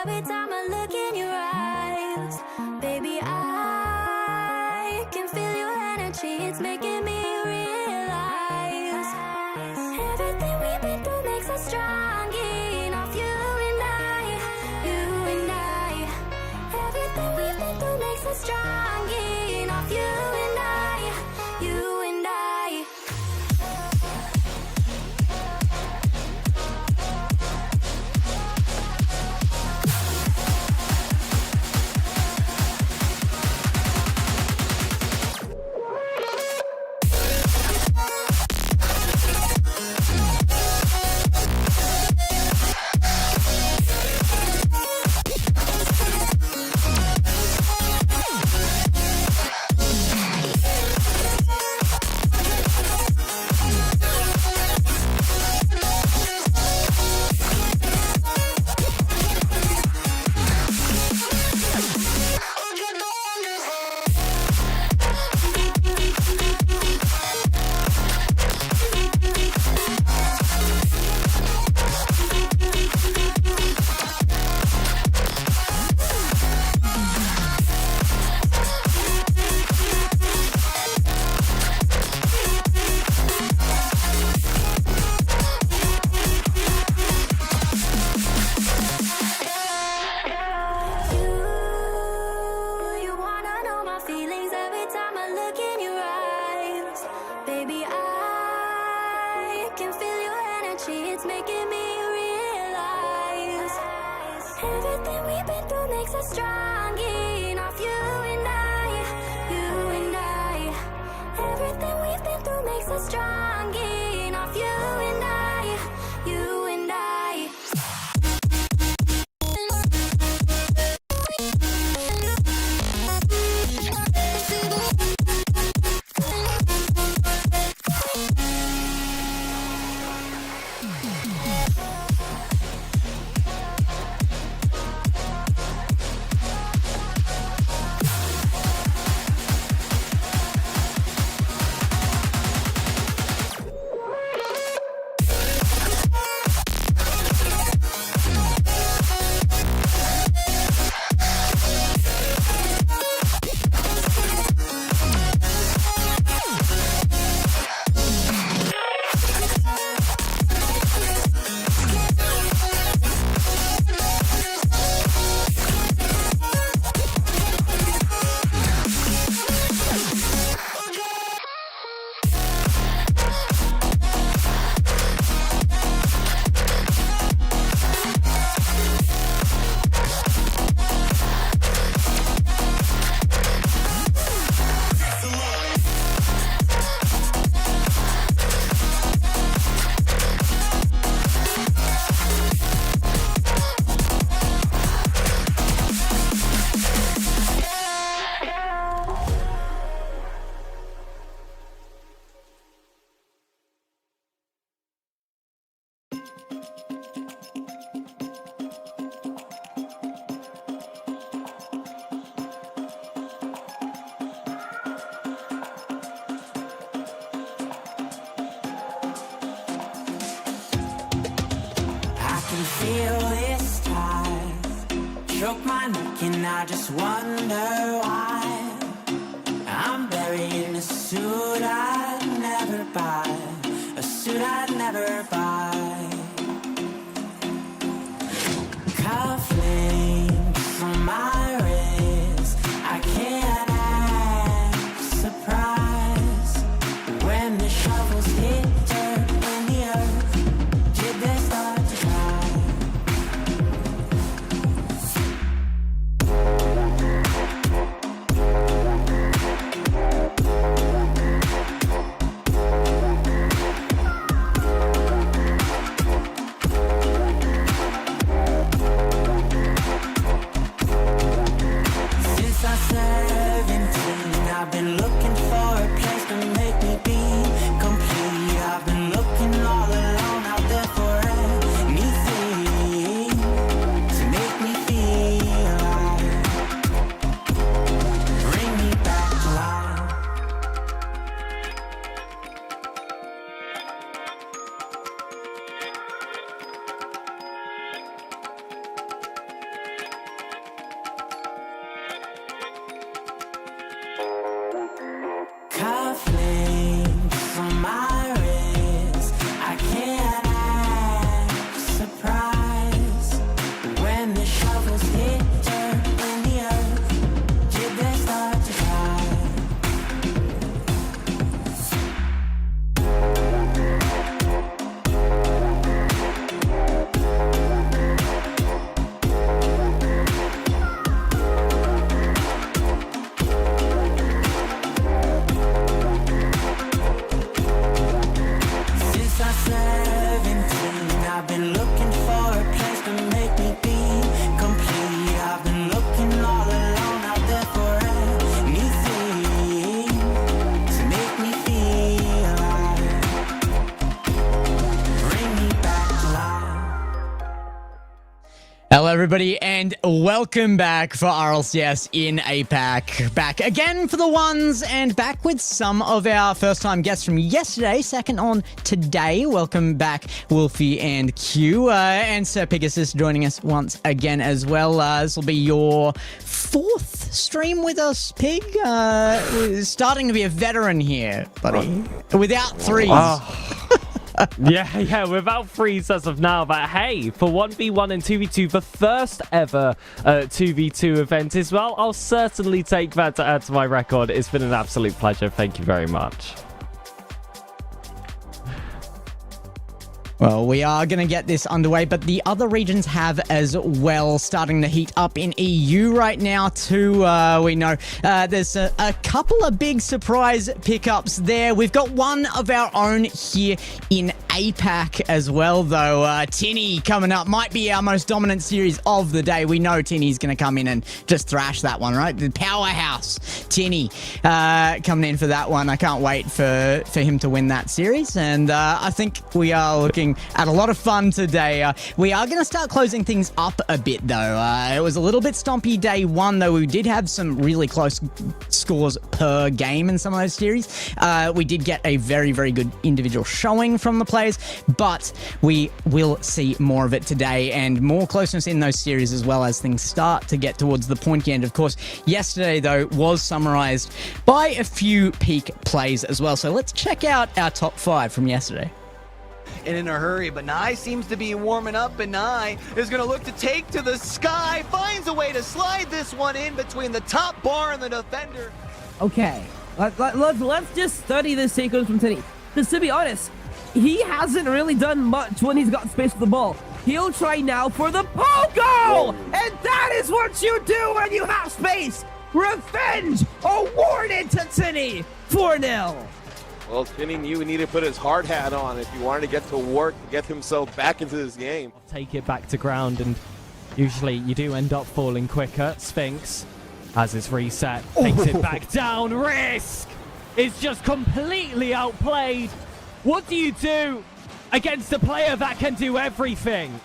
every time I look in your eyes. Baby, I can feel your energy, it's making me realize everything we've been through makes us strong enough. You and I, you and I. Everything we've been through makes us strong enough. You and I, you and I. It's making me realize everything we've been through makes us strong enough. You and I, you and I. Everything we've been through makes us strong enough. You and I, you and I. Feel this tide choke my neck and I just wonder why I'm buried in a suit I'd never buy, a suit I'd never buy. Cufflinks on my wrist, I can't act surprised when the shovels hit dirt in the earth. Did they start to cry? everybody, and welcome back for RLCS in APAC. Back again for the ones, and back with some of our first-time guests from yesterday, second on today. Welcome back, Wolfie and Q, and Sir Pegasus joining us once again as well. This will be your fourth stream with us, Pig. Starting to be a veteran here, buddy. Without threes. Yeah, without freeze as of now, but hey, for 1v1 and 2v2, the first ever 2v2 event as well, I'll certainly take that to add to my record. It's been an absolute pleasure. Thank you very much. Well, we are going to get this underway, but the other regions have as well, starting to heat up in EU right now too. We know there's a couple of big surprise pickups there. We've got one of our own here in APAC as well, though. Tinny coming up might be our most dominant series of the day. We know Tinny's going to come in and just thrash that one, right? The powerhouse Tinny coming in for that one. I can't wait for him to win that series, and I think we are looking at a lot of fun today. We are going to start closing things up a bit, though. It was a little bit stompy day one, though. We did have some really close scores per game in some of those series. We did get a very, very good individual showing from the players, but we will see more of it today and more closeness in those series as well as things start to get towards the pointy end. Of course, yesterday, though, was summarized by a few peak plays as well. So let's check out our top 5 from yesterday. And in a hurry, but Nye seems to be warming up, and Nye is going to look to take to the sky, finds a way to slide this one in between the top bar and the defender. Okay, let's just study this sequence from Tinny. Because to be honest, he hasn't really done much when he's got space with the ball. He'll try now for the pogo! And that is what you do when you have space! Revenge awarded to Tinny! 4-0. Well, Tinny knew he needed to put his hard hat on if he wanted to get to work to get himself back into this game. Take it back to ground, and usually you do end up falling quicker. Sphinx has his reset, takes it back down. Risk is just completely outplayed. What do you do against a player that can do everything?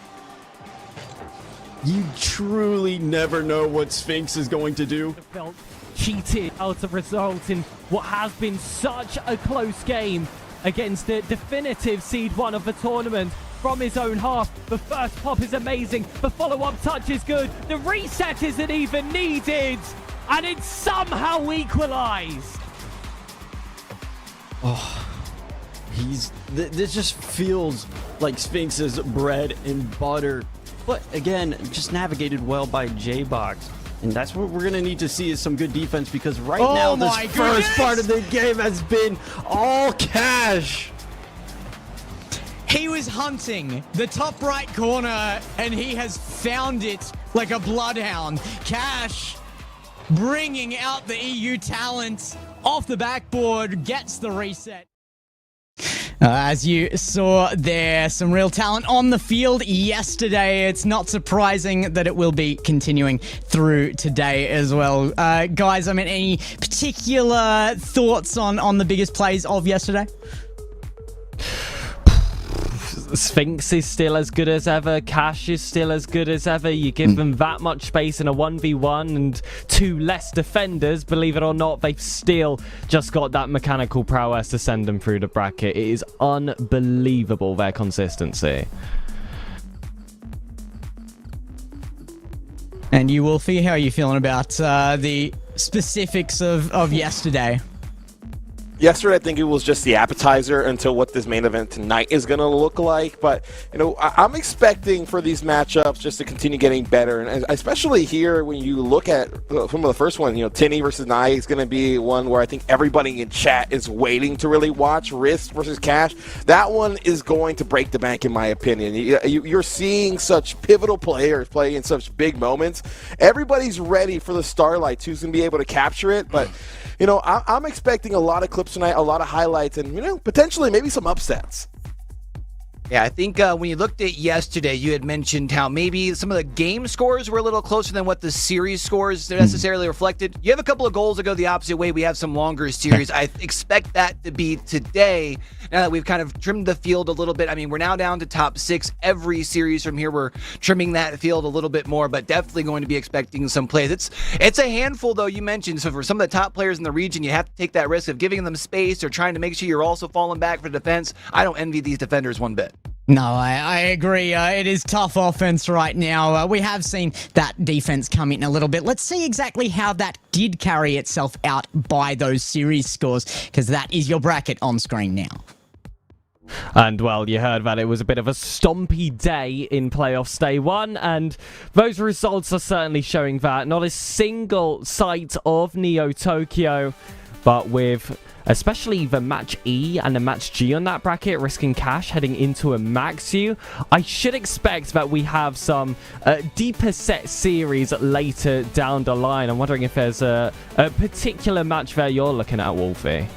You truly never know what Sphinx is going to do. Felt cheated out of result in what has been such a close game against the definitive seed 1 of the tournament from his own half. The first pop is amazing. The follow-up touch is good. The reset isn't even needed. And it's somehow equalized. Oh, this just feels like Sphinx's bread and butter. But again, just navigated well by J-Box. And that's what we're going to need to see is some good defense, because right now this first part of the game has been all cash. He was hunting the top right corner, and he has found it like a bloodhound. Cash bringing out the EU talent off the backboard, gets the reset. As you saw there, some real talent on the field yesterday. It's not surprising that it will be continuing through today as well. Guys, I mean, any particular thoughts on the biggest plays of yesterday? Sphinx is still as good as ever. Cash is still as good as ever. You give them that much space in a 1v1 and 2 less defenders, believe it or not, they've still just got that mechanical prowess to send them through the bracket. It is unbelievable, their consistency. And you, Wolfie, how are you feeling about the specifics of yesterday? Yesterday, I think it was just the appetizer until what this main event tonight is going to look like. But, you know, I'm expecting for these matchups just to continue getting better. And especially here, when you look at some of the first one, you know, Tinny versus Nye is going to be one where I think everybody in chat is waiting to really watch. Risk versus Cash. That one is going to break the bank, in my opinion. You're seeing such pivotal players play in such big moments. Everybody's ready for the Starlights. Who's going to be able to capture it? But, you know, I'm expecting a lot of clips tonight, a lot of highlights, and, you know, potentially maybe some upsets. Yeah, I think when you looked at yesterday, you had mentioned how maybe some of the game scores were a little closer than what the series scores necessarily reflected. You have a couple of goals that go the opposite way. We have some longer series. I expect that to be today, now that we've kind of trimmed the field a little bit. I mean, we're now down to top 6. Every series from here, we're trimming that field a little bit more, but definitely going to be expecting some plays. It's a handful, though, you mentioned. So for some of the top players in the region, you have to take that risk of giving them space or trying to make sure you're also falling back for defense. I don't envy these defenders one bit. No, I agree. It is tough offense right now. We have seen that defense come in a little bit. Let's see exactly how that did carry itself out by those series scores, because that is your bracket on screen now. And, well, you heard that it was a bit of a stompy day in playoffs day 1, and those results are certainly showing that. Not a single sight of Neo Tokyo, but with especially the match E and the match G on that bracket, risking cash heading into a max U. I should expect that we have some deeper set series later down the line. I'm wondering if there's a particular match there you're looking at, Wolfie.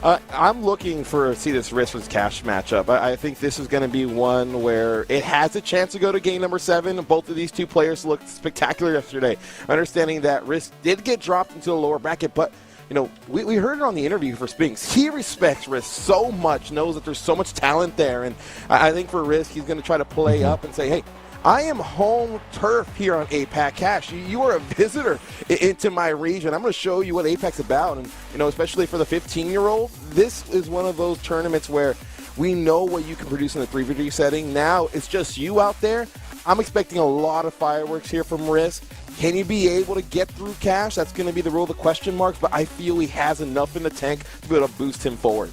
I'm looking see this risk versus cash matchup. I think this is going to be one where it has a chance to go to game number 7. Both of these two players looked spectacular yesterday. Understanding that risk did get dropped into a lower bracket, but you know, we heard it on the interview for Spinks. He respects Risk so much, knows that there's so much talent there, and I think for Risk, he's going to try to play up and say, hey, I am home turf here on APAC Cash. You are a visitor into my region. I'm going to show you what APAC's about, and you know, especially for the 15-year-old, this is one of those tournaments where we know what you can produce in the 3v3 setting. Now it's just you out there. I'm expecting a lot of fireworks here from Risk. Can he be able to get through cash? That's going to be the rule of the question marks, but I feel he has enough in the tank to be able to boost him forward.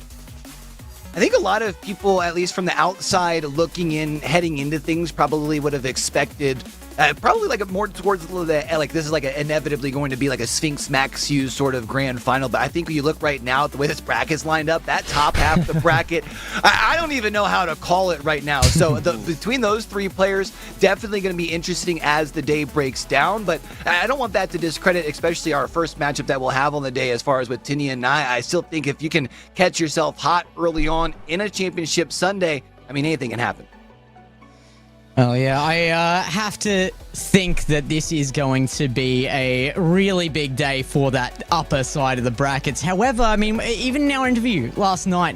I think a lot of people, at least from the outside looking in, heading into things, probably would have expected probably like a more towards the, like this is like inevitably going to be like a Sphinx Max U sort of grand final. But I think when you look right now at the way this bracket's lined up, that top half of the bracket, I don't even know how to call it right now. So between those 3 players, definitely going to be interesting as the day breaks down. But I don't want that to discredit, especially our first matchup that we'll have on the day as far as with Tini and Nye. I still think if you can catch yourself hot early on in a championship Sunday, I mean, anything can happen. Oh, yeah, I have to think that this is going to be a really big day for that upper side of the brackets. However, I mean, even in our interview last night,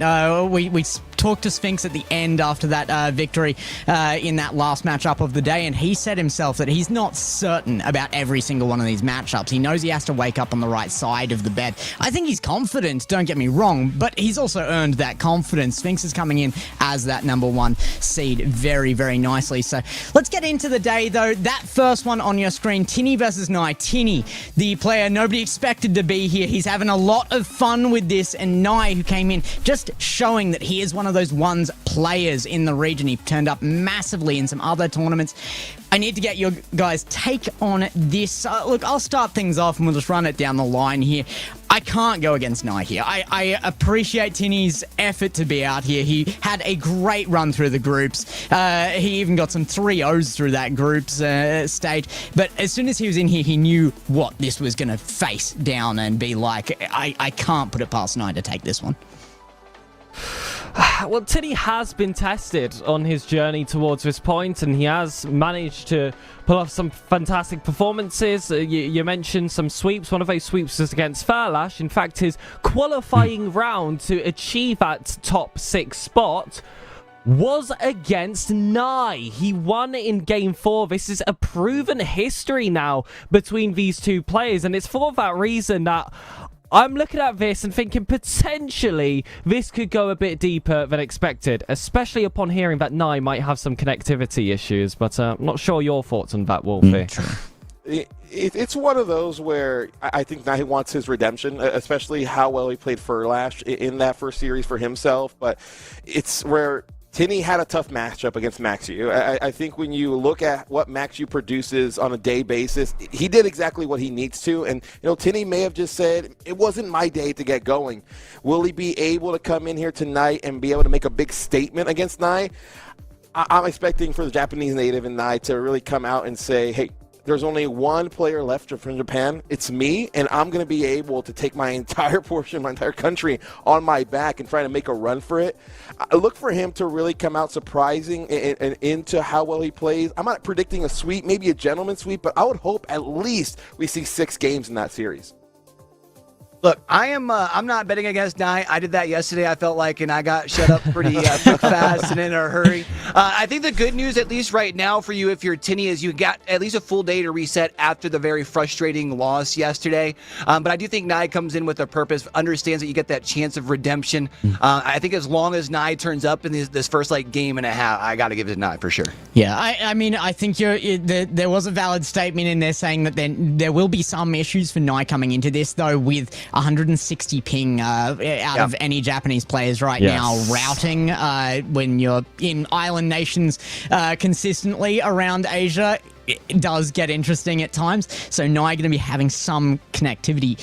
we talked to Sphinx at the end after that victory in that last matchup of the day, and he said himself that he's not certain about every single one of these matchups. He knows he has to wake up on the right side of the bed. I think he's confident, don't get me wrong, but he's also earned that confidence. Sphinx is coming in as that #1 seed very, very nicely. So let's get into the day, though. That first one on your screen, Tini versus Nye. Tini, the player nobody expected to be here. He's having a lot of fun with this, and Nye, who came in, just showing that he is one of those ones players in the region. He turned up massively in some other tournaments. I need to get your guys' take on this. Look, I'll start things off and we'll just run it down the line here. I can't go against Nye here. I appreciate Tini's effort to be out here. He had a great run through the groups. He even got some 3-0s through that groups stage. But as soon as he was in here, he knew what this was going to face down and be like. I can't put it past Nye to take this one. Well, Tini has been tested on his journey towards this point, and he has managed to pull off some fantastic performances. You mentioned some sweeps. One of those sweeps was against Fairlash. In fact, his qualifying round to achieve that top 6 spot was against Nye. He won in Game 4. This is a proven history now between these two players, and it's for that reason that I'm looking at this and thinking potentially this could go a bit deeper than expected, especially upon hearing that Nye might have some connectivity issues, but I'm not sure your thoughts on that, Wolfie. It's one of those where I think Nye wants his redemption, especially how well he played Fairlash in that first series for himself, but it's where Tini had a tough matchup against Maxu. I think when you look at what Maxu produces on a day basis, he did exactly what he needs to. And, you know, Tini may have just said, it wasn't my day to get going. Will he be able to come in here tonight and be able to make a big statement against Nye? I'm expecting for the Japanese native and Nye to really come out and say, hey, there's only one player left from Japan. It's me, and I'm going to be able to take my entire portion, my entire country on my back and try to make a run for it. I look for him to really come out surprising and into how well he plays. I'm not predicting a sweep, maybe a gentleman's sweep, but I would hope at least we see 6 games in that series. Look, I'm not betting against Nye. I did that yesterday, I felt like, and I got shut up pretty quick, fast, and in a hurry. I think the good news, at least right now for you, if you're Tinny, is you got at least a full day to reset after the very frustrating loss yesterday. But I do think Nye comes in with a purpose, understands that you get that chance of redemption. I think as long as Nye turns up in this first game and a half, I got to give it to Nye for sure. Yeah, I mean, I think there was a valid statement in there saying that there will be some issues for Nye coming into this, though, with 160 ping out of any Japanese players right now routing when you're in island nations consistently around Asia. It does get interesting at times. So Nye going to be having some connectivity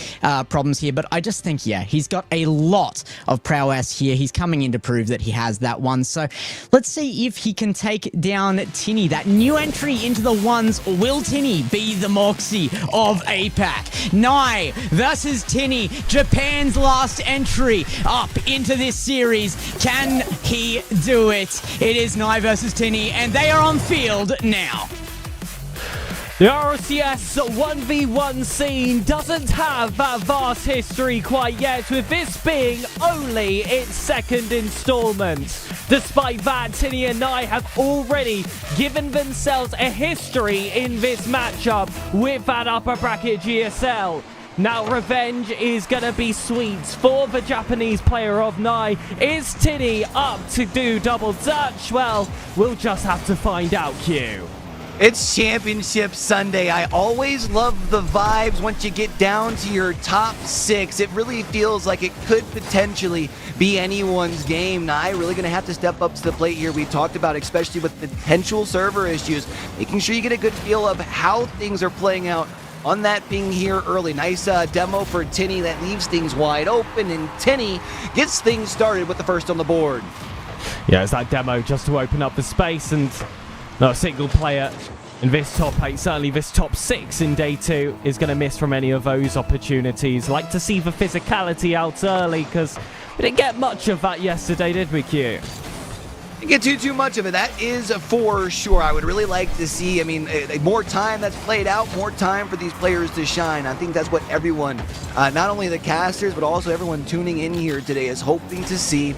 problems here, but I just think, he's got a lot of prowess here. He's coming in to prove that he has that one. So let's see if he can take down Tinny, that new entry into the ones. Will Tinny be the Moxie of APAC? Nye versus Tinny, Japan's last entry up into this series. Can he do it? It is Nye versus Tinny, and they are on field now. The RLCS 1v1 scene doesn't have that vast history quite yet, with this being only its second installment. Despite that, Tinny and Nye have already given themselves a history in this matchup with that upper bracket GSL. Now revenge is going to be sweet for the Japanese player of Nye. Is Tinny up to do double dutch? Well, we'll just have to find out, Q. It's Championship Sunday. I always love the vibes once you get down to your top 6. It really feels like it could potentially be anyone's game. Nye really going to have to step up to the plate here. We talked about, especially with potential server issues, making sure you get a good feel of how things are playing out on that ping here early. Nice demo for Tinny that leaves things wide open, and Tinny gets things started with the first on the board. Yeah, it's that demo just to open up the space, and not a single player in this top 8, certainly this top 6 in day 2, is going to miss from any of those opportunities. Like to see the physicality out early, because we didn't get much of that yesterday, did we, Q? Didn't get too much of it, that is for sure. I would really like to see, more time that's played out, more time for these players to shine. I think that's what everyone, not only the casters, but also everyone tuning in here today is hoping to see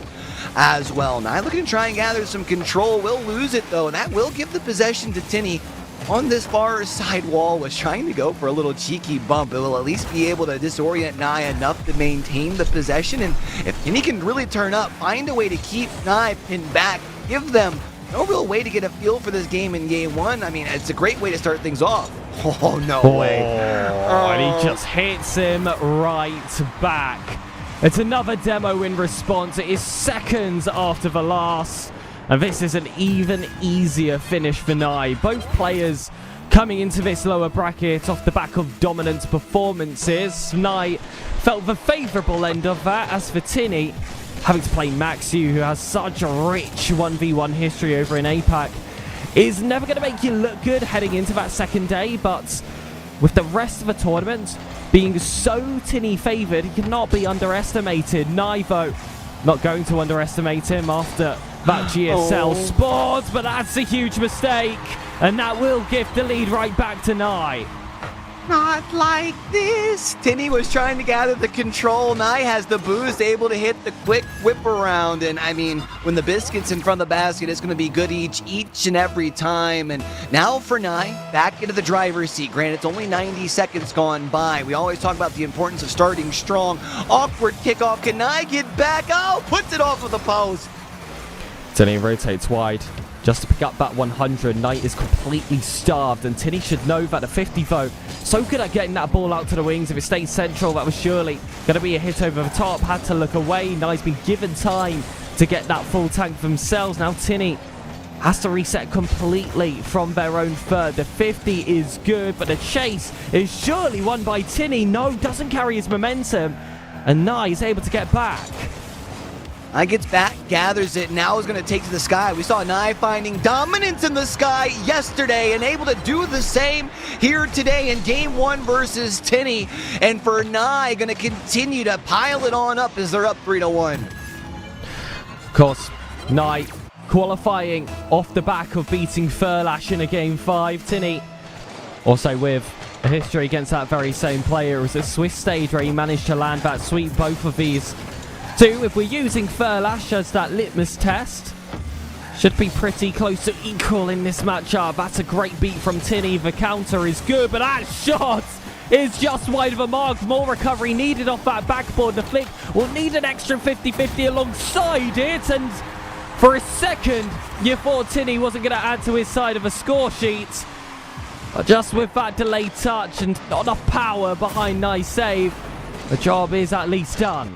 as well. Now looking to try and gather some control, will lose it though, and that will give the possession to Tinny on this far side wall. Was trying to go for a little cheeky bump. It will at least be able to disorient Nye enough to maintain the possession, and if Tinny can really turn up, find a way to keep Nye pinned back, give them no real way to get a feel for this game in game 1. It's a great way to start things off. Oh, no way. And he just hits him right back. It's another demo in response. It is seconds after the last, and this is an even easier finish for Nye. Both players coming into this lower bracket off the back of dominant performances. Nye felt the favourable end of that. As for Tinny, having to play Maxu, who has such a rich 1v1 history over in APAC, is never going to make you look good heading into that second day, but with the rest of the tournament being so Tinny favoured, he cannot be underestimated. Nye, though, not going to underestimate him after that GSL sport, but that's a huge mistake, and that will give the lead right back to Nye. Not like this. Tinny was trying to gather the control. Nye has the boost, able to hit the quick whip around. And when the biscuit's in front of the basket, it's going to be good each and every time. And now for Nye, back into the driver's seat. Granted, it's only 90 seconds gone by. We always talk about the importance of starting strong. Awkward kickoff. Can Nye get back? Oh, puts it off of the post. Tinny rotates wide just to pick up that 100. Knight is completely starved, and Tinny should know that a 50 though, so good at getting that ball out to the wings. If it stays central, that was surely going to be a hit over the top. Had to look away. Knight's been given time to get that full tank themselves. Now Tinny has to reset completely from their own third. The 50 is good, but the chase is surely won by Tinny. No, doesn't carry his momentum, and Nye is able to get back. Nye gets back, gathers it, now is going to take to the sky. We saw Nye finding dominance in the sky yesterday and able to do the same here today in Game 1 versus Tinny. And for Nye, going to continue to pile it on up as they're up 3-1. Of course, Nye qualifying off the back of beating Furlash in a Game 5. Tinny also with a history against that very same player. It was a Swiss stage where he managed to land that sweep both of these two. If we're using Furlash as that litmus test, should be pretty close to equal in this matchup. That's a great beat from Tinny. The counter is good, but that shot is just wide of a mark. More recovery needed off that backboard. The flick will need an extra 50-50 alongside it, and for a second you thought Tinny wasn't going to add to his side of a score sheet. But just with that delayed touch and not enough power behind Nye's save, the job is at least done.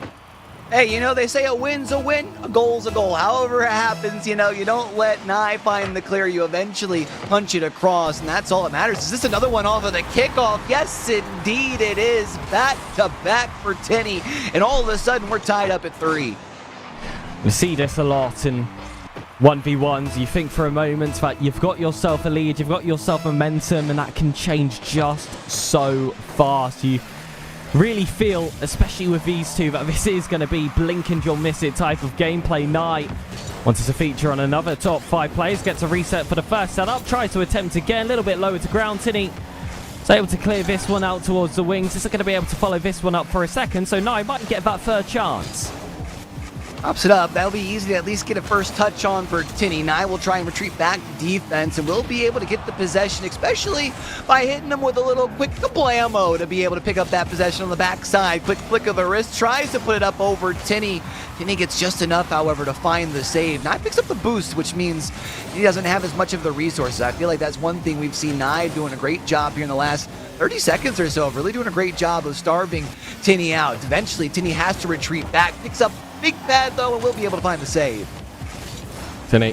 Hey, you know, they say a win's a win, a goal's a goal. However it happens, you know, you don't let Nye find the clear. You eventually punch it across, and that's all that matters. Is this another one off of the kickoff? Yes, indeed it is. Back-to-back for Tinny, and all of a sudden we're tied up at 3. We see this a lot in 1v1s. You think for a moment that you've got yourself a lead, you've got yourself momentum, and that can change just so fast. You really feel, especially with these two, that this is going to be blink and you'll miss it type of gameplay. Nye wants to feature on another top 5 players, gets a reset for the first setup, tries to attempt again, a little bit lower to ground. Tinny is able to clear this one out towards the wings. Isn't going to be able to follow this one up for a second, so Nye might get that third chance. Pops it up. That'll be easy to at least get a first touch on for Tinny. Nye will try and retreat back to defense, and we'll be able to get the possession, especially by hitting him with a little quick kablammo to be able to pick up that possession on the backside. Quick flick of the wrist, tries to put it up over Tinny. Tinny gets just enough, however, to find the save. Nye picks up the boost, which means he doesn't have as much of the resources. I feel like that's one thing we've seen Nye doing a great job here in the last 30 seconds or so, really doing a great job of starving Tinny out. Eventually, Tinny has to retreat back, picks up big pad though, and we'll be able to find the save. Tinny,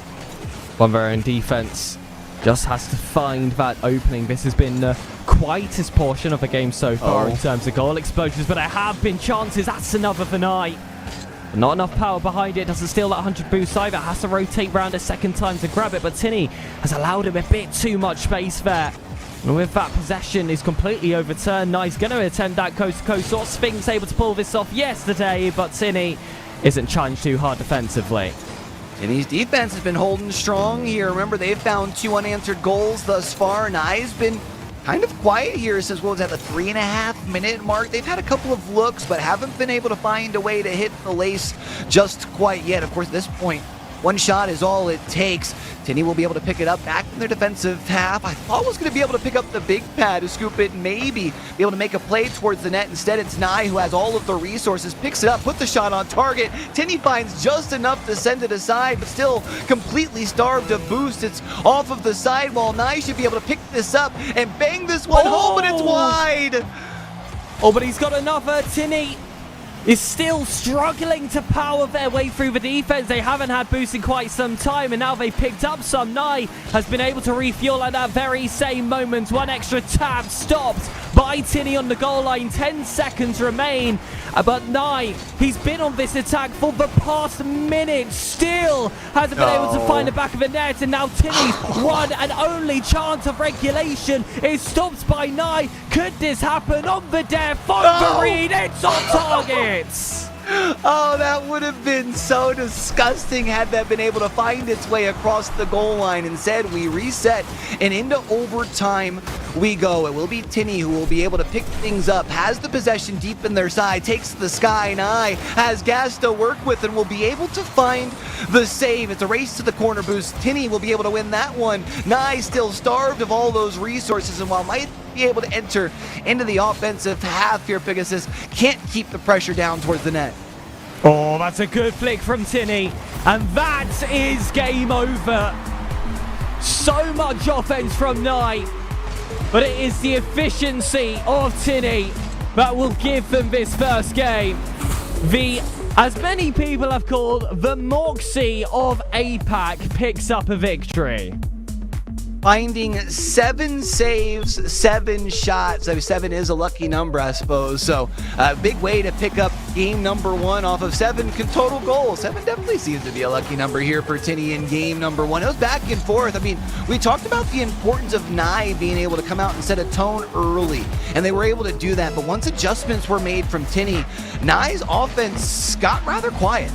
one very own defense, just has to find that opening. This has been the quietest portion of the game so far in terms of goal explosions, but there have been chances. That's another for Nye. Not enough power behind it, doesn't steal that 100 boost either, has to rotate round a second time to grab it, but Tinny has allowed him a bit too much space there. And with that possession is completely overturned, Nye's going to attempt that coast-to-coast. Saw Sphinx able to pull this off yesterday, but Tinny isn't challenged too hard defensively. Tinny's defense has been holding strong here. Remember, they've found 2 unanswered goals thus far. Nye's been kind of quiet here since what was at the 3.5-minute mark. They've had a couple of looks, but haven't been able to find a way to hit the lace just quite yet. Of course, at this point, one shot is all it takes. Tinny will be able to pick it up back in their defensive half. I thought was going to be able to pick up the big pad to scoop it, maybe be able to make a play towards the net. Instead, it's Nye who has all of the resources, picks it up, puts the shot on target. Tinny finds just enough to send it aside, but still completely starved of boost. It's off of the sidewall. Nye should be able to pick this up and bang this one home, but it's wide. Oh, but he's got another. Tinny is still struggling to power their way through the defense. They haven't had boost in quite some time, and now they've picked up some. Nye has been able to refuel at that very same moment. One extra tap stopped by Tinny on the goal line. 10 seconds remain, but Nye, he's been on this attack for the past minute, still hasn't been able to find the back of the net, and now Tinny's one and only chance of regulation is stopped by Nye. Could this happen on the death on the read? It's on target. Oh, that would have been so disgusting had that been able to find its way across the goal line. Instead, we reset, and into overtime we go. It will be Tinny who will be able to pick things up, has the possession deep in their side, takes the sky. Nye has gas to work with and will be able to find the save. It's a race to the corner boost. Tinny will be able to win that one. Nye still starved of all those resources, and while might be able to enter into the offensive half here, Pegasus can't keep the pressure down towards the net. Oh, that's a good flick from Tinny, and that is game over. So much offense from Nye, but it is the efficiency of Tinny that will give them this first game. As many people have called, the Moxie of APAC picks up a victory. Finding 7 saves, 7 shots. I mean, 7 is a lucky number, I suppose. So, big way to pick up game number 1 off of 7 total goals. 7 definitely seems to be a lucky number here for Tinny in game number 1. It was back and forth. I mean, we talked about the importance of Nye being able to come out and set a tone early, and they were able to do that. But once adjustments were made from Tinny, Nye's offense got rather quiet.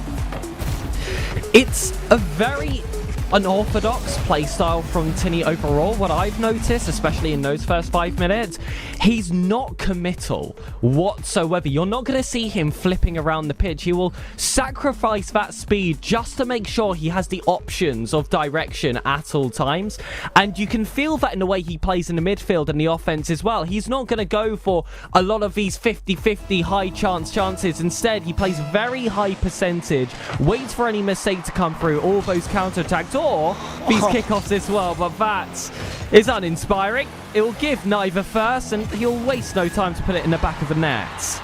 It's a very unorthodox playstyle from Tinny overall. What I've noticed, especially in those first 5 minutes, he's not committal whatsoever. You're not going to see him flipping around the pitch. He will sacrifice that speed just to make sure he has the options of direction at all times. And you can feel that in the way he plays in the midfield and the offense as well. He's not going to go for a lot of these 50-50 high chances. Instead, he plays very high percentage, waits for any mistake to come through, all those counter-attacks, or these kickoffs as well. But that is uninspiring. It will give neither first, and he'll waste no time to put it in the back of the net.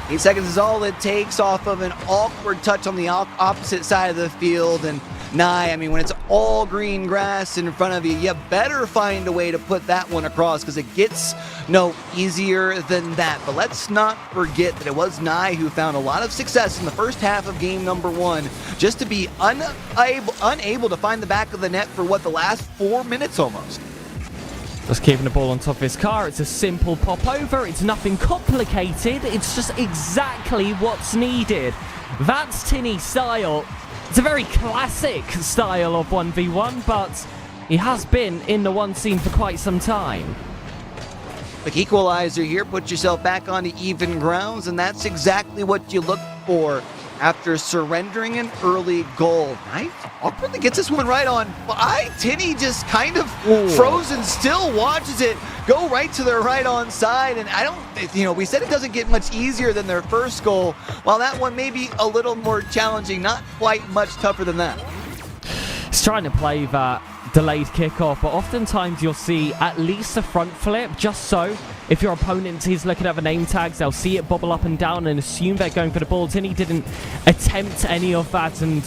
8 seconds is all it takes off of an awkward touch on the opposite side of the field. And Nye, I mean, when it's all green grass in front of you, you better find a way to put that one across, because it gets no easier than that. But let's not forget that it was Nye who found a lot of success in the first half of game number 1, just to be unable to find the back of the net for the last 4 minutes almost. Just keeping the ball on top of his car. It's a simple pop over. It's nothing complicated. It's just exactly what's needed. That's Tinny's style. It's a very classic style of 1v1, but he has been in the one scene for quite some time. Quick equalizer here, put yourself back onto even grounds, and that's exactly what you look for after surrendering an early goal. Right? Awkwardly gets this one right on by. Tinny just kind of frozen still, watches it go right to their right on side. And I don't, we said it doesn't get much easier than their first goal. While that one may be a little more challenging, not quite much tougher than that. He's trying to play that delayed kickoff, but oftentimes you'll see at least a front flip, just so if your opponent is looking at the name tags, they'll see it bobble up and down and assume they're going for the ball. Tinny didn't attempt any of that and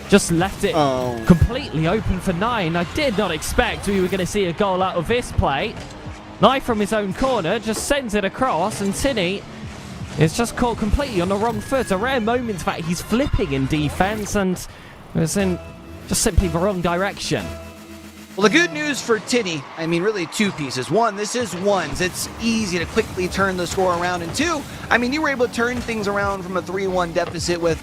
just left it completely open for Nye. I did not expect we were going to see a goal out of this play. Nye from his own corner just sends it across, and Tinny is just caught completely on the wrong foot. A rare moment that he's flipping in defense and was in just simply the wrong direction. Well, the good news for Tinny, I mean, really 2 pieces. 1, this is ones. It's easy to quickly turn the score around. And 2, I mean, you were able to turn things around from a 3-1 deficit with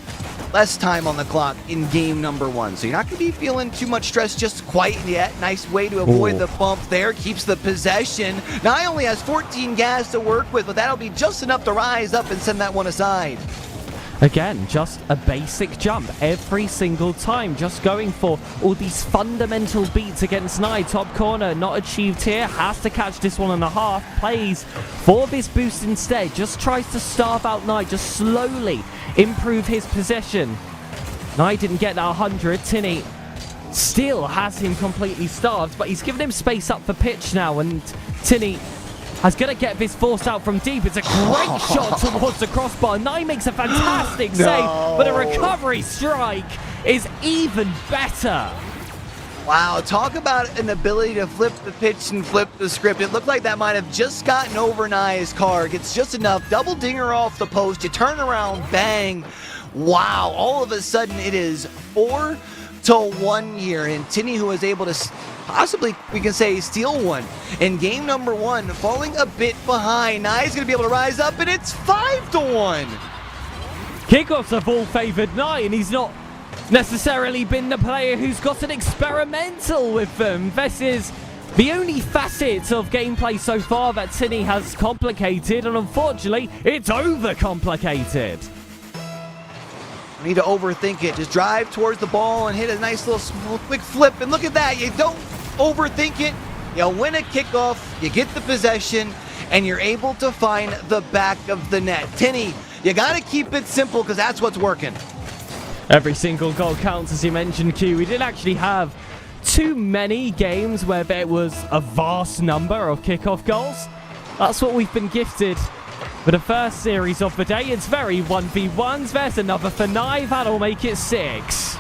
less time on the clock in game number 1. So you're not going to be feeling too much stress just quite yet. Nice way to avoid the bump there. Keeps the possession. Nye only has 14 gas to work with, but that'll be just enough to rise up and send that one aside. Again, just a basic jump every single time. Just going for all these fundamental beats against Nye. Top corner, not achieved here. Has to catch this 1.5. Plays for this boost instead. Just tries to starve out Nye. Just slowly improve his possession. Nye didn't get that 100. Tinny still has him completely starved, but he's given him space up the pitch now, and Tinny is going to get this forced out from deep. It's a great shot towards the crossbar. Nye makes a fantastic save, but a recovery strike is even better. Wow, talk about an ability to flip the pitch and flip the script. It looked like that might have just gotten over Nye's car. Gets just enough. Double dinger off the post. You turn around, bang. Wow, all of a sudden it is 4-1 here. And Tinny, who was able to possibly, we can say, steal one in game number 1, falling a bit behind. Nye's going to be able to rise up, and it's 5-1. Kickoffs have all favored Nye, and he's not necessarily been the player who's gotten experimental with them. This is the only facet of gameplay so far that Tinny has complicated, and unfortunately, it's overcomplicated. You need to overthink it. Just drive towards the ball and hit a nice little quick flip. And look at that. You don't overthink it. You win a kickoff, you get the possession, and you're able to find the back of the net. Tinny, you got to keep it simple, because that's what's working. Every single goal counts, as you mentioned, Q. We didn't actually have too many games where there was a vast number of kickoff goals. That's what we've been gifted for the first series of the day. It's very 1v1s. There's another for Nye. That'll make it 6.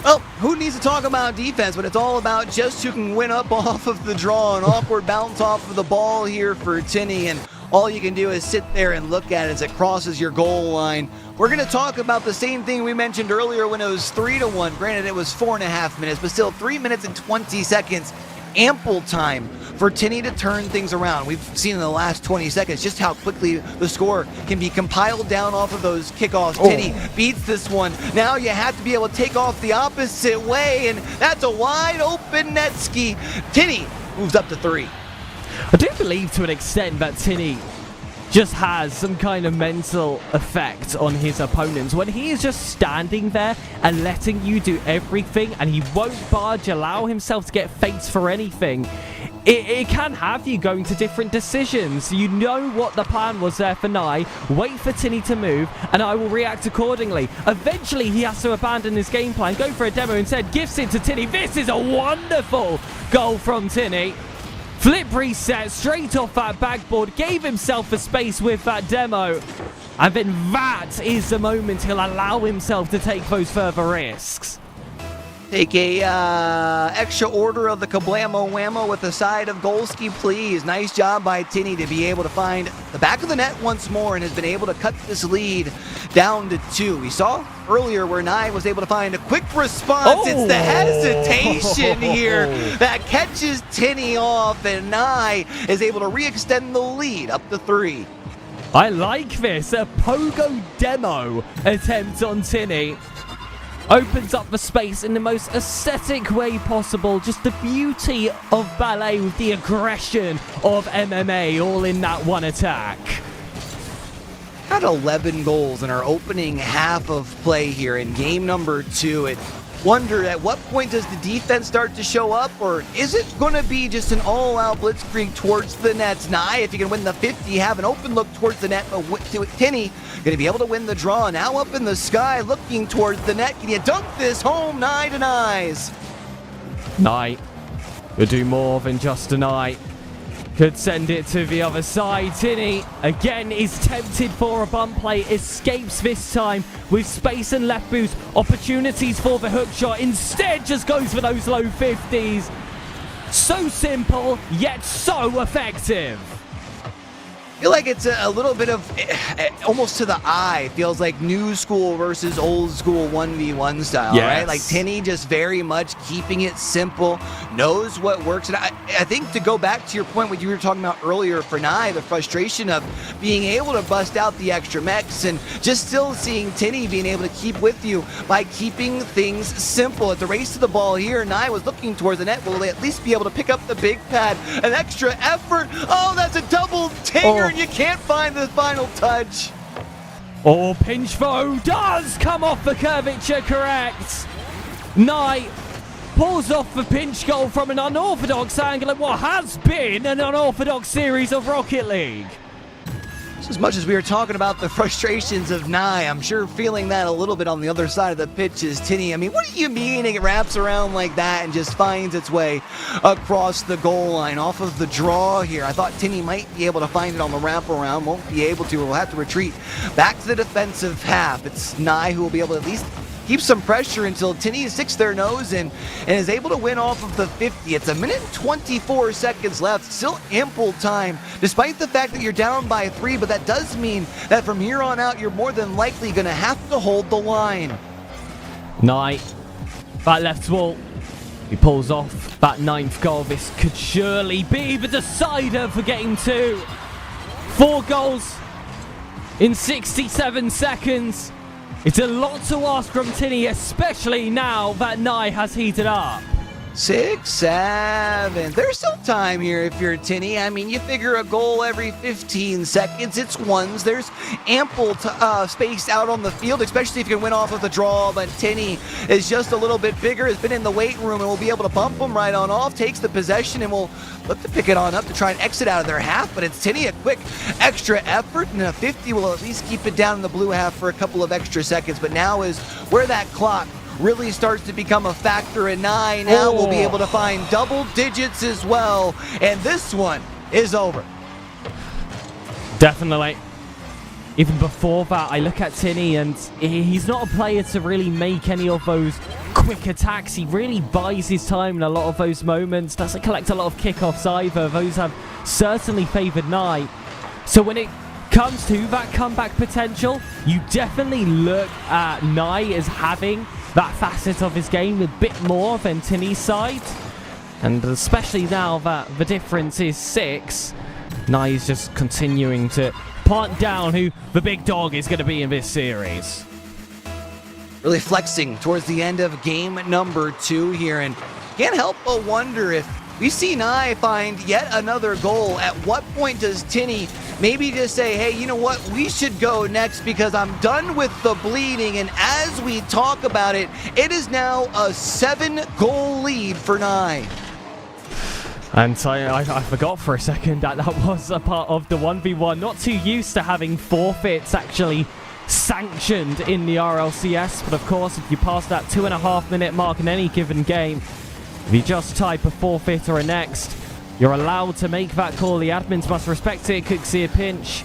Well, who needs to talk about defense when it's all about just who can win up off of the draw? An awkward bounce off of the ball here for Tinny, and all you can do is sit there and look at it as it crosses your goal line. We're going to talk about the same thing we mentioned earlier when it was 3-1. Granted, it was 4.5 minutes, but still 3 minutes and 20 seconds. Ample time for Tinny to turn things around. We've seen in the last 20 seconds just how quickly the score can be compiled down off of those kickoffs. Tinny beats this one. Now you have to be able to take off the opposite way, and that's a wide open Netski. Tinny moves up to 3. I do believe to an extent that Tinny just has some kind of mental effect on his opponents. When he is just standing there and letting you do everything and he won't budge, allow himself to get faked for anything, it can have you going to different decisions. You know what the plan was there for Nye. Wait for Tinny to move and I will react accordingly. Eventually he has to abandon his game plan, go for a demo instead, gifts it to Tinny. This is a wonderful goal from Tinny. Flip reset straight off that backboard, gave himself a space with that demo. And then that is the moment he'll allow himself to take those further risks. Take a extra order of the Kablamo Whammo with a side of Golski, please. Nice job by Tinny to be able to find the back of the net once more and has been able to cut this lead down to 2. We saw earlier where Nye was able to find a quick response. It's the hesitation here that catches Tinny off, and Nye is able to re-extend the lead up to 3. I like this. A pogo demo attempt on Tinny. Opens up the space in the most aesthetic way possible. Just the beauty of ballet with the aggression of MMA all in that one attack. Had 11 goals in our opening half of play here in game number 2. It wonder at what point does the defense start to show up, or is it going to be just an all-out blitzkrieg towards the nets? Nye, if you can win the 50, have an open look towards the net, but Tinny going to be able to win the draw. Now up in the sky, looking towards the net. Can you dunk this home? Nye denies. Nye could do more than just deny. Could send it to the other side. Tinny again is tempted for a bump play. Escapes this time with space and left boost. Opportunities for the hook shot. Instead just goes for those low 50s. So simple, yet so effective. I feel like it's a little bit of almost to the eye. Feels like new school versus old school 1v1 style, right? Like Tinny just very much keeping it simple, knows what works. And I think to go back to your point, what you were talking about earlier for Nye, the frustration of being able to bust out the extra mechs and just still seeing Tinny being able to keep with you by keeping things simple. At the race to the ball here, Nye was looking towards the net. Will they at least be able to pick up the big pad? An extra effort. Oh, that's a double tinger. And you can't find the final touch. Pinch throw does come off the curvature correct. Nye pulls off the pinch goal from an unorthodox angle in what has been an unorthodox series of Rocket League. As much as we were talking about the frustrations of Nye, I'm sure feeling that a little bit on the other side of the pitch is Tinny. I mean, what do you mean it wraps around like that and just finds its way across the goal line off of the draw here? I thought Tinny might be able to find it on the wraparound. Won't be able to. We'll have to retreat back to the defensive half. It's Nye who will be able to at least keep some pressure until Tinny sticks their nose in and is able to win off of the 50. It's 1 minute and 24 seconds left. Still ample time, despite the fact that you're down by 3, but that does mean that from here on out, you're more than likely going to have to hold the line. Nye, that left wall. He pulls off that 9th goal. This could surely be the decider for game 2. 4 goals in 67 seconds. It's a lot to ask from Tinny, especially now that Nye has heated up. 6, 7. There's still time here if you're Tinny. I mean, you figure a goal every 15 seconds. It's ones. There's ample space out on the field, especially if you can win off of the draw. But Tinny is just a little bit bigger, has been in the weight room, and will be able to bump him right on off. Takes the possession and will look to pick it on up to try and exit out of their half. But it's Tinny, a quick extra effort, and a 50 will at least keep it down in the blue half for a couple of extra seconds. But now is where that clock really starts to become a factor, and Nye now will be able to find double digits as well, and this one is over. Definitely. Even before that, I look at Tinny, and he's not a player to really make any of those quick attacks. He really buys his time in a lot of those moments. Doesn't collect a lot of kickoffs either. Those have certainly favoured Nye. So when it comes to that comeback potential, you definitely look at Nye as having that facet of his game a bit more than Tinny's side. And especially now that the difference is 6, Nye is just continuing to plant down who the big dog is going to be in this series. Really flexing towards the end of game number 2 here, and can't help but wonder if we see Nye find yet another goal. At what point does Tinny maybe just say, hey, you know what, we should go next because I'm done with the bleeding? And as we talk about it, it is now a 7-goal lead for Nye. And I forgot for a second that was a part of the 1v1. Not too used to having forfeits actually sanctioned in the RLCS, but of course if you pass that 2.5-minute mark in any given game, if you just type a forfeit or a next, you're allowed to make that call. The admins must respect it. Could see a pinch.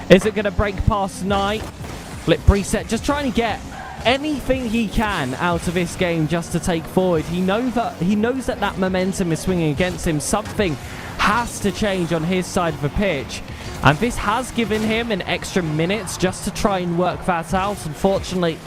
Is it going to break past Nye? Flip reset, just trying to get anything he can out of this game just to take forward. He knows that momentum is swinging against him. Something has to change on his side of the pitch, and this has given him an extra minutes just to try and work that out. Unfortunately,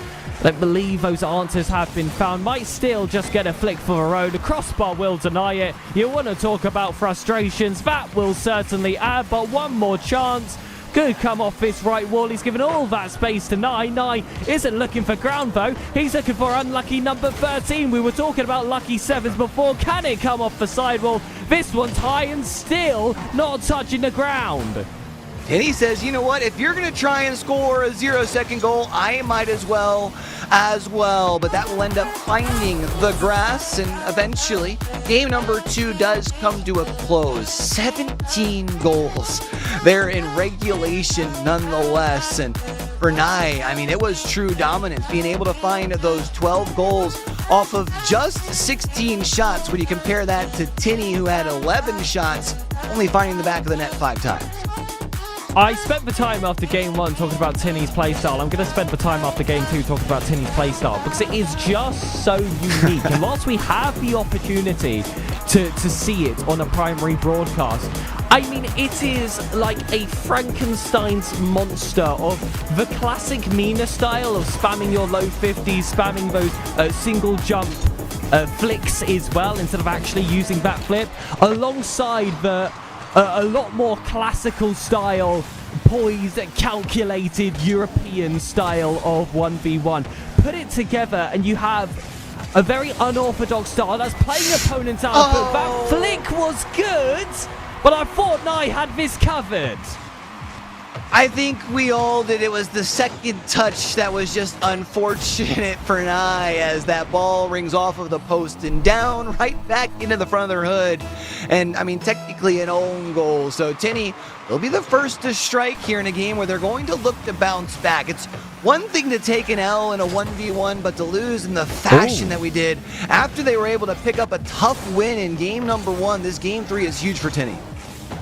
I don't believe those answers have been found. Might still just get a flick for the road. The crossbar will deny it. You want to talk about frustrations, that will certainly add, but one more chance could come off this right wall. He's given all that space to Nye. Nye isn't looking for ground though. He's looking for unlucky number 13. We were talking about lucky 7s before. Can it come off the sidewall? This one's high and still not touching the ground. And he says, you know what, if you're going to try and score a 0-second goal, I might as well. But that will end up finding the grass, and eventually game number 2 does come to a close. 17 goals there in regulation nonetheless. And for Nye, I mean, it was true dominance, being able to find those 12 goals off of just 16 shots. When you compare that to Tinny, who had 11 shots, only finding the back of the net 5 times. I spent the time after game 1 talking about Tinny's playstyle. I'm going to spend the time after game 2 talking about Tinny's playstyle because it is just so unique. And whilst we have the opportunity to see it on a primary broadcast, I mean, it is like a Frankenstein's monster of the classic Mina style of spamming your low 50s, spamming those single jump flicks as well instead of actually using that flip, alongside the a lot more classical style, poised, calculated European style of 1v1. Put it together and you have a very unorthodox style that's playing opponents out. But that flick was good, but I thought Nye had this covered. I think we all did. It was the second touch that was just unfortunate for Nye, as that ball rings off of the post and down right back into the front of their hood. And I mean, technically an own goal. So Tinny will be the first to strike here in a game where they're going to look to bounce back. It's one thing to take an L in a 1v1, but to lose in the fashion that we did after they were able to pick up a tough win in game number 1, this game 3 is huge for Tinny.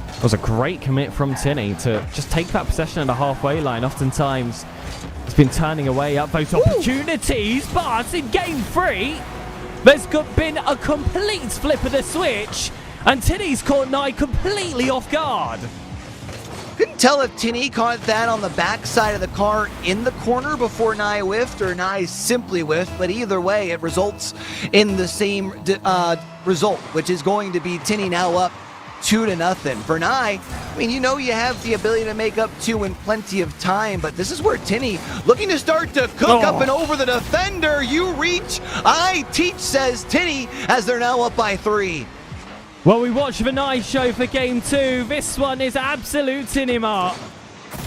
It was a great commit from Tinny to just take that possession at the halfway line. Oftentimes, he's been turning away up those opportunities, but in game 3, there's been a complete flip of the switch, and Tinny's caught Nye completely off guard. Couldn't tell if Tinny caught that on the backside of the car in the corner before Nye whiffed, or Nye simply whiffed, but either way, it results in the same result, which is going to be Tinny now up 2-0. For Nye, I mean, you know you have the ability to make up 2 in plenty of time, but this is where Tinny looking to start to cook up and over the defender. You reach, I teach, says Tinny, as they're now up by 3. Well, we watched the Nye show for game 2. This one is absolute cinema.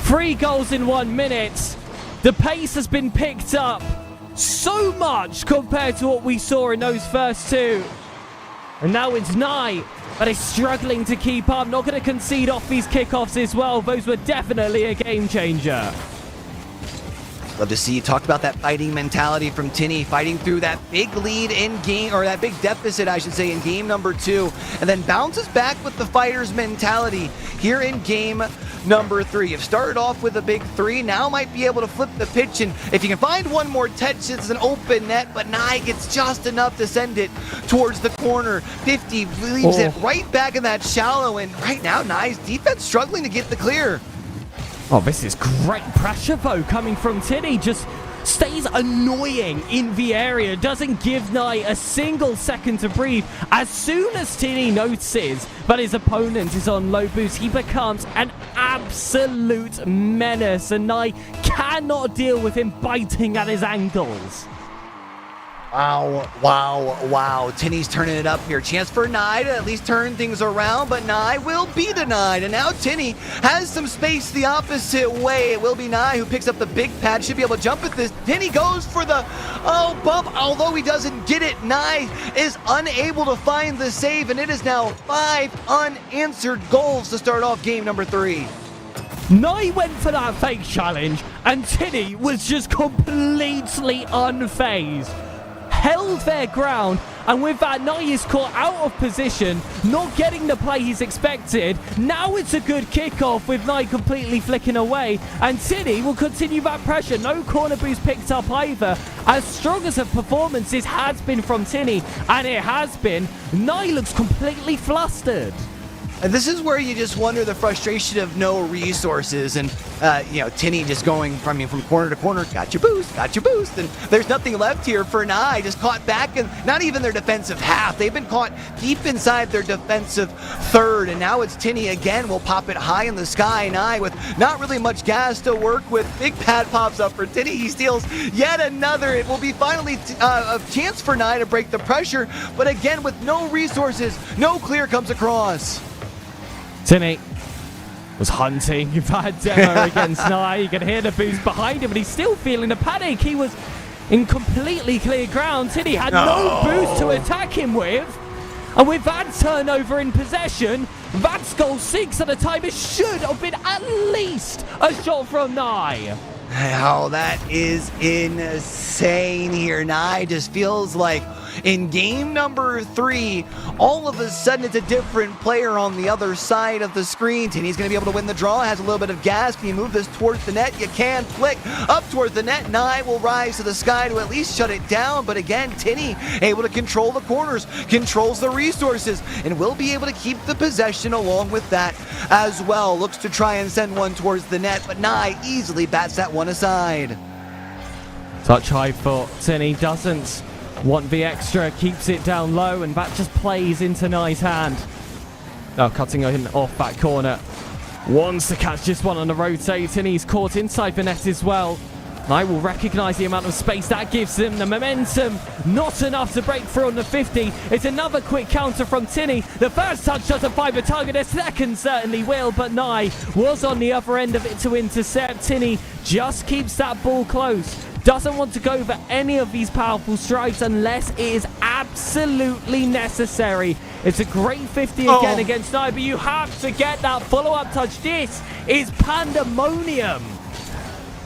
3 goals in 1 minute. The pace has been picked up so much compared to what we saw in those first 2. And now it's Nye that is struggling to keep up. Not going to concede off these kickoffs as well. Those were definitely a game changer. Love to see you talked about that fighting mentality from Tinny, fighting through that big lead in game, or that big deficit, I should say, in game number 2, and then bounces back with the fighter's mentality here in game number 3. You've started off with a big 3, now might be able to flip the pitch, and if you can find one more touch, it's an open net, but Nye gets just enough to send it towards the corner. 50 leaves it right back in that shallow, and right now Nye's defense struggling to get the clear. Oh, this is great pressure, though, coming from Tinny. Just stays annoying in the area, doesn't give Nye a single second to breathe. As soon as Tinny notices that his opponent is on low boost, he becomes an absolute menace, and Nye cannot deal with him biting at his ankles. Wow. Tinny's turning it up here. Chance for Nye to at least turn things around, but Nye will be denied. And now Tinny has some space the opposite way. It will be Nye who picks up the big pad. Should be able to jump at this. Tinny goes for the bump. Although he doesn't get it, Nye is unable to find the save. And it is now 5 unanswered goals to start off game number 3. Nye went for that fake challenge, and Tinny was just completely unfazed. Held their ground, and with that, Nye is caught out of position, not getting the play he's expected. Now it's a good kickoff with Nye completely flicking away, and Tinny will continue that pressure. No corner boost picked up either. As strong as a performance this has been from Tinny, and it has been, Nye looks completely flustered. And this is where you just wonder the frustration of no resources, and Tinny just going from corner to corner. Got your boost, and there's nothing left here for Nye. Just caught back, and not even their defensive half. They've been caught deep inside their defensive third, and now it's Tinny again. Will pop it high in the sky. Nye with not really much gas to work with. Big pad pops up for Tinny. He steals yet another. It will be finally a chance for Nye to break the pressure, but again with no resources, no clear comes across. Tinny was hunting that demo against Nye. You can hear the boost behind him, but he's still feeling the panic. He was in completely clear ground. Tinny had no boost to attack him with. And with that turnover in possession, that's goal 6 at a time. It should have been at least a shot from Nye. Oh, that is insane here. Nye just feels like in game number 3, all of a sudden it's a different player on the other side of the screen. Tinny's going to be able to win the draw, has a little bit of gas. Can you move this towards the net? You can. Flick up towards the net. Nye will rise to the sky to at least shut it down. But again, Tinny able to control the corners, controls the resources, and will be able to keep the possession along with that as well. Looks to try and send one towards the net, but Nye easily bats that one aside. Touch high for Tinny, doesn't want the extra, keeps it down low, and that just plays into Nye's hand. Oh, cutting in off that corner. Wants to catch this one on the rotate, and he's caught inside the net as well. Nye will recognise the amount of space that gives him the momentum. Not enough to break through on the 50. It's another quick counter from Tinny. The first touch doesn't find the target. The second certainly will, but Nye was on the other end of it to intercept. Tinny just keeps that ball close. Doesn't want to go for any of these powerful strikes unless it is absolutely necessary. It's a great 50 again against Nye, but you have to get that follow-up touch. This is pandemonium.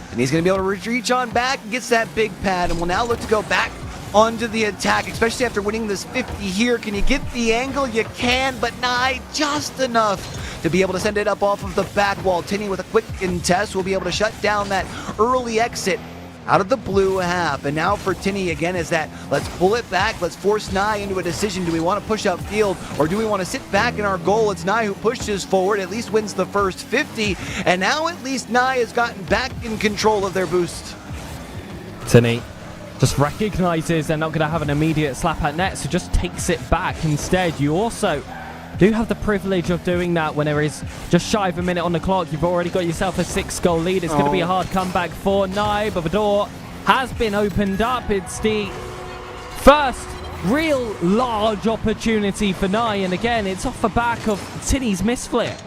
And he's going to be able to reach on back and gets that big pad, and will now look to go back onto the attack, especially after winning this 50 here. Can you get the angle? You can, but Nye just enough to be able to send it up off of the back wall. Tinny with a quick contest will be able to shut down that early exit out of the blue half. And now for Tinny again is that let's pull it back. Let's force Nye into a decision. Do we want to push upfield or do we want to sit back in our goal? It's Nye who pushes forward, at least wins the first 50. And now at least Nye has gotten back in control of their boost. Tinny just recognizes they're not going to have an immediate slap at net, so just takes it back instead. You also do have the privilege of doing that when there is just shy of a minute on the clock. You've already got yourself a 6-goal lead. It's going to be a hard comeback for Nye, but the door has been opened up. It's the first real large opportunity for Nye, and again, it's off the back of Tinny's misflip.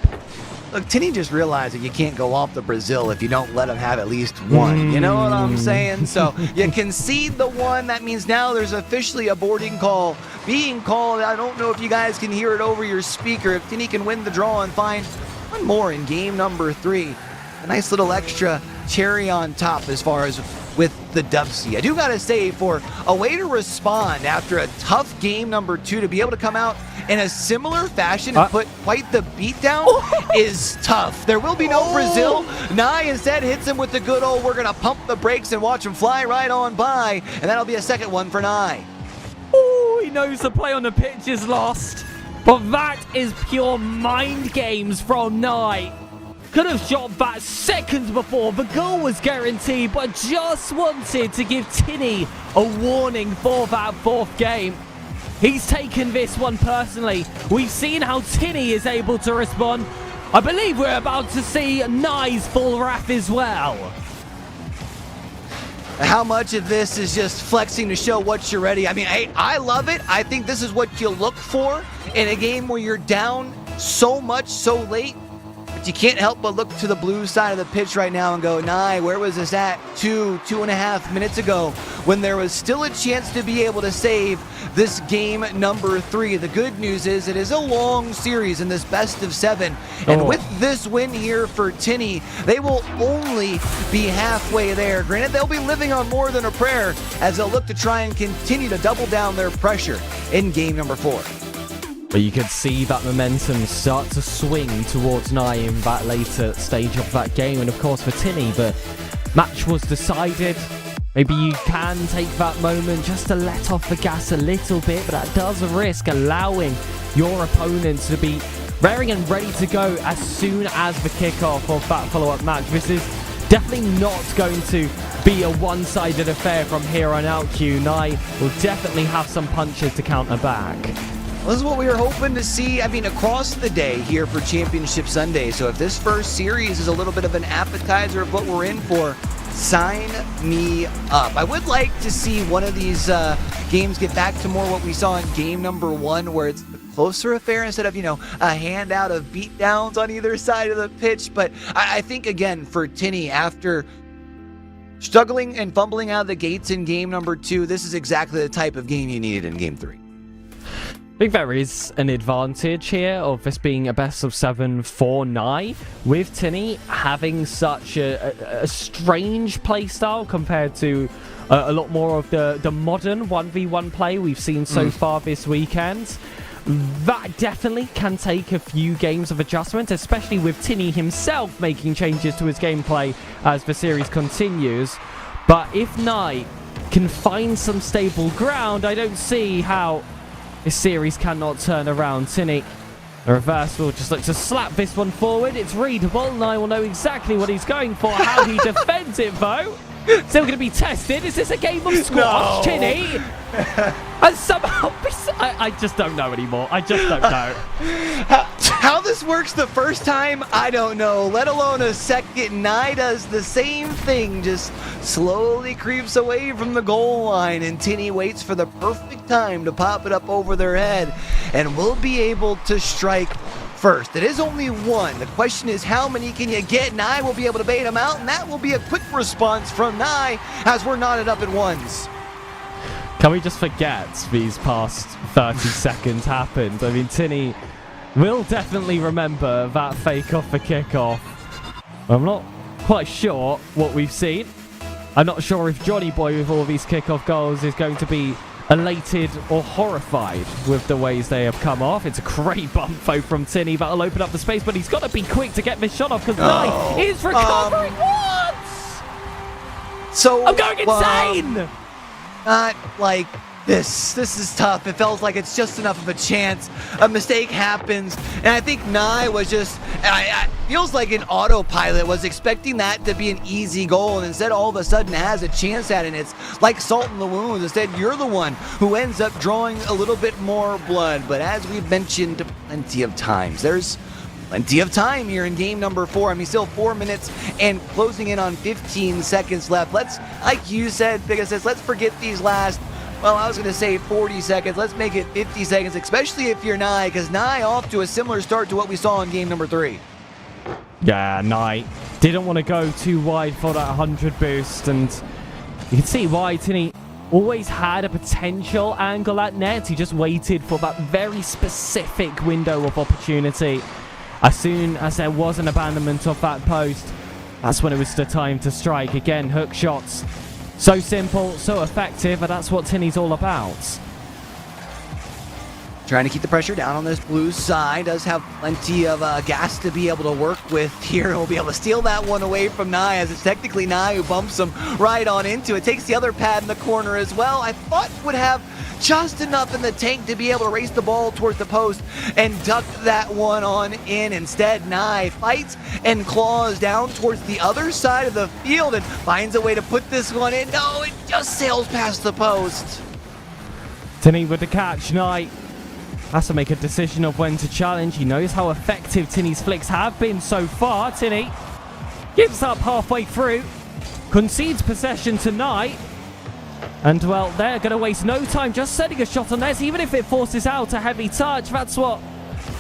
Look, Tinny just realized that you can't go off the Brazil if you don't let him have at least one. You know what I'm saying? So you concede the one. That means now there's officially a boarding call being called. I don't know if you guys can hear it over your speaker. If Tinny can win the draw and find one more in game number 3. A nice little extra cherry on top as far as with the Dubsy. I do gotta say, for a way to respond after a tough game number 2, to be able to come out in a similar fashion and put quite the beat down is tough. There will be no Brazil. Nye instead hits him with the good old, we're gonna pump the brakes and watch him fly right on by, and that'll be a second one for Nye. Oh, he knows the play on the pitch is lost, but that is pure mind games from Nye. could have shot that seconds before the goal was guaranteed, but just wanted to give Tinny a warning for that fourth game. He's taken this one personally. We've seen how Tinny is able to respond. I believe we're about to see Nye's full wrath as well. How much of this is just flexing to show what you're ready? I mean, I love it. I think this is what you look for in a game where you're down so much so late. But you can't help but look to the blue side of the pitch right now and go, Nye, where was this at 2.5 minutes ago when there was still a chance to be able to save this game number 3? The good news is it is a long series in this best of 7. And with this win here for Tinny, they will only be halfway there. Granted, they'll be living on more than a prayer as they'll look to try and continue to double down their pressure in game number 4. But you could see that momentum start to swing towards Nye in that later stage of that game. And of course for Tinny, the match was decided. Maybe you can take that moment just to let off the gas a little bit, but that does risk allowing your opponents to be raring and ready to go as soon as the kickoff of that follow-up match. This is definitely not going to be a one-sided affair from here on out, Q. Nye will definitely have some punches to counter back. This is what we were hoping to see, I mean, across the day here for Championship Sunday. So if this first series is a little bit of an appetizer of what we're in for, sign me up. I would like to see one of these games get back to more what we saw in game number 1, where it's a closer affair instead of, a handout of beatdowns on either side of the pitch. But I think, again, for Tinny, after struggling and fumbling out of the gates in game number 2, this is exactly the type of game you needed in game 3. I think there is an advantage here of this being a best of 7 for Nye, with Tinny having such a strange playstyle compared to a lot more of the modern 1v1 play we've seen so far this weekend. That definitely can take a few games of adjustment, especially with Tinny himself making changes to his gameplay as the series continues. But if Nye can find some stable ground, I don't see how this series cannot turn around. Tinny, the reverse will just look to slap this one forward. It's readable. Nye will know exactly what he's going for. How he defends it, though. Still going to be tested. Is this a game of squash, Tinny? And somehow, I just don't know anymore. I just don't know. How this works the first time, I don't know, let alone a second. Nye does the same thing, just slowly creeps away from the goal line, and Tinny waits for the perfect time to pop it up over their head, and will be able to strike first. It is only one. The question is, how many can you get? Nye will be able to bait him out, and that will be a quick response from Nye as we're knotted up at ones. Can we just forget these past 30 seconds happened? I mean, Tinny will definitely remember that fake off the kickoff. I'm not quite sure what we've seen. I'm not sure if Johnny Boy with all these kickoff goals is going to be elated or horrified with the ways they have come off. It's a great bump though from Tinny. That'll open up the space, but he's got to be quick to get this shot off because Nye is recovering once! So I'm going insane! Not like this. This is tough. It feels like it's just enough of a chance. A mistake happens, and I think Nye was just, feels like an autopilot, was expecting that to be an easy goal, and instead all of a sudden has a chance at it, and it's like salt in the wound. Instead, you're the one who ends up drawing a little bit more blood. But as we've mentioned plenty of times, there's plenty of time here in game number 4. I mean, still 4 minutes and closing in on 15 seconds left. Let's, like you said, Big Assist, let's forget these last, well, I was going to say 40 seconds. Let's make it 50 seconds, especially if you're Nye, because Nye off to a similar start to what we saw in game number 3. Yeah, Nye didn't want to go too wide for that 100 boost, and you can see why Tinny always had a potential angle at net. He just waited for that very specific window of opportunity. As soon as there was an abandonment of that post, that's when it was the time to strike. Again, hook shots. So simple, so effective, but that's what Tinny's all about. Trying to keep the pressure down on this blue side. Does have plenty of gas to be able to work with here. We'll be able to steal that one away from Nye, as it's technically Nye who bumps him right on into it. Takes the other pad in the corner as well. I thought would have just enough in the tank to be able to race the ball towards the post and duck that one on in. Instead, Nye fights and claws down towards the other side of the field and finds a way to put this one in. No, it just sails past the post. Tinny with the catch. Knight has to make a decision of when to challenge. He knows how effective Tinny's flicks have been so far. Tinny gives up halfway through, concedes possession to Knight, and well, they're going to waste no time just setting a shot on this, even if it forces out a heavy touch. That's what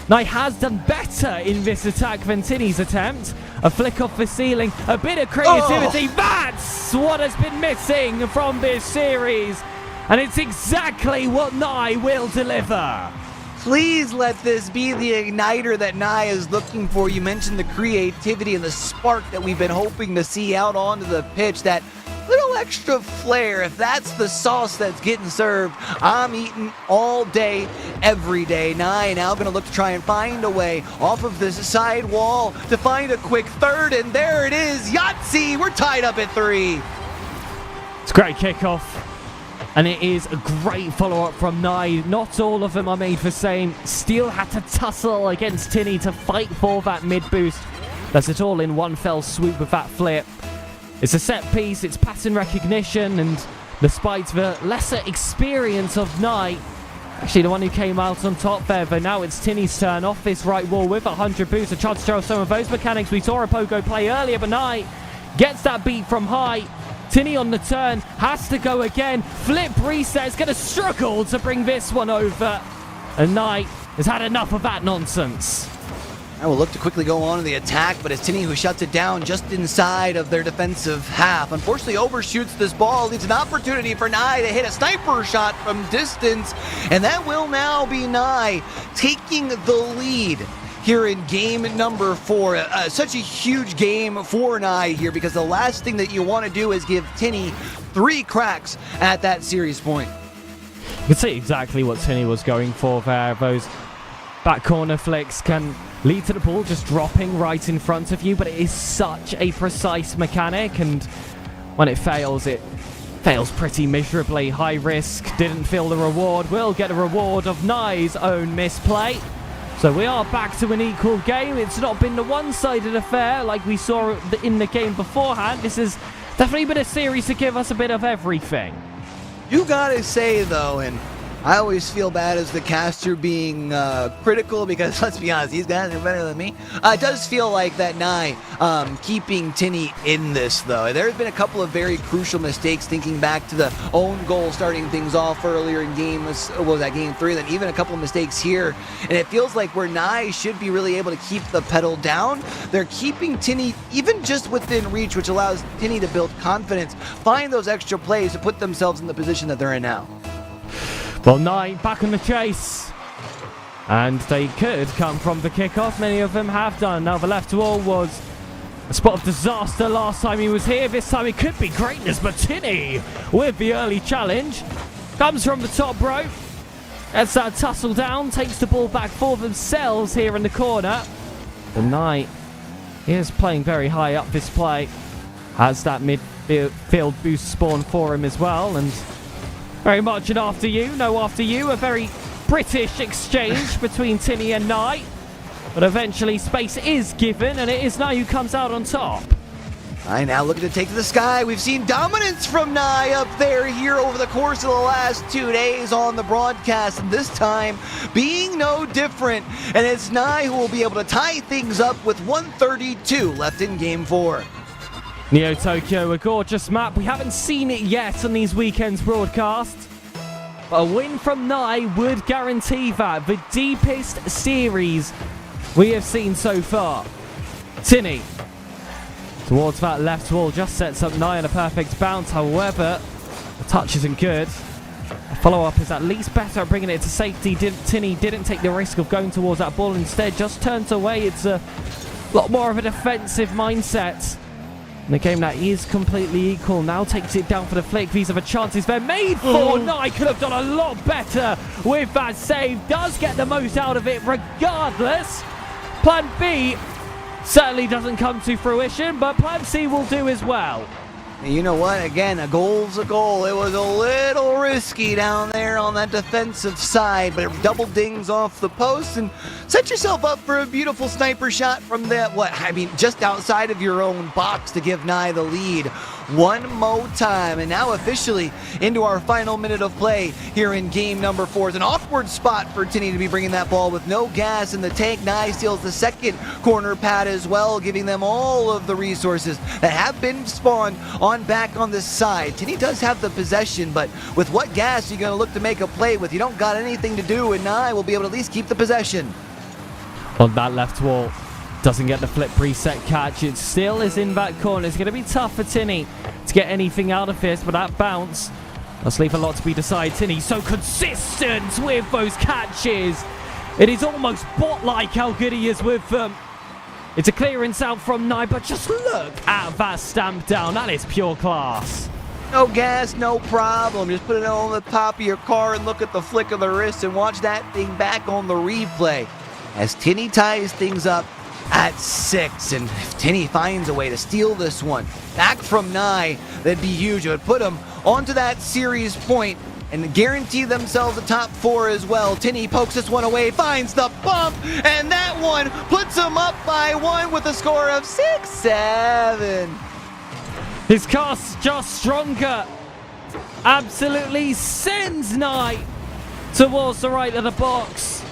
Knight has done better in this attack than Tinny's attempt. A flick off the ceiling, a bit of creativity. That's what has been missing from this series, and it's exactly what Nye will deliver. Please let this be the igniter that Nye is looking for. You mentioned the creativity and the spark that we've been hoping to see out onto the pitch. That little extra flair, if that's the sauce that's getting served, I'm eating all day, every day. Nye now going to look to try and find a way off of this side wall to find a quick third, and there it is. Yahtzee, we're tied up at 3. It's a great kickoff. And it is a great follow-up from Nye. Not all of them are made the same. Steel had to tussle against Tinny to fight for that mid-boost. Does it all in one fell swoop with that flip. It's a set piece, it's pattern recognition, and despite the lesser experience of Nye, actually the one who came out on top there, but now it's Tinny's turn off this right wall with 100 boost. A chance to show some of those mechanics. We saw a pogo play earlier, but Nye gets that beat from high. Tinny on the turn, has to go again. Flip reset, is going to struggle to bring this one over. And Knight has had enough of that nonsense. I will look to quickly go on in the attack, but it's Tinny who shuts it down just inside of their defensive half. Unfortunately, overshoots this ball, leaves an opportunity for Nye to hit a sniper shot from distance, and that will now be Nye taking the lead here in game number 4. Such a huge game for Nye here, because the last thing that you want to do is give Tinny 3 cracks at that series point. You can see exactly what Tinny was going for there. Those back corner flicks can lead to the ball just dropping right in front of you, but it is such a precise mechanic, and when it fails pretty miserably. High risk, didn't feel the reward, will get a reward of Nye's own misplay. So we are back to an equal game. It's not been the one-sided affair like we saw in the game beforehand. This has definitely been a series to give us a bit of everything. You gotta say, though, and I always feel bad as the caster being critical, because let's be honest, these guys are better than me. It does feel like that Nye keeping Tinny in this, though. There's been a couple of very crucial mistakes, thinking back to the own goal starting things off earlier in game 3, then even a couple of mistakes here. And it feels like where Nye should be really able to keep the pedal down, they're keeping Tinny even just within reach, which allows Tinny to build confidence, find those extra plays to put themselves in the position that they're in now. Well, Nye back on the chase, and they could come from the kickoff. Many of them have done. Now the left wall was a spot of disaster last time he was here. This time it could be greatness, but Tinny with the early challenge comes from the top rope, gets that tussle down, takes the ball back for themselves here in the corner. The Knight is playing very high up this play, has that midfield boost spawn for him as well, and very much an after you, no after you, a very British exchange between Tinny and Nye. But eventually space is given, and it is Nye who comes out on top. Nye now looking to take to the sky. We've seen dominance from Nye up there here over the course of the last 2 days on the broadcast, and this time being no different. And it's Nye who will be able to tie things up with 132 left in game 4. Neo Tokyo, a gorgeous map. We haven't seen it yet on these weekends' broadcast. But a win from Nye would guarantee that. The deepest series we have seen so far. Tinny towards that left wall, just sets up Nye on a perfect bounce. However, the touch isn't good. A follow-up is at least better at bringing it to safety. Tinny didn't take the risk of going towards that ball, instead just turns away. It's a lot more of a defensive mindset. And the game that is completely equal. Now takes it down for the flick. These are the chances they're made for. Nye could have done a lot better with that save. Does get the most out of it regardless. Plan B certainly doesn't come to fruition, but Plan C will do as well. And you know what? Again, a goal's a goal. It was a little risky down there on that defensive side, but it double dings off the post and set yourself up for a beautiful sniper shot from that, just outside of your own box to give Nye the lead. One more time, and now officially into our final minute of play here in game number 4. It's an awkward spot for Tinny to be bringing that ball with no gas in the tank. Nye steals the second corner pad as well, giving them all of the resources that have been spawned back on this side. Tinny does have the possession, but with what gas are you going to look to make a play with? You don't got anything to do, and Nye will be able to at least keep the possession. On that left wall. Doesn't get the flip reset catch. It still is in back corner. It's going to be tough for Tinny to get anything out of this, but that bounce must leave a lot to be decided. Tinny so consistent with those catches. It is almost bot-like how good he is with them. It's a clearance out from Nye, but just look at that stamp down. That is pure class. No gas, no problem. Just put it on the top of your car and look at the flick of the wrist and watch that thing back on the replay as Tinny ties things up at 6. And if Tinny finds a way to steal this one back from Nye, that'd be huge. It would put them onto that series point and guarantee themselves a top 4 as well. Tinny pokes this one away, finds the bump, and that one puts them up by 1 with a score of 6-7. His cast just stronger. Absolutely sends Nye towards the right of the box.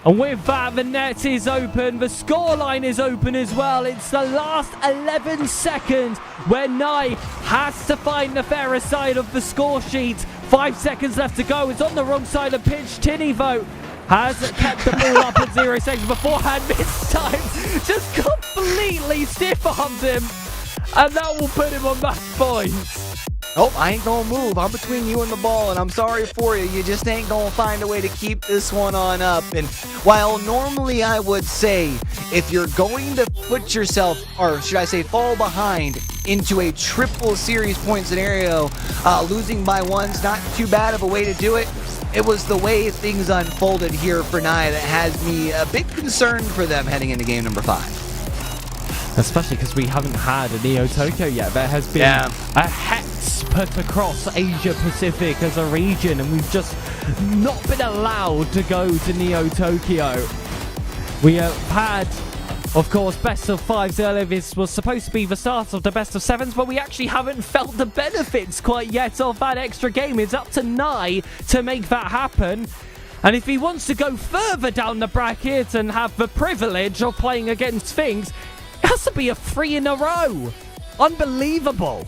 And with that, the net is open. The scoreline is open as well. It's the last 11 seconds where Nye has to find the fairer side of the score sheet. 5 seconds left to go. It's on the wrong side of the pitch. Tinny, though, has kept the ball up at 0 seconds beforehand. This time, just completely stiff-armed him. And that will put him on match points. Oh, I ain't gonna move. I'm between you and the ball, and I'm sorry for you. You just ain't gonna find a way to keep this one on up. And while normally I would say if you're going to put yourself, or should I say fall behind into a triple series point scenario, losing by 1's not too bad of a way to do it. It was the way things unfolded here for Nye that has me a bit concerned for them heading into game number 5. Especially because we haven't had a Neo Tokyo yet. There has been a hex put across Asia Pacific as a region, and we've just not been allowed to go to Neo Tokyo. We have had, of course, best of 5s earlier. This was supposed to be the start of the best of 7s, but we actually haven't felt the benefits quite yet of that extra game. It's up to Nye to make that happen. And if he wants to go further down the bracket and have the privilege of playing against Sphinx, it has to be a 3 in a row. Unbelievable.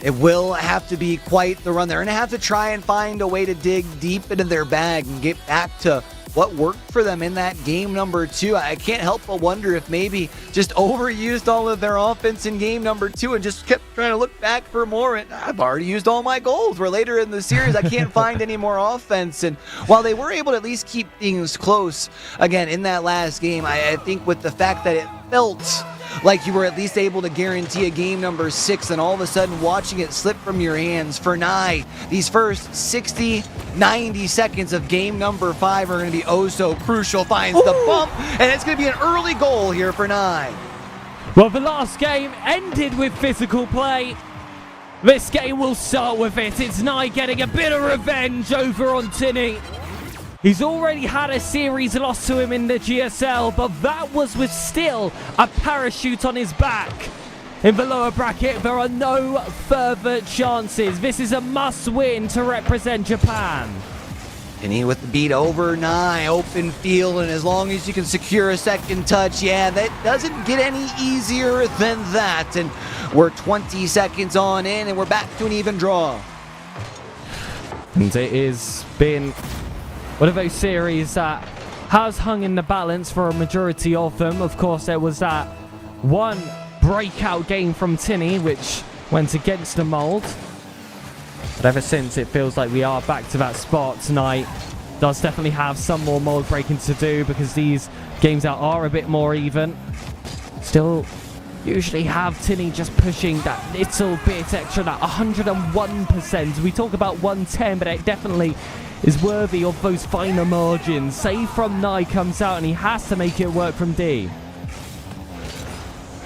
It will have to be quite the run. They're going to have to try and find a way to dig deep into their bag and get back to what worked for them in that game number 2. I can't help but wonder if maybe just overused all of their offense in game number 2 and just kept trying to look back for more. And I've already used all my goals. We're later in the series. I can't find any more offense. And while they were able to at least keep things close, again, in that last game, I think with the fact that it felt like you were at least able to guarantee a game number 6, and all of a sudden watching it slip from your hands for Nye, these first 60, 90 seconds of game number 5 are going to be oh so crucial. Finds the bump, and it's going to be an early goal here for Nye. Well, the last game ended with physical play. This game will start with it. It's Nye getting a bit of revenge over on Tinny. He's already had a series loss to him in the GSL, but that was with still a parachute on his back. In the lower bracket, there are no further chances. This is a must-win to represent Japan. Tinny with the beat over Nye, open field, and as long as you can secure a second touch, yeah, that doesn't get any easier than that. And we're 20 seconds on in, and we're back to an even draw. And it has been one of those series that has hung in the balance for a majority of them. Of course, there was that one breakout game from Tinny, which went against the mold. But ever since, it feels like we are back to that spot. Tonight does definitely have some more mold breaking to do because these games out are a bit more even. Still usually have Tinny just pushing that little bit extra, that 101%. We talk about 110, but it definitely is worthy of those finer margins. Save from Nye comes out, and he has to make it work from D.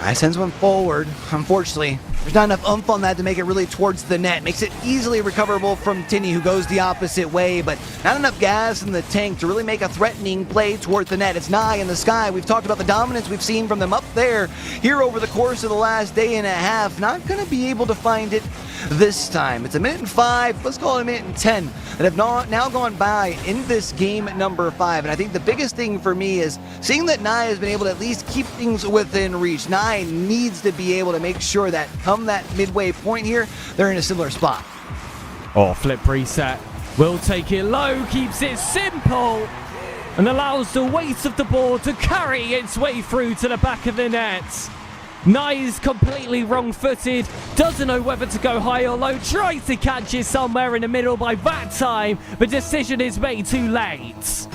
I sends one forward. Unfortunately, There's not enough oomph on that to make it really towards the net. Makes it easily recoverable from Tinney, who goes the opposite way, but not enough gas in the tank to really make a threatening play towards the net. It's Nye in the sky. We've talked about the dominance we've seen from them up there here over the course of the last day and a half. Not going to be able to find it this time. It's a minute and 5, let's call it a minute and 10, that have now gone by in this game number 5. And I think the biggest thing for me is seeing that Nye has been able to at least keep things within reach. Nye needs to be able to make sure that come that midway point here, they're in a similar spot. Oh, flip reset. Will take it low, keeps it simple, and allows the weight of the ball to carry its way through to the back of the net. Nye is completely wrong-footed, doesn't know whether to go high or low, tries to catch it somewhere in the middle. By that time, the decision is made too late.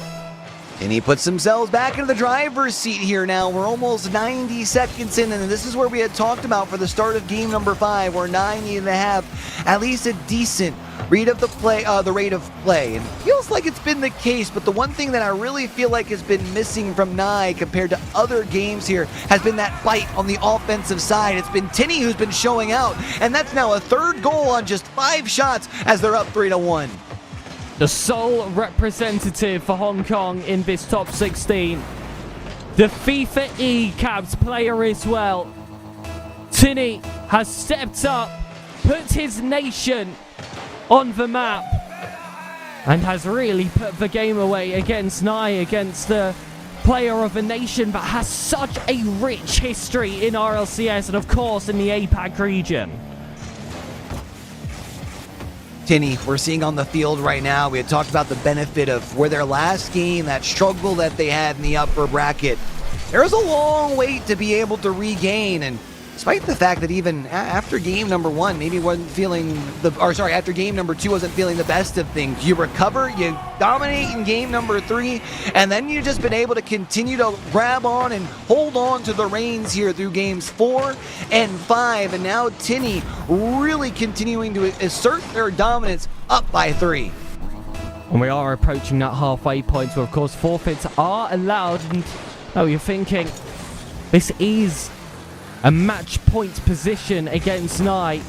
And he puts themselves back into the driver's seat here now. We're almost 90 seconds in, and this is where we had talked about for the start of game number 5, where Nye needed to have at least a decent read of the play, the rate of play. And it feels like it's been the case, but the one thing that I really feel like has been missing from Nye compared to other games here has been that bite on the offensive side. It's been Tinney who's been showing out, and that's now a 3rd goal on just 5 shots as they're up 3-1. The sole representative for Hong Kong in this top 16. The FIFA E-Caps player as well. Tinney has stepped up, put his nation on the map, and has really put the game away against Nye, against the player of a nation that has such a rich history in RLCS and of course in the APAC region. Tinney, we're seeing on the field right now, we had talked about the benefit of where their last game, that struggle that they had in the upper bracket. There's a long wait to be able to regain, and despite the fact that even after game number 1, maybe wasn't feeling after game number 2 wasn't feeling the best of things. You recover, you dominate in game number 3, and then you've just been able to continue to grab on and hold on to the reins here through games 4 and 5. And now Tinney really continuing to assert their dominance up by 3. And we are approaching that halfway point where, of course, forfeits are allowed. And you're thinking, this is a match point position against Nye.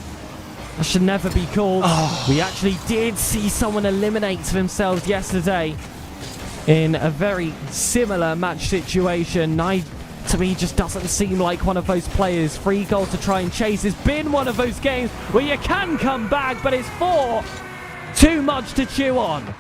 That should never be called. We actually did see someone eliminate themselves yesterday in a very similar match situation. Nye, to me, just doesn't seem like one of those players. 3 goals to try and chase. It's been one of those games where you can come back, but it's 4. Too much to chew on.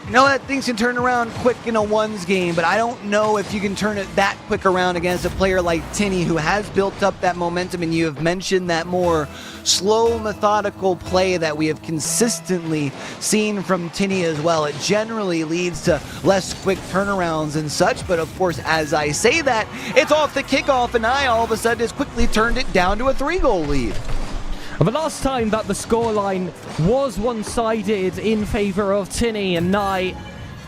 You know that things can turn around quick in a ones game, but I don't know if you can turn it that quick around against a player like Tinney, who has built up that momentum, and you have mentioned that more slow, methodical play that we have consistently seen from Tinney as well. It generally leads to less quick turnarounds and such, but of course, as I say that, it's off the kickoff, and I all of a sudden has quickly turned it down to a 3-goal lead. The last time that the scoreline was one-sided in favor of Tinney, and Nye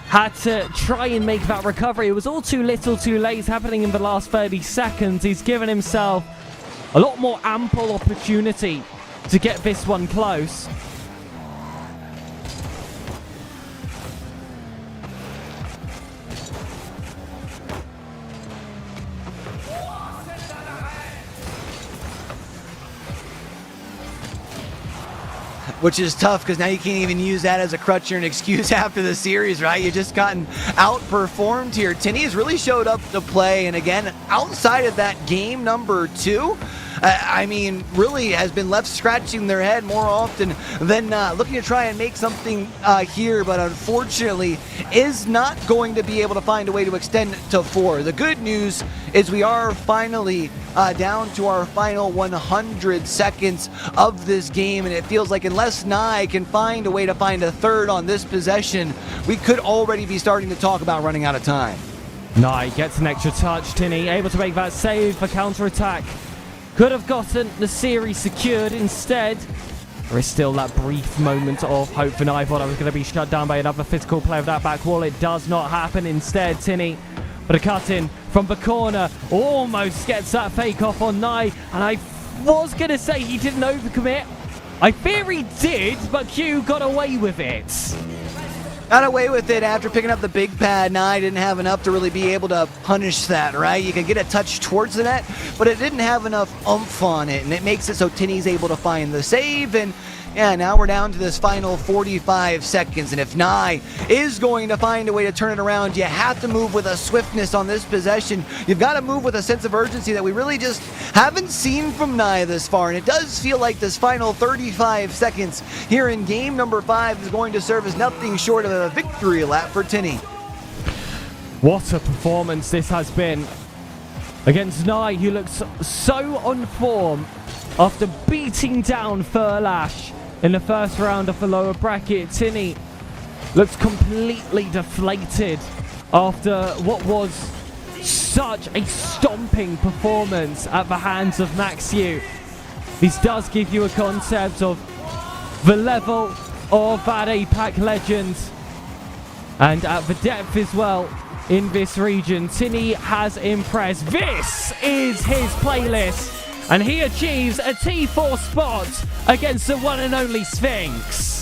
had to try and make that recovery. It was all too little too late, happening in the last 30 seconds. He's given himself a lot more ample opportunity to get this one close. Which is tough because now you can't even use that as a crutch or an excuse after the series, right? You've just gotten outperformed here. Tinney has really showed up to play, and again, outside of that game number 2, I mean, really has been left scratching their head more often than not, looking to try and make something here, but unfortunately is not going to be able to find a way to extend to 4. The good news is we are finally down to our final 100 seconds of this game, and it feels like unless Nye can find a way to find a 3rd on this possession, we could already be starting to talk about running out of time. Nye gets an extra touch. Tinney able to make that save for counter-attack. Could have gotten the series secured. Instead, there is still that brief moment of hope for Nye. I thought I was going to be shut down by another physical play of that back wall. It does not happen. Instead, Tinney, but a cut in from the corner, almost gets that fake off on Nye. And I was going to say he didn't overcommit. I fear he did, but Q got away with it. got away with it after picking up the big pad. Now I didn't have enough to really be able to punish that, right? You can get a touch towards the net, but it didn't have enough oomph on it, and it makes it so Tinny's able to find the save, and yeah, now we're down to this final 45 seconds, and if Nye is going to find a way to turn it around, you have to move with a swiftness on this possession. You've got to move with a sense of urgency that we really just haven't seen from Nye this far, and it does feel like this final 35 seconds here in game number 5 is going to serve as nothing short of a victory lap for Tinny. What a performance this has been against Nye, who looks so on form after beating down Furlash in the first round of the lower bracket. Tinny looks completely deflated after what was such a stomping performance at the hands of Maxiu. This does give you a concept of the level of that APAC legend and at the depth as well in this region. Tinny has impressed. This is his playlist, and he achieves a T4 spot against the one and only Sphinx.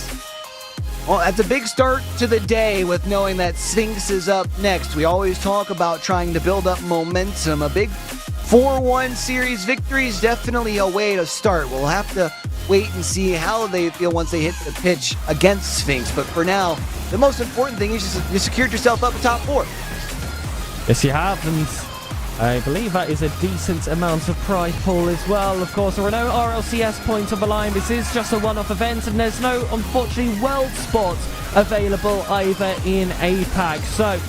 Well, that's a big start to the day with knowing that Sphinx is up next. We always talk about trying to build up momentum. A big 4-1 series victory is definitely a way to start. We'll have to wait and see how they feel once they hit the pitch against Sphinx. But for now, the most important thing is you secured yourself up at top 4. Yes, you have, and I believe that is a decent amount of prize pool as well. Of course, there are no RLCS points on the line. This is just a one-off event, and there's no, unfortunately, world spots available either in APAC. So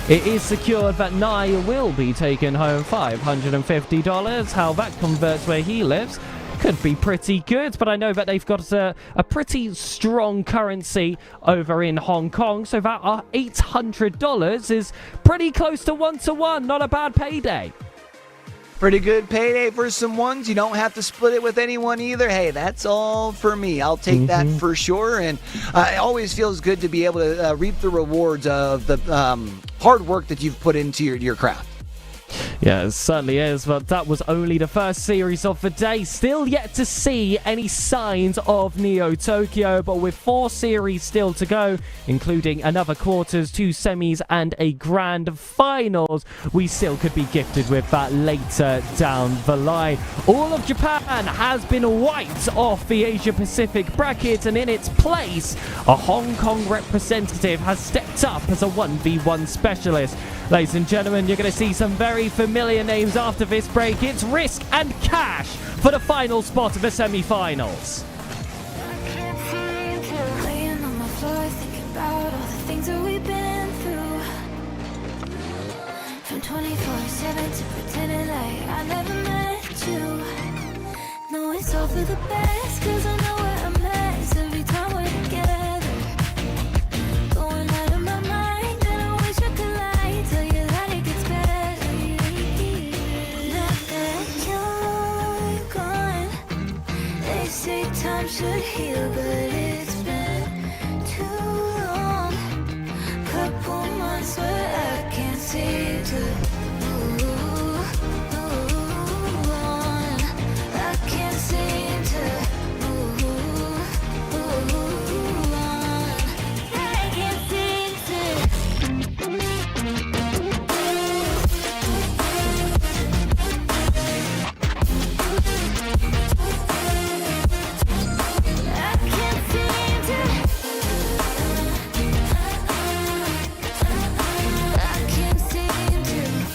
it is secured that Nye will be taking home $550. How that converts where he lives could be pretty good, but I know that they've got a pretty strong currency over in Hong Kong, so that $800 is pretty close to 1-to-1. Not a bad payday. Pretty good payday for some ones. You don't have to split it with anyone either. Hey, that's all for me. I'll take that for sure, and it always feels good to be able to reap the rewards of the hard work that you've put into your craft. Yeah, it certainly is, but that was only the first series of the day. Still yet to see any signs of Neo Tokyo, but with 4 series still to go, including another quarters, 2 semis, and a grand finals, we still could be gifted with that later down the line. All of Japan has been wiped off the Asia-Pacific bracket, and in its place, a Hong Kong representative has stepped up as a 1v1 specialist. Ladies and gentlemen, you're going to see some very familiar names after this break. It's Risk and Cash for the final spot of the semi-finals. Laying on my floor, thinking about all the things that we've been through. From 24/7 to pretending like I never met you. No, it's all for the best, cause I know where I'm at every time we're together. Going out of my mind, and I wish I could lie, tell you that it gets better. Now that you're gone, they say time should heal, but it's been too long. Couple months where I can't seem to move on. I can't seem to move on. I can't seem to. I can't seem to. I can't seem to.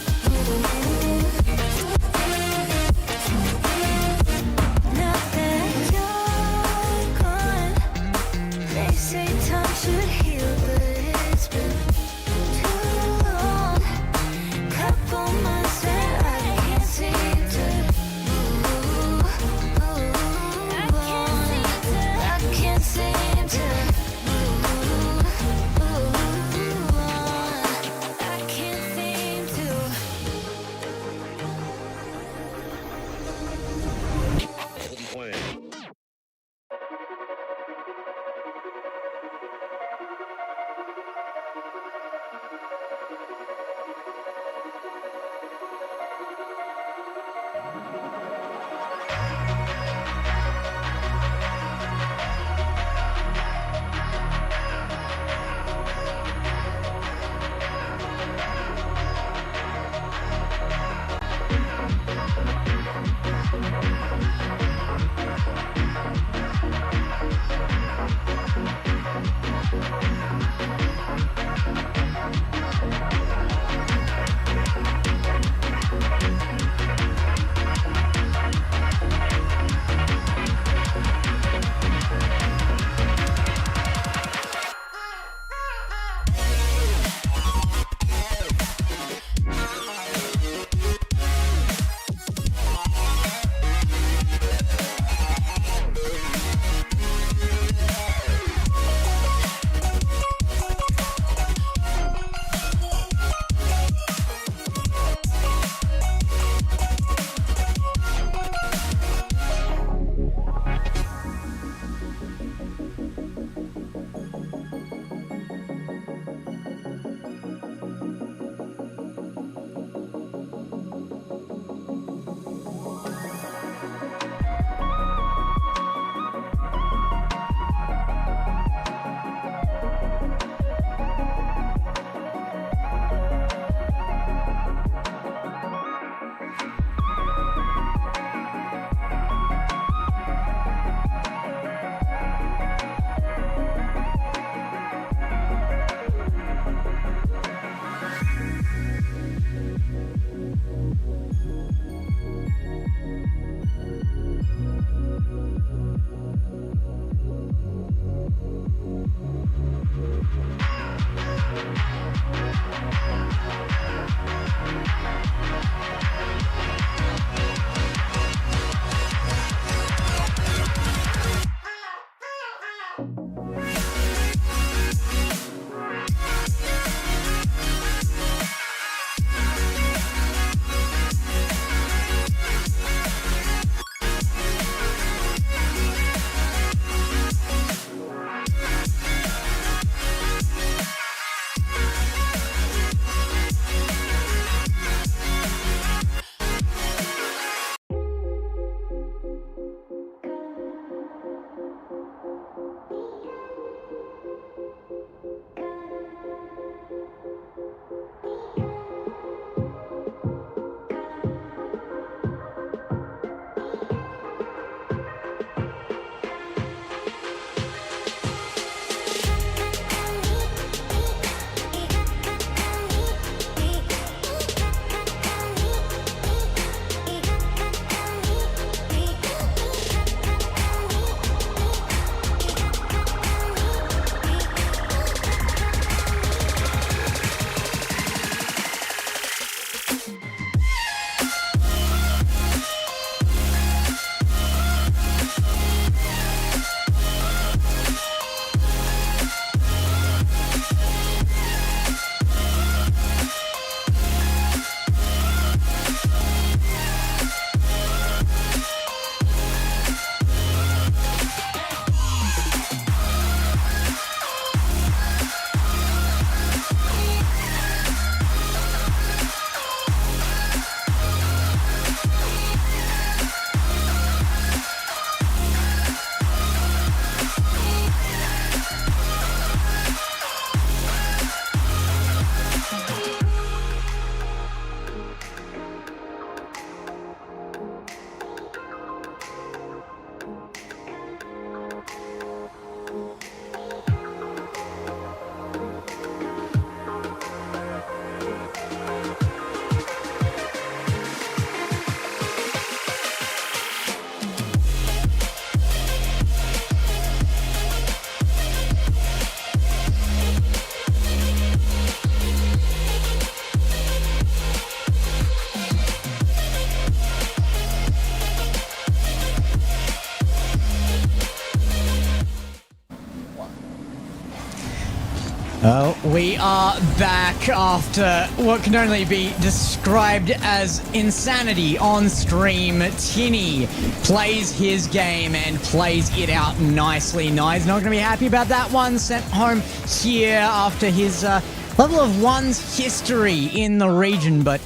We are back after what can only be described as insanity on stream. Tinny plays his game and plays it out nicely. Nye's not going to be happy about that one. Sent home here after his level of one's history in the region. But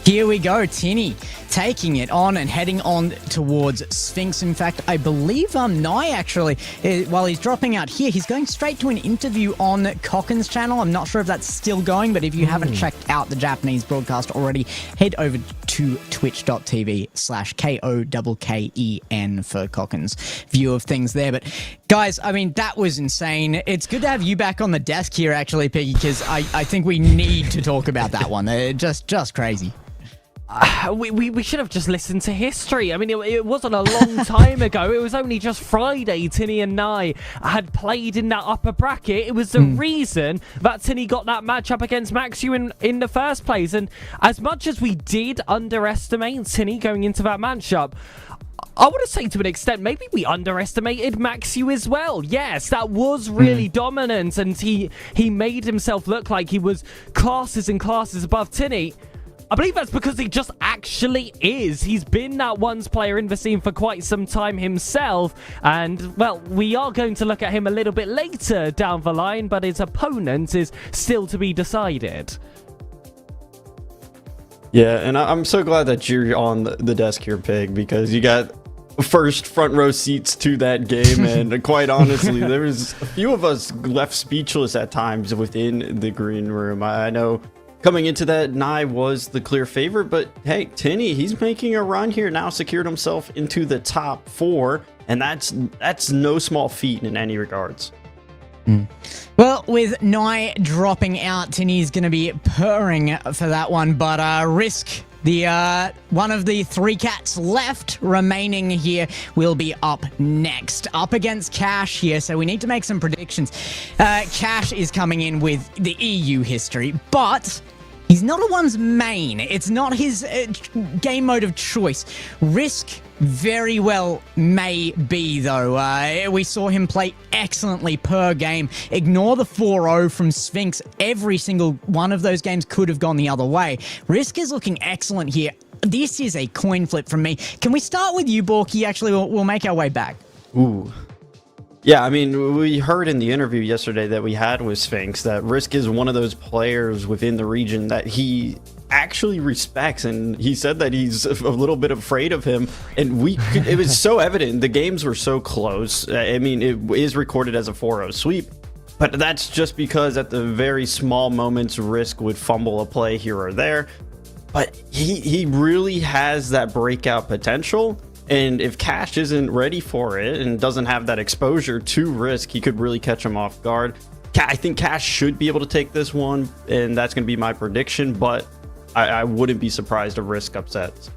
here we go. Tinny taking it on and heading on towards Sphinx. In fact, I believe Nye actually, while he's dropping out here, he's going straight to an interview on Cocken's channel. I'm not sure if that's still going, but if you haven't checked out the Japanese broadcast already, head over to twitch.tv/KOKKEN for Cocken's view of things there. But guys, I mean, that was insane. It's good to have you back on the desk here, actually, Piggy, because I think we need to talk about that one. Just crazy. We should have just listened to history. I mean, it wasn't a long time ago. It was only just Friday Tinny and Nye had played in that upper bracket. It was the reason that Tinny got that matchup against Maxiu in the first place. And as much as we did underestimate Tinny going into that matchup, I want to say to an extent, maybe we underestimated Maxiu as well. Yes, that was really dominant, and he made himself look like he was classes and classes above Tinny. I believe that's because he just actually is. He's been that ones player in the scene for quite some time himself. And, well, we are going to look at him a little bit later down the line, but his opponent is still to be decided. Yeah, and I'm so glad that you're on the desk here, Pig, because you got first front row seats to that game. And quite honestly, there was a few of us left speechless at times within the green room. I know coming into that, Nye was the clear favorite, but hey, Tinny, he's making a run here now, secured himself into the top 4, and that's no small feat in any regards. Well, with Nye dropping out, Tinny's going to be purring for that one, but Risk, the one of the 3 cats left remaining here, will be up next, up against Cash here. So we need to make some predictions. Cash is coming in with the EU history, but he's not a one's main. It's not his game mode of choice. Risk very well may be, though. We saw him play excellently per game. Ignore the 4-0 from Sphinx. Every single one of those games could have gone the other way. Risk is looking excellent here. This is a coin flip from me. Can we start with you, Borky? Actually, we'll make our way back. Ooh. Yeah, I mean, we heard in the interview yesterday that we had with Sphinx that Risk is one of those players within the region that he actually respects, and he said that he's a little bit afraid of him, and it was so evident. The games were so close. I mean, it is recorded as a 4-0 sweep, but that's just because at the very small moments, Risk would fumble a play here or there, but he really has that breakout potential. And if Cash isn't ready for it and doesn't have that exposure to Risk, he could really catch him off guard. I think Cash should be able to take this one, and that's going to be my prediction, but I wouldn't be surprised if Risk upsets.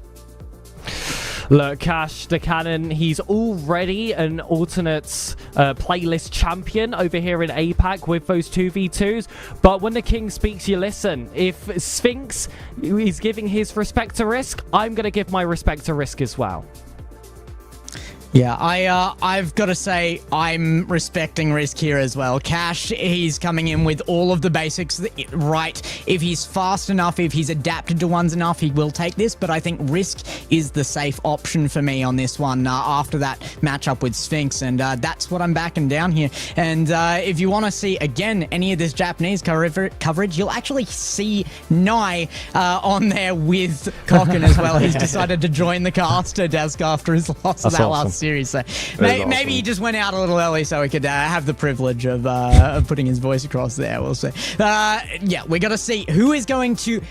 Look, Cash the Cannon, he's already an alternates playlist champion over here in APAC with those 2v2s. But when the king speaks, you listen. If Sphinx is giving his respect to Risk, I'm going to give my respect to Risk as well. Yeah, I've got to say I'm respecting Risk here as well. Cash, he's coming in with all of the basics right. If he's fast enough, if he's adapted to ones enough, he will take this. But I think Risk is the safe option for me on this one after that matchup with Sphinx. And that's what I'm backing down here. And if you want to see, again, any of this Japanese coverage, you'll actually see Nye on there with Cocken as well. He's decided to join the caster desk after his loss of that last series. So maybe he just went out a little early so he could have the privilege of putting his voice across there. We'll see. Yeah, we got to see who is going to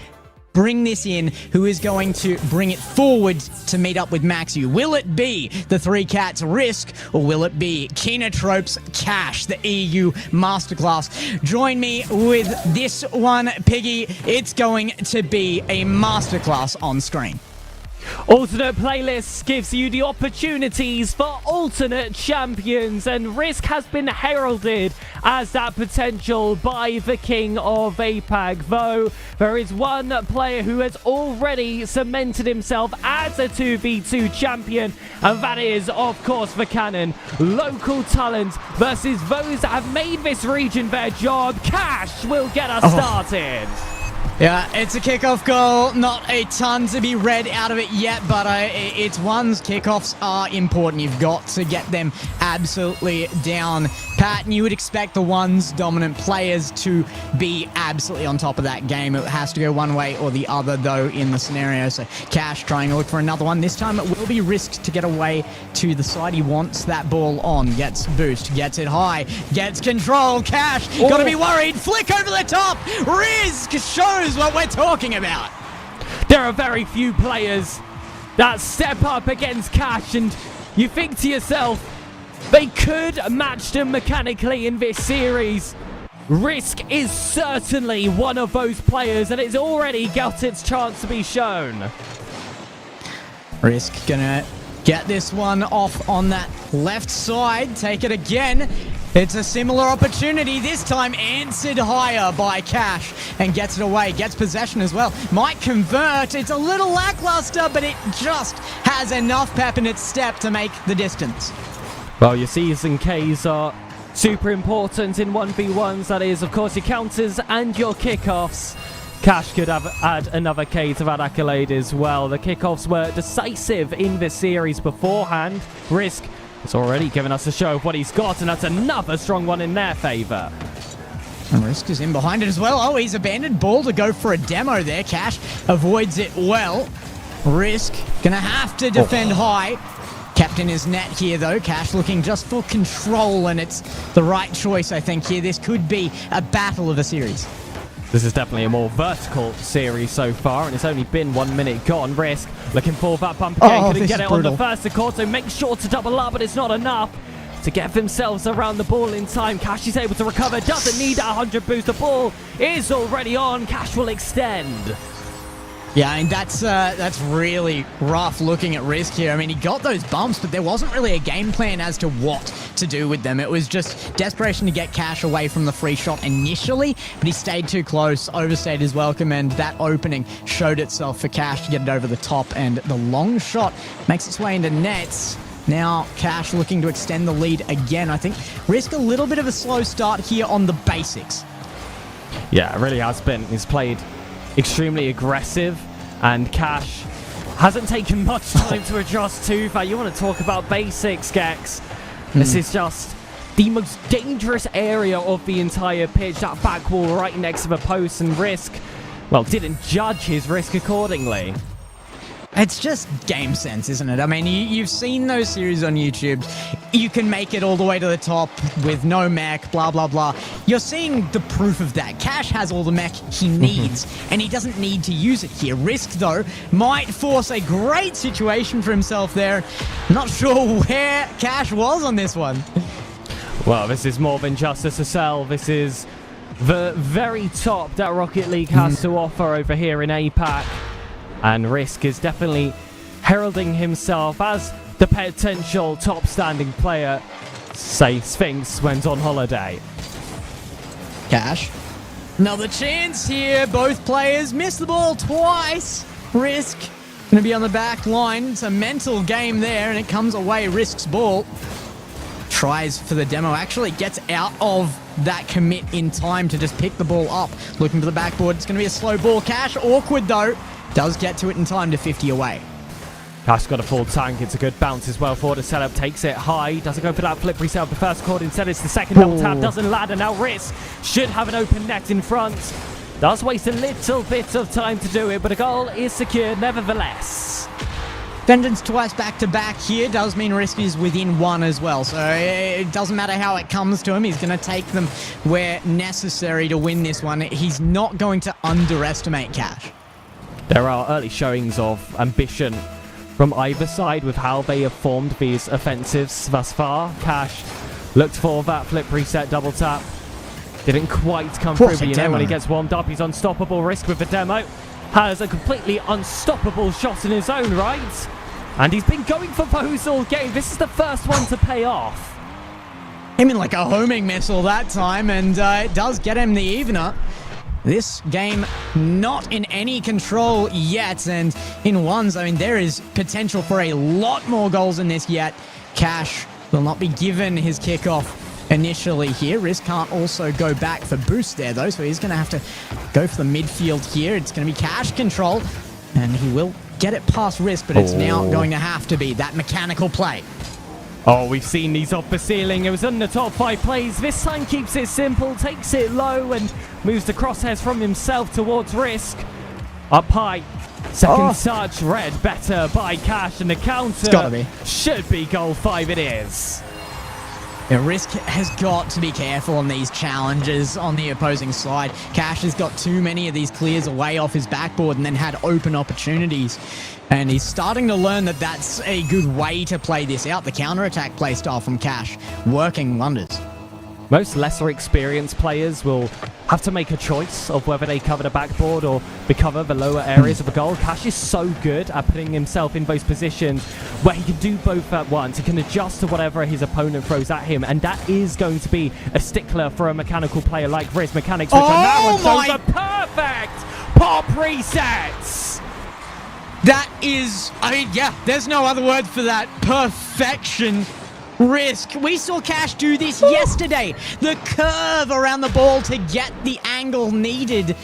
bring this in, who is going to bring it forward to meet up with Maxiu. Will it be the 3 cats Risk, or will it be Kinetropes Cash, the EU Masterclass? Join me with this one, Piggy. It's going to be a masterclass on screen. Alternate Playlists gives you the opportunities for alternate champions, and Risk has been heralded as that potential by the king of APAC, though there is one player who has already cemented himself as a 2v2 champion, and that is, of course, the Cannon. Local talent versus those that have made this region their job. Cash will get us started. Yeah, it's a kickoff goal. Not a ton to be read out of it yet, but it's ones. Kickoffs are important. You've got to get them absolutely down pat, and you would expect the ones dominant players to be absolutely on top of that game. It has to go one way or the other, though, in the scenario. So Cash trying to look for another one. This time it will be risked to get away to the side he wants that ball on. Gets boost, gets it high, gets control. Cash, gotta be worried. Flick over the top. Risk shows what we're talking about. There are very few players that step up against Cash, and you think to yourself, they could match them mechanically in this series. Risk is certainly one of those players, and it's already got its chance to be shown. Risk gonna get this one off on that left side. Take it again. It's a similar opportunity, this time answered higher by Cash and gets it away, gets possession as well. Might convert, it's a little lackluster, but it just has enough pep in its step to make the distance. Well, your C's and K's are super important in 1v1s, that is, of course, your counters and your kickoffs. Cash could have add another K to that accolade as well. The kickoffs were decisive in this series beforehand. Risk has already given us a show of what he's got, and that's another strong one in their favour. And Risk is in behind it as well. Oh, he's abandoned ball to go for a demo there. Cash avoids it well. Risk gonna have to defend high. Kept in his net here though. Cash looking just for control, and it's the right choice, I think, here. This could be a battle of a series. This is definitely a more vertical series so far, and it's only been 1 minute gone. Risk looking for that bump again. Couldn't get it on the first accord, so make sure to double up, but it's not enough to get themselves around the ball in time. Cash is able to recover, doesn't need that 100 boost. The ball is already on. Cash will extend. Yeah, I mean, that's really rough looking at Risk here. I mean, he got those bumps, but there wasn't really a game plan as to what to do with them. It was just desperation to get Cash away from the free shot initially, but he stayed too close, overstayed his welcome, and that opening showed itself for Cash to get it over the top, and the long shot makes its way into nets. Now, Cash looking to extend the lead again. I think Risk a little bit of a slow start here on the basics. Yeah, it really has been. He's played extremely aggressive, and Cash hasn't taken much time to adjust to that. You want to talk about basics, Gex. This is just the most dangerous area of the entire pitch. That back wall right next to the post, and Risk, well, didn't judge his risk accordingly. It's just game sense, isn't it? I mean, you've seen those series on YouTube. You can make it all the way to the top with no mech, blah, blah, blah. You're seeing the proof of that. Cash has all the mech he needs, and he doesn't need to use it here. Risk, though, might force a great situation for himself there. Not sure where Cash was on this one. Well, this is more than just SSL. This is the very top that Rocket League has to offer over here in APAC. And Risk is definitely heralding himself as the potential top standing player, say Sphinx went on holiday. Cash. Another chance here. Both players miss the ball twice. Risk going to be on the back line. It's a mental game there, and it comes away. Risk's ball. Tries for the demo. Actually gets out of that commit in time to just pick the ball up. Looking for the backboard. It's going to be a slow ball. Cash, awkward though. Does get to it in time to 50 away. Cash got a full tank. It's a good bounce as well for the setup. Takes it high. Doesn't go for that flip reset of the first chord. Instead, it's the second double tap. Doesn't land. And now Risk should have an open net in front. Does waste a little bit of time to do it, but a goal is secured nevertheless. Vengeance twice back-to-back here does mean Risk is within one as well. So it doesn't matter how it comes to him. He's going to take them where necessary to win this one. He's not going to underestimate Cash. There are early showings of ambition from either side with how they have formed these offensives thus far. Cash looked for that flip reset double tap. Didn't quite come through, but you know when he gets warmed up, he's unstoppable. Risk with the demo has a completely unstoppable shot in his own right. And he's been going for those all game. This is the first one to pay off. Came in like a homing missile that time, and it does get him the evener. This game not in any control yet, and in ones, I mean, there is potential for a lot more goals in this yet. Cash will not be given his kickoff initially here. Risk can't also go back for boost there, though, so he's going to have to go for the midfield here. It's going to be Cash control, and he will get it past Risk, but it's now going to have to be that mechanical play. Oh, we've seen these off the ceiling. It was in the top 5 plays. This time keeps it simple, takes it low, and moves the crosshairs from himself towards Risk. Up high. Second touch, read better by Cash, and the counter gotta be. should be goal 5. It is. Yeah, Risk has got to be careful on these challenges on the opposing side. Cash has got too many of these clears away off his backboard and then had open opportunities. And he's starting to learn that that's a good way to play this out. The counter-attack play style from Cash working wonders. Most lesser experienced players will have to make a choice of whether they cover the backboard or recover the lower areas of the goal. Cash is so good at putting himself in those positions where he can do both at once. He can adjust to whatever his opponent throws at him, and that is going to be a stickler for a mechanical player like Riz. Mechanics, which on that one's over. Perfect pop resets. That is, I mean, yeah, there's no other word for that. Perfection. Risk. We saw Cash do this yesterday. The curve around the ball to get the angle needed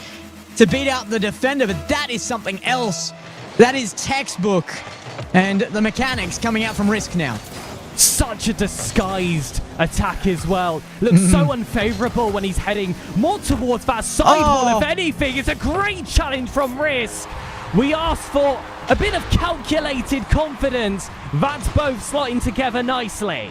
to beat out the defender, but that is something else. That is textbook. And the mechanics coming out from Risk now. Such a disguised attack as well. Looks so unfavorable when he's heading more towards that sidewall. If anything, it's a great challenge from Risk. We asked for a bit of calculated confidence. That's both slotting together nicely.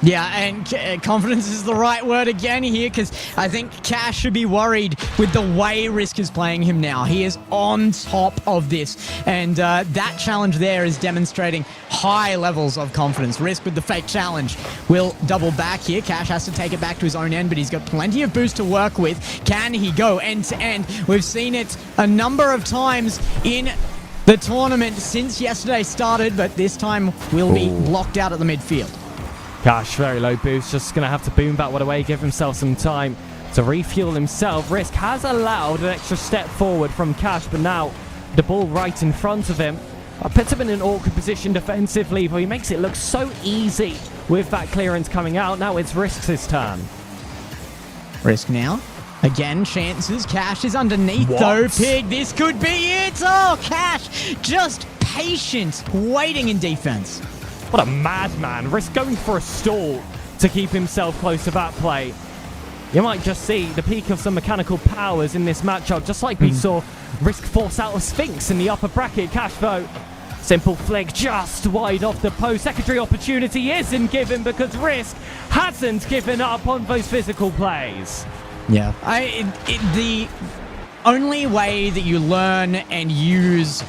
Yeah, and confidence is the right word again here, because I think Cash should be worried with the way Risk is playing him now. He is on top of this, and that challenge there is demonstrating high levels of confidence. Risk with the fake challenge will double back here. Cash has to take it back to his own end, but he's got plenty of boost to work with. Can he go end to end? We've seen it a number of times in the tournament since yesterday started, but this time will be locked out at the midfield. Cash, very low boost, just going to have to boom that one away, give himself some time to refuel himself. Risk has allowed an extra step forward from Cash, but now the ball right in front of him. Puts him in an awkward position defensively, but he makes it look so easy with that clearance coming out. Now it's Risk's turn. Risk now. Again, chances. Cash is underneath though. Pig, this could be it. Oh, Cash just patient, waiting in defense. What a madman. Risk going for a stall to keep himself close to that play. You might just see the peak of some mechanical powers in this matchup, just like we saw Risk force out a Sphinx in the upper bracket. Cash, though, simple flick just wide off the post. Secondary opportunity isn't given because Risk hasn't given up on those physical plays. Yeah. The only way that you learn and use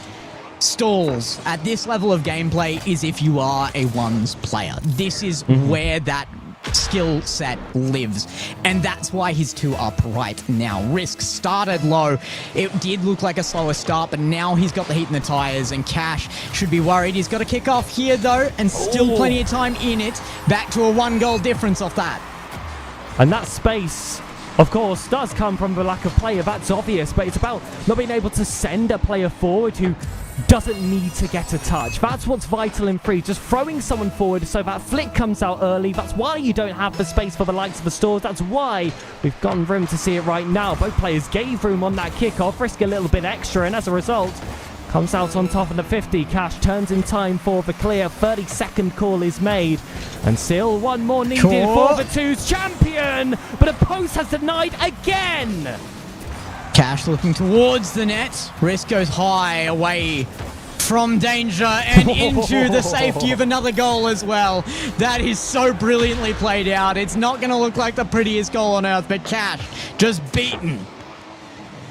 stalls at this level of gameplay is if you are a ones player. This is where that skill set lives, and that's why he's 2 up right now. Risk started low. It did look like a slower start, but now he's got the heat in the tires, and Cash should be worried. He's got to kick off here though, and still plenty of time in it. Back to a 1-goal difference off that. And that space, of course, does come from the lack of player. That's obvious, but it's about not being able to send a player forward who doesn't need to get a touch. That's what's vital in free. Just throwing someone forward so that flick comes out early. That's why you don't have the space for the likes of the stores. That's why we've gotten room to see it right now. Both players gave room on that kickoff, risk a little bit extra, and as a result, comes out on top of the 50. Cash turns in time for the clear. 30-second call is made. And still one more needed for the Twos champion. But a post has denied again. Cash looking towards the net. Risk goes high away from danger and into the safety of another goal as well. That is so brilliantly played out. It's not going to look like the prettiest goal on earth, but Cash just beaten.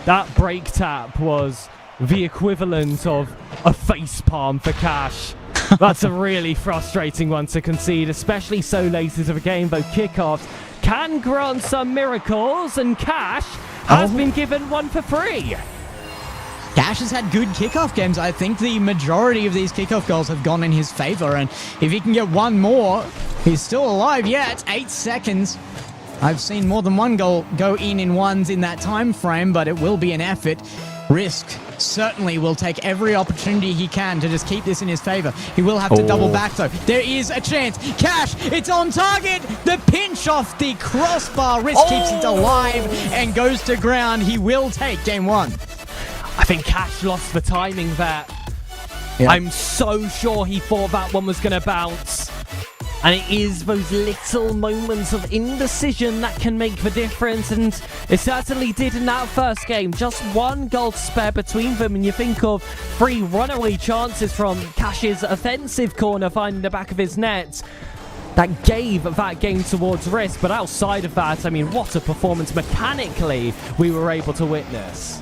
That break tap was the equivalent of a facepalm for Cash. That's a really frustrating one to concede, especially so late into the game, though kickoffs can grant some miracles, and Cash has been given one for free. Cash has had good kickoff games. I think the majority of these kickoff goals have gone in his favor, and if he can get one more, he's still alive yet. 8 seconds. I've seen more than one goal go in ones in that time frame, but it will be an effort. Risk certainly will take every opportunity he can to just keep this in his favor. He will have to double back, though. There is a chance. Cash, it's on target. The pinch off the crossbar. Risk keeps it alive and goes to ground. He will take game 1. I think Cash lost the timing there. Yeah. I'm so sure he thought that one was going to bounce. And it is those little moments of indecision that can make the difference. And it certainly did in that first game. Just one goal to spare between them. And you think of 3 runaway chances from Cash's offensive corner finding the back of his net. That gave that game towards Risk. But outside of that, I mean, what a performance mechanically we were able to witness.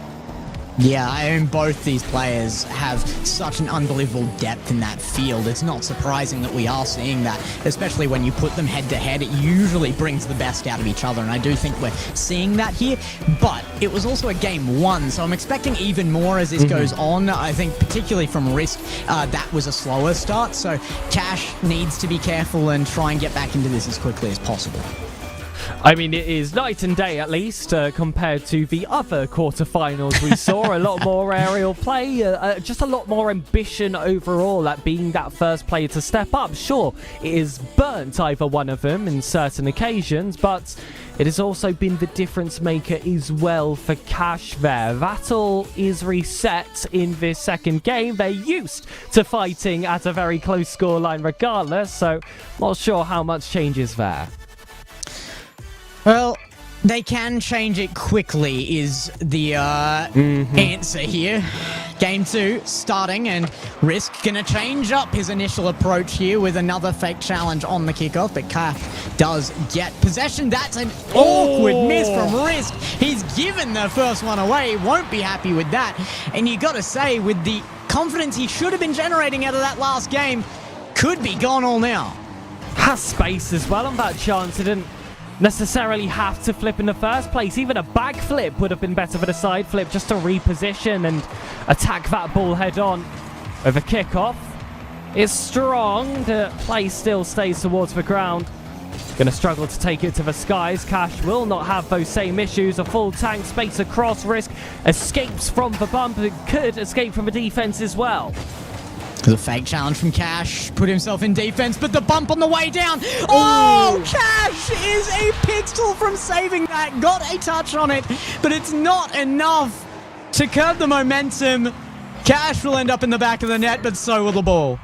Yeah, I mean, both these players have such an unbelievable depth in that field. It's not surprising that we are seeing that, especially when you put them head-to-head. It usually brings the best out of each other, and I do think we're seeing that here. But it was also a game 1, so I'm expecting even more as this goes on. I think particularly from Risk, that was a slower start, so Cash needs to be careful and try and get back into this as quickly as possible. I mean, it is night and day, at least, compared to the other quarterfinals we saw. A lot more aerial play, just a lot more ambition overall at being that first player to step up. Sure, it is burnt either one of them in certain occasions, but it has also been the difference maker as well for Cash there. That all is reset in this second game. They're used to fighting at a very close scoreline regardless, so not sure how much changes there. Well, they can change it quickly is the answer here. Game 2 starting, and Risk gonna change up his initial approach here with another fake challenge on the kickoff, but Cash does get possession. That's an awkward miss from Risk. He's given the first one away, won't be happy with that. And you gotta say, with the confidence he should have been generating out of that last game, could be gone all now. Has space as well on that chance. It didn't necessarily have to flip in the first place. Even a back flip would have been better than a side flip, just to reposition and attack that ball head on. Over kickoff is strong. The play still stays towards the ground. Gonna struggle to take it to the skies. Cash will not have those same issues. A full tank space across. Risk escapes from the bump. It could escape from the defense as well. The fake challenge from Cash, put himself in defense, but the bump on the way down. Oh, Cash is a pixel from saving that. Got a touch on it, but it's not enough to curb the momentum. Cash will end up in the back of the net, but so will the ball.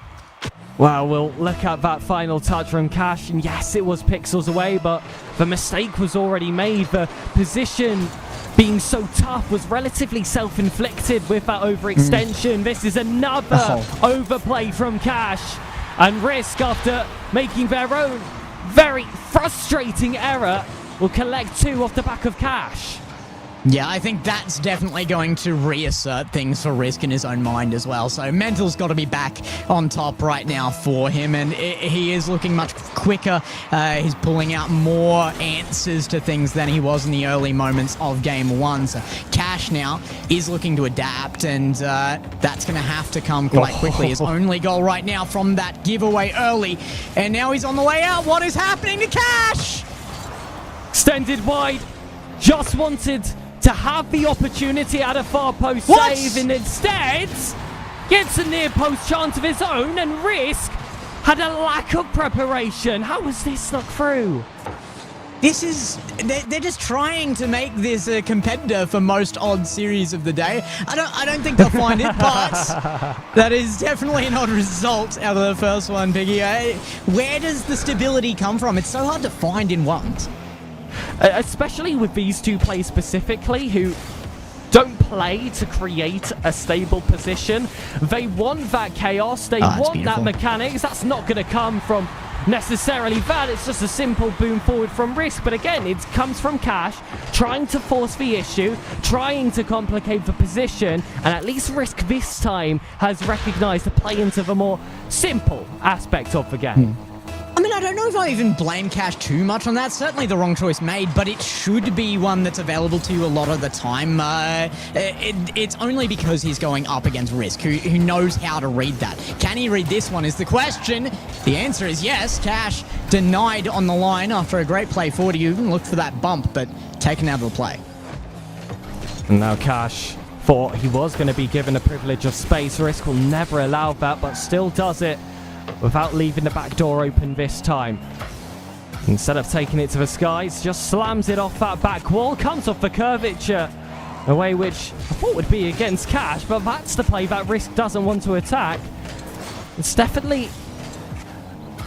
Well, we'll look at that final touch from Cash, and yes, it was pixels away, but the mistake was already made. The position being so tough was relatively self-inflicted with that overextension. This is another overplay from Cash. And Risk, after making their own very frustrating error, will collect 2 off the back of Cash. Yeah, I think that's definitely going to reassert things for Risk in his own mind as well. So mental's got to be back on top right now for him, and he is looking much quicker. He's pulling out more answers to things than he was in the early moments of game 1. So Cash now is looking to adapt, and that's going to have to come quite quickly. His only goal right now from that giveaway early, and now he's on the way out. What is happening to Cash? Extended wide, just wanted to have the opportunity at a far post save, and instead gets a near post chance of his own, and Risk had a lack of preparation. How was this snuck through? This is... They're just trying to make this a competitor for most odd series of the day. I don't think they'll find it, but that is definitely an odd result out of the first one, Piggy. Where does the stability come from? It's so hard to find in ones. Especially with these 2 players specifically, who don't play to create a stable position. They want that chaos, they want beautiful. that mechanics. That's not going to come from necessarily that. It's just a simple boom forward from Risk. But again, it comes from Cash trying to force the issue, trying to complicate the position, and at least Risk this time has recognized to play into the more simple aspect of the game. I mean, I don't know if I even blame Cash too much on that. Certainly the wrong choice made, but it should be one that's available to you a lot of the time. It's only because he's going up against Risk, who knows how to read that. Can he read this one is the question. The answer is yes. Cash denied on the line after a great play forward. He even looked for that bump, but taken out of the play. And now Cash thought he was going to be given a privilege of space. Risk will never allow that, but still does it without leaving the back door open this time. Instead of taking it to the skies, just slams it off that back wall, comes off the curvature, a way which I thought would be against Cash, but that's the play that Risk doesn't want to attack. It's definitely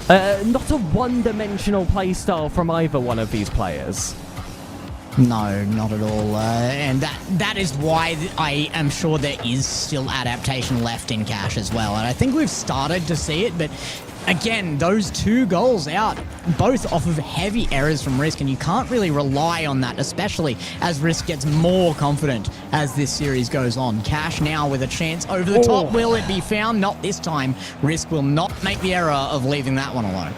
not a one-dimensional playstyle from either one of these players. No, not at all. And that is why I am sure there is still adaptation left in Cash as well. And I think we've started to see it, but again, those 2 goals out, both off of heavy errors from Risk, and you can't really rely on that, especially as Risk gets more confident as this series goes on. Cash now with a chance over the top. Will it be found? Not this time. Risk will not make the error of leaving that one alone.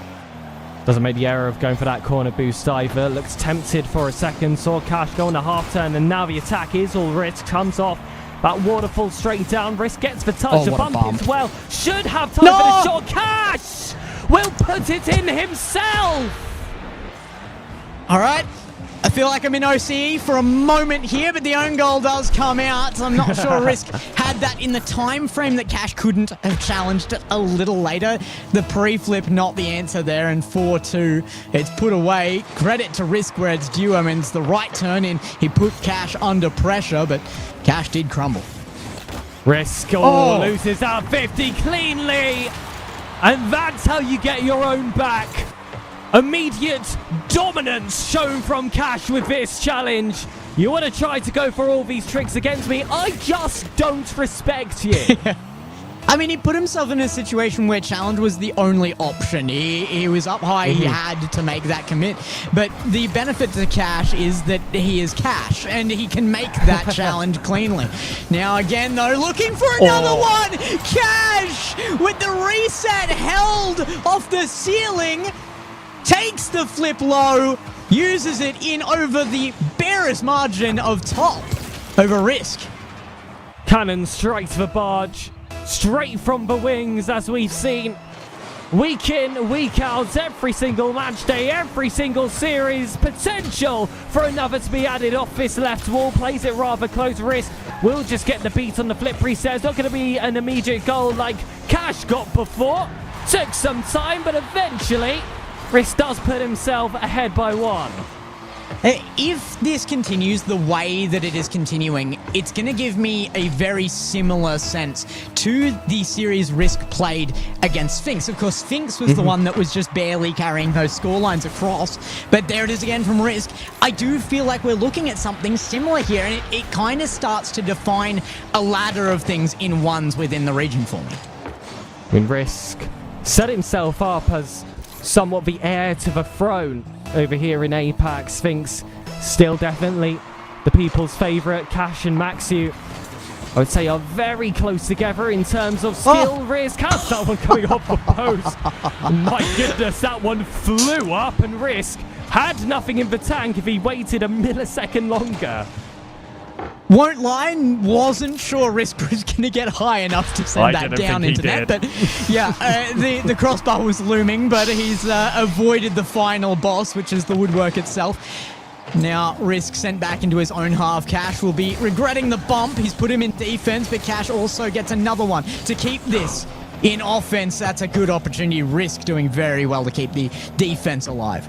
Doesn't make the error of going for that corner boost either. Looks tempted for a second. Saw Cash go on a half turn, and now the attack is all Risk. Comes off. That waterfall straight down. Risk gets the touch. The bump as well. Should have time for the shot. Cash will put it in himself. All right. I feel like I'm in OCE for a moment here, but the own goal does come out. I'm not sure Risk had that in the time frame that Cash couldn't have challenged it a little later. The pre-flip, not the answer there, and 4-2. It's put away. Credit to Risk where it's due. I mean, it's the right turn in. He put Cash under pressure, but Cash did crumble. Risk loses out 50 cleanly. And that's how you get your own back. Immediate dominance shown from Cash with this challenge. You want to try to go for all these tricks against me? I just don't respect you. I mean, he put himself in a situation where challenge was the only option. He was up high, he had to make that commit. But the benefit to Cash is that he is Cash, and he can make that challenge cleanly. Now again, though, looking for another one! Cash, with the reset held off the ceiling, takes the flip low, uses it in over the barest margin of top over Risk. Cannon strikes the barge. Straight from the wings, as we've seen week in, week out, every single match day, every single series. Potential for another to be added off this left wall. Plays it rather close. Risk will just get the beat on the flip reset. It's not going to be an immediate goal like Cash got before. Took some time, but eventually Risk does put himself ahead by 1. If this continues the way that it is continuing, it's going to give me a very similar sense to the series Risk played against Sphinx. Of course, Sphinx was the one that was just barely carrying those scorelines across, but there it is again from Risk. I do feel like we're looking at something similar here, and it kind of starts to define a ladder of things in ones within the region for me. When Risk set himself up as somewhat the heir to the throne over here in APAC, Sphinx still definitely the people's favourite. Cash and Maxu, I would say, are very close together in terms of skill. Risk has that one coming off the post. My goodness, that one flew up, and Risk had nothing in the tank if he waited a millisecond longer. Won't lie, wasn't sure Risk was going to get high enough to send that down into that. But yeah, the crossbar was looming, but he's avoided the final boss, which is the woodwork itself. Now Risk sent back into his own half. Cash will be regretting the bump. He's put him in defense, but Cash also gets another one to keep this in offense. That's a good opportunity. Risk doing very well to keep the defense alive.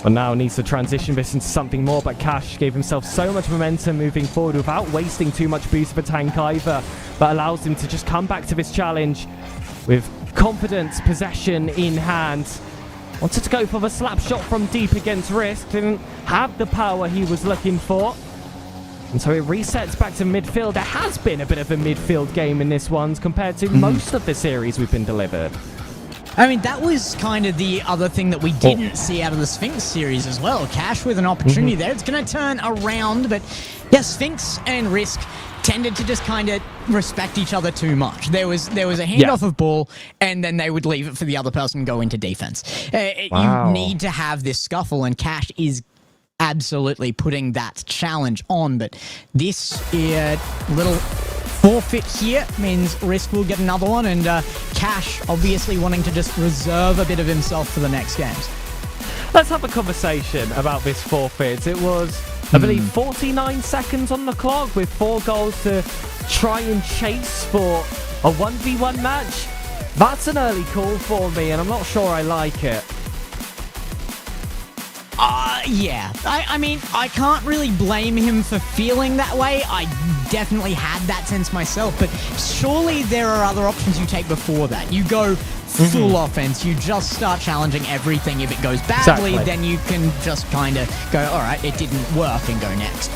But now needs to transition this into something more, but Cash gave himself so much momentum moving forward without wasting too much boost for tank either. That allows him to just come back to this challenge with confidence, possession in hand. Wanted to go for the slap shot from deep against Risk. Didn't have the power he was looking for. And so it resets back to midfield. There has been a bit of a midfield game in this one compared to most of the series we've been delivered. I mean, that was kind of the other thing that we didn't see out of the Sphinx series as well. Cash with an opportunity there. It's going to turn around, but yeah, Sphinx and Risk tended to just kind of respect each other too much. There was a handoff of ball, and then they would leave it for the other person and go into defense. You need to have this scuffle, and Cash is absolutely putting that challenge on, but this little forfeit here means Risk will get another one, and Cash obviously wanting to just reserve a bit of himself for the next games. Let's have a conversation about this forfeit. It was I believe 49 seconds on the clock with 4 goals to try and chase for a 1v1 match. That's an early call for me, and I'm not sure I like it. Yeah. I mean, I can't really blame him for feeling that way. I definitely had that sense myself, but surely there are other options you take before that. You go full offense. You just start challenging everything. If it goes badly, then you can just kind of go, all right, it didn't work, and go next.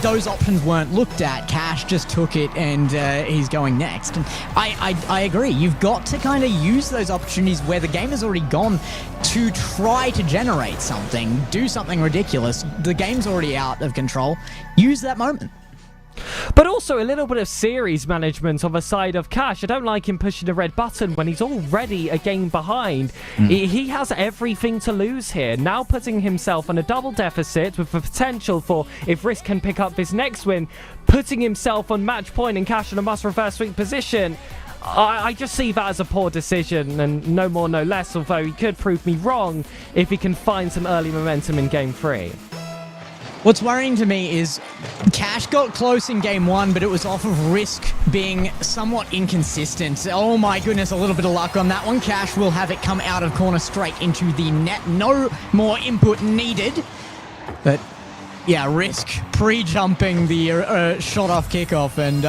Those options weren't looked at. Cash just took it, and he's going next. And I agree. You've got to kind of use those opportunities where the game has already gone to try to generate something, do something ridiculous. The game's already out of control. Use that moment. But also a little bit of series management on the side of Cash. I don't like him pushing the red button when he's already a game behind. He has everything to lose here. Now putting himself on a double deficit with the potential for, if Risk can pick up this next win, putting himself on match point and Cash in a must reverse sweep position. I just see that as a poor decision, and no more, no less, although he could prove me wrong if he can find some early momentum in Game 3. What's worrying to me is Cash got close in game 1, but it was off of Risk being somewhat inconsistent. Oh my goodness, a little bit of luck on that one. Cash will have it come out of corner straight into the net. No more input needed. But yeah, Risk pre-jumping the shot off kickoff, and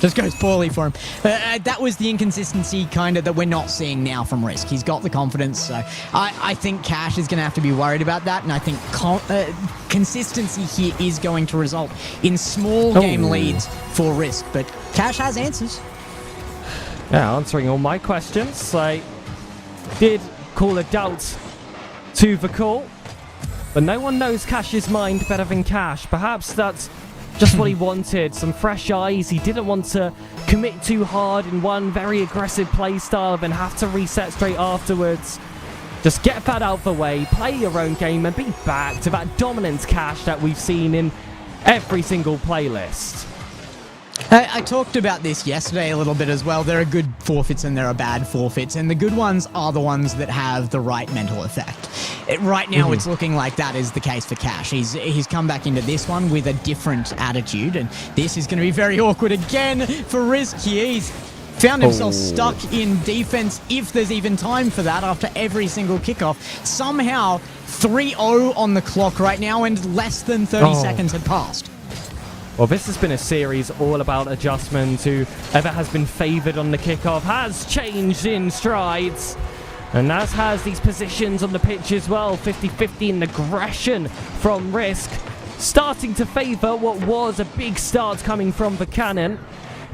just goes poorly for him. That was the inconsistency kind of that we're not seeing now from Risk. He's got the confidence, so I think Cash is going to have to be worried about that, and I think consistency here is going to result in small game leads for Risk, but Cash has answers. Yeah, answering all my questions. I did call a doubt to the call, but no one knows Cash's mind better than Cash. Perhaps that's just what he wanted, some fresh eyes. He didn't want to commit too hard in one very aggressive play style and then have to reset straight afterwards. Just get that out of the way, play your own game, and be back to that dominant Cash that we've seen in every single playlist. I talked about this yesterday a little bit as well. There are good forfeits and there are bad forfeits, and the good ones are the ones that have the right mental effect. Right now, it's looking like that is the case for Cash. He's come back into this one with a different attitude, and this is going to be very awkward again for Risk here. He's found himself stuck in defense, if there's even time for that, after every single kickoff. Somehow, 3-0 on the clock right now, and less than 30 seconds had passed. Well, this has been a series all about adjustment. Whoever has been favoured on the kickoff has changed in strides. And as has these positions on the pitch as well. 50-50 in aggression from Risk. Starting to favour what was a big start coming from the cannon.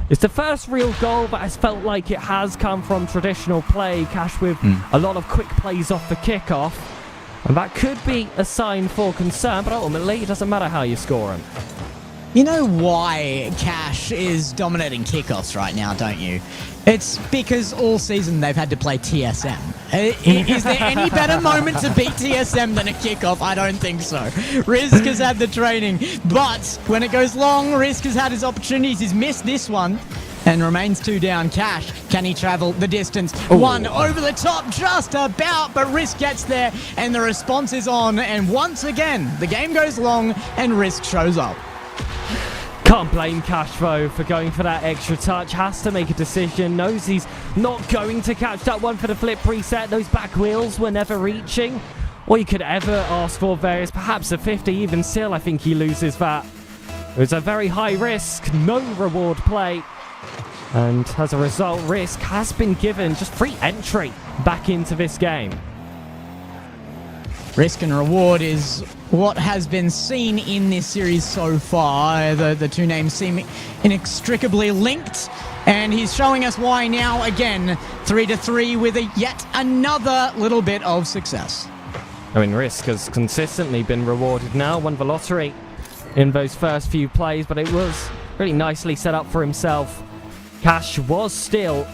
It's the first real goal that has felt like it has come from traditional play. Cash with a lot of quick plays off the kickoff. And that could be a sign for concern, but ultimately it doesn't matter how you score them. You know why Cash is dominating kickoffs right now, don't you? It's because all season they've had to play TSM. Is there any better moment to beat TSM than a kickoff? I don't think so. Risk has had the training, but when it goes long, Risk has had his opportunities. He's missed this one and remains 2 down. Cash, can he travel the distance? One over the top, just about, but Risk gets there, and the response is on. And once again, the game goes long, and Risk shows up. Can't blame Cash, though, for going for that extra touch. Has to make a decision. Knows he's not going to catch that one for the flip reset. Those back wheels were never reaching. All you could ever ask for there is perhaps a 50. Even still, I think he loses that. It was a very high risk, no reward play. And as a result, Risk has been given just free entry back into this game. Risk and reward is what has been seen in this series so far. The two names seem inextricably linked, and he's showing us why now again. 3-3 with yet another little bit of success. I mean, Risk has consistently been rewarded now. Won the lottery in those first few plays, but it was really nicely set up for himself. Cash was still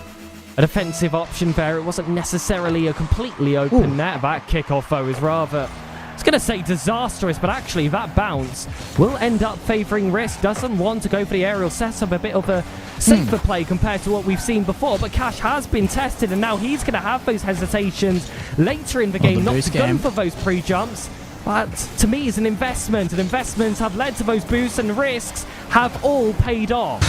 a defensive option there. It wasn't necessarily a completely open net. That kickoff, though, is rather, I was going to say disastrous, but actually that bounce will end up favouring Risk. Doesn't want to go for the aerial setup, a bit of a safer play compared to what we've seen before, but Cash has been tested, and now he's going to have those hesitations later in the game, not to go for those pre-jumps. But to me, it's an investment, and investments have led to those boosts, and risks have all paid off.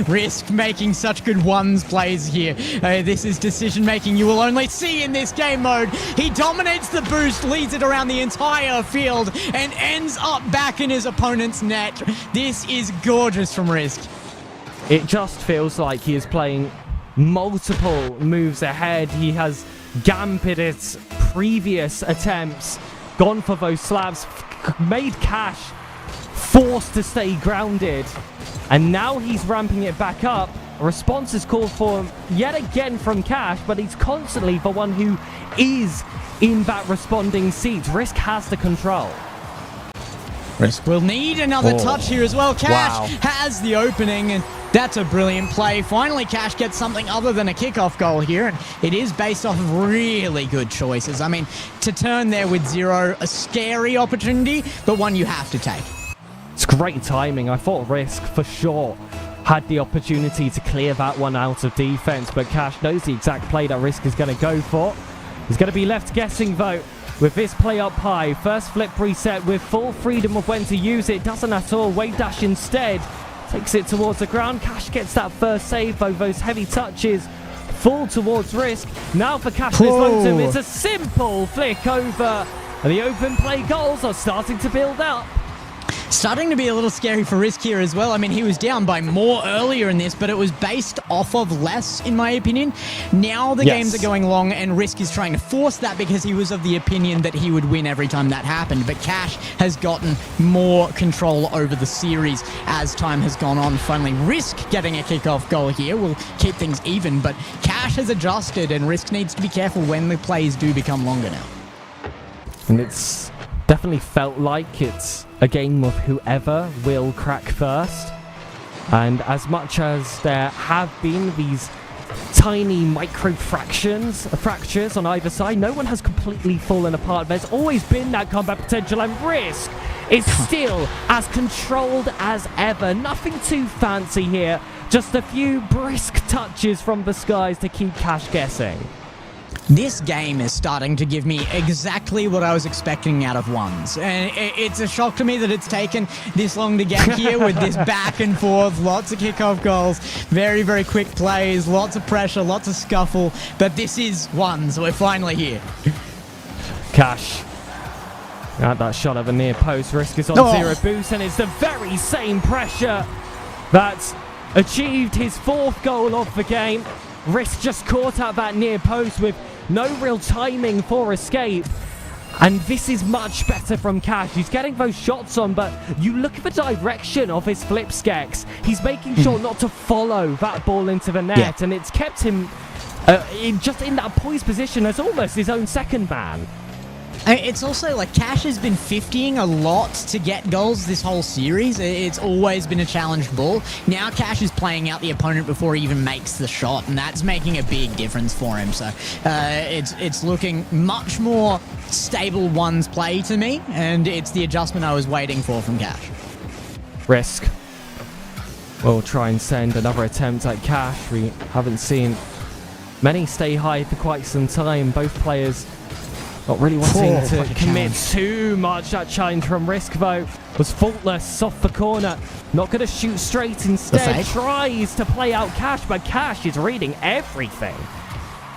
Risk making such good ones plays here. This is decision making you will only see in this game mode. He dominates the boost, leads it around the entire field, and ends up back in his opponent's net. This is gorgeous from Risk. It just feels like he is playing multiple moves ahead. He has gambitted previous attempts, gone for those slabs, made Cash forced to stay grounded, and now he's ramping it back up. A response is called for yet again from Cash, but he's constantly the one who is in that responding seat. Risk has the control. Risk will need another touch here as well. Cash has the opening, and that's a brilliant play. Finally, Cash gets something other than a kickoff goal here, and it is based off of really good choices. I mean, to turn there with 0, a scary opportunity, but one you have to take. It's great timing. I thought Risk, for sure, had the opportunity to clear that one out of defense, but Cash knows the exact play that Risk is going to go for. He's going to be left guessing, though, with this play up high. First flip reset with full freedom of when to use it. Doesn't at all. Wave dash instead. Takes it towards the ground. Cash gets that first save, though. Those heavy touches fall towards Risk. Now for Cash Longton, it's a simple flick over. And the open play goals are starting to build up. Starting to be a little scary for Risk here as well. I mean, he was down by more earlier in this, but it was based off of less, in my opinion. Now the games are going long, and Risk is trying to force that because he was of the opinion that he would win every time that happened. But Cash has gotten more control over the series as time has gone on. Finally, Risk getting a kickoff goal here will keep things even, but Cash has adjusted, and Risk needs to be careful when the plays do become longer now. And it's definitely felt like it's a game of whoever will crack first. And as much as there have been these tiny micro fractures on either side, no one has completely fallen apart. There's always been that combat potential, and Risk is still as controlled as ever. Nothing too fancy here, just a few brisk touches from the skies to keep Cash guessing. This game is starting to give me exactly what I was expecting out of ones. And it's a shock to me that it's taken this long to get here with this back and forth, lots of kickoff goals, very, very quick plays, lots of pressure, lots of scuffle. But this is ones. We're finally here. Cash at that shot at the near post. Risk is on 0 boost, and it's the very same pressure that achieved his 4th goal of the game. Risk just caught at that near post with no real timing for escape. And this is much better from Cash. He's getting those shots on, but you look at the direction of his flip Skex. He's making sure not to follow that ball into the net, and it's kept him just in that poised position as almost his own second man. It's also like Cash has been 50ing a lot to get goals this whole series. It's always been a challenged ball. Now Cash is playing out the opponent before he even makes the shot, and that's making a big difference for him. So it's looking much more stable ones play to me, and it's the adjustment I was waiting for from Cash. Risk will try and send another attempt at Cash. We haven't seen many stay high for quite some time. Both players not really wanting to commit too much. That challenge from Risk, though, was faultless off the corner. Not going to shoot straight. Instead, tries to play out Cash, but Cash is reading everything.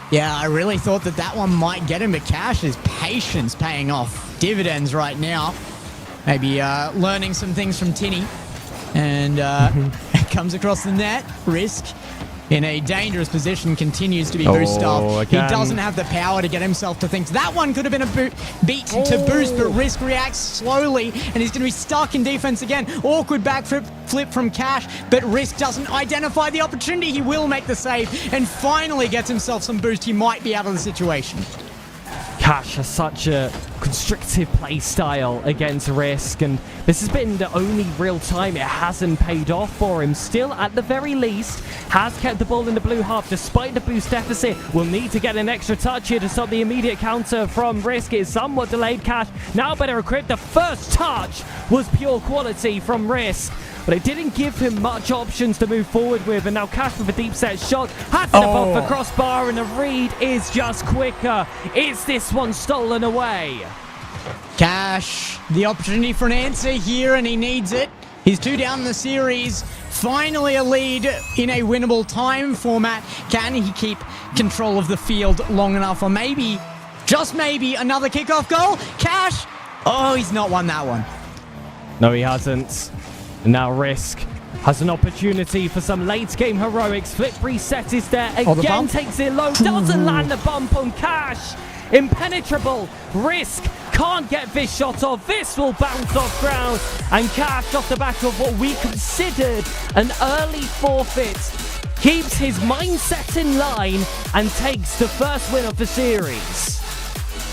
Yeah, I really thought that one might get him, but Cash's patience paying off dividends right now. Maybe learning some things from Tinny. And comes across the net. Risk in a dangerous position, continues to be boosted up. He doesn't have the power to get himself to things. That one could have been a beat to boost, but Risk reacts slowly, and he's going to be stuck in defense again. Awkward back flip from Cash, but Risk doesn't identify the opportunity. He will make the save, and finally gets himself some boost. He might be out of the situation. Cash has such a constrictive play style against Risk, and this has been the only real time it hasn't paid off for him. Still, at the very least, has kept the ball in the blue half despite the boost deficit. Will need to get an extra touch here to stop the immediate counter from Risk. It is somewhat delayed. Cash now better equipped. The first touch was pure quality from Risk, but it didn't give him much options to move forward with. And now Cash with a deep set shot. Had to above the crossbar, and the read is just quicker. Is this one stolen away? Cash, the opportunity for an answer here, and he needs it. He's 2 down in the series. Finally a lead in a winnable time format. Can he keep control of the field long enough? Or maybe, just maybe, another kickoff goal? Cash! Oh, he's not won that one. No, he hasn't. Now Risk has an opportunity for some late game heroics. Flip reset is there. Oh, the Again bump? takes it low. Doesn't land the bump on Cash. Impenetrable. Risk can't get this shot off. This will bounce off ground. And Cash, off the back of what we considered an early forfeit, keeps his mindset in line and takes the first win of the series.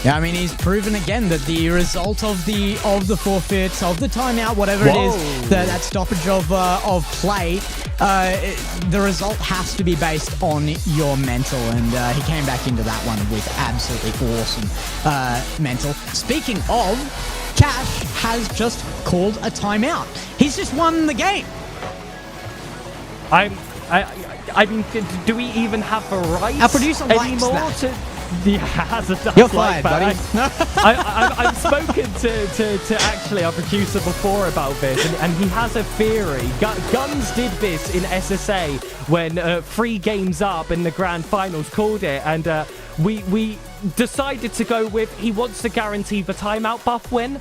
Yeah, I mean, he's proven again that the result of the forfeits, of the timeout, whatever it is, that stoppage of play, the result has to be based on your mental, and he came back into that one with absolutely awesome mental. Speaking of, Cash has just called a timeout. He's just won the game. I mean, do we even have a right Our producer likes anymore that. Yeah, has a You're fired, buddy. I've spoken to actually our producer before about this, and he has a theory. Guns did this in SSA when 3 games up in the grand finals called it, and we decided to go with he wants to guarantee the timeout buff win.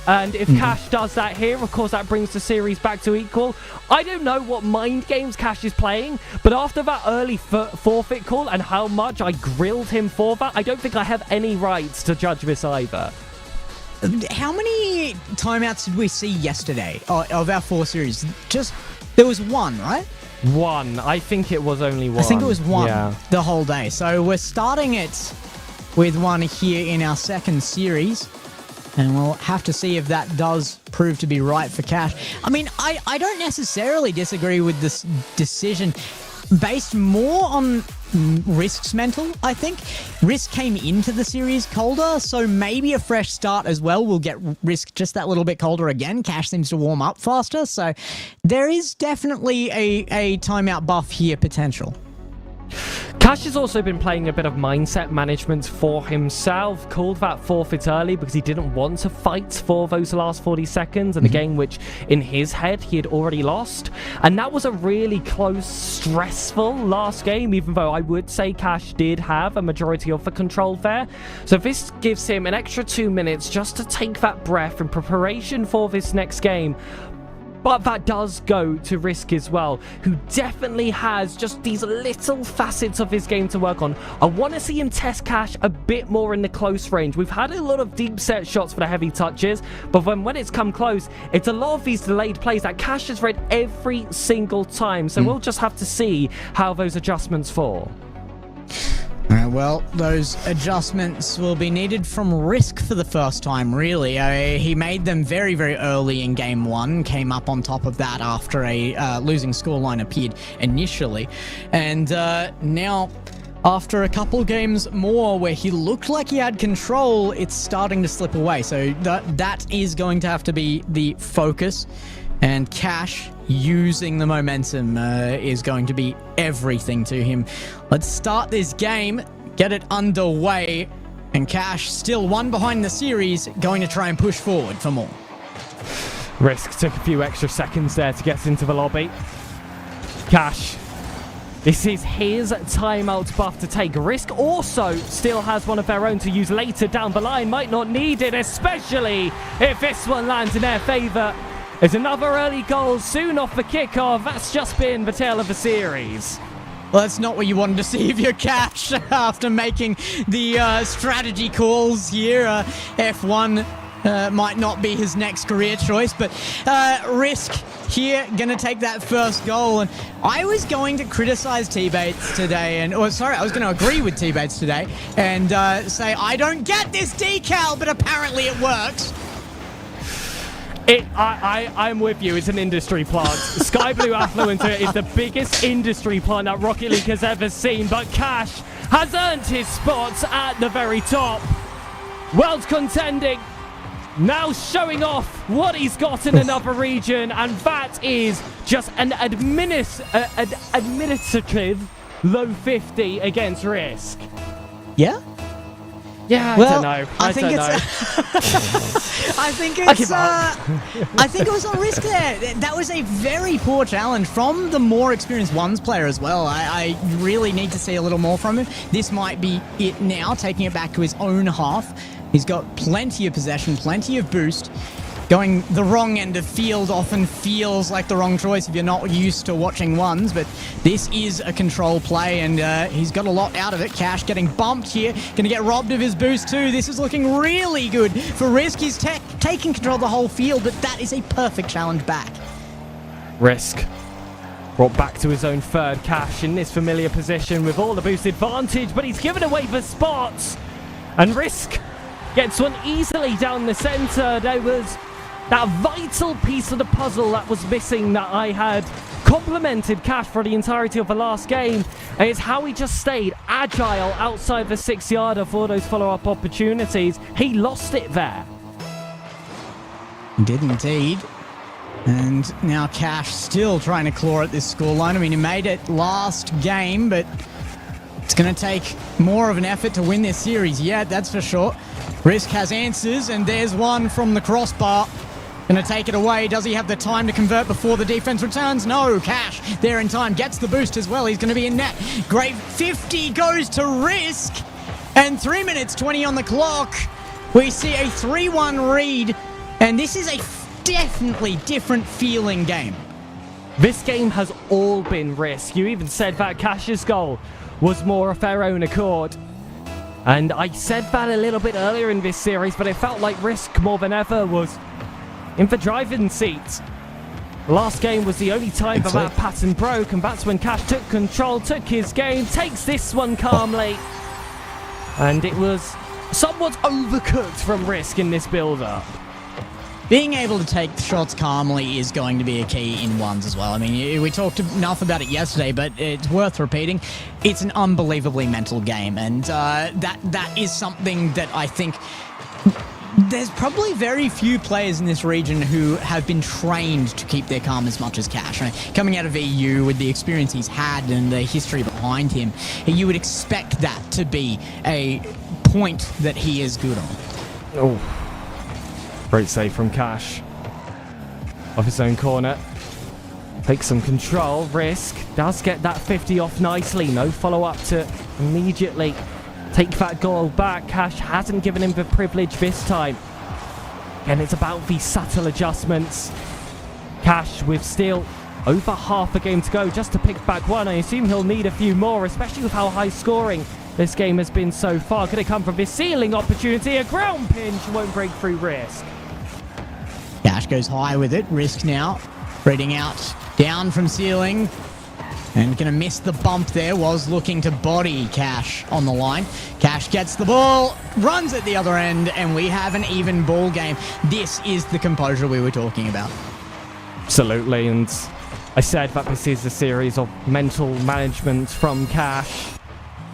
And if Cash does that here, of course, that brings the series back to equal. I don't know what mind games Cash is playing, but after that early forfeit call and how much I grilled him for that, I don't think I have any rights to judge this either. How many timeouts did we see yesterday of our 4 series? There was 1, right? 1. I think it was only 1. I think it was 1 yeah. the whole day. So we're starting it with 1 here in our second series. And we'll have to see if that does prove to be right for Cash. I mean, I don't necessarily disagree with this decision based more on Risk's mental, I think. Risk came into the series colder, so maybe a fresh start as well will get Risk just that little bit colder again. Cash seems to warm up faster, so there is definitely a timeout buff here potential. Cash has also been playing a bit of mindset management for himself. Called that forfeit early because he didn't want to fight for those last 40 seconds in a game which, in his head, he had already lost. And that was a really close, stressful last game, even though I would say Cash did have a majority of the control there. So this gives him an extra 2 minutes just to take that breath in preparation for this next game. But that does go to Risk as well, who definitely has just these little facets of his game to work on. I want to see him test Cash a bit more in the close range. We've had a lot of deep set shots for the heavy touches, but when it's come close, it's a lot of these delayed plays that Cash has read every single time. So we'll just have to see how those adjustments fall. Well, those adjustments will be needed from Risk for the first time, really. He made them very, very early in Game 1, came up on top of that after a losing scoreline appeared initially. And now, after a couple games more where he looked like he had control, it's starting to slip away. So that is going to have to be the focus. And Cash using the momentum is going to be everything to him. Let's start this game, get it underway, and Cash still 1 behind the series, going to try and push forward for more. Risk took a few extra seconds there to get into the lobby. Cash, this is his timeout buff to take. Risk also still has one of their own to use later down the line. Might not need it, especially if this one lands in their favor. There's another early goal soon off the kickoff. That's just been the tale of the series. Well, that's not what you wanted to see of your Cash after making the strategy calls here. F1 might not be his next career choice, but Risk here gonna take that first goal. And I was going to criticize T-Bates today, I was going to agree with T-Bates today and say, I don't get this decal, but apparently it works. I'm with you. It's an industry plant. Sky Blue Affluent is the biggest industry plant that Rocket League has ever seen, but Cash has earned his spots at the very top. World contending, now showing off what he's got in another region, and that is just an administrative low 50 against Risk. Yeah? Yeah, Well, I don't know. I think don't it's. know. I think I it's. give up. I think it was on risk there. That was a very poor challenge from the more experienced ones player as well. I really need to see a little more from him. This might be it now, taking it back to his own half. He's got plenty of possession, plenty of boost. Going the wrong end of field often feels like the wrong choice if you're not used to watching ones, but this is a control play, and he's got a lot out of it. Cash getting bumped here, going to get robbed of his boost too. This is looking really good for Risk. He's taking control of the whole field, but that is a perfect challenge back. Risk brought back to his own third. Cash in this familiar position with all the boost advantage, but he's given away the spots, and Risk gets one easily down the center. There was that vital piece of the puzzle that was missing that I had complimented Cash for the entirety of the last game. And it's how he just stayed agile outside the 6-yarder for those follow-up opportunities. He lost it there. He did indeed. And now Cash still trying to claw at this scoreline. I mean, he made it last game, but it's going to take more of an effort to win this series. Yeah, that's for sure. Risk has answers, and there's one from the crossbar. Going to take it away. Does he have the time to convert before the defense returns? No. Cash there in time. Gets the boost as well. He's going to be in net. Great 50 goes to Risk. And 3 minutes 20 on the clock. We see a 3-1 lead. And this is a definitely different feeling game. This game has all been Risk. You even said that Cash's goal was more of their own accord. And I said that a little bit earlier in this series, but it felt like Risk more than ever was in the driving seat. The last game was the only time that pattern broke, and that's when Cash took control, took his game, takes this one calmly. And it was somewhat overcooked from Risk in this build-up. Being able to take shots calmly is going to be a key in ones as well. I mean, we talked enough about it yesterday, but it's worth repeating. It's an unbelievably mental game, and that is something that I think there's probably very few players in this region who have been trained to keep their calm as much as Cash. I mean, coming out of EU with the experience he's had and the history behind him, you would expect that to be a point that he is good on. Oh. Great save from Cash. Off his own corner. Takes some control. Risk does get that 50 off nicely. No follow-up to immediately take that goal back. Cash hasn't given him the privilege this time. And it's about the subtle adjustments. Cash with still over half a game to go just to pick back one. I assume he'll need a few more, especially with how high scoring this game has been so far. Could it come from this ceiling opportunity? A ground pinch won't break through Risk. Cash goes high with it. Risk now spreading out down from ceiling. And going to miss the bump there. Was looking to body Cash on the line. Cash gets the ball, runs at the other end, and we have an even ball game. This is the composure we were talking about. Absolutely, and I said that this is a series of mental management from Cash.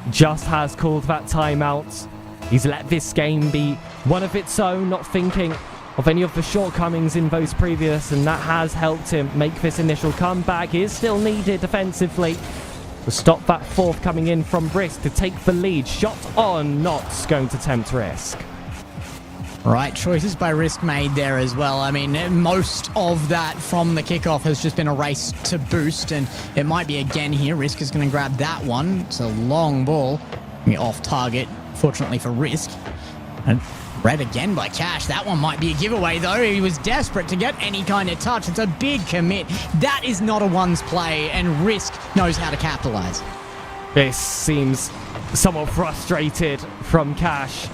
Just has called that timeout. He's let this game be one of its own, not thinking of any of the shortcomings in those previous, and that has helped him make this initial comeback. He is still needed defensively to stop that fourth coming in from Risk to take the lead. Shot on, not going to tempt Risk. Right choices by Risk made there as well. I mean, most of that from the kickoff has just been a race to boost, and it might be again here. Risk is going to grab that one. It's a long ball. Off target, fortunately for Risk. And read again by Cash. That one might be a giveaway, though. He was desperate to get any kind of touch. It's a big commit. That is not a ones play, and Risk knows how to capitalize. This seems somewhat frustrated from Cash.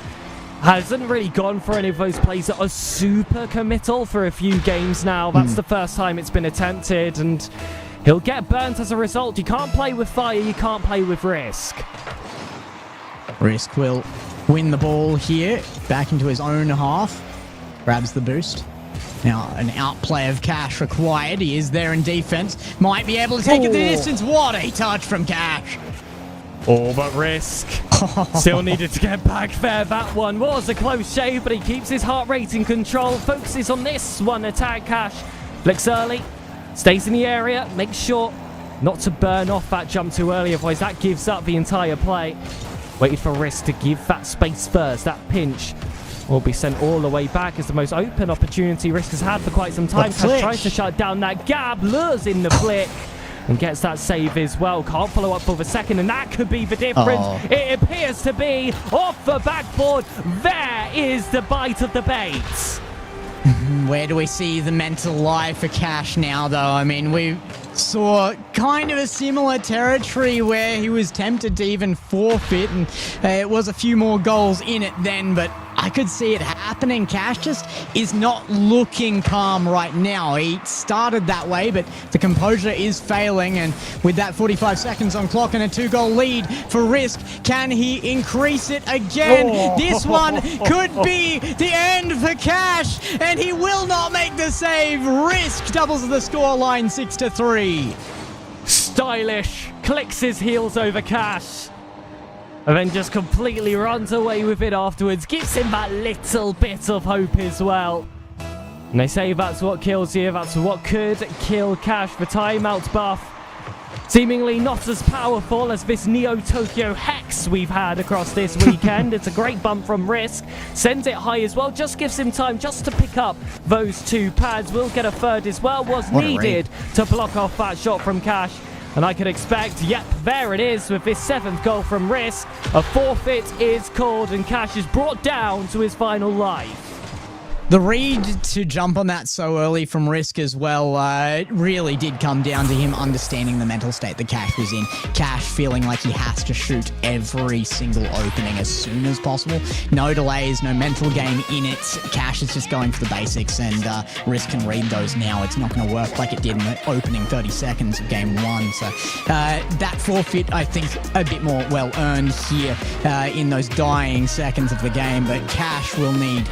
Hasn't really gone for any of those plays that are super committal for a few games now. That's the first time it's been attempted, and he'll get burnt as a result. You can't play with fire, you can't play with Risk. Risk will win the ball here, back into his own half. Grabs the boost. Now, an outplay of Cash required. He is there in defense. Might be able to take it the distance. What a touch from Cash. Oh, but Risk still needed to get back there. That one was a close shave, but he keeps his heart rate in control. Focuses on this one. Attack Cash. Flicks early. Stays in the area. Makes sure not to burn off that jump too early, otherwise that gives up the entire play. Waited for Risk to give that space first. That pinch will be sent all the way back as the most open opportunity Risk has had for quite some time. Cash tries to shut down that gap, lures in the flick, and gets that save as well. Can't follow up for the second, and that could be the difference. Oh. It appears to be off the backboard. There is the bite of the bait. Where do we see the mental lie for Cash now, though? I mean, we saw kind of a similar territory where he was tempted to even forfeit, and it was a few more goals in it then, but I could see it happening. Cash just is not looking calm right now. He started that way, but the composure is failing, and with that 45 seconds on clock and a 2-goal lead for Risk, can he increase it again? Oh. This one could be the end for Cash, and he will not make the save. Risk doubles the scoreline 6-3. Stylish, clicks his heels over Cash, and then just completely runs away with it afterwards. Gives him that little bit of hope as well. And they say that's what kills you. That's what could kill Cash. The timeout buff, seemingly not as powerful as this Neo Tokyo Hex we've had across this weekend. It's a great bump from Risk. Sends it high as well. Just gives him time just to pick up those 2 pads. Will get a third as well. Was needed to block off that shot from Cash. And I could expect, yep, there it is with this 7th goal from Risk. A forfeit is called, and Cash is brought down to his final life. The read to jump on that so early from Risk as well really did come down to him understanding the mental state that Cash was in. Cash feeling like he has to shoot every single opening as soon as possible. No delays, no mental game in it. Cash is just going for the basics, and Risk can read those now. It's not going to work like it did in the opening 30 seconds of game 1. So that forfeit, I think, a bit more well-earned here in those dying seconds of the game, but Cash will need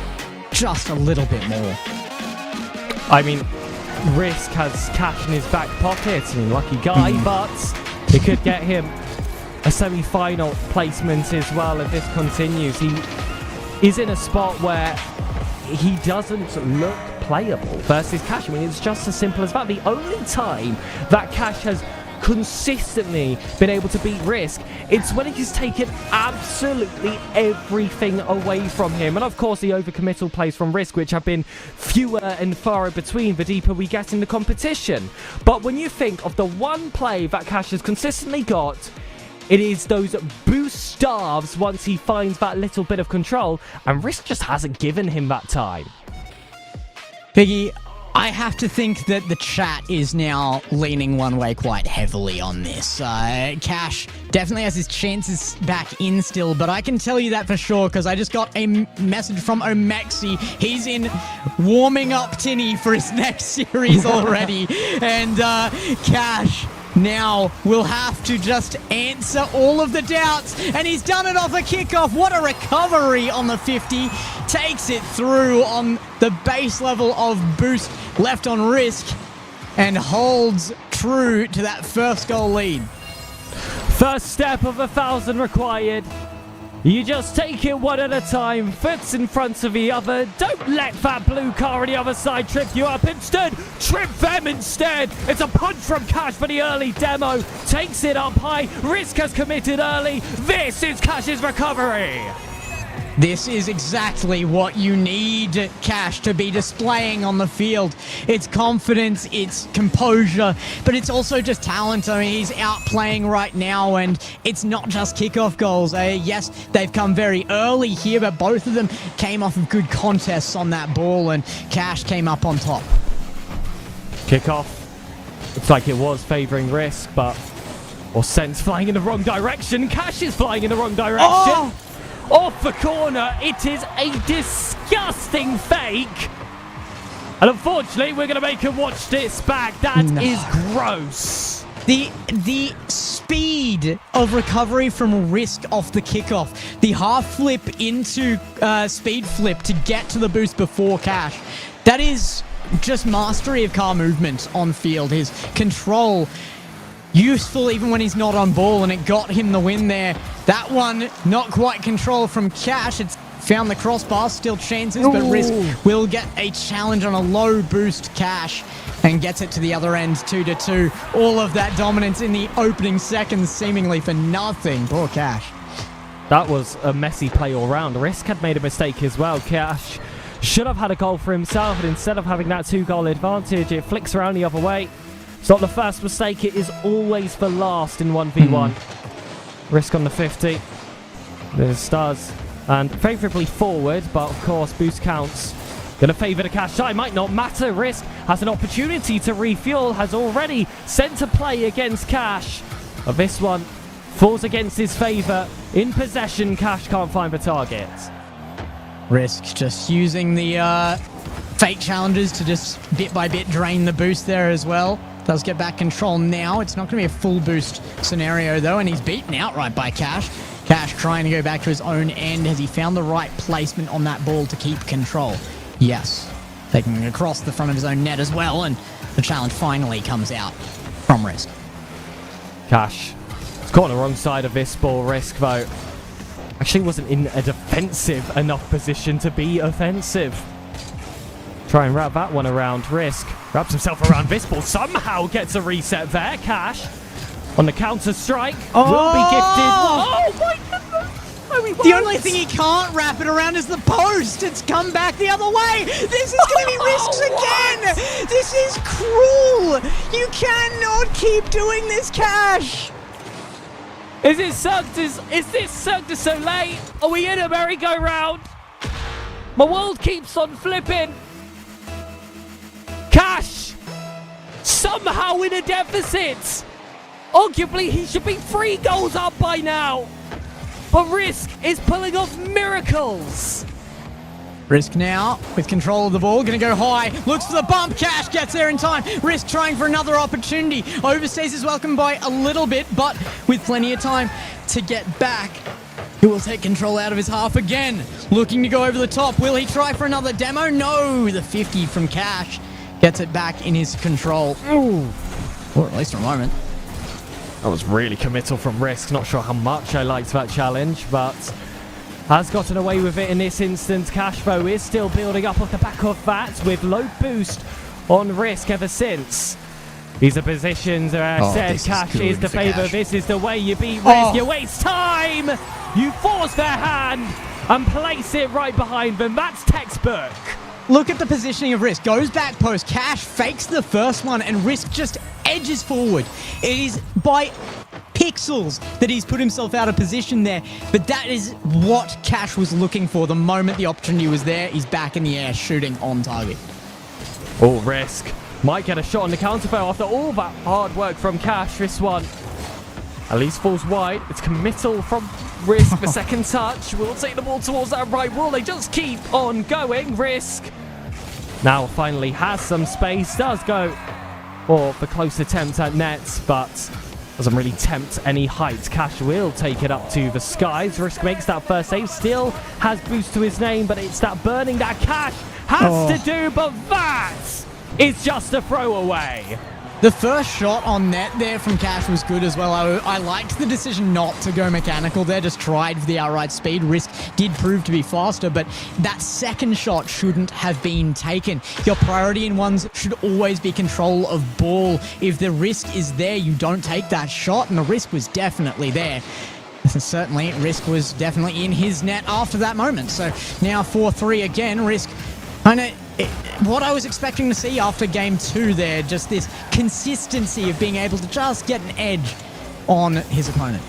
just a little bit more. I mean, Risk has Cash in his back pocket. I mean, lucky guy, but it could get him a semi-final placement as well if this continues. He is in a spot where he doesn't look playable versus Cash. I mean, it's just as simple as that. The only time that Cash has consistently been able to beat Risk, it's when he's taken absolutely everything away from him. And of course the overcommittal plays from Risk, which have been fewer and far between the deeper we get in the competition. But when you think of the one play that Cash has consistently got, it is those boost starves once he finds that little bit of control, and Risk just hasn't given him that time. Piggy, I have to think that the chat is now leaning one way quite heavily on this. Cash definitely has his chances back in still, but I can tell you that for sure because I just got a message from Omexi. He's in warming up Tinny for his next series already. And Cash now will have to just answer all of the doubts, and he's done it off a kickoff. What a recovery on the 50. Takes it through on the base level of boost left on Risk and holds true to that first goal lead. First step of 1,000 required. You just take it one at a time, foots in front of the other. Don't let that blue car on the other side trip you up. Instead, trip them instead. It's a punch from Cash for the early demo. Takes it up high. Risk has committed early. This is Cash's recovery. This is exactly what you need Cash to be displaying on the field. It's confidence, it's composure, but it's also just talent. I mean, he's outplaying right now, and it's not just kickoff goals. Yes, they've come very early here, but both of them came off of good contests on that ball, and Cash came up on top. Kickoff. Looks like it was favouring Risk, but... Or Sense flying in the wrong direction. Cash is flying in the wrong direction. Oh! Off the corner, it is a disgusting fake. And unfortunately, we're going to make him watch this back. That is gross. The speed of recovery from Risk off the kickoff, the half flip into speed flip to get to the boost before Cash, that is just mastery of car movement on field. His control, useful even when he's not on ball, and it got him the win there. That one, not quite control from Cash. It's found the crossbar, still chances, but Risk will get a challenge on a low boost Cash and gets it to the other end, 2-2. All of that dominance in the opening seconds seemingly for nothing. Poor Cash. That was a messy play all round. Risk had made a mistake as well. Cash should have had a goal for himself, and instead of having that 2-goal advantage, it flicks around the other way. It's not the first mistake, it is always for last in 1v1. Risk on the 50. There's stars. And favourably forward, but of course boost counts. Gonna favour the Cash side, might not matter. Risk has an opportunity to refuel, has already sent a play against Cash. But this one falls against his favour. In possession, Cash can't find the target. Risk just using the fake challenges to just bit by bit drain the boost there as well. Does get back control now. It's not going to be a full boost scenario though, and he's beaten outright by Cash. Cash trying to go back to his own end. Has he found the right placement on that ball to keep control? Yes. Taking it across the front of his own net as well, and the challenge finally comes out from Risk. Cash. It's caught on the wrong side of this ball. Risk though actually wasn't in a defensive enough position to be offensive. Try and wrap that one around. Risk wraps himself around this ball. Somehow gets a reset there. Cash on the counter strike will be gifted. Oh my goodness! No, he The won't. only thing he can't wrap it around is the post. It's come back the other way. This is going to be Risk's again. This is cruel. You cannot keep doing this, Cash. Is this Cirque du Soleil? Are we in a merry-go-round? My world keeps on flipping. Cash somehow in a deficit. Arguably, he should be 3 goals up by now. But Risk is pulling off miracles. Risk now with control of the ball, gonna go high, looks for the bump, Cash gets there in time. Risk trying for another opportunity, overstays his welcome by a little bit, but with plenty of time to get back. He will take control out of his half again, looking to go over the top. Will he try for another demo? No, the 50 from Cash gets it back in his control. Ooh. Or at least for a moment. That was really committal from Risk. Not sure how much I liked that challenge, but has gotten away with it in this instance. Cash, though, is still building up off the back of that with low boost on Risk ever since. These are positions where I said Cash is the favour. This is the way you beat Risk. You waste time. You force their hand and place it right behind them. That's textbook. Look at the positioning of Risk. Goes back post. Cash fakes the first one and Risk just edges forward. It is by pixels that he's put himself out of position there, but that is what Cash was looking for. The moment the opportunity was there, he's back in the air shooting on target. Oh, Risk might get a shot on the counterfail after all that hard work from Cash. This one at least falls wide. It's committal from Risk. The second touch will take the ball towards that right wall. They just keep on going. Risk now finally has some space, does go for the close attempt at nets, but doesn't really tempt any height. Cash will take it up to the skies. Risk makes that first save, still has boost to his name, but it's that burning that Cash has to do, but that is just a throwaway. The first shot on net there from Cash was good as well. I liked the decision not to go mechanical there, just tried for the outright speed. Risk did prove to be faster, but that second shot shouldn't have been taken. Your priority in ones should always be control of ball. If the risk is there, you don't take that shot, and the risk was definitely there. Certainly, Risk was definitely in his net after that moment. So now 4-3 again. Risk kind of what I was expecting to see after game 2 there, just this consistency of being able to just get an edge on his opponent.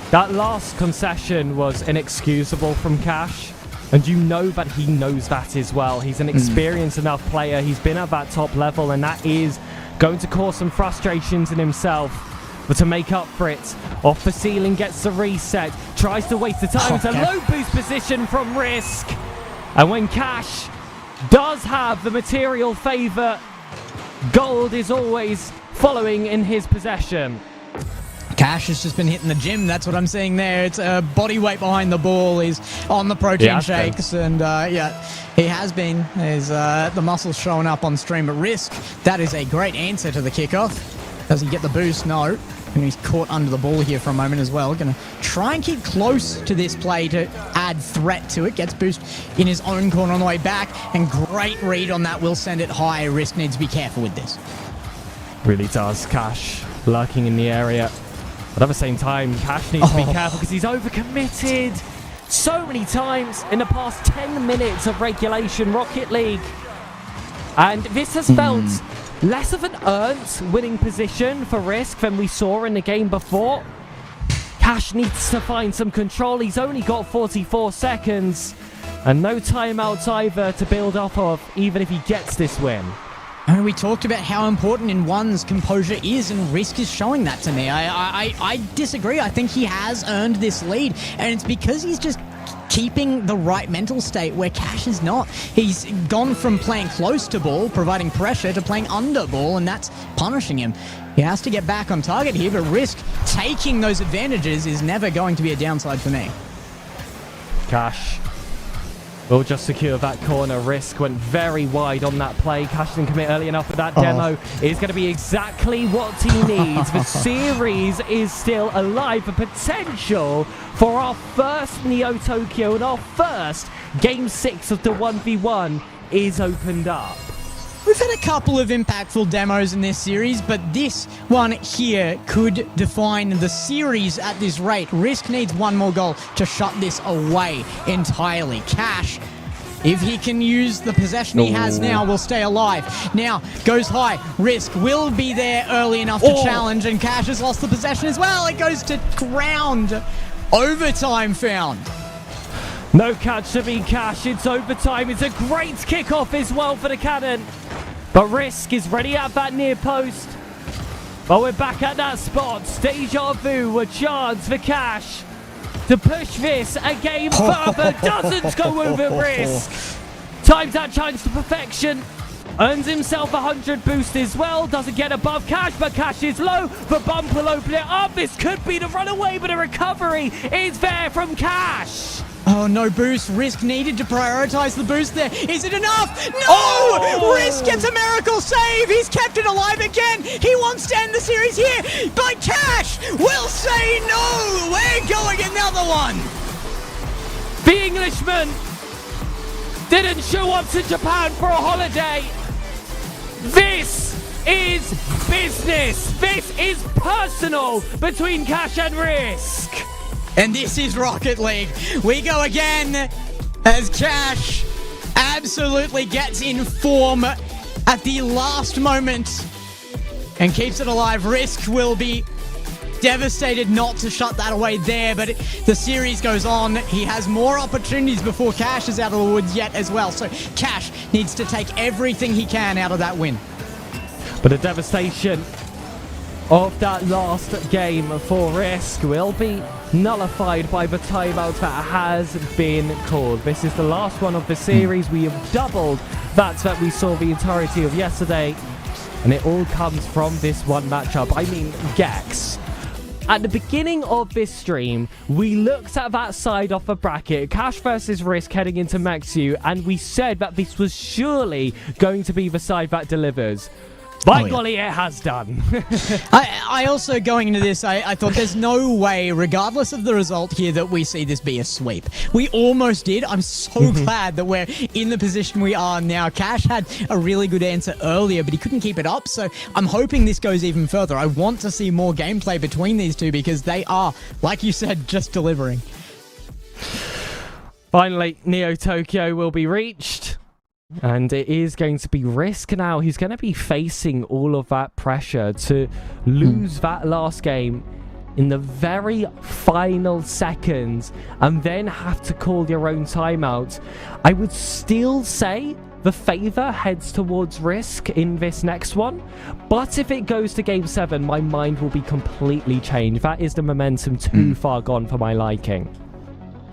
That last concession was inexcusable from Cash, and you know that he knows that as well. He's an experienced enough player. He's been at that top level, and that is going to cause some frustrations in himself. But to make up for it, off the ceiling, gets the reset, tries to waste the time. It's a low boost position from Risk. And when Cash does have the material favour, gold is always following in his possession. Cash has just been hitting the gym. That's what I'm seeing there. It's body weight behind the ball. He's on the protein shakes, and yeah, he has been. There's the muscles showing up on stream. But Risk, that is a great answer to the kickoff. Does he get the boost? No. And he's caught under the ball here for a moment as well. Going to try and keep close to this play to add threat to it. Gets boost in his own corner on the way back. And great read on that. Will send it high. Risk needs to be careful with this. Really does. Cash lurking in the area. But at the same time, Cash needs to be careful because he's overcommitted so many times in the past 10 minutes of regulation Rocket League. And this has felt less of an earned winning position for Risk than we saw in the game before. Cash needs to find some control. He's only got 44 seconds and no timeouts either to build off of, even if he gets this win. I mean, we talked about how important in one's composure is, and Risk is showing that to me. I disagree. I think he has earned this lead, and it's because he's just keeping the right mental state where Cash is not. He's gone from playing close to ball, providing pressure, to playing under ball, and that's punishing him. He has to get back on target here, but Risk taking those advantages is never going to be a downside for me. Cash will just secure that corner. Risk went very wide on that play. Cash didn't commit early enough, but that demo is going to be exactly what he needs. The series is still alive. The potential for our first Neo Tokyo and our first Game 6 of the 1v1 is opened up. We've had a couple of impactful demos in this series, but this one here could define the series at this rate. Risk needs one more goal to shut this away entirely. Cash, if he can use the possession he has now, will stay alive. Now, goes high. Risk will be there early enough to challenge, and Cash has lost the possession as well. It goes to ground. Overtime found. No catch to be Cash. It's overtime. It's a great kickoff as well for the Cannon. But Risk is ready at that near post. But we're back at that spot. Deja vu, a chance for Cash to push this a game further. Doesn't go over Risk. Times that challenge to perfection. Earns himself 100 boost as well. Doesn't get above Cash, but Cash is low. The bump will open it up. This could be the runaway, but a recovery is there from Cash. Oh, no boost. Risk needed to prioritize the boost there. Is it enough? No! Risk gets a miracle save. He's kept it alive again. He wants to end the series here, but Cash will say no. We're going another one. The Englishman didn't show up to Japan for a holiday. This is business. This is personal between Cash and Risk. And this is Rocket League. We go again as Cash absolutely gets in form at the last moment and keeps it alive. Risk will be devastated not to shut that away there, but the series goes on. He has more opportunities before Cash is out of the woods yet as well. So Cash needs to take everything he can out of that win. But the devastation of that last game for Risk will be nullified by the timeout that has been called. This is the last one of the series. We have doubled that we saw the entirety of yesterday, and it all comes from this one matchup. I mean, Gex. At the beginning of this stream, we looked at that side of the bracket, Cash versus Risk heading into Maxu, and we said that this was surely going to be the side that delivers. By golly, it has done. I also, going into this, I thought there's no way, regardless of the result here, that we see this be a sweep. We almost did. I'm so glad that we're in the position we are now. Cash had a really good answer earlier, but he couldn't keep it up, so I'm hoping this goes even further. I want to see more gameplay between these two because they are, like you said, just delivering. Finally, Neo Tokyo will be reached. And it is going to be Risk now. He's going to be facing all of that pressure to lose that last game in the very final seconds and then have to call your own timeout. I would still say the favor heads towards Risk in this next one. But if it goes to Game 7, my mind will be completely changed. That is the momentum too far gone for my liking.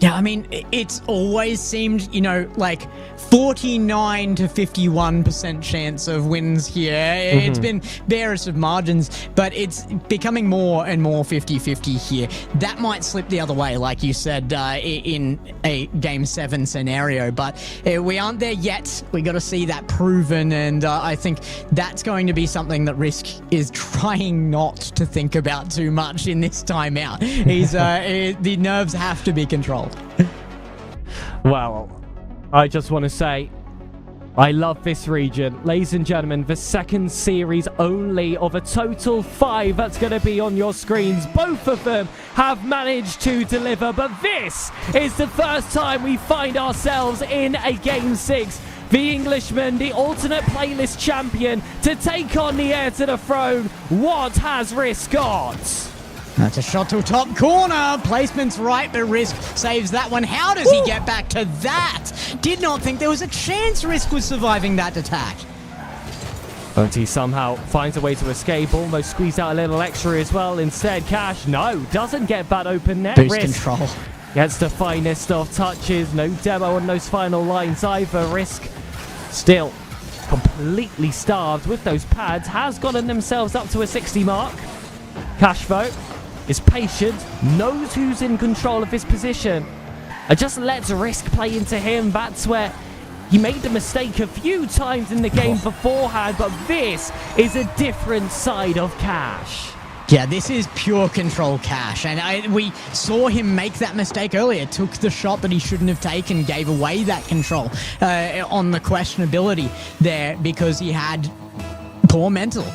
Yeah, I mean, it's always seemed, like 49 to 51% chance of wins here. It's been barest of margins, but it's becoming more and more 50-50 here. That might slip the other way, like you said, in a Game 7 scenario, but we aren't there yet. We got to see that proven, and I think that's going to be something that Risk is trying not to think about too much in this timeout. He's the nerves have to be controlled. Well, I just want to say I love this region. Ladies and gentlemen, the second series only of a total 5 that's going to be on your screens. Both of them have managed to deliver, but this is the first time we find ourselves in a Game 6. The Englishman, the alternate playlist champion, to take on the heir to the throne. What has Risk got? That's a shot to top corner. Placement's right, but Risk saves that one. How does he get back to that? Did not think there was a chance Risk was surviving that attack. But he somehow finds a way to escape, almost squeezed out a little extra as well. Instead, Cash, no, doesn't get that open net. Boost Risk control. gets the finest of touches. No demo on those final lines either. Risk still completely starved with those pads. Has gotten themselves up to a 60 mark. Cash, though, is patient, knows who's in control of his position, and just lets Risk play into him. That's where he made the mistake a few times in the game beforehand, but this is a different side of Cash. Yeah, this is pure control Cash, and we saw him make that mistake earlier. Took the shot that he shouldn't have taken, gave away that control on the questionability there because he had poor mental.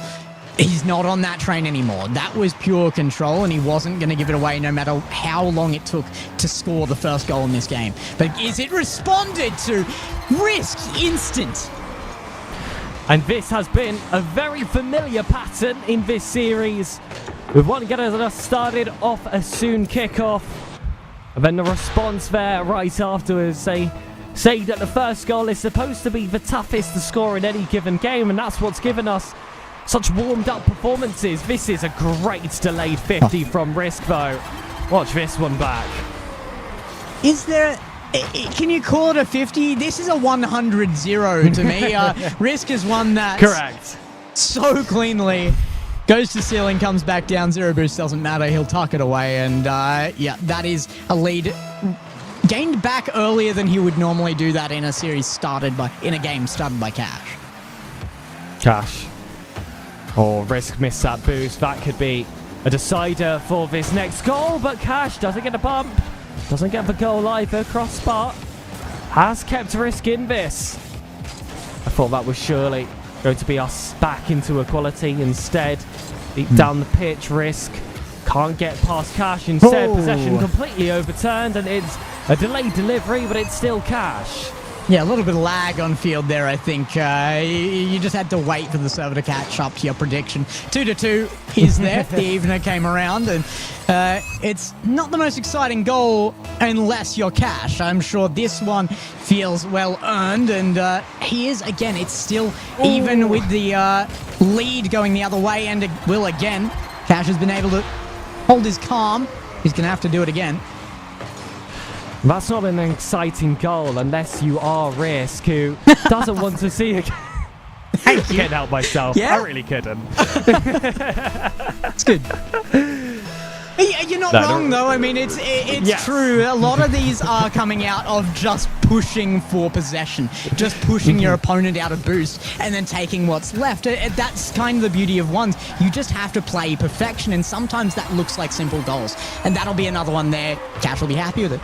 He's not on that train anymore. That was pure control, and he wasn't going to give it away no matter how long it took to score the first goal in this game. But is it responded to? Risk instant. And this has been a very familiar pattern in this series, with one getting us started off a soon kickoff, and then the response there right afterwards. They say that the first goal is supposed to be the toughest to score in any given game, and that's what's given us such warmed up performances. This is a great delayed 50 from Risk, though. Watch this one back. Is there... Can you call it a 50? This is a 100-0 to me. Risk is one that... Correct. So cleanly. Goes to ceiling, comes back down. 0 boost doesn't matter. He'll tuck it away. And yeah, that is a lead gained back earlier than he would normally do that in a series in a game started by Cash. Cash. Or Risk missed that boost. That could be a decider for this next goal, but Cash doesn't get a bump. Doesn't get the goal either. Crossbar has kept Risk in this. I thought that was surely going to be us back into equality. Instead, deep down the pitch, Risk can't get past Cash. Instead, possession completely overturned, and it's a delayed delivery, but it's still Cash. Yeah, a little bit of lag on field there, I think. You just had to wait for the server to catch up to your prediction. 2-2 is there. The evener came around, and it's not the most exciting goal unless you're Cash. I'm sure this one feels well earned, and he is, again, it's still even with the lead going the other way, and it will again. Cash has been able to hold his calm. He's going to have to do it again. That's not an exciting goal unless you are Risk, who doesn't want to see it. I can't help myself. Yeah? I really couldn't. It's good. You're not wrong, though. I mean, it's Yes. true. A lot of these are coming out of just pushing for possession, just pushing your opponent out of boost, and then taking what's left. That's kind of the beauty of ones. You just have to play perfection, and sometimes that looks like simple goals. And that'll be another one there. Cash will be happy with it.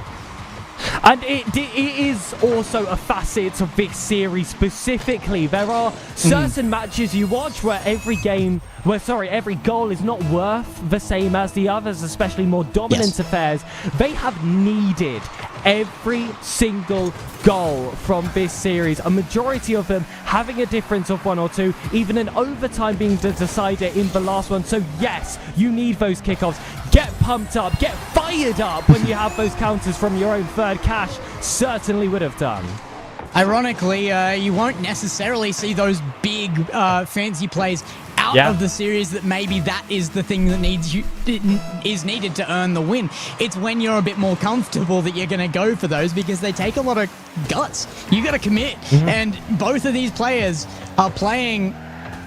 And it is also a facet of this series specifically. There are certain matches you watch where every goal is not worth the same as the others, especially more dominant affairs. They have needed every single goal from this series, a majority of them having a difference of 1 or 2, even an overtime being the decider in the last one. So yes, you need those kickoffs. Get pumped up, get fired up when you have those counters from your own third. Cash certainly would have done. Ironically, you won't necessarily see those big fancy plays out of the series. That maybe that is the thing that is needed to earn the win. It's when you're a bit more comfortable that you're going to go for those, because they take a lot of guts. You got to commit, and both of these players are playing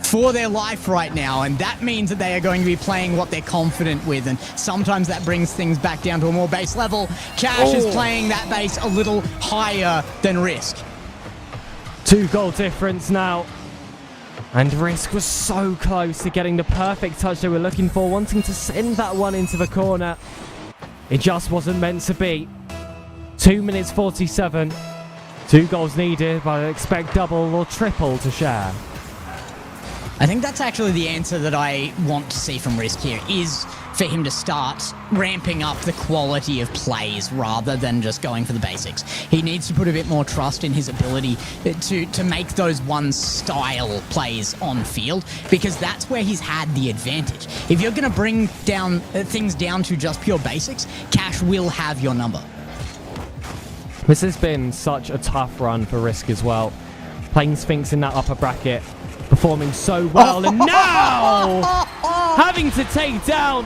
for their life right now, and that means that they are going to be playing what they're confident with, and sometimes that brings things back down to a more base level. Cash is playing that base a little higher than Risk. 2 goal difference now. And Risk was so close to getting the perfect touch they were looking for, wanting to send that one into the corner. It just wasn't meant to be. 2 minutes 47. 2 goals needed, but I expect double or triple to share. I think that's actually the answer that I want to see from Risk here, is for him to start ramping up the quality of plays rather than just going for the basics. He needs to put a bit more trust in his ability to make those one-style plays on field, because that's where he's had the advantage. If you're going to bring down things down to just pure basics, Cash will have your number. This has been such a tough run for Risk as well. Playing Sphinx in that upper bracket, performing so well, and now having to take down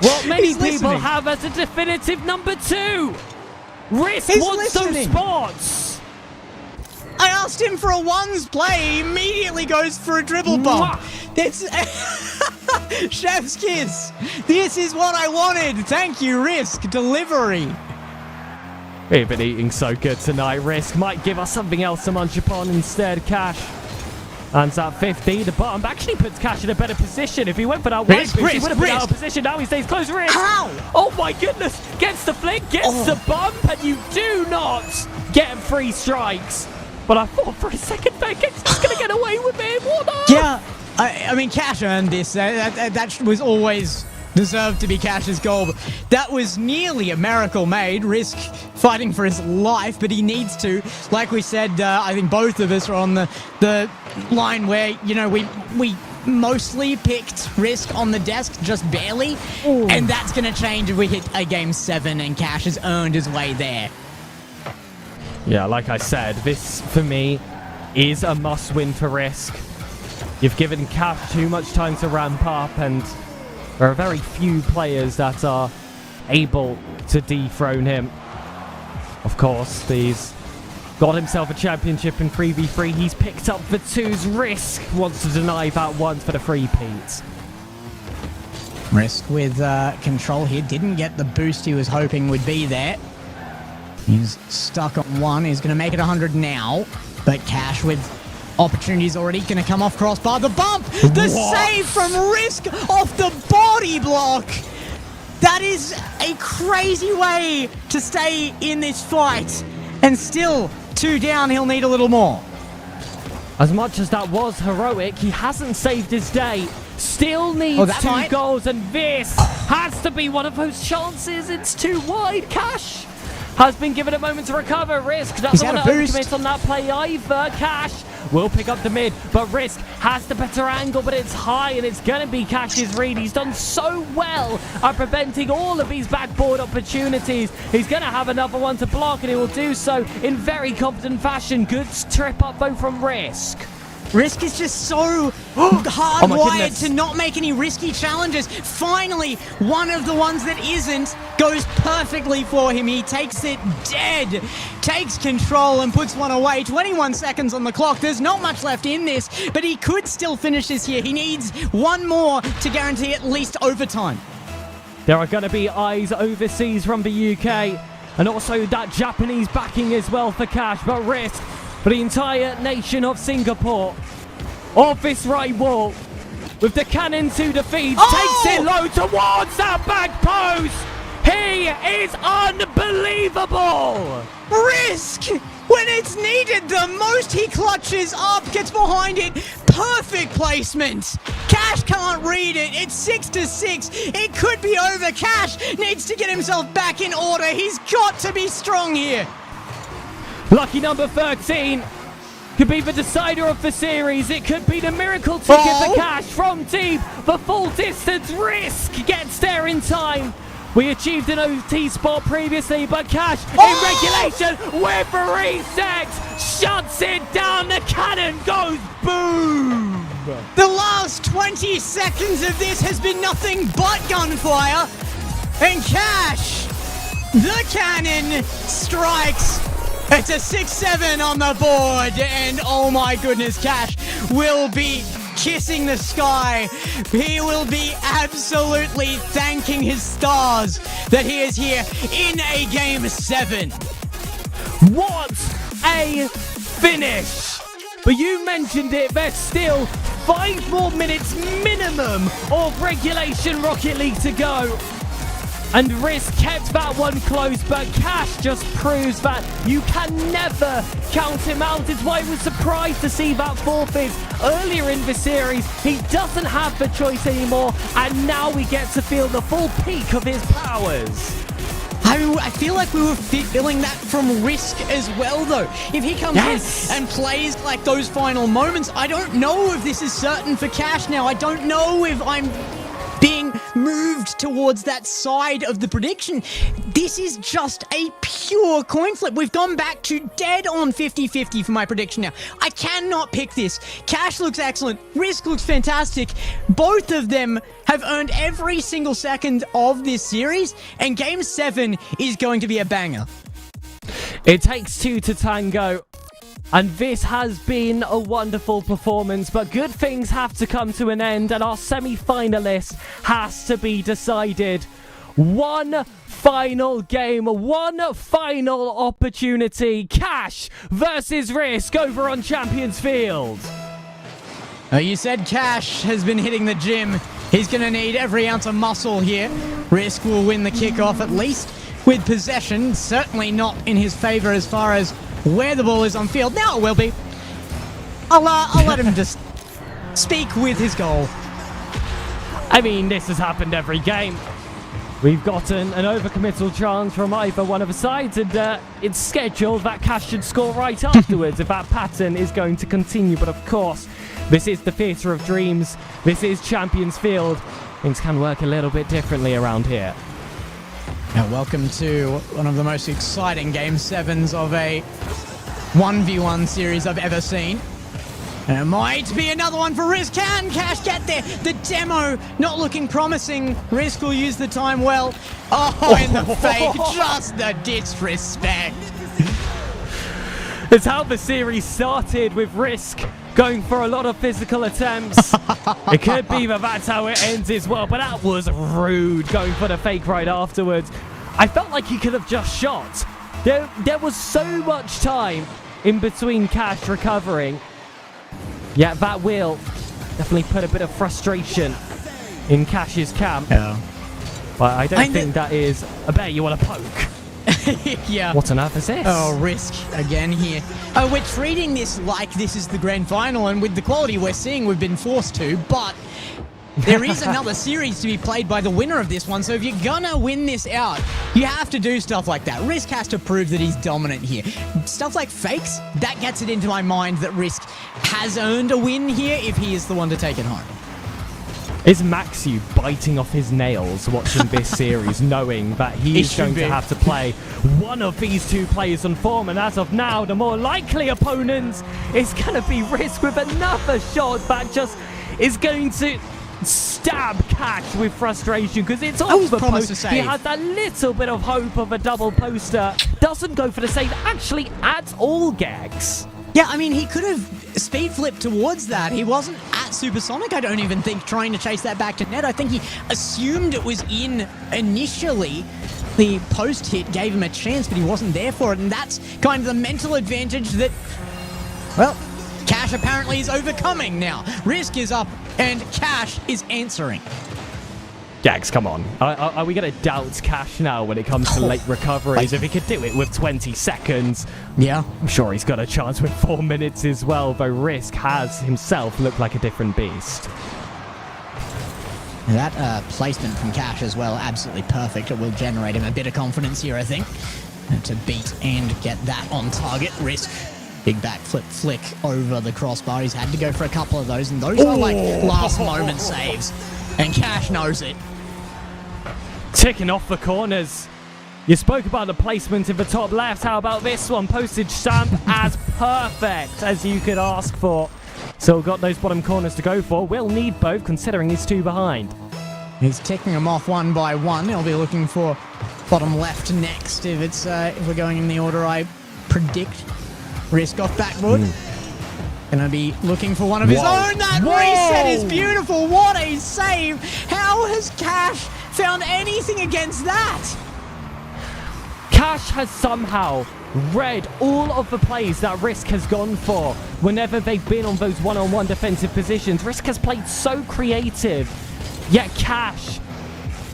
what many people have as a definitive number 2. Risk wants those spots. I asked him for a ones play, he immediately goes for a dribble bomb. That's chef's kiss. This is what I wanted. Thank you, Risk. Delivery. We've been eating so good tonight. Risk might give us something else to munch upon instead. Cash lands at 50. The bottom actually puts Cash in a better position. If he went for that white boost, he would have been out of position. Now he stays close. Risk. How? Oh my goodness. Gets the flick, gets the bump, and you do not get 3 strikes. But I thought for a second that he's going to get away with it. What up? Yeah, I mean, Cash earned this. That was always deserved to be Cash's goal. But that was nearly a miracle made. Risk fighting for his life, but he needs to. Like we said, I think both of us are on the line where, you know, we mostly picked Risk on the desk, just barely. Ooh. And that's going to change if we hit a game 7 and Cash has earned his way there. Yeah, like I said, this, for me, is a must-win for Risk. You've given Cash too much time to ramp up, and there are very few players that are able to dethrone him. Of course, he's got himself a championship in 3v3. He's picked up the 2s. Risk wants to deny that one for the 3-peats. Risk with control here. Didn't get the boost he was hoping would be there. He's stuck on 1. He's going to make it 100 now. But Cash with opportunities already going to come off crossbar. The bump! The save from Risk off the body block! That is a crazy way to stay in this fight. And still, 2 down, he'll need a little more. As much as that was heroic, he hasn't saved his day. Still needs 2 goals, and this has to be one of those chances. It's too wide. Cash has been given a moment to recover. Risk doesn't want to overcommit on that play either. Cash will pick up the mid, but Risk has the better angle, but it's high, and it's going to be Cash's read. He's done so well at preventing all of these backboard opportunities. He's going to have another one to block, and he will do so in very confident fashion. Good trip up, though, from Risk. Risk is just so hardwired to not make any risky challenges. Finally, one of the ones that isn't goes perfectly for him. He takes it dead, takes control and puts one away. 21 seconds on the clock. There's not much left in this, but he could still finish this here. He needs one more to guarantee at least overtime. There are going to be eyes overseas from the UK, and also that Japanese backing as well for Cash, but Risk for the entire nation of Singapore. Off this right wall, with the cannon to defeat, takes it low towards that back post. He is unbelievable. Risk, when it's needed the most, he clutches up, gets behind it. Perfect placement. Cash can't read it. It's 6-6. It could be over. Cash needs to get himself back in order. He's got to be strong here. Lucky number 13 could be the decider of the series. It could be the miracle ticket for Cash from deep. The full distance. Risk gets there in time. We achieved an OT spot previously, but Cash in regulation with the reset shuts it down. The cannon goes boom. The last 20 seconds of this has been nothing but gunfire. And Cash, the cannon, strikes. It's a 6-7 on the board, and oh my goodness, Cash will be kissing the sky. He will be absolutely thanking his stars that he is here in a game 7. What a finish! But you mentioned it, there's still 5 more minutes minimum of regulation Rocket League to go. And Risk kept that one close, but Cash just proves that you can never count him out. It's why we're surprised to see that forfeit earlier in the series. He doesn't have the choice anymore, and now we get to feel the full peak of his powers. I feel like we were feeling that from Risk as well, though. If he comes in and plays like those final moments, I don't know if this is certain for Cash now. I don't know if I'm being moved towards that side of the prediction. This is just a pure coin flip. We've gone back to dead on 50-50 for my prediction now. I cannot pick this. Cash looks excellent. Risk looks fantastic. Both of them have earned every single second of this series, and Game 7 is going to be a banger. It takes two to tango. And this has been a wonderful performance, but good things have to come to an end, and our semi-finalist has to be decided. One final game, one final opportunity. Cash versus Risk over on Champions Field. You said Cash has been hitting the gym. He's going to need every ounce of muscle here. Risk will win the kickoff, at least with possession. Certainly not in his favor as far as where the ball is on field. Now it will be. I'll let him just speak with his goal. I mean, this has happened every game. We've gotten an overcommittal chance from either one of the sides, and it's scheduled that Cash should score right afterwards if that pattern is going to continue. But of course, this is the theatre of dreams. This is Champions Field. Things can work a little bit differently around here. Now, welcome to one of the most exciting Game 7s of a 1v1 series I've ever seen. And it might be another one for Risk. Can Cash get there? The demo not looking promising. Risk will use the time well. Oh, and the fake. Just the disrespect. It's how the series started, with Risk going for a lot of physical attempts. It could be that that's how it ends as well, but that was rude, going for the fake right afterwards. I felt like he could have just shot. There was so much time in between Cash recovering. Yeah, that will definitely put a bit of frustration in Cash's camp. Yeah. But I don't think that is a bet you want to poke. Yeah. What on earth is this? Oh, Risk again here. Oh, we're treating this like this is the grand final, and with the quality we're seeing, we've been forced to, but there is another series to be played by the winner of this one, so if you're gonna win this out, you have to do stuff like that. Risk has to prove that he's dominant here. Stuff like fakes, that gets it into my mind that Risk has earned a win here if he is the one to take it home. Is Maxu biting off his nails watching this series, knowing that he's going to have to play one of these two players on form? And as of now, the more likely opponent is going to be Risk with another shot that just is going to stab Cash with frustration, because it's off the post. He had that little bit of hope of a double poster. Doesn't go for the save actually at all, Gags. Yeah, I mean, he could have speed flipped towards that. He wasn't at Supersonic, I don't even think, trying to chase that back to net. I think he assumed it was in initially. The post hit gave him a chance, but he wasn't there for it. And that's kind of the mental advantage that, well, Cash apparently is overcoming now. Risk is up, and Cash is answering. Gags, come on. Are we going to doubt Cash now when it comes to late recoveries? If he could do it with 20 seconds, yeah, I'm sure he's got a chance with 4 minutes as well, though Risk has himself looked like a different beast. That placement from Cash as well, absolutely perfect. It will generate him a bit of confidence here, I think, to beat and get that on target. Risk, big backflip flick over the crossbar. He's had to go for a couple of those, and those are like last moment saves, and Cash knows it. Ticking off the corners. You spoke about the placement in the top left. How about this one? Postage stamp as perfect as you could ask for. So we've got those bottom corners to go for. We'll need both, considering he's two behind. He's ticking them off one by one. He'll be looking for bottom left next if it's if we're going in the order I predict. Risk off backboard. Gonna be looking for one of his own. That reset is beautiful. What a save. How has Cash found anything against that? Cash has somehow read all of the plays that Risk has gone for whenever they've been on those one-on-one defensive positions. Risk has played so creative, yet Cash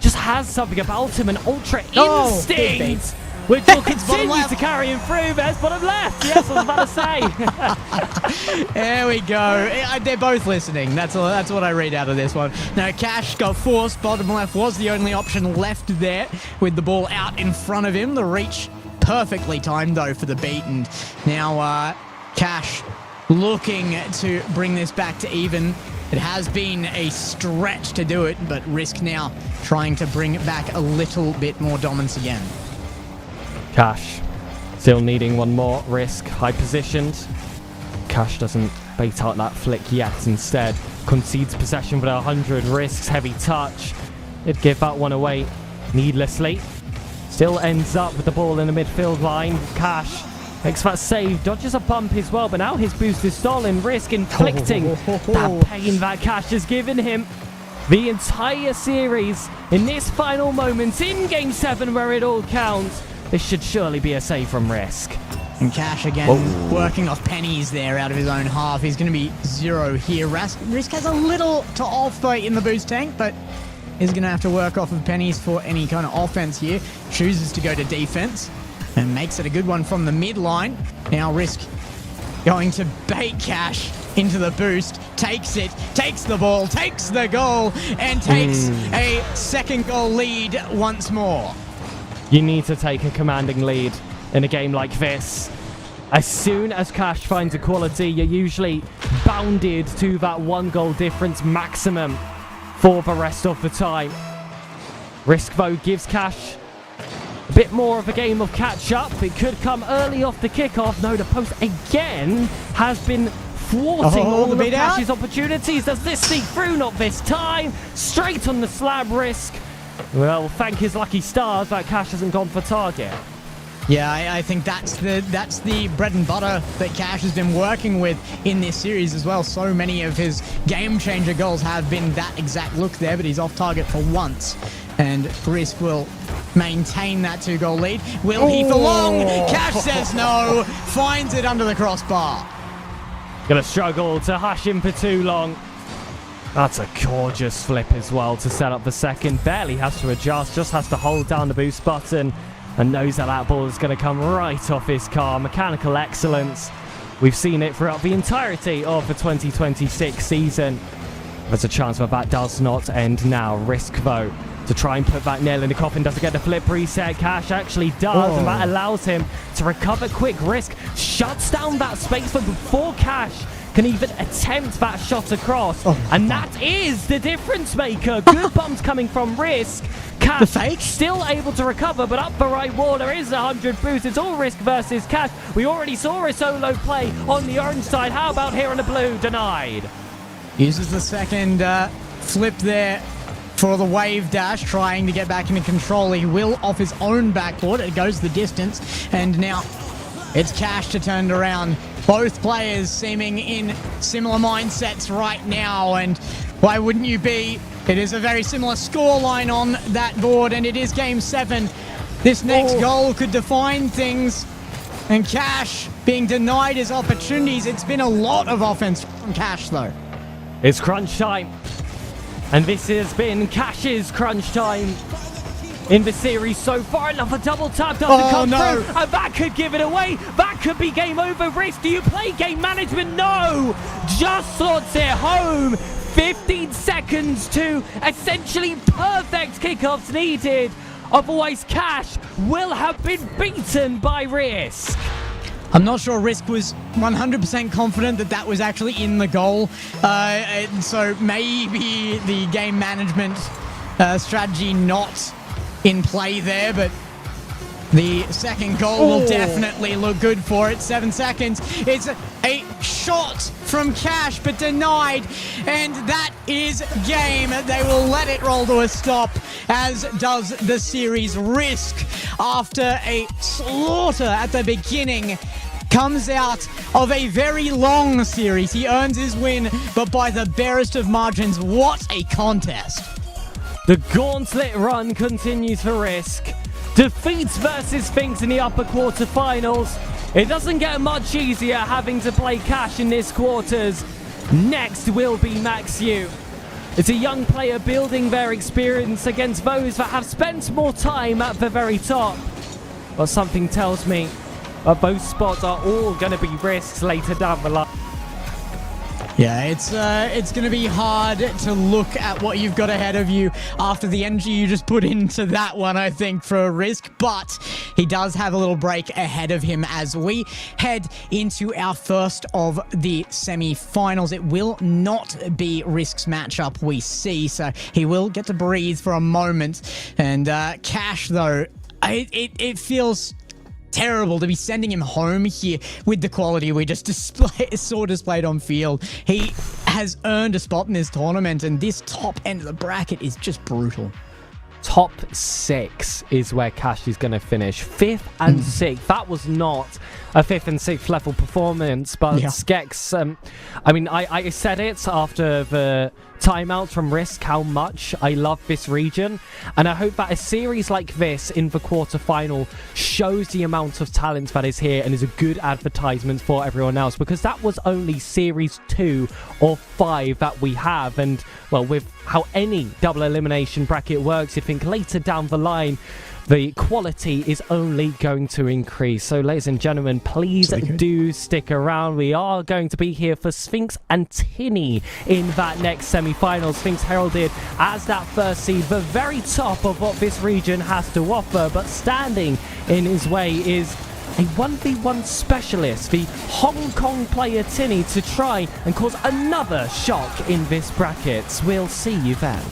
just has something about him, an ultra Oh, instinct, which will It's bottom continue left. to carry him through. There's bottom left. Yes, I was about to say. There we go. They're both listening. That's what I read out of this one. Now, Cash got forced. Bottom left was the only option left there with the ball out in front of him. The reach perfectly timed, though, for the beat. And now Cash looking to bring this back to even. It has been a stretch to do it, but Risk now trying to bring it back a little bit more dominance again. Cash still needing one more. Risk high positioned. Cash doesn't bait out that flick yet. Instead, concedes possession with 100. Risks heavy touch. Did give that one away needlessly. Still ends up with the ball in the midfield line. Cash makes that save, dodges a bump as well, but now his boost is stolen. Risk inflicting that pain that Cash has given him the entire series in this final moment in Game 7 where it all counts. This should surely be a save from Risk. And Cash again working off pennies there out of his own half. He's going to be 0 here. Risk has a little to offer in the boost tank, but is going to have to work off of pennies for any kind of offense here. Chooses to go to defense and makes it a good one from the midline. Now Risk going to bait Cash into the boost, takes it, takes the ball, takes the goal, and takes a second goal lead once more. You need to take a commanding lead in a game like this. As soon as Cash finds equality, you're usually bounded to that 1 goal difference maximum for the rest of the time. Risk, though, gives Cash a bit more of a game of catch-up. It could come early off the kickoff. No, the post again has been thwarting all of Cash's opportunities. Does this sneak through? Not this time. Straight on the slab. Risk. Well, thank his lucky stars that Cash hasn't gone for target. Yeah, I think that's the bread and butter that Cash has been working with in this series as well. So many of his game-changer goals have been that exact look there, but he's off target for once. And Risk will maintain that 2-goal lead. Will he for long? Cash says no, finds it under the crossbar. Gonna struggle to hush him for too long. That's a gorgeous flip as well to set up the second. Barely has to adjust, just has to hold down the boost button and knows that that ball is going to come right off his car. Mechanical excellence. We've seen it throughout the entirety of the 2026 season. There's a chance that that does not end now. Risk, though, to try and put that nail in the coffin. Doesn't get the flip reset. Cash actually does, and that allows him to recover quick. Risk shuts down that space, but before Cash can even attempt that shot across. And that is the difference maker. Good bumps coming from Risk. Cash still able to recover, but up the right wall, there is 100 boost. It's all Risk versus Cash. We already saw a solo play on the orange side. How about here on the blue? Denied. Uses the second flip there for the wave dash, trying to get back into control. He will off his own backboard. It goes the distance, and now it's Cash to turn it around. Both players seeming in similar mindsets right now, and why wouldn't you be? It is a very similar scoreline on that board, and it is Game 7. This next goal could define things, and Cash being denied his opportunities. It's been a lot of offense from Cash, though. It's crunch time, and this has been Cash's crunch time in the series so far. Another double tap doesn't come through, and that could give it away. That could be game over. Risk, do you play game management? No! Just slots it home. 15 seconds to essentially perfect kickoffs needed. Otherwise, Cash will have been beaten by Risk. I'm not sure Risk was 100% confident that that was actually in the goal. So maybe the game management strategy not in play there, but the second goal will definitely look good for it. 7 seconds. It's a shot from Cash, but denied, and that is game. They will let it roll to a stop, as does the series. Risk, after a slaughter at the beginning, comes out of a very long series. He earns his win, but by the barest of margins. What a contest. The gauntlet run continues for Risk. Defeats versus Sphinx in the upper quarterfinals. It doesn't get much easier having to play Cash in this quarters. Next will be Max U. It's a young player building their experience against those that have spent more time at the very top. But something tells me that those spots are all going to be risks later down the line. Yeah, it's going to be hard to look at what you've got ahead of you after the energy you just put into that one, I think, for a risk. But he does have a little break ahead of him as we head into our first of the semi-finals. It will not be Risk's matchup, we see, so he will get to breathe for a moment. And Cash, though, it feels terrible to be sending him home here with the quality we just saw displayed on field. He has earned a spot in this tournament, and this top end of the bracket is just brutal. Top 6 is where Cash is going to finish. 5th and 6th. That was not a 5th and 6th level performance, but Skex, I mean, I said it after the timeout from Risk how much I love this region, and I hope that a series like this in the quarterfinal shows the amount of talent that is here and is a good advertisement for everyone else, because that was only series 2 or 5 that we have. And well, with how any double elimination bracket works, you think later down the line the quality is only going to increase. So ladies and gentlemen, please do stick around. We are going to be here for Sphinx and Tinny in that next semi-final. Sphinx heralded as that first seed, the very top of what this region has to offer, but standing in his way is a 1v1 specialist, the Hong Kong player Tinny, to try and cause another shock in this bracket. We'll see you then.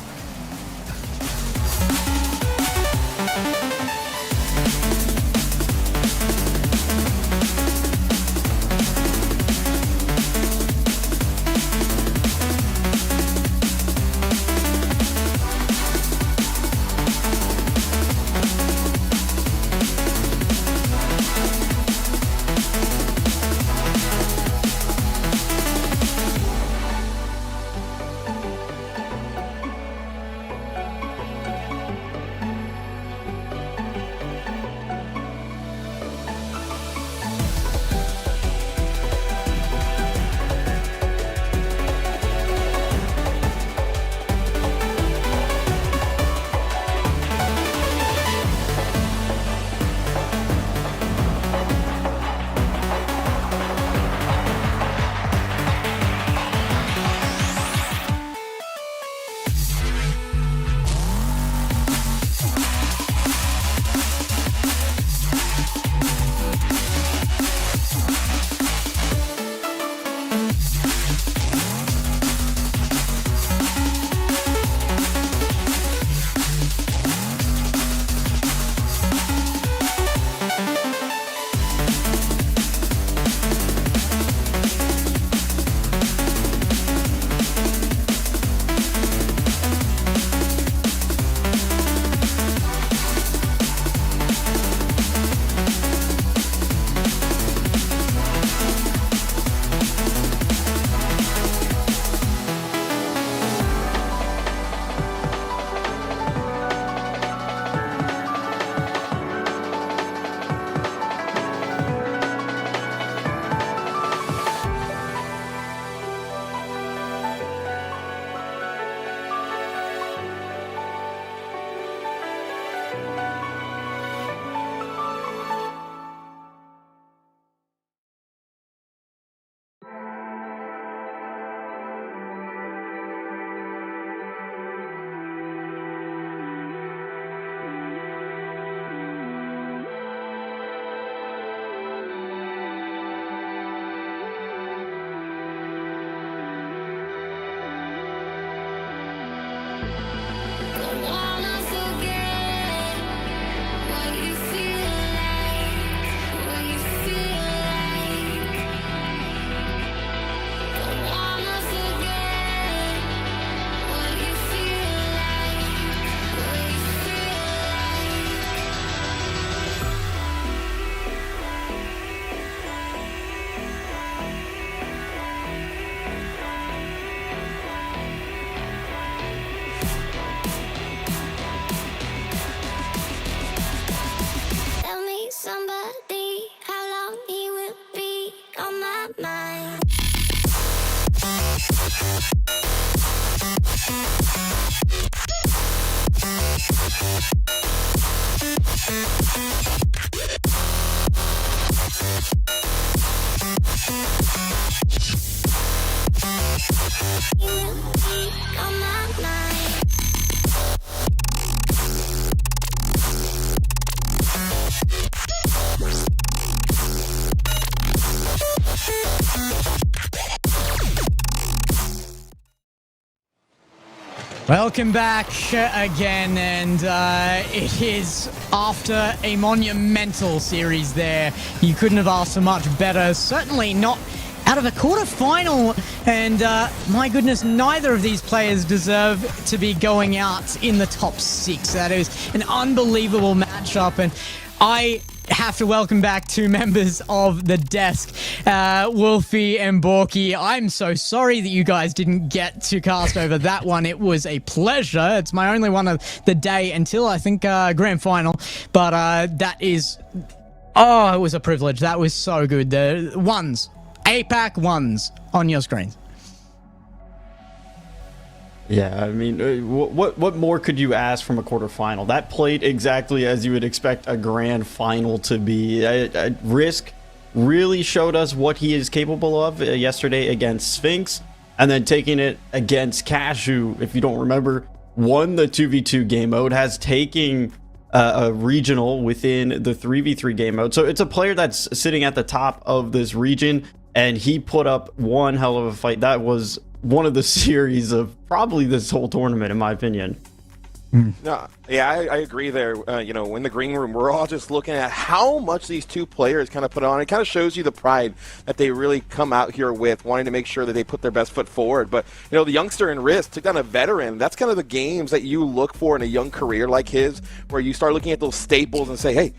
On my mind. Welcome back again, and it is after a monumental series there. You couldn't have asked for much better. Certainly not out of a quarterfinal, and my goodness, neither of these players deserve to be going out in the top 6. That is an unbelievable matchup, and I have to welcome back two members of the desk, Wolfie and Borky. I'm so sorry that you guys didn't get to cast over that one. It was a pleasure. It's my only one of the day until, I think, grand final. But that is... Oh, it was a privilege. That was so good. The ones. APAC ones on your screens. Yeah, I mean, what more could you ask from a quarterfinal? That played exactly as you would expect a grand final to be. Risk really showed us what he is capable of yesterday against Sphinx, and then taking it against Cashew, if you don't remember, won the 2v2 game mode, has taken a regional within the 3v3 game mode. So it's a player that's sitting at the top of this region, and he put up one hell of a fight. That was one of the series of probably this whole tournament, in my opinion. No, yeah, I agree there. You know, in the green room, we're all just looking at how much these two players kind of put on. It kind of shows you the pride that they really come out here with, wanting to make sure that they put their best foot forward. But, you know, the youngster in Risk took down a veteran. That's kind of the games that you look for in a young career like his, where you start looking at those staples and say, hey,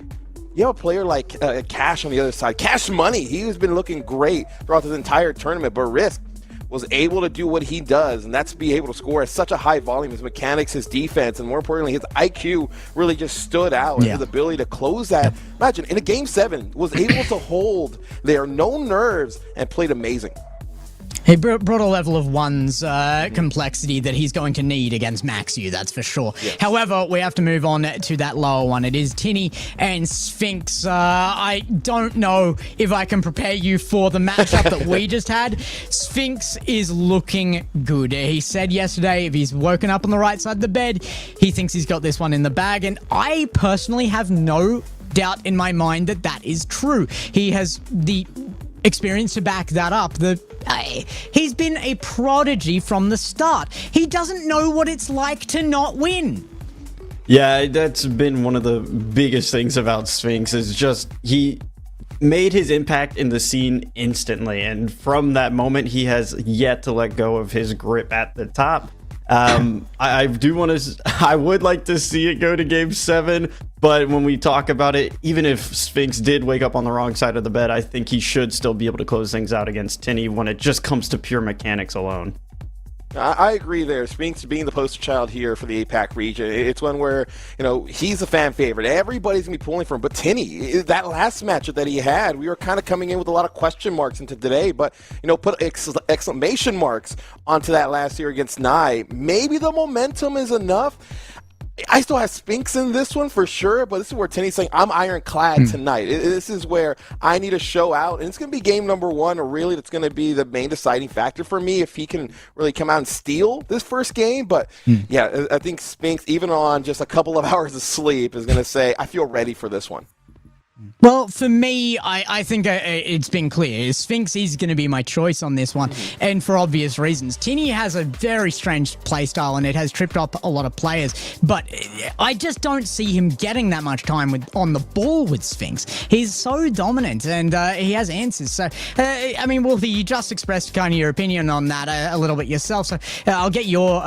you have a player like Cash on the other side. Cash Money, he's been looking great throughout this entire tournament, but Risk was able to do what he does, and that's be able to score at such a high volume. His mechanics, his defense, and more importantly, his IQ really just stood out. And his ability to close that. Imagine, in a Game 7, was able to hold there, no nerves, and played amazing. He brought a level of one's complexity that he's going to need against Maxu, that's for sure. Yes. However, we have to move on to that lower one. It is Tinny and Sphinx. I don't know if I can prepare you for the matchup that we just had. Sphinx is looking good. He said yesterday if he's woken up on the right side of the bed, he thinks he's got this one in the bag, and I personally have no doubt in my mind that that is true. He has the experience to back that up. He's been a prodigy from the start. He doesn't know what it's like to not win. Yeah, that's been one of the biggest things about Sphinx, is just he made his impact in the scene instantly, and from that moment he has yet to let go of his grip at the top. I would like to see it go to Game 7, but when we talk about it, even if Sphinx did wake up on the wrong side of the bed, I think he should still be able to close things out against Tinny when it just comes to pure mechanics alone. I agree there. Sphinx being the poster child here for the APAC region. It's one where, you know, he's a fan favorite. Everybody's going to be pulling for him. But Tinny, that last matchup that he had, we were kind of coming in with a lot of question marks into today. But, you know, put exclamation marks onto that last year against Nye. Maybe the momentum is enough. I still have Sphinx in this one for sure, but this is where Tinny's saying, I'm ironclad tonight. This is where I need to show out, and it's going to be game number one, or really that's going to be the main deciding factor for me if he can really come out and steal this first game. But yeah, I think Sphinx, even on just a couple of hours of sleep, is going to say, I feel ready for this one. Well, for me, I think it's been clear. Sphinx is going to be my choice on this one, and for obvious reasons. Tinny has a very strange playstyle, and it has tripped up a lot of players, but I just don't see him getting that much time on the ball with Sphinx. He's so dominant, and he has answers. So, I mean, Wolfie, you just expressed kind of your opinion on that a little bit yourself, so I'll get your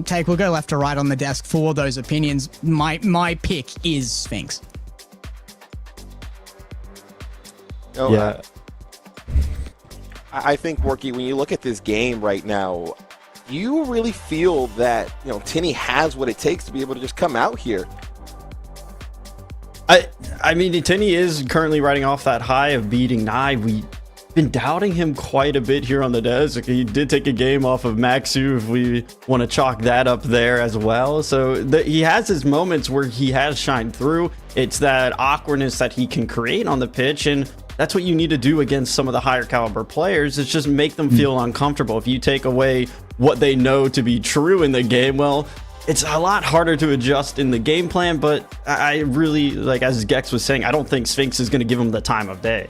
take. We'll go left to right on the desk for those opinions. My pick is Sphinx. Oh, yeah. I think, Worky, when you look at this game right now, you really feel that, you know, Tinny has what it takes to be able to just come out here. I mean, Tinny is currently riding off that high of beating Nye. been doubting him quite a bit here on the desk. He did take a game off of Maxu, if we want to chalk that up there as well. So he has his moments where he has shined through. It's that awkwardness that he can create on the pitch, and that's what you need to do against some of the higher caliber players, is just make them feel uncomfortable. If you take away what they know to be true in the game, well, it's a lot harder to adjust in the game plan. But I really, like as Gex was saying, I don't think Sphinx is going to give him the time of day.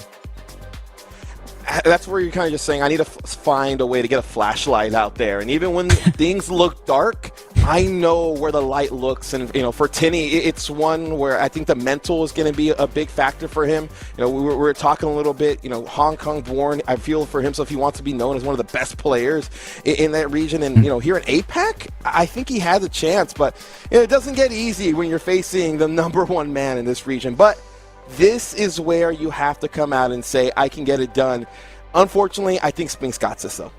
That's where you're kind of just saying, I need to find a way to get a flashlight out there. And even when things look dark, I know where the light looks. And, you know, for Tinny, it's one where I think the mental is going to be a big factor for him. You know, we were talking a little bit, you know, Hong Kong born. I feel for himself, he wants to be known as one of the best players in that region. And, you know, here in APAC, I think he has a chance. But you know, it doesn't get easy when you're facing the #1 man in this region. But this is where you have to come out and say, I can get it done. Unfortunately, I think Sphinx got this, though.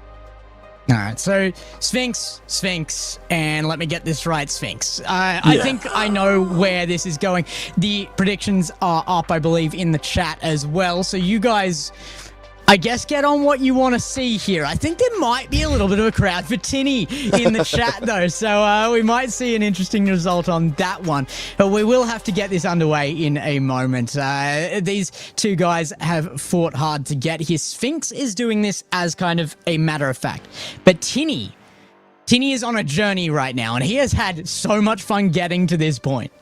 All right, so Sphinx, and let me get this right, Sphinx. I think I know where this is going. The predictions are up, I believe, in the chat as well. So you guys, I guess, get on what you want to see here. I think there might be a little bit of a crowd for Tinny in the chat, though. So we might see an interesting result on that one. But we will have to get this underway in a moment. These two guys have fought hard to get here. Sphinx is doing this as kind of a matter of fact. But Tinny is on a journey right now, and he has had so much fun getting to this point.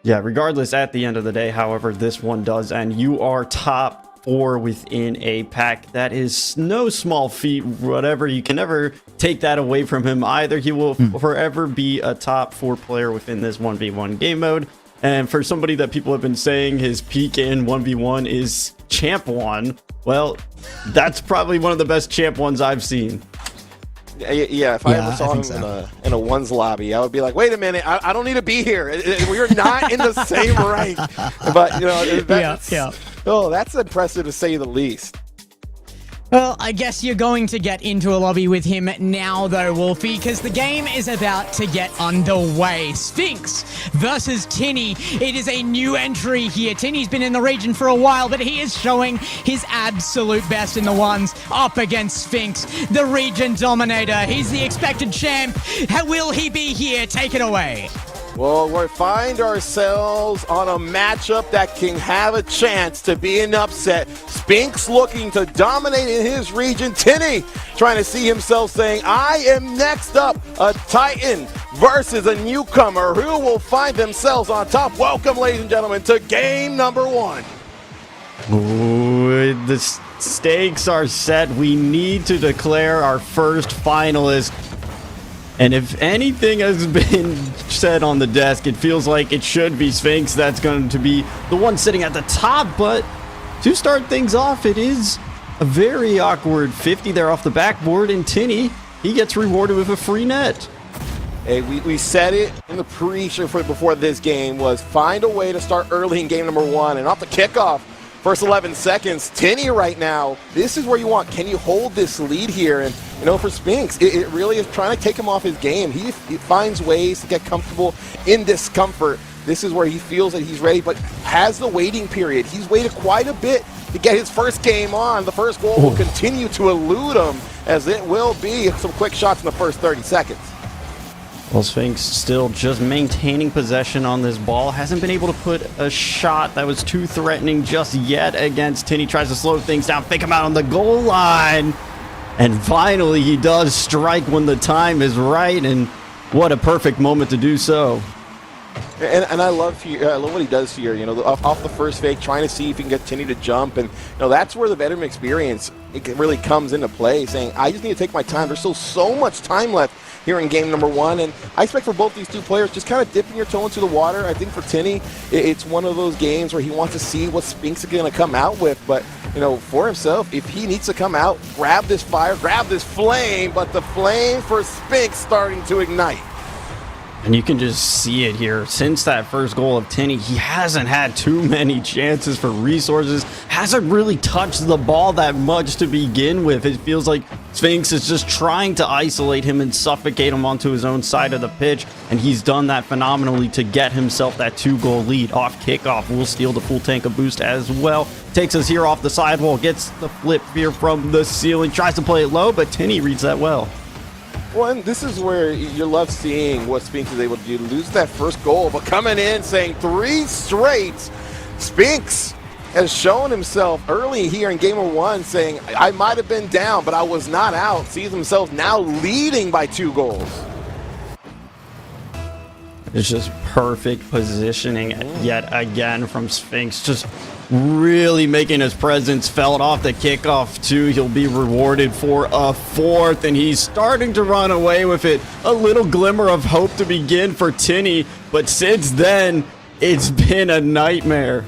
Yeah, regardless, at the end of the day, however, this one does end. You are top 4 within APAC. That is no small feat. Whatever, you can never take that away from him either. He will forever be a top 4 player within this 1v1 game mode. And for somebody that people have been saying his peak in 1v1 is Champ 1, well, that's probably one of the best Champ 1s I've seen. Yeah, if I ever saw him in a ones lobby, I would be like, wait a minute, I don't need to be here. We're not in the same rank. But, you know, that's impressive to say the least. Well, I guess you're going to get into a lobby with him now, though, Wolfie, because the game is about to get underway. Sphinx versus Tinny. It is a new entry here. Tinny's been in the region for a while, but he is showing his absolute best in the ones up against Sphinx, the region dominator. He's the expected champ. How will he be here? Take it away. Well, we find ourselves on a matchup that can have a chance to be an upset. Sphinx looking to dominate in his region. Tinny trying to see himself saying, I am next up. A Titan versus a newcomer who will find themselves on top. Welcome, ladies and gentlemen, to game number 1. Ooh, the stakes are set. We need to declare our first finalist. And if anything has been said on the desk, it feels like it should be Sphinx. That's going to be the one sitting at the top. But to start things off, it is a very awkward 50 there off the backboard. And Tinny, he gets rewarded with a free net. Hey, we said it in the pre-show before this game was find a way to start early in game number 1. And off the kickoff, first 11 seconds, Tinny right now, this is where you want. Can you hold this lead here? And, you know, for Sphinx, it really is trying to take him off his game. He finds ways to get comfortable in discomfort. This is where he feels that he's ready, but has the waiting period. He's waited quite a bit to get his first game on. The first goal will continue to elude him, as it will be some quick shots in the first 30 seconds. Well, Sphinx still just maintaining possession on this ball. Hasn't been able to put a shot that was too threatening just yet against Tinny. Tries to slow things down, fake him out on the goal line. And finally, he does strike when the time is right. And what a perfect moment to do so. And I love what he does here. You know, off the first fake, trying to see if he can get Tinny to jump, and you know that's where the veteran experience really comes into play. Saying, I just need to take my time. There's still so much time left here in game number 1, and I expect for both these two players just kind of dipping your toe into the water. I think for Tinny, it's one of those games where he wants to see what Sphinx is going to come out with, but you know, for himself, if he needs to come out, grab this fire, grab this flame, but the flame for Sphinx starting to ignite. And you can just see it here. Since that first goal of Tinney, he hasn't had too many chances for resources. Hasn't really touched the ball that much to begin with. It feels like Sphinx is just trying to isolate him and suffocate him onto his own side of the pitch. And he's done that phenomenally to get himself that 2-goal lead. Off kickoff, will steal the full tank of boost as well. Takes us here off the sidewall, gets the flip here from the ceiling. Tries to play it low, but Tinney reads that well. Well, and this is where you love seeing what Spinks is able to do. Lose that first goal, but coming in saying 3 straight. Spinks has shown himself early here in Game 1 saying, I might have been down, but I was not out. Sees himself now leading by 2 goals. It's just perfect positioning yet again from Sphinx. Just really making his presence felt off the kickoff too. He'll be rewarded for a 4th, and he's starting to run away with it. A little glimmer of hope to begin for Tinney, but since then, it's been a nightmare.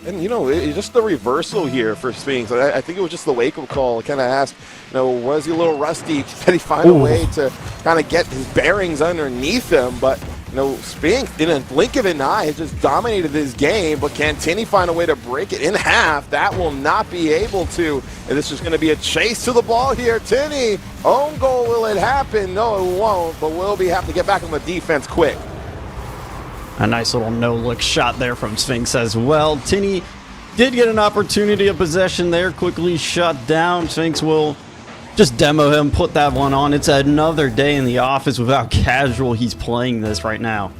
And, you know, it's just the reversal here for Spinks. I think it was just the wake-up call. Kind of asked, you know, was he a little rusty? Did he find a way to kind of get his bearings underneath him? But, you know, Spinks, in a blink of an eye, has just dominated this game. But can Tinney find a way to break it in half? That will not be able to. And this is going to be a chase to the ball here. Tinney, own goal, will it happen? No, it won't. But will he have to get back on the defense quick? A nice little no-look shot there from Sphinx as well. Tinney did get an opportunity of possession there, quickly shut down. Sphinx will just demo him, put that one on. It's another day in the office with how casual he's playing this right now.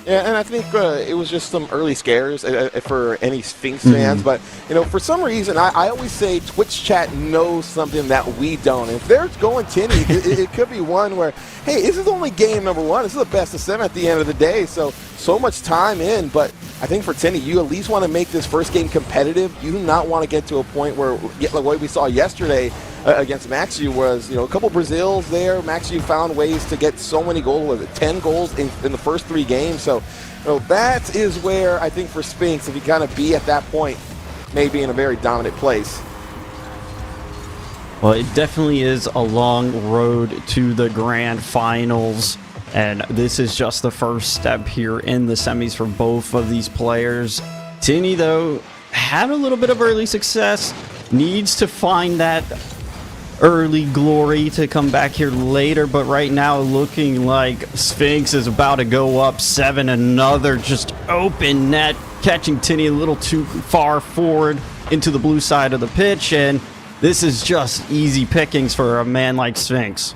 Yeah, and I think it was just some early scares for any Sphinx fans. But, you know, for some reason, I always say Twitch chat knows something that we don't. And if they're going Tinney, it could be one where, hey, this is only game number 1. This is the best of 7 at the end of the day. So much time in. But I think for Tinney, you at least want to make this first game competitive. You do not want to get to a point where, like what we saw yesterday against Maxu, was, you know, a couple Brazils there. Maxu found ways to get so many goals, was it 10 goals in the first 3 games. So, you know, that is where I think for Spinks, if you kind of be at that point, maybe in a very dominant place. Well, it definitely is a long road to the grand finals, and this is just the first step here in the semis for both of these players. Tinney, though, had a little bit of early success, needs to find that early glory to come back here later, but right now looking like Sphinx is about to go up 7. Another just open net, catching Tinney a little too far forward into the blue side of the pitch, and this is just easy pickings for a man like Sphinx.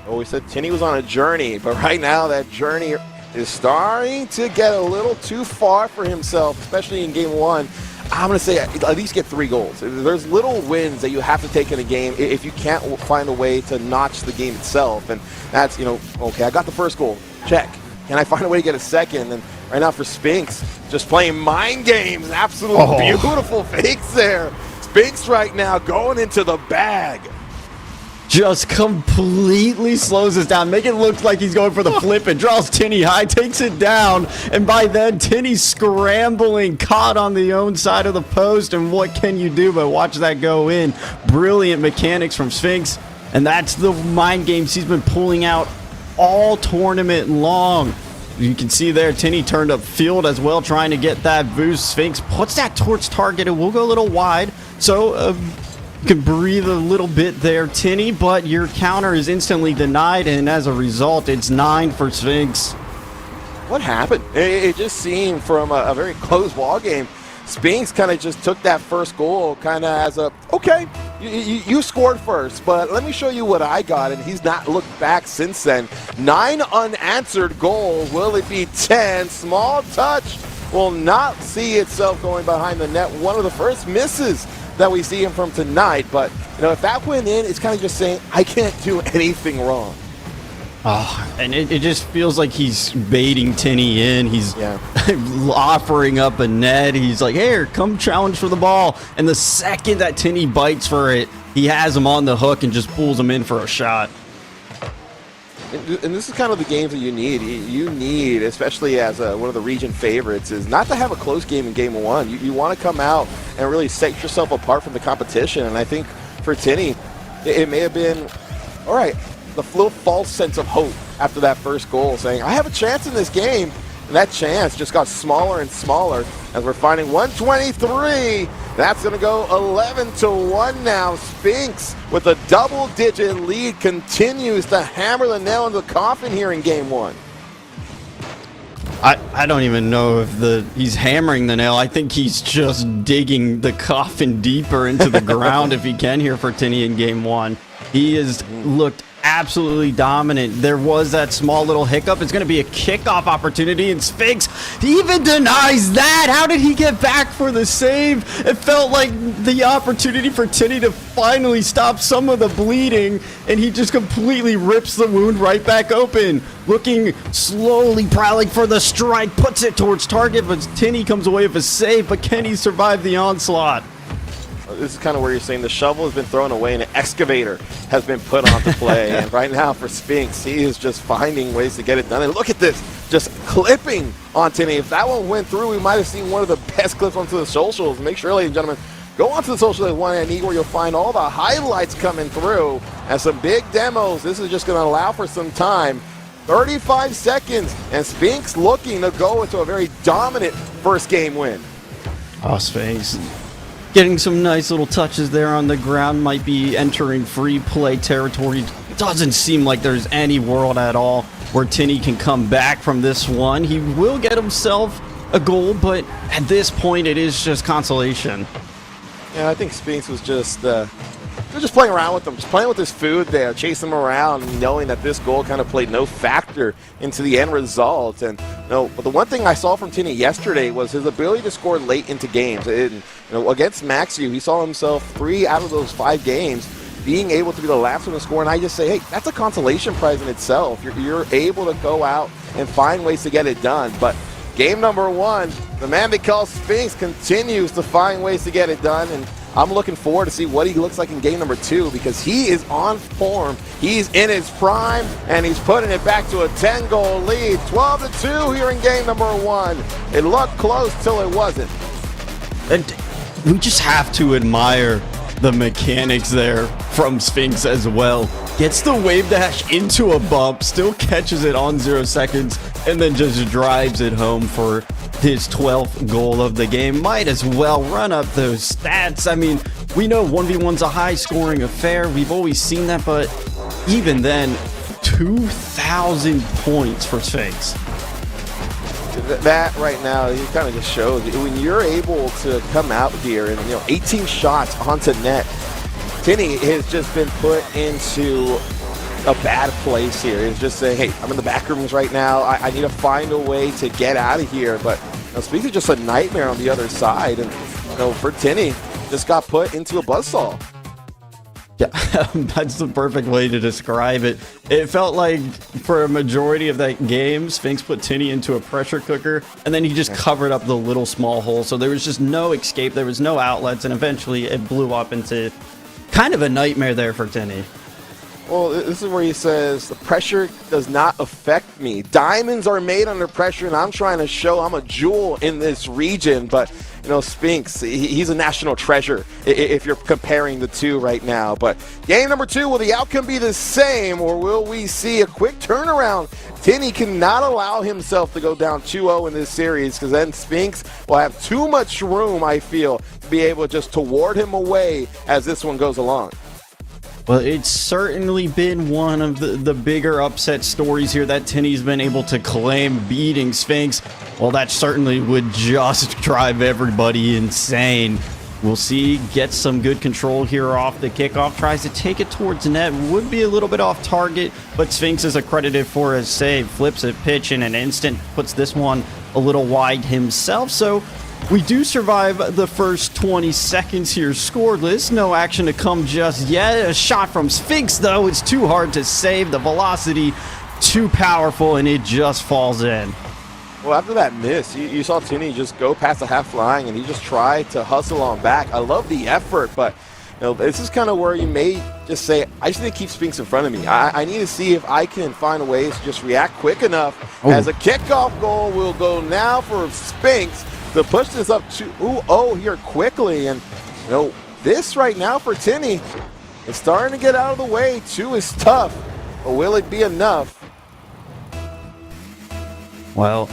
Well, we said Tinney was on a journey, but right now that journey is starting to get a little too far for himself, especially in game 1. I'm going to say at least get 3 goals. There's little wins that you have to take in a game if you can't find a way to notch the game itself. And that's, you know, okay, I got the first goal. Check. Can I find a way to get a second? And right now for Spinks, just playing mind games. Absolute beautiful fakes there. Spinks right now going into the bag. Just completely slows us down, make it look like he's going for the flip, and draws Tinney high, takes it down, and by then Tinney's scrambling, caught on the own side of the post, and what can you do but watch that go in? Brilliant mechanics from Sphinx, and that's the mind games he's been pulling out all tournament long. You can see there, Tinney turned up field as well, trying to get that boost. Sphinx puts that towards target, it will go a little wide, so you can breathe a little bit there, Tinney, but your counter is instantly denied, and as a result, it's 9 for Sphinx. What happened? It just seemed from a very close ball game, Spinks kind of just took that first goal kind of as a, okay, you scored first, but let me show you what I got, and he's not looked back since then. 9 unanswered goals. Will it be 10? Small touch will not see itself going behind the net. One of the first misses that we see him from tonight, but you know, if that went in, it's kind of just saying, I can't do anything wrong. Oh, and it just feels like he's baiting Tinney in. He's offering up a net. He's like, here, come challenge for the ball. And the second that Tinney bites for it, he has him on the hook and just pulls him in for a shot. And this is kind of the games that you need. You need, especially as one of the region favorites, is not to have a close game in game 1. You want to come out and really set yourself apart from the competition. And I think for Tinney, it may have been, all right, the little false sense of hope after that first goal, saying, I have a chance in this game. And that chance just got smaller and smaller as we're finding 123. That's going to go 11-1 now. Spinks with a double-digit lead continues to hammer the nail in the coffin here in game one. I don't even know if he's hammering the nail. I think he's just digging the coffin deeper into the ground if he can here for Tinny in game one. He has looked absolutely dominant. There was that small little hiccup. It's going to be a kickoff opportunity, and Sphinx even denies that. How did he get back for the save? It felt like the opportunity for Tinny to finally stop some of the bleeding, and he just completely rips the wound right back open. Looking slowly prowling for the strike, puts it towards target, but Tinny comes away with a save, but can he survive the onslaught? This is kind of where you're saying the shovel has been thrown away and an excavator has been put onto play. And right now for Spinks, he is just finding ways to get it done. And look at this, just clipping on Tinny. If that one went through, we might have seen one of the best clips onto the socials. Make sure, ladies and gentlemen, go onto the socials at 1NE where you'll find all the highlights coming through and some big demos. This is just going to allow for some time. 35 seconds, and Spinks looking to go into a very dominant first game win. Oh, Sphinx. Getting some nice little touches there on the ground, might be entering free play territory. Doesn't seem like there's any world at all where Tinny can come back from this one. He will get himself a goal, but at this point it is just consolation. Yeah, I think Spinks was just playing around with him, just playing with his food there, chasing him around, knowing that this goal kind of played no factor into the end result. And but the one thing I saw from Tinny yesterday was his ability to score late into games. Against Maxiu, he saw himself 3 out of those 5 games being able to be the last one to score. And I just say, hey, that's a consolation prize in itself. You're able to go out and find ways to get it done. But game number 1, the man they call Spinks continues to find ways to get it done. And I'm looking forward to see what he looks like in game number 2 because he is on form. He's in his prime, and he's putting it back to a 10-goal lead. 12-2 here in game number 1. It looked close till it wasn't. And we just have to admire the mechanics there from Sphinx as well. Gets the wave dash into a bump, still catches it on 0 seconds, and then just drives it home for his 12th goal of the game. Might as well run up those stats. I mean, we know 1v1's a high-scoring affair. We've always seen that, but even then, 2,000 points for Sphinx. That right now, it kind of just shows when you're able to come out here and 18 shots onto net. Tinny has just been put into a bad place here. He's just saying, hey, I'm in the back rooms right now. I need to find a way to get out of here. But Spinks is just a nightmare on the other side. And for Tinny, just got put into a buzzsaw. Yeah, that's the perfect way to describe it. It felt like for a majority of that game, Sphinx put Tinny into a pressure cooker, and then he just covered up the little small hole. So there was just no escape, there was no outlets, and eventually it blew up into kind of a nightmare there for Tinny. Well, this is where he says, the pressure does not affect me. Diamonds are made under pressure, and I'm trying to show I'm a jewel in this region. But, Spinks, he's a national treasure if you're comparing the two right now. But game number 2, will the outcome be the same, or will we see a quick turnaround? Tinny cannot allow himself to go down 2-0 in this series because then Spinks will have too much room, I feel, to be able just to ward him away as this one goes along. Well, it's certainly been one of the bigger upset stories here that Tinny's been able to claim, beating Sphinx. Well, that certainly would just drive everybody insane. We'll see, gets some good control here off the kickoff, tries to take it towards net, would be a little bit off target, but Sphinx is accredited for his save, flips a pitch in an instant, puts this one a little wide himself, so we do survive the first 20 seconds here scoreless. No action to come just yet. A shot from Sphinx, though. It's too hard to save. The velocity too powerful, and it just falls in. Well, after that miss, you saw Tinny just go past the half flying, and he just tried to hustle on back. I love the effort, but this is kind of where you may just say, I just need to keep Sphinx in front of me. I need to see if I can find ways to just react quick enough. As a kickoff goal will go now for Sphinx to push this up to 2-0 here quickly. And, this right now for Tinny is starting to get out of the way. 2 is tough, but will it be enough? Well,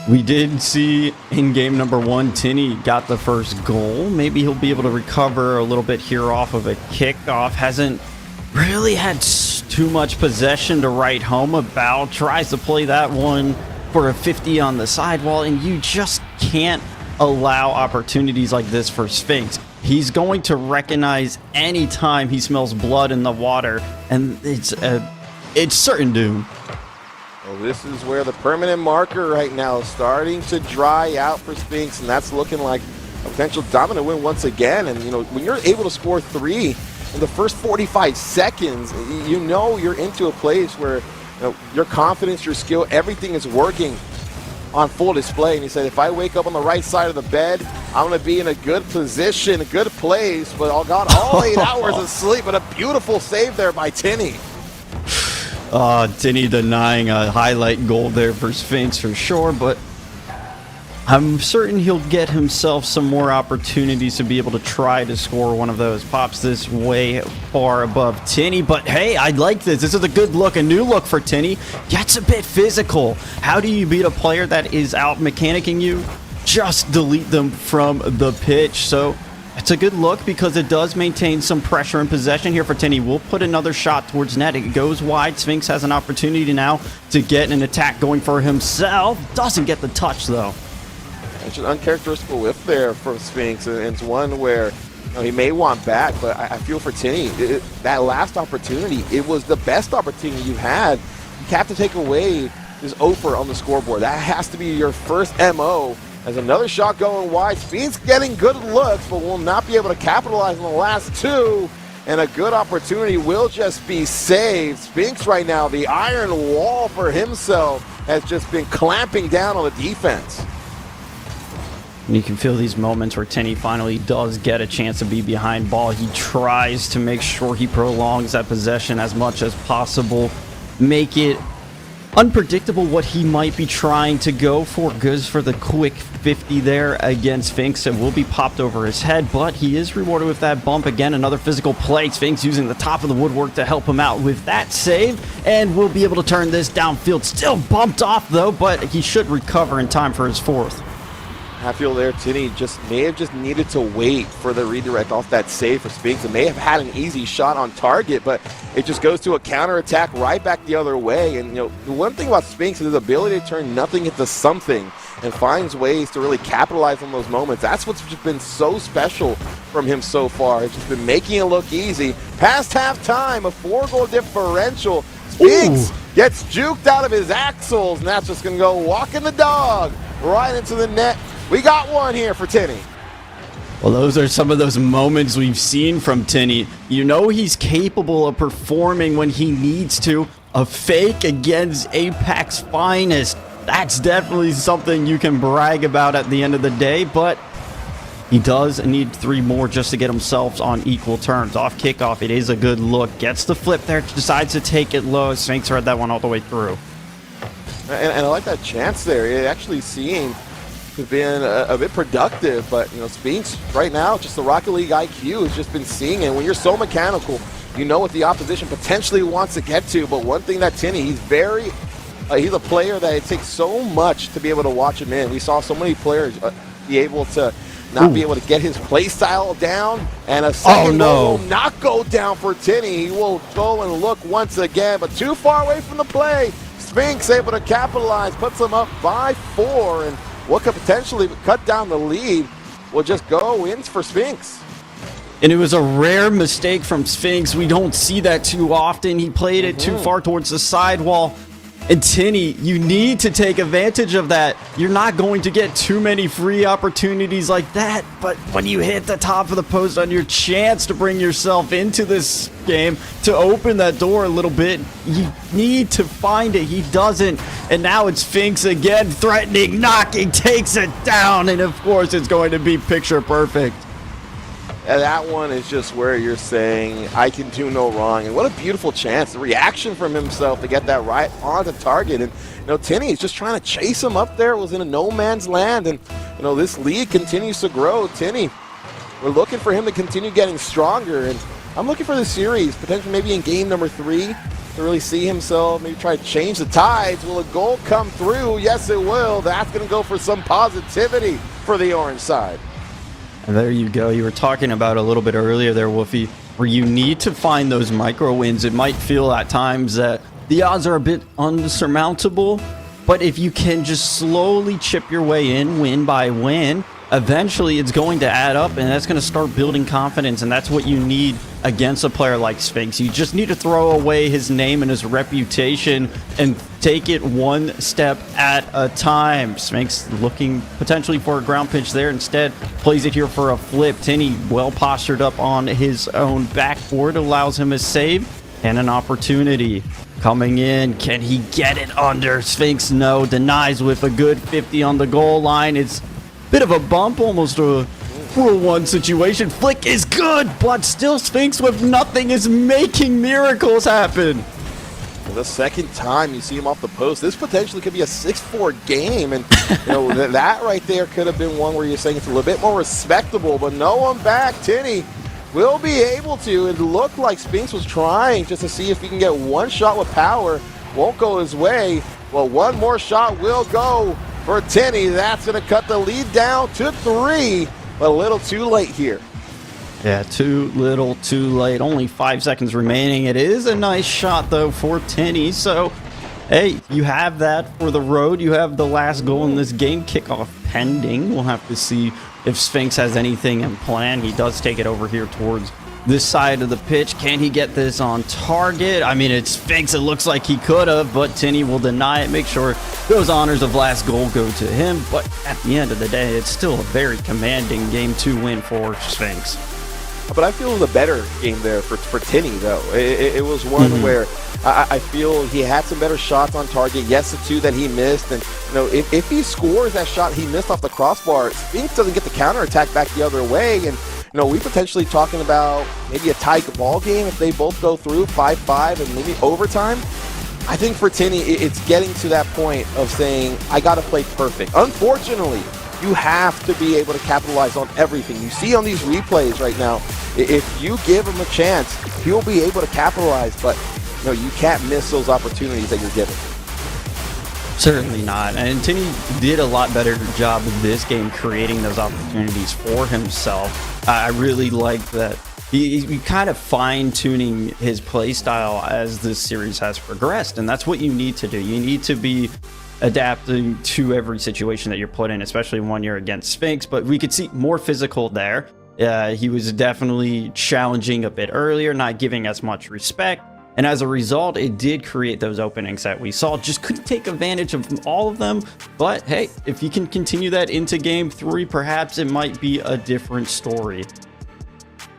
we did see in game number 1, Tinny got the first goal. Maybe he'll be able to recover a little bit here off of a kickoff. Hasn't really had too much possession to write home about. Tries to play that one for a 50 on the sidewall, and you just can't allow opportunities like this for Sphinx. He's going to recognize any time he smells blood in the water, and it's certain doom. Well, this is where the permanent marker right now is starting to dry out for Sphinx, and that's looking like a potential dominant win once again. And, when you're able to score 3 in the first 45 seconds, you're into a place where your confidence, your skill, everything is working on full display. And he said, if I wake up on the right side of the bed, I'm going to be in a good position, a good place, but all 8 hours of sleep. But a beautiful save there by Tinny. Tinny denying a highlight goal there for Sphinx for sure, but I'm certain he'll get himself some more opportunities to be able to try to score one of those. Pops this way far above Tinny, but hey, I like this. This is a good look, a new look for Tinny. Gets a bit physical. How do you beat a player that is out mechanicking you? Just delete them from the pitch. So it's a good look because it does maintain some pressure and possession here for Tinny. We'll put another shot towards net. It goes wide. Sphinx has an opportunity now to get an attack going for himself. Doesn't get the touch, though. It's an uncharacteristic whiff there from Sphinx, and it's one where he may want back, but I feel for Tinny, that last opportunity, it was the best opportunity you had. You have to take away this offer on the scoreboard. That has to be your first MO. As another shot going wide, Sphinx getting good looks, but will not be able to capitalize on the last 2. And a good opportunity will just be saved. Sphinx right now, the iron wall for himself, has just been clamping down on the defense. And you can feel these moments where Tinny finally does get a chance to be behind ball. He tries to make sure he prolongs that possession as much as possible. Make it unpredictable what he might be trying to go for. Goes for the quick 50 there against Sphinx. It will be popped over his head, but he is rewarded with that bump. Again, another physical play. Sphinx using the top of the woodwork to help him out with that save, and will be able to turn this downfield. Still bumped off though, but he should recover in time for his 4th. I feel there, Tinny may have just needed to wait for the redirect off that save for Sphinx. It may have had an easy shot on target, but it just goes to a counterattack right back the other way. And, the one thing about Sphinx is his ability to turn nothing into something and finds ways to really capitalize on those moments. That's what's just been so special from him so far. It's just been making it look easy. Past halftime, a 4-goal differential. Sphinx gets juked out of his axles, and that's just going to go walking the dog right into the net. We got one here for Tinny. Well, those are some of those moments we've seen from Tinny. He's capable of performing when he needs to. A fake against APAC's finest. That's definitely something you can brag about at the end of the day, but he does need 3 more just to get himself on equal terms. Off kickoff, it is a good look. Gets the flip there, decides to take it low. Sphinx read that one all the way through. And I like that chance there. It actually seemed have been a bit productive, but Sphinx right now, just the Rocket League IQ has just been seeing it. When you're so mechanical, you know what the opposition potentially wants to get to. But one thing that Tinny, he's a player that it takes so much to be able to watch him in. We saw so many players be able to not be able to get his play style down, and a second goal will not go down for Tinny. He will go and look once again, but too far away from the play. Sphinx able to capitalize, puts them up by 4, and what could potentially cut down the lead will just go in for Sphinx. And it was a rare mistake from Sphinx. We don't see that too often. He played it too far towards the sidewall. And Tinny, you need to take advantage of that. You're not going to get too many free opportunities like that. But when you hit the top of the post on your chance to bring yourself into this game, to open that door a little bit, you need to find it. He doesn't. And now it's Sphinx again, threatening, knocking, takes it down. And of course, it's going to be picture perfect. And that one is just where you're saying, I can do no wrong. And what a beautiful chance. The reaction from himself to get that right on the target. And, Tinny is just trying to chase him up there. It was in a no man's land. And, this lead continues to grow. Tinny, we're looking for him to continue getting stronger. And I'm looking for the series, potentially maybe in game number 3. to really see himself maybe try to change the tides. Will a goal come through? Yes, it will. That's going to go for some positivity for the orange side. And there you go. You were talking about a little bit earlier there, Wolfie, where you need to find those micro wins. It might feel at times that the odds are a bit unsurmountable, but if you can just slowly chip your way in, win by win, eventually it's going to add up, and that's going to start building confidence, and that's what you need against a player like Sphinx. You just need to throw away his name and his reputation and take it one step at a time. Sphinx looking potentially for a ground pitch there. Instead, plays it here for a flip. Tinny well postured up on his own backboard, allows him a save and an opportunity. Coming in, can he get it under? Sphinx, no, denies with a good 50 on the goal line. It's bit of a bump, almost a Rule 1 situation. Flick is good, but still Sphinx with nothing is making miracles happen. For the second time you see him off the post, this potentially could be a 6-4 game, and that right there could have been one where you're saying it's a little bit more respectable, but no one back. Tinny will be able to. It looked like Sphinx was trying just to see if he can get one shot with power. Won't go his way. Well, one more shot will go for Tinny. That's going to cut the lead down to 3, but a little too late here. Yeah, too little, too late. Only 5 seconds remaining. It is a nice shot, though, for Tinny. So, hey, you have that for the road. You have the last goal in this game. Kickoff pending. We'll have to see if Sphinx has anything in plan. He does take it over here towards this side of the pitch. Can he get this on target? I mean, it's Sphinx. It looks like he could have, but Tinny will deny it. Make sure those honors of last goal go to him. But at the end of the day, it's still a very commanding Game 2 win for Sphinx. But I feel it was a better game there for Tinny, though. It was one where I feel he had some better shots on target. Yes, the 2 that he missed. And, if he scores that shot he missed off the crossbar, Sphinx doesn't get the counterattack back the other way. And, we potentially talking about maybe a tight ball game if they both go through 5-5 and maybe overtime. I think for Tinny, it's getting to that point of saying, I got to play perfect. Unfortunately, you have to be able to capitalize on everything. You see on these replays right now, if you give him a chance, he'll be able to capitalize, but you can't miss those opportunities that you're given. Certainly not. And Tinny did a lot better job of this game creating those opportunities for himself. I really like that he kind of fine-tuning his play style as this series has progressed, and that's what you need to do. You need to be adapting to every situation that you're put in, especially when you're against Sphinx, but we could see more physical there. He was definitely challenging a bit earlier, not giving as much respect. And as a result, it did create those openings that we saw. Just couldn't take advantage of all of them. But hey, if you can continue that into Game 3, perhaps it might be a different story.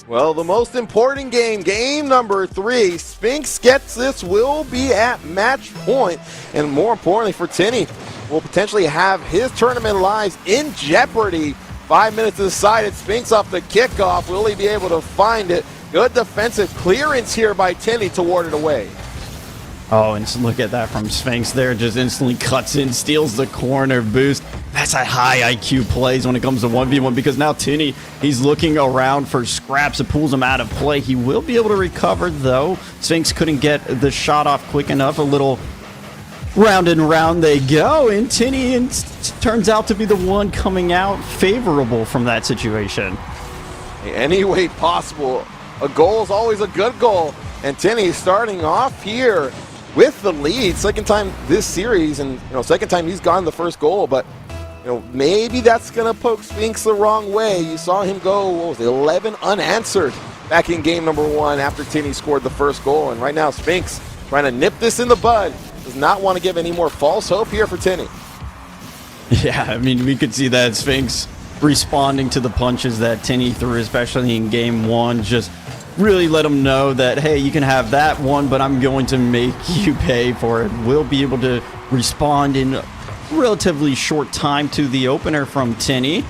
Well, the most important game, game number 3, Sphinx gets this, will be at match point. And more importantly for Tinny, will potentially have his tournament lives in jeopardy. 5 minutes decided, Sphinx off the kickoff. Will he be able to find it? Good defensive clearance here by Tinny to ward it away. Oh, and look at that from Sphinx there. Just instantly cuts in, steals the corner boost. That's a high IQ plays when it comes to 1v1, because now Tinny, he's looking around for scraps. It pulls him out of play. He will be able to recover, though. Sphinx couldn't get the shot off quick enough. A little round and round they go, and Tinny turns out to be the one coming out favorable from that situation. Any way possible. A goal is always a good goal, and Tinny starting off here with the lead. Second time this series, and second time he's gotten the first goal, but maybe that's gonna poke Sphinx the wrong way. You saw him go, what was it, 11 unanswered back in game number 1 after Tinny scored the first goal, and right now Sphinx trying to nip this in the bud. Does not want to give any more false hope here for Tinny. Yeah, I mean, we could see that Sphinx responding to the punches that Tinny threw, especially in game 1, just really let him know that, hey, you can have that one, but I'm going to make you pay for it. We'll be able to respond in relatively short time to the opener from Tinny,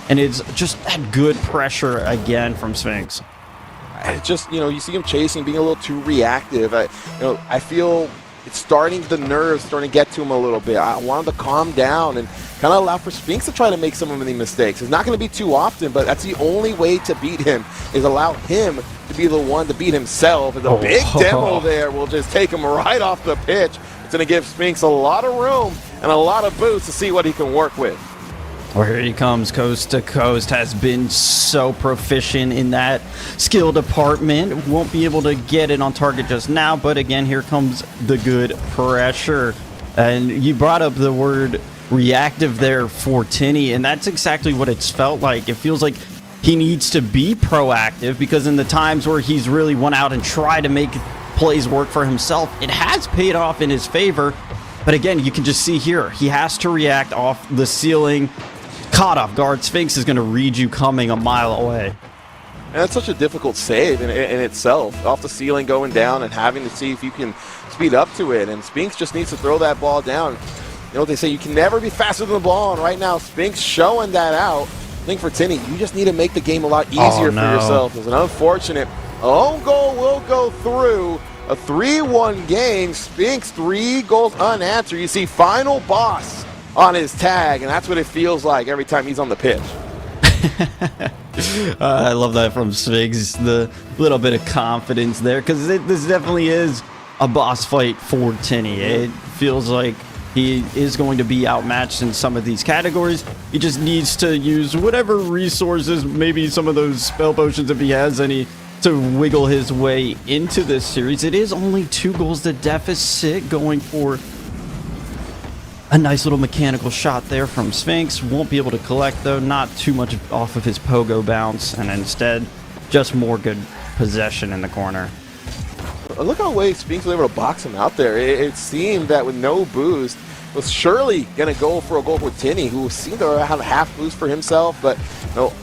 and it's just that good pressure again from Sphinx. Just, you see him chasing, being a little too reactive. I feel it's starting, the nerves starting to get to him a little bit. I want him to calm down and kind of allow for Spinks to try to make some of the mistakes. It's not going to be too often, but that's the only way to beat him, is allow him to be the one to beat himself. And the big demo there will just take him right off the pitch. It's going to give Spinks a lot of room and a lot of boost to see what he can work with. Well, here he comes, coast to coast. Has been so proficient in that skill department. Won't be able to get it on target just now, but again, here comes the good pressure. And you brought up the word reactive there for Tinny, and that's exactly what it's felt like. It feels like he needs to be proactive, because in the times where he's really went out and tried to make plays work for himself, it has paid off in his favor. But again, you can just see here, he has to react off the ceiling. Caught off guard, Spinks is going to read you coming a mile away. And that's such a difficult save in itself, off the ceiling, going down and having to see if you can speed up to it. And Spinks just needs to throw that ball down. You know what they say, you can never be faster than the ball, and right now Spinks showing that out. I think for Tinny, you just need to make the game a lot easier for yourself. It's an unfortunate own goal will go through. A 3-1 game, Spinks 3 goals unanswered. You see final boss on his tag, and that's what it feels like every time he's on the pitch. I love that from Spinks, the little bit of confidence there, because this definitely is a boss fight for Tinny. It feels like he is going to be outmatched in some of these categories. He just needs to use whatever resources, maybe some of those spell potions if he has any, to wiggle his way into this series. It is only 2 goals to deficit, going for a nice little mechanical shot there from Spinks. Won't be able to collect, though. Not too much off of his pogo bounce, and instead just more good possession in the corner. Look how way Spinks was able to box him out there. It seemed that with no boost, was surely going to go for a goal with Tinny, who seemed to have a half boost for himself, but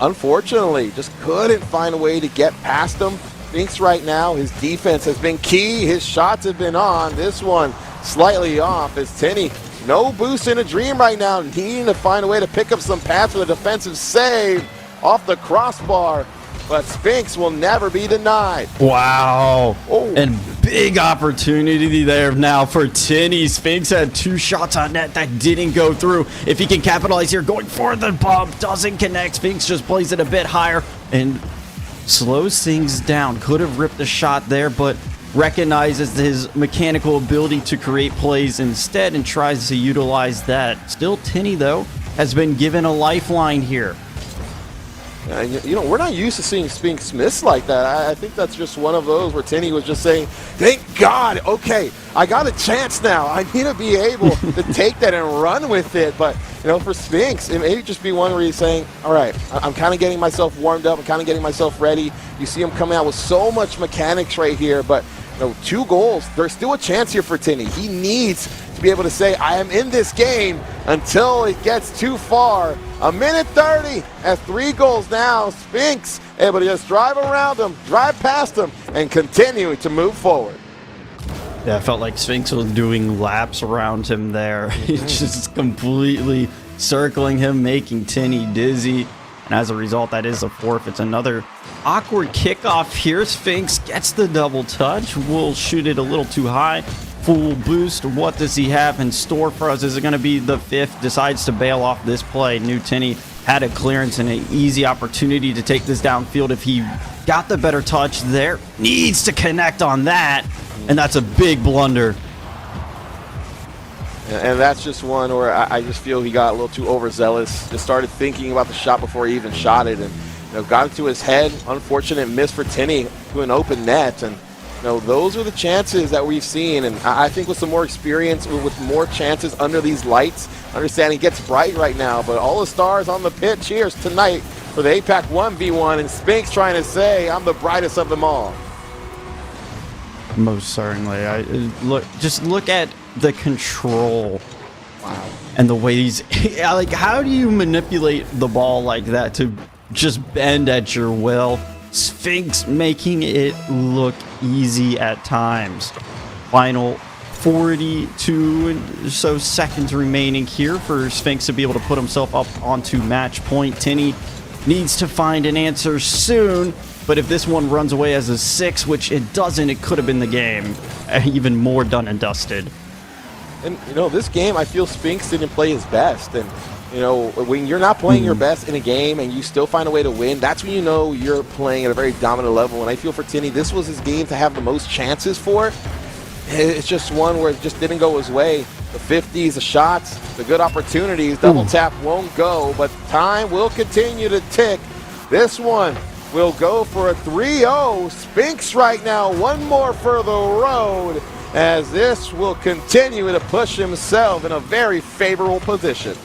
unfortunately just couldn't find a way to get past him. Spinks right now, his defense has been key. His shots have been on. This one slightly off as Tinny, no boost in a dream right now, needing to find a way to pick up some pass with a defensive save off the crossbar. But Spinks will never be denied. Wow. Oh. And big opportunity there now for Tinny. Spinks had 2 shots on net that didn't go through. If he can capitalize here, going for the bump, doesn't connect. Spinks just plays it a bit higher and slows things down. Could have ripped a shot there, but recognizes his mechanical ability to create plays instead and tries to utilize that. Still, Tinny, though, has been given a lifeline here. We're not used to seeing Spinks miss like that. I think that's just one of those where Tinny was just saying, thank God, okay, I got a chance now. I need to be able to take that and run with it. But, for Spinks, it may just be one where he's saying, all right, I'm kind of getting myself warmed up. I'm kind of getting myself ready. You see him coming out with so much mechanics right here, but 2 goals. There's still a chance here for Tinny. He needs to be able to say, I am in this game until it gets too far. 1:30 at 3 goals now. Spinks able to just drive around him, drive past him, and continue to move forward. Yeah, I felt like Spinks was doing laps around him there. He's just completely circling him, making Tinny dizzy. And as a result, that is a forfeit. It's another awkward kickoff here. Spinks gets the double touch. Will shoot it a little too high. Full boost. What does he have in store for us? Is it going to be the 5th? Decides to bail off this play. New Tinny had a clearance and an easy opportunity to take this downfield if he got the better touch there. Needs to connect on that. And that's a big blunder. And that's just one where I just feel he got a little too overzealous. Just started thinking about the shot before he even shot it, and got into his head. Unfortunate miss for Tinny to an open net, and those are the chances that we've seen. And I think with some more experience, with more chances under these lights, understanding it gets bright right now, but all the stars on the pitch here tonight for the APAC 1v1, and Spinks trying to say, I'm the brightest of them all. Most certainly. Just look at the control. Wow. And the way he's like, how do you manipulate the ball like that to just bend at your will? Spinks making it look easy at times. Final 42 or so seconds remaining here for Spinks to be able to put himself up onto match point. Tinny needs to find an answer soon. But if this one runs away as a 6, which it doesn't, it could have been the game. Even more done and dusted. And, this game, I feel Spinks didn't play his best. And, when you're not playing your best in a game and you still find a way to win, that's when you know you're playing at a very dominant level. And I feel for Tinny, this was his game to have the most chances for. It's just one where it just didn't go his way. The 50s, the shots, the good opportunities, double tap won't go, but time will continue to tick. This one will go for a 3-0. Spinks right now, one more for the road, as this will continue to push himself in a very favorable position.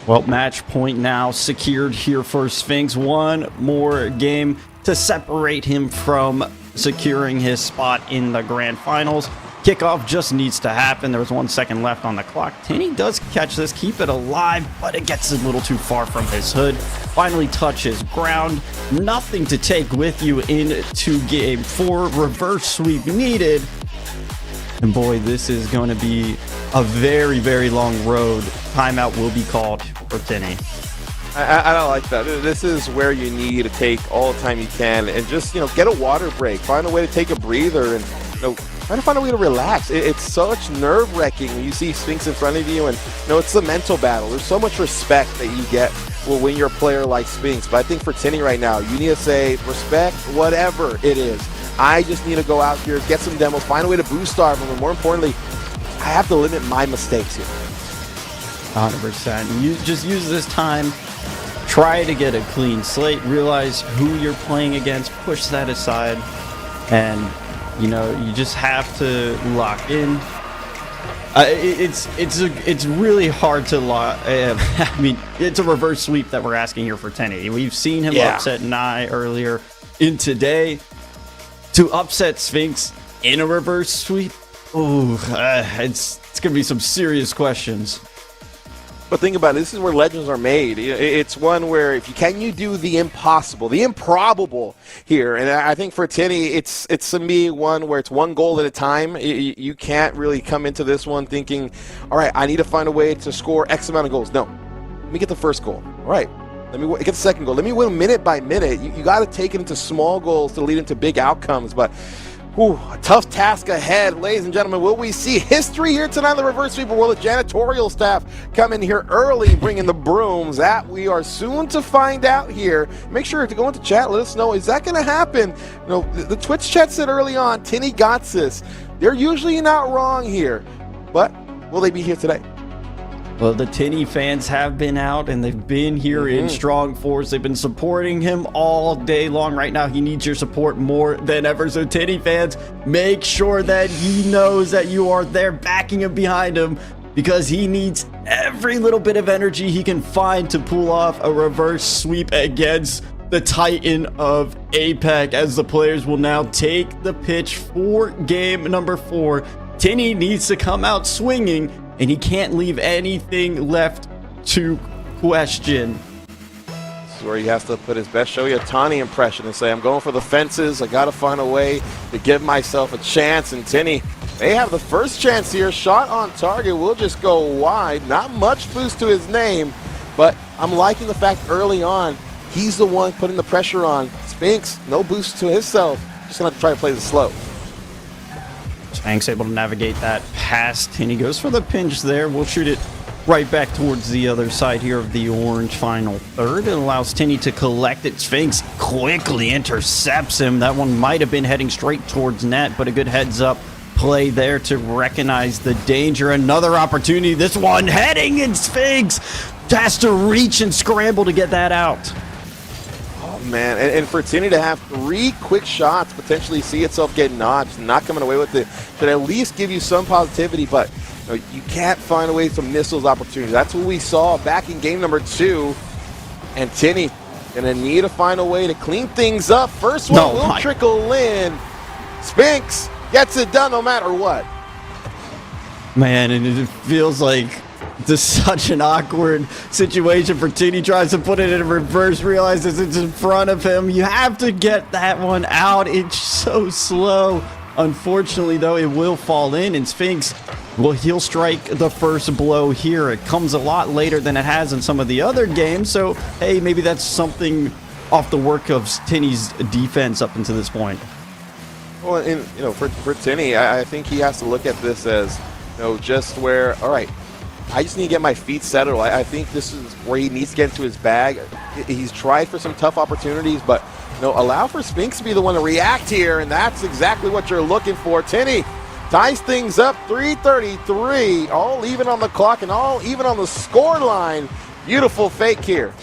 Well, match point now secured here for Sphinx. One more game to separate him from securing his spot in the grand finals. Kickoff just needs to happen. There was 1 second left on the clock. Tinny does catch this, keep it alive, but it gets a little too far from his hood. Finally touches ground. Nothing to take with you into game 4. Reverse sweep needed. And boy, this is going to be a very, very long road. Timeout will be called for Tinny. I don't like that. This is where you need to take all the time you can and just, get a water break. Find a way to take a breather and, try to find a way to relax. It's such nerve-wracking when you see Sphinx in front of you, and it's a mental battle. There's so much respect that you get when you're a player like Sphinx. But I think for Tinny right now, you need to say respect whatever it is. I just need to go out here, get some demos, find a way to boost starve them, and more importantly, I have to limit my mistakes here. 100%. You just use this time, try to get a clean slate, realize who you're playing against, push that aside, and you just have to lock in. It's really hard to lock. I mean, it's a reverse sweep that we're asking here for Tinny. We've seen him upset Nye earlier in today. To upset Sphinx in a reverse sweep, it's going to be some serious questions. But think about it, this is where legends are made. It's one where can you do the impossible, the improbable here? And I think for Tinny, it's to me one where it's one goal at a time. You can't really come into this one thinking, all right, I need to find a way to score X amount of goals. No, let me get the first goal. All right, let me get the second goal. Let me win minute by minute. You got to take it into small goals to lead into big outcomes. But a tough task ahead, ladies and gentlemen. Will we see history here tonight in the reverse sweep, or will the janitorial staff come in here early, bringing the brooms? That we are soon to find out here. Make sure to go into chat, let us know, is that going to happen? The Twitch chat said early on, Tinny got this. They're usually not wrong here, but will they be here today? Well, the Tinny fans have been out, and they've been here in strong force. They've been supporting him all day long. Right now, he needs your support more than ever. So, Tinny fans, make sure that he knows that you are there backing him behind him, because he needs every little bit of energy he can find to pull off a reverse sweep against the Titan of APAC, as the players will now take the pitch for game number 4. Tinny needs to come out swinging, and he can't leave anything left to question. This is where he has to put his best Shohei Ohtani impression and say, I'm going for the fences. I got to find a way to give myself a chance. And Tinny, they have the first chance here. Shot on target will just go wide. Not much boost to his name, but I'm liking the fact early on, he's the one putting the pressure on. Spinks, no boost to himself. Just going to try to play this slow. Sphinx able to navigate that past, and he goes for the pinch there. We'll shoot it right back towards the other side here of the orange final third. It allows Tinny to collect it. Sphinx quickly intercepts him. That one might have been heading straight towards net, but a good heads up play there to recognize the danger. Another opportunity. This one heading, and Sphinx has to reach and scramble to get that out. Man, and for Tinny to have 3 quick shots, potentially see itself get notched, not coming away with it, should at least give you some positivity, but you can't find a way to miss those opportunities. That's what we saw back in game number 2, and Tinny gonna need to find a way to clean things up. First one will trickle in. Sphinx gets it done no matter what. Man, and it feels like just such an awkward situation for Tinny. Tries to put it in reverse, realizes it's in front of him. You have to get that one out. It's so slow. Unfortunately, though, it will fall in, and Sphinx, well, he'll strike the first blow here. It comes a lot later than it has in some of the other games, so hey, maybe that's something off the work of Tinny's defense up until this point. Well, and for Tinny, I think he has to look at this as just where, all right, I just need to get my feet settled. I think this is where he needs to get into his bag. He's tried for some tough opportunities, but allow for Spinks to be the one to react here, and that's exactly what you're looking for. Tinny ties things up, 3:33, all even on the clock and all even on the score line. Beautiful fake here.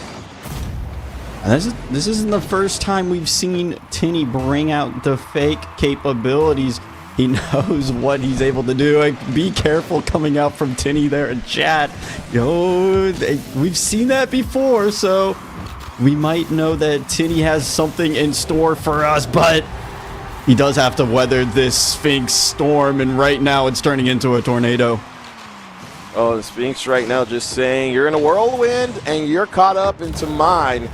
And this isn't the first time we've seen Tinny bring out the fake capabilities. He knows what he's able to do. Be careful coming out from Tinny there in chat. We've seen that before, so we might know that Tinny has something in store for us, but he does have to weather this Sphinx storm, and right now it's turning into a tornado. Oh, the Sphinx right now just saying, you're in a whirlwind and you're caught up into mine.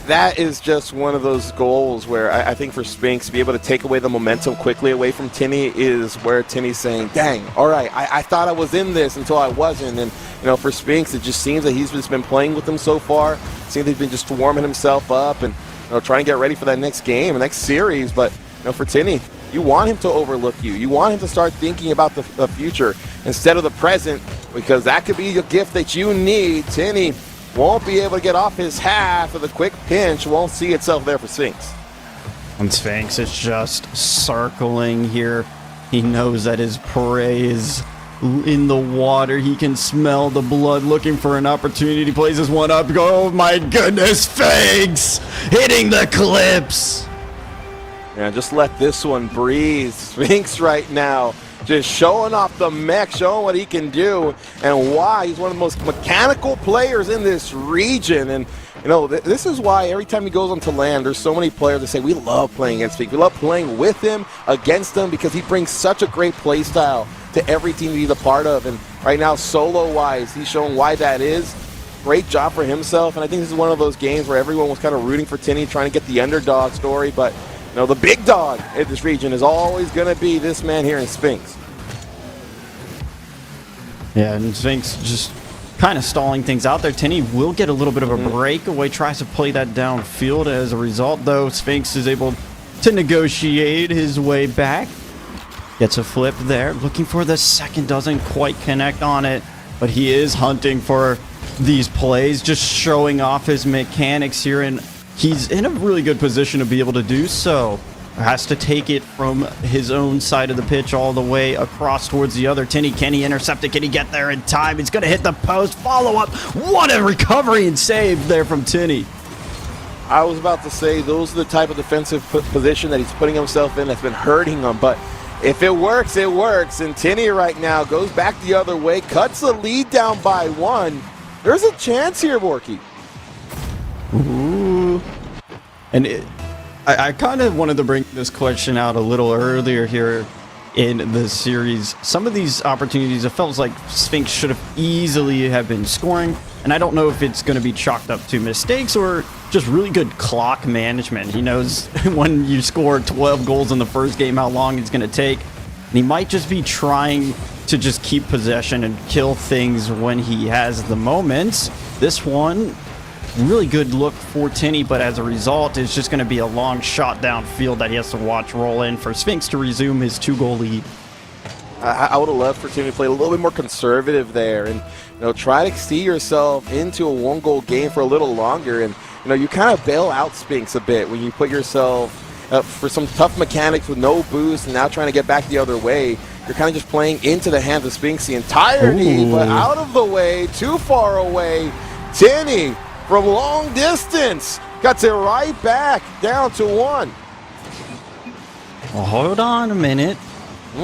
That is just one of those goals where I think for Spinks to be able to take away the momentum quickly away from Tinny is where Tinny's saying, dang, all right, I thought I was in this until I wasn't. And, for Spinks, it just seems that he's just been playing with them so far. Seems he's been just warming himself up and trying to get ready for that next game, the next series. But, for Tinny, you want him to overlook you. You want him to start thinking about the future instead of the present, because that could be the gift that you need. Tinny won't be able to get off his half of the quick pinch, won't see itself there for Sphinx. And Sphinx is just circling here. He knows that his prey is in the water. He can smell the blood, looking for an opportunity. He plays this one up. Oh my goodness, Sphinx hitting the clips. Yeah, just let this one breathe. Sphinx right now just showing off the mech, showing what he can do and why he's one of the most mechanical players in this region. And this is why every time he goes onto land, there's so many players that say we love playing against Sphinx. We love playing with him, against him, because he brings such a great play style to every team he's a part of. And right now, solo-wise, he's showing why that is. Great job for himself. And I think this is one of those games where everyone was kind of rooting for Tinny, trying to get the underdog story. But the big dog in this region is always going to be this man here in Sphinx. Yeah, and Sphinx just kind of stalling things out there. Tinny will get a little bit of a breakaway, tries to play that downfield. As a result, though, Sphinx is able to negotiate his way back. Gets a flip there, looking for the second, doesn't quite connect on it, but he is hunting for these plays, just showing off his mechanics here, and he's in a really good position to be able to do so. Has to take it from his own side of the pitch all the way across towards the other. Tinny, can he intercept it? Can he get there in time? He's going to hit the post. Follow up. What a recovery and save there from Tinny. I was about to say those are the type of defensive position that he's putting himself in that's been hurting him. But if it works, it works. And Tinny right now goes back the other way, cuts the lead down by one. There's a chance here, Borky. Ooh. And I kind of wanted to bring this question out a little earlier here in the series. Some of these opportunities, it felt like Sphinx should have easily have been scoring, and I don't know if it's going to be chalked up to mistakes or just really good clock management. He knows when you score 12 goals in the first game how long it's going to take, and he might just be trying to just keep possession and kill things when he has the moments. This one, really good look for Tinny, but as a result, it's just going to be a long shot downfield that he has to watch roll in for Sphinx to resume his 2-goal lead. I would have loved for Tinny to play a little bit more conservative there and try to see yourself into a 1-goal game for a little longer. And you kind of bail out Sphinx a bit when you put yourself for some tough mechanics with no boost and now trying to get back the other way. You're kind of just playing into the hands of Sphinx the entirety, but out of the way, too far away. Tinny from long distance cuts it right back down to 1. Well, hold on a minute.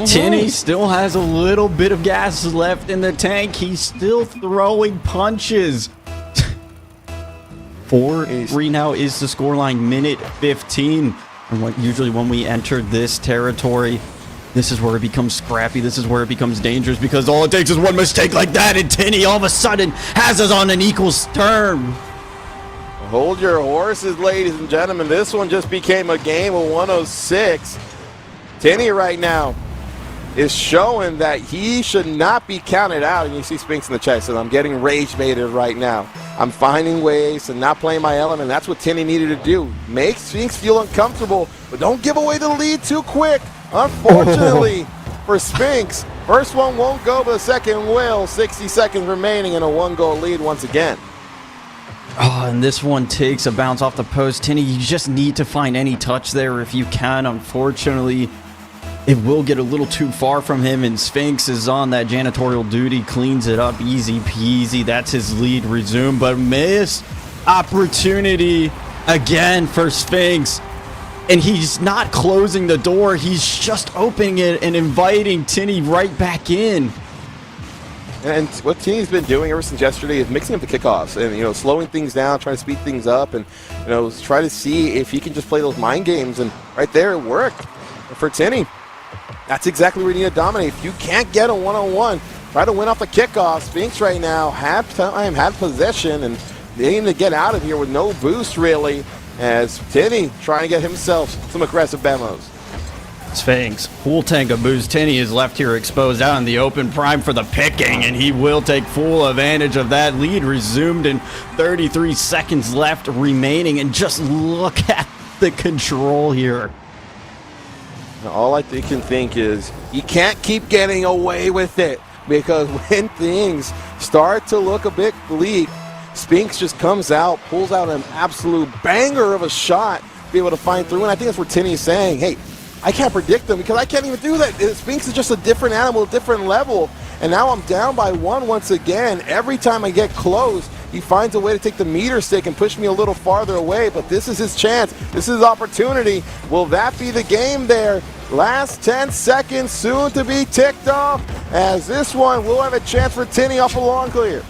Tinny still has a little bit of gas left in the tank. He's still throwing punches. 4-3 now is the scoreline, minute 15. And usually when we enter this territory, this is where it becomes scrappy. This is where it becomes dangerous, because all it takes is one mistake like that, and Tinny all of a sudden has us on an equal term. Hold your horses, ladies and gentlemen. This one just became a game of 106. Tinny right now is showing that he should not be counted out. And you see Spinks in the chat says, I'm getting rage baited right now. I'm finding ways to not play my element. That's what Tinny needed to do. Make Sphinx feel uncomfortable, but don't give away the lead too quick. Unfortunately for Sphinx, first one won't go, but the second will. 60 seconds remaining and a 1-goal lead once again. Oh, and this one takes a bounce off the post. Tinny, you just need to find any touch there if you can. Unfortunately, it will get a little too far from him, and Sphinx is on that janitorial duty, cleans it up, easy peasy. That's his lead resumed, but missed opportunity again for Sphinx. And he's not closing the door, he's just opening it and inviting Tinny right back in. And what Tinny's been doing ever since yesterday is mixing up the kickoffs and, slowing things down, trying to speed things up, and, try to see if he can just play those mind games. And right there, it worked for Tinny. That's exactly where you need to dominate. If you can't get a one-on-one, try to win off the kickoff. Sphinx right now had time, had possession, and they need to get out of here with no boost, really, as Tinny trying to get himself some aggressive demos. Sphinx, full tank of boost. Tinny is left here exposed out in the open, prime for the picking, and he will take full advantage of that. Lead resumed in 33 seconds left remaining, and just look at the control here. Now, all I can think is you can't keep getting away with it, because when things start to look a bit bleak, Sphinx just comes out, pulls out an absolute banger of a shot, be able to find through. And I think that's where Tinny is saying, hey, I can't predict them because I can't even do that. Sphinx is just a different animal, a different level. And now I'm down by one once again. Every time I get close, he finds a way to take the meter stick and push me a little farther away. But this is his chance. This is his opportunity. Will that be the game there? Last 10 seconds soon to be ticked off, as this one will have a chance for Tinny off a long clear.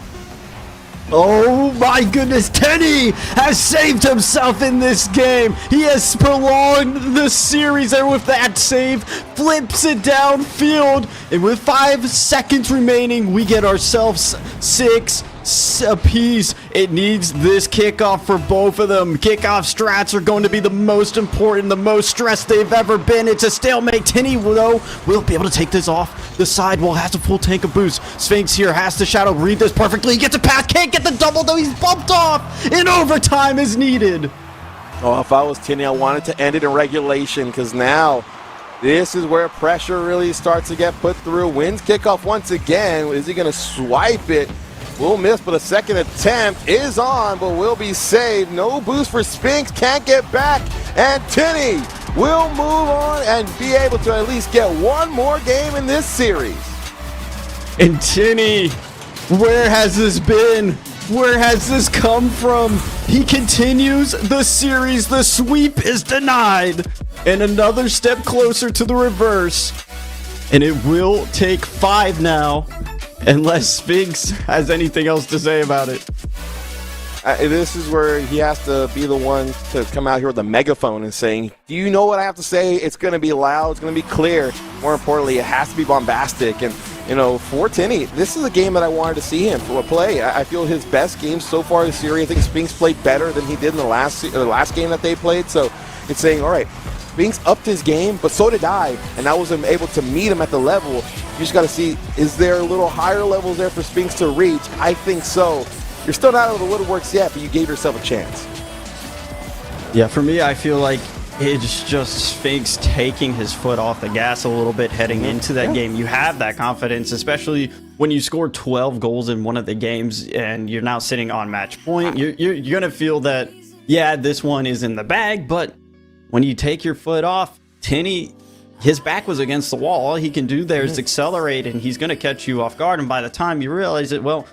Oh my goodness, Tinny has saved himself in this game. He has prolonged the series, and with that save, flips it downfield. And with 5 seconds remaining, we get ourselves 6 apiece. It needs this kickoff for both of them. Kickoff strats are going to be the most important, the most stressed they've ever been. It's a stalemate. Tinny, though, will be able to take this off the sidewall. Has a full tank of boost. Sphinx here has to shadow read this perfectly. He gets a pass, can't get the double, though. He's bumped off, and overtime is needed. Oh, if I was Tinny, I wanted to end it in regulation, because now this is where pressure really starts to get put through. Wins kickoff once again. Is he going to swipe it? Will miss, but a second attempt is on, but will be saved. No boost for Sphinx, can't get back, and Tinny will move on and be able to at least get one more game in this series. And Tinny, where has this been? Where has this come from? He continues the series. The sweep is denied, and another step closer to the reverse. And it will take 5 now, unless Sphinx has anything else to say about it. This is where he has to be the one to come out here with a megaphone and saying, do you know what I have to say? It's going to be loud. It's going to be clear. More importantly, it has to be bombastic. And, for Tinny, this is a game that I wanted to see him play. I feel his best game so far this series. I think Sphinx played better than he did in the last game that they played. So it's saying, all right, Sphinx upped his game, but so did I. And I was able to meet him at the level. You just got to see, is there a little higher levels there for Sphinx to reach? I think so. You're still not out of the woodworks yet, but you gave yourself a chance. Yeah, for me, I feel like it's just Sphinx taking his foot off the gas a little bit heading into that game. You have that confidence, especially when you score 12 goals in one of the games and you're now sitting on match point. You're going to feel that, yeah, this one is in the bag, but when you take your foot off, Tinny, his back was against the wall. All he can do there is accelerate, and he's going to catch you off guard. And by the time you realize it, well,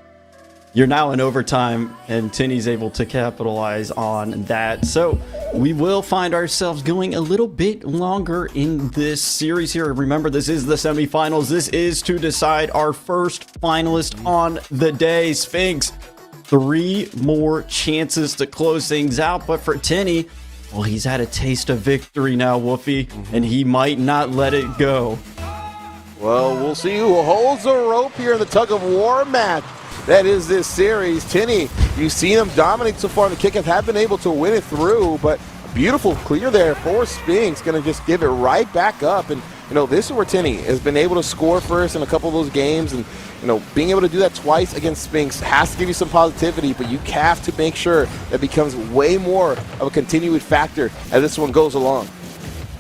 you're now in overtime, and Tinny's able to capitalize on that. So we will find ourselves going a little bit longer in this series here. Remember, this is the semifinals. This is to decide our first finalist on the day. Sphinx, 3 more chances to close things out. But for Tinny, well, he's had a taste of victory now, Woofy, and he might not let it go. Well, we'll see who holds the rope here in the tug-of-war match. That is this series. Tinny, you've seen him dominate so far in the kickoff, have been able to win it through, but a beautiful clear there for Sphinx. Going to just give it right back up, and this is where Tinny has been able to score first in a couple of those games, and being able to do that twice against Spinks has to give you some positivity, but you have to make sure that becomes way more of a continued factor as this one goes along.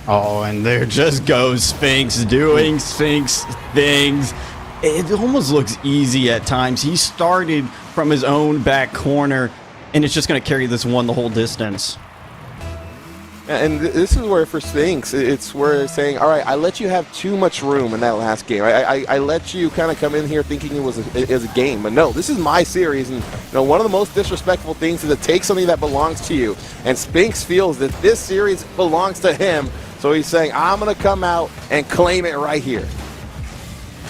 Oh, and there just goes Spinks doing Spinks things. It almost looks easy at times. He started from his own back corner, and it's just going to carry this one the whole distance. And this is where, for Spinks, it's where it's saying, all right, I let you have too much room in that last game. I let you kind of come in here thinking it was a game. But no, this is my series. And one of the most disrespectful things is to take something that belongs to you. And Spinks feels that this series belongs to him. So he's saying, I'm going to come out and claim it right here.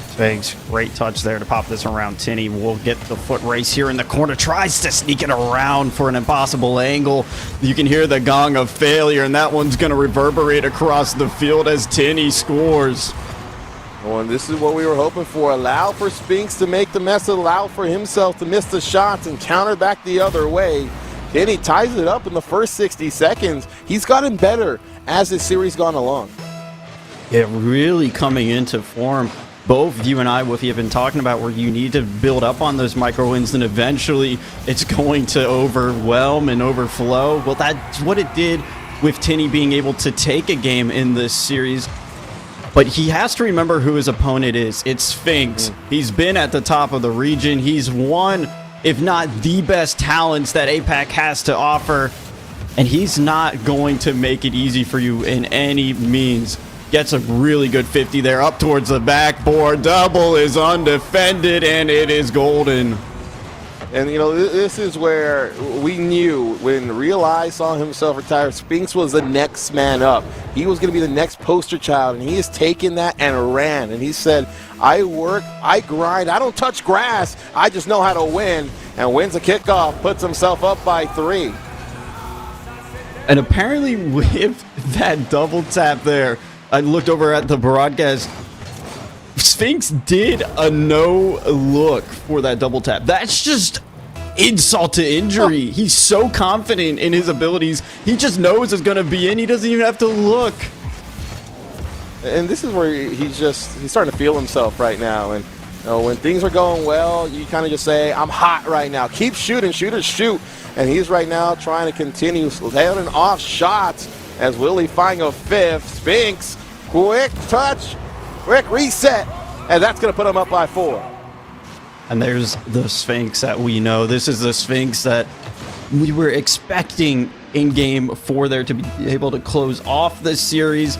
Spinks, great touch there to pop this around. Tinny will get the foot race here in the corner, tries to sneak it around for an impossible angle. You can hear the gong of failure, and that one's going to reverberate across the field as Tinny scores. Oh, and this is what we were hoping for. Allow for Spinks to make the mess, allow for himself to miss the shots and counter back the other way. Tinny ties it up in the first 60 seconds. He's gotten better as this series gone along. Yeah, really coming into form. Both you and I, Woofy, have been talking about where you need to build up on those micro wins, and eventually it's going to overwhelm and overflow. Well, that's what it did with Tinny being able to take a game in this series. But he has to remember who his opponent is. It's Spinks. He's been at the top of the region. He's one, if not the best talents that APAC has to offer. And he's not going to make it easy for you in any means. Gets a really good 50 there, up towards the backboard. Double is undefended, and it is golden. And, this is where we knew when Real Eye saw himself retire, Spinks was the next man up. He was going to be the next poster child, and he has taken that and ran. And he said, I work, I grind, I don't touch grass, I just know how to win. And wins a kickoff, puts himself up by 3. And apparently with that double tap there, I looked over at the broadcast. Spinks did a no look for that double tap. That's just insult to injury. He's so confident in his abilities. He just knows it's going to be in. He doesn't even have to look. And this is where he's starting to feel himself right now. And when things are going well, you kind of just say, I'm hot right now. Keep shooting, shooters shoot. And he's right now trying to continue landing off shots as Willie finding a 5th. Spinks, quick touch, quick reset, and that's going to put him up by 4. And there's the Spinks that we know. This is the Spinks that we were expecting in game 4 there to be able to close off this series.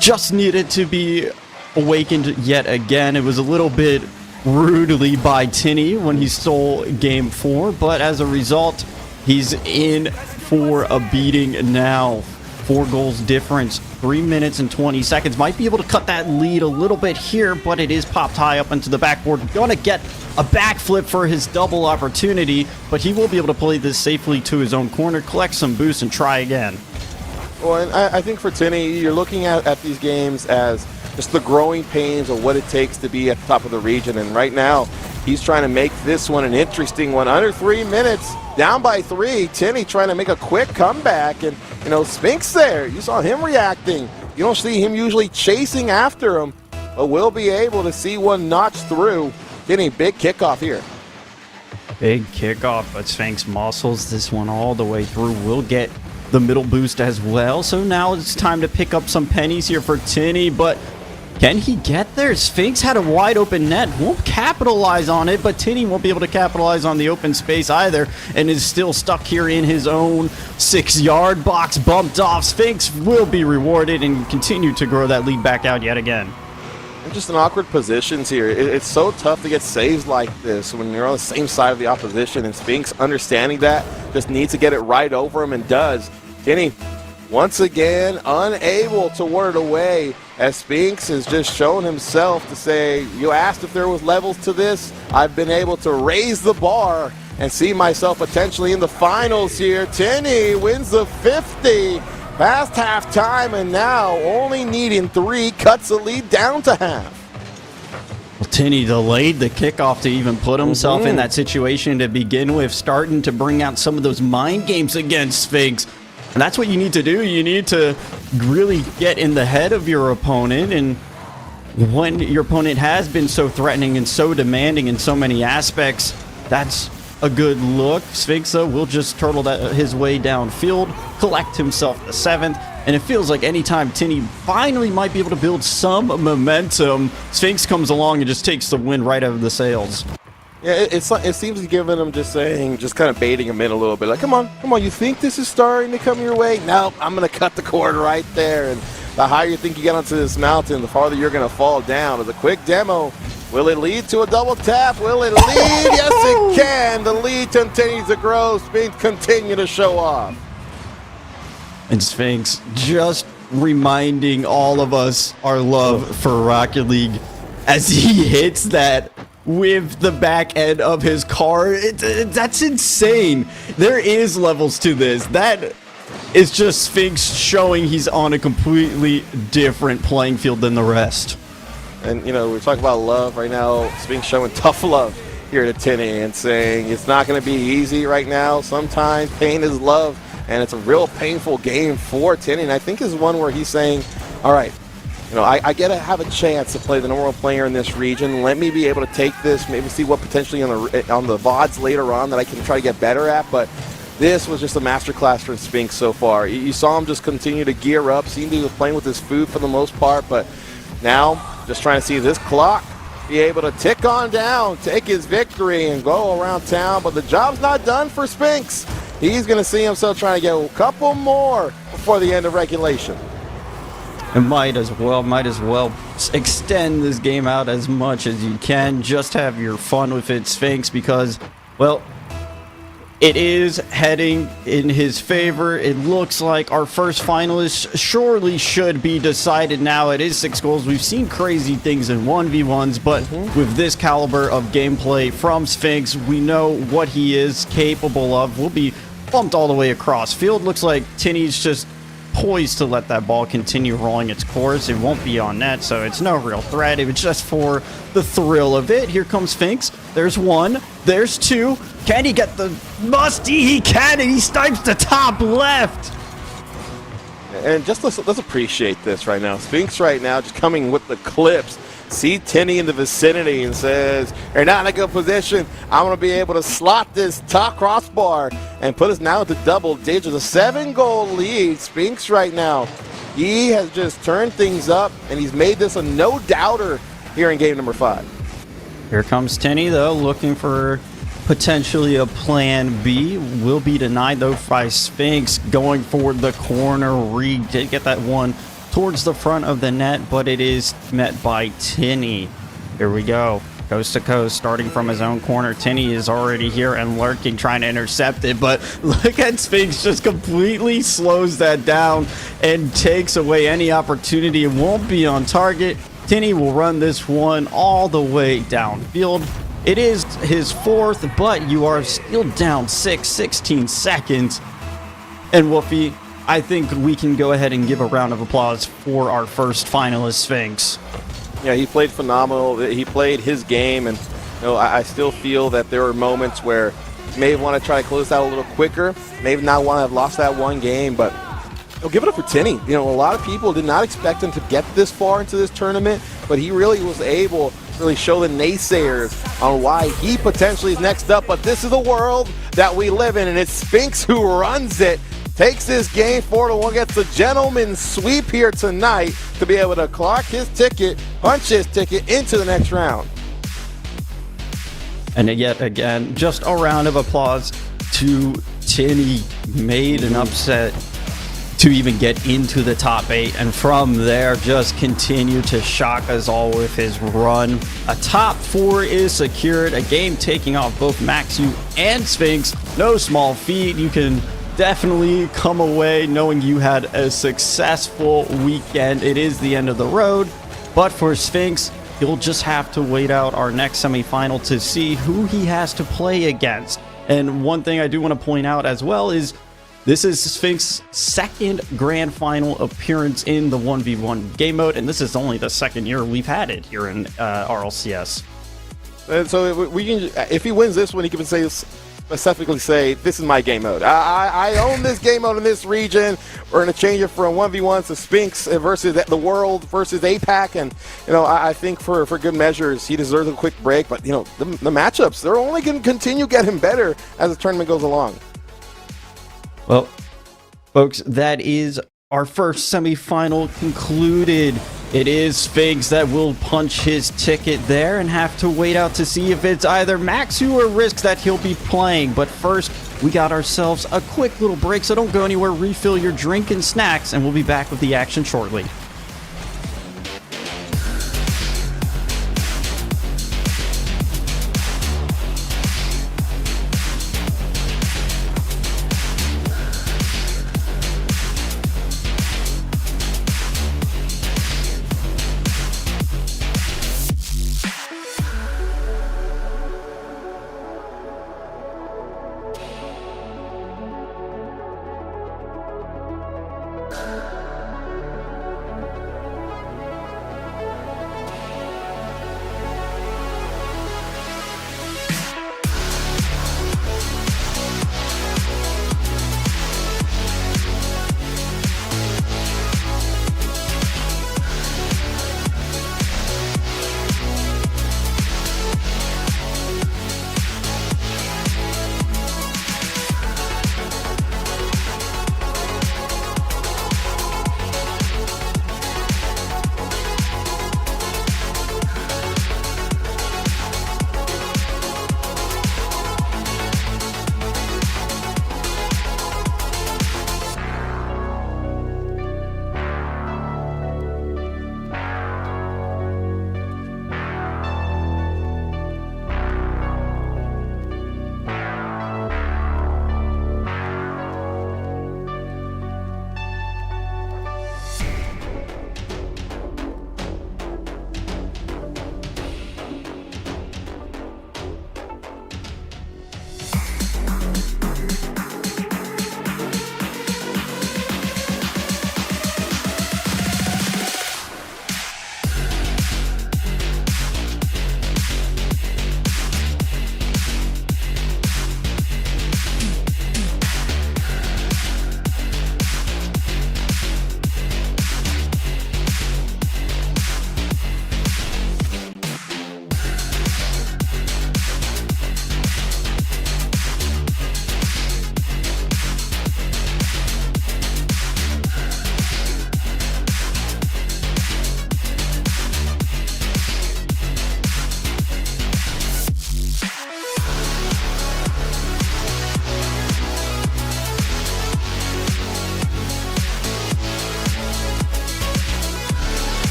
Just needed to be awakened yet again. It was a little bit rudely by Tinny when he stole game 4, but as a result, he's in for a beating now. 4 goals difference, 3 minutes and 20 seconds. Might be able to cut that lead a little bit here, but it is popped high up into the backboard. Gonna get a backflip for his double opportunity, but he will be able to play this safely to his own corner, collect some boosts, and try again. Well, and I think for Tinny, you're looking at these games as just the growing pains of what it takes to be at the top of the region. And right now, he's trying to make this one an interesting one. Under 3 minutes, down by 3. Tinny trying to make a quick comeback. And, Spinks there. You saw him reacting. You don't see him usually chasing after him. But we'll be able to see one notch through. Tinny, big kickoff here. Big kickoff, but Spinks muscles this one all the way through. Will get the middle boost as well. So now it's time to pick up some pennies here for Tinny, but can he get there? Spinks had a wide open net, won't capitalize on it, but Tinny won't be able to capitalize on the open space either, and is still stuck here in his own 6-yard box, bumped off. Spinks will be rewarded and continue to grow that lead back out yet again. Just in awkward positions here. It's so tough to get saves like this when you're on the same side of the opposition, and Spinks, understanding that, just needs to get it right over him and does. Tinny, once again, unable to ward it away, as Spinks has just shown himself to say, you asked if there was levels to this, I've been able to raise the bar and see myself potentially in the finals here. Tinny wins the 50 past halftime, and now only needing 3 cuts the lead down to half. Well, Tinny delayed the kickoff to even put himself in that situation to begin with, starting to bring out some of those mind games against Spinks. And that's what you need to do. You need to really get in the head of your opponent. And when your opponent has been so threatening and so demanding in so many aspects, that's a good look. Sphinx, though, will just turtle his way downfield, collect himself the 7th. And it feels like anytime Tinny finally might be able to build some momentum, Sphinx comes along and just takes the wind right out of the sails. Yeah, it seems to giving him just kind of baiting him in a little bit. Like, come on, you think this is starting to come your way? No, I'm going to cut the cord right there. And the higher you think you get onto this mountain, the farther you're going to fall down. As a quick demo, will it lead to a double tap? Will it lead? Yes, it can. The lead continues to grow. Sphinx continue to show off. And Sphinx just reminding all of us our love for Rocket League as he hits that with the back end of his car. That's insane. There is levels to this. That is just Sphinx showing he's on a completely different playing field than the rest. And, we're talking about love right now. Sphinx showing tough love here to Tinny and saying it's not going to be easy right now. Sometimes pain is love, and it's a real painful game for Tinny. And I think is one where he's saying, all right, I get to have a chance to play the number 1 player in this region. Let me be able to take this, maybe see what potentially on the VODs later on that I can try to get better at. But this was just a masterclass for Sphinx so far. You saw him just continue to gear up, seemed he was playing with his food for the most part, but now just trying to see this clock be able to tick on down, take his victory, and go around town. But the job's not done for Sphinx. He's going to see himself trying to get a couple more before the end of regulation. And might as well extend this game out as much as you can. Just have your fun with it, Sphinx, because, well, it is heading in his favor. It looks like our first finalist surely should be decided now. It is 6 goals. We've seen crazy things in 1v1s, but with this caliber of gameplay from Sphinx, we know what he is capable of. We'll be bumped all the way across field. Looks like Tinny's just poised to let that ball continue rolling its course. It won't be on net, so it's no real threat. It was just for the thrill of it. Here comes Sphinx. There's 1. There's 2. Can he get the musty? He can, and he snipes the top left. And just let's appreciate this right now. Sphinx right now just coming with the clips. See Tinny in the vicinity and says, you're not in a good position. I'm going to be able to slot this top crossbar and put us now into double digits. A 7-goal lead. Sphinx right now, he has just turned things up, and he's made this a no-doubter here in game number 5. Here comes Tinny, though, looking for potentially a plan B. Will be denied, though, by Sphinx going for the corner read. Did get that one towards the front of the net, but it is met by Tinny. Here we go. Coast to coast, starting from his own corner. Tinny is already here and lurking, trying to intercept it, but look at Sphinx just completely slows that down and takes away any opportunity. It won't be on target. Tinny will run this one all the way downfield. It is his 4th, but you are still down 16 seconds. And Wolfie, I think we can go ahead and give a round of applause for our first finalist, Sphinx. Yeah, he played phenomenal. He played his game, and I still feel that there were moments where he may want to try to close out a little quicker, maybe not want to have lost that one game, but give it up for Tinny. A lot of people did not expect him to get this far into this tournament, but he really was able to really show the naysayers on why he potentially is next up. But this is the world that we live in, and it's Sphinx who runs it. Takes this game 4-1, gets a gentleman's sweep here tonight to be able to clock his ticket, punch his ticket into the next round. And yet again, just a round of applause to Tinny. Made an upset to even get into the top 8, and from there just continue to shock us all with his run. A top 4 is secured, a game taking off both Maxu and Sphinx. No small feat. You can definitely come away knowing you had a successful weekend. It is the end of the road, but for Sphinx, you'll just have to wait out our next semifinal to see who he has to play against. And one thing I do want to point out as well is this is Sphinx's 2nd grand final appearance in the 1v1 game mode, and this is only the 2nd year we've had it here in RLCS. And so we can, if he wins this one, he can say specifically say, this is my game mode. I own this game mode in this region. We're going to change it from 1v1 to Spinks versus the world versus APAC. And, I think for good measures, he deserves a quick break. But, the matchups, they're only going to continue getting better as the tournament goes along. Well, folks, that is our first semifinal concluded. It is Sphinx that will punch his ticket there and have to wait out to see if it's either Maxu or Risk that he'll be playing. But first, we got ourselves a quick little break, so don't go anywhere. Refill your drink and snacks, and we'll be back with the action shortly.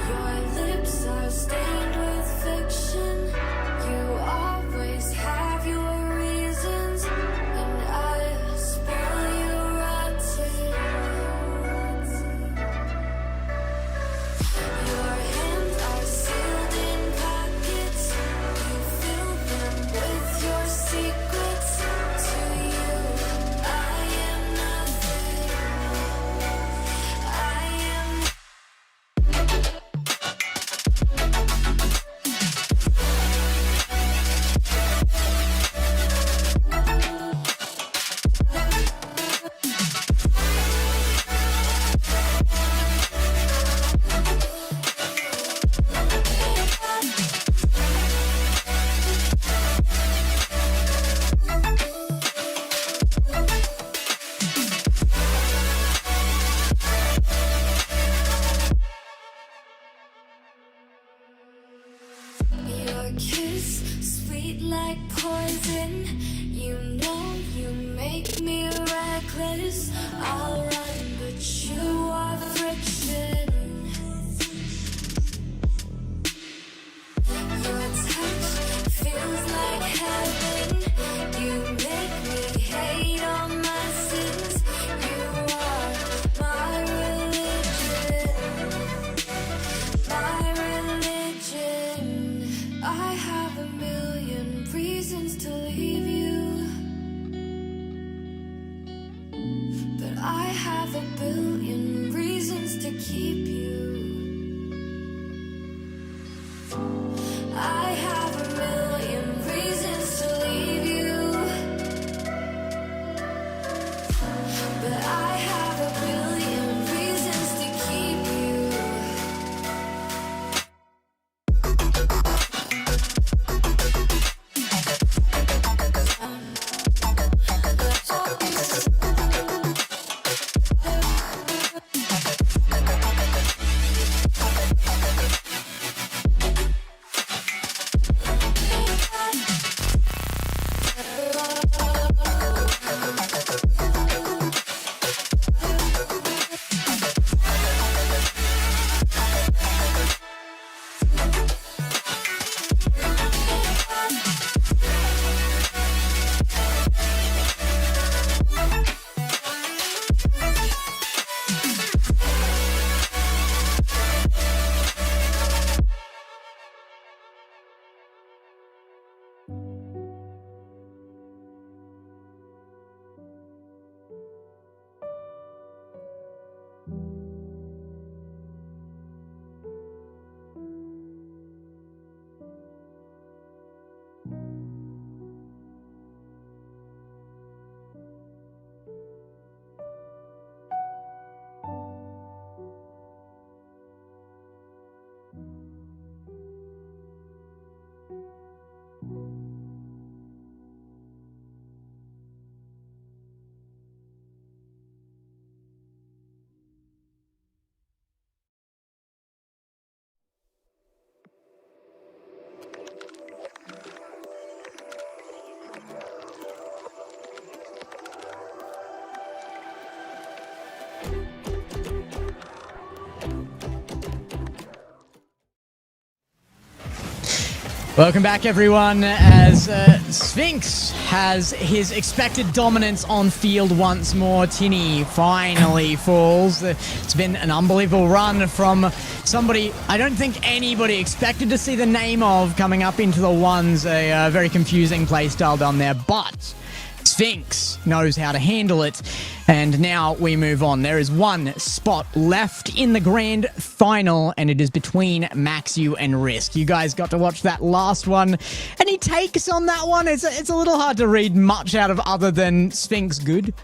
Your lips are stained with fiction. You always have your reasons, and I spoil you rotten. Your hands are sealed in pockets. You fill them with your secrets. To you, I am nothing. I am. Your kiss, sweet like poison. You know you make me reckless. I'll run, but you are friction. Your touch feels like heaven. You make me hate have a million reasons to leave you, but I have a billion reasons to keep you. I have a million reasons to leave you, but I have a billion reasons to keep you. Welcome back, everyone, as Sphinx has his expected dominance on field once more. Tinny finally falls. It's been an unbelievable run from somebody I don't think anybody expected to see the name of coming up into the ones. A very confusing playstyle down there, but Sphinx knows how to handle it. And now we move on. There is one spot left in the grand final, and it is between Maxiu and Risk. You guys got to watch that last one. Any takes on that one? It's a little hard to read much out of other than Sphinx good.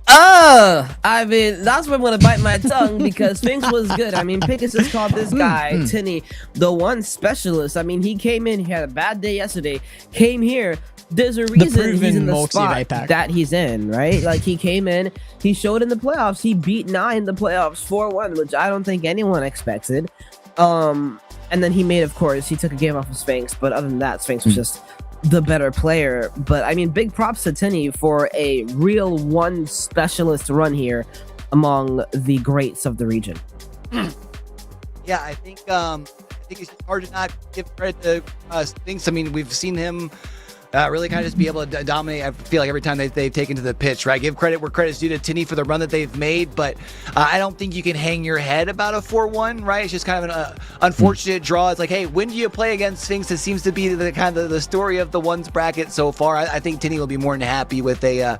I mean, that's where I'm gonna bite my tongue because Sphinx was good. I mean, Pegasus called this guy, Tinny, the one specialist. I mean, he came in, he had a bad day yesterday, came here. There's a reason he's in the spot that he's in, right? Like, he came in, he showed in the playoffs, he beat Nye in the playoffs 4-1, which I don't think anyone expected. And then he made, of course, he took a game off of Sphinx, but other than that, Sphinx was just the better player. But I mean, big props to Tinny for a real one specialist run here among the greats of the region. Yeah, I think it's hard to not give credit to Sphinx. I mean, we've seen him really kind of just be able to dominate. I feel like every time they've taken to the pitch, right? Give credit where credit's due to Tinny for the run that they've made, but I don't think you can hang your head about a 4-1, right? It's just kind of an unfortunate draw. It's like, hey, when do you play against Sphinx? It seems to be the kind of the story of the ones bracket so far. I think Tinny will be more than happy with a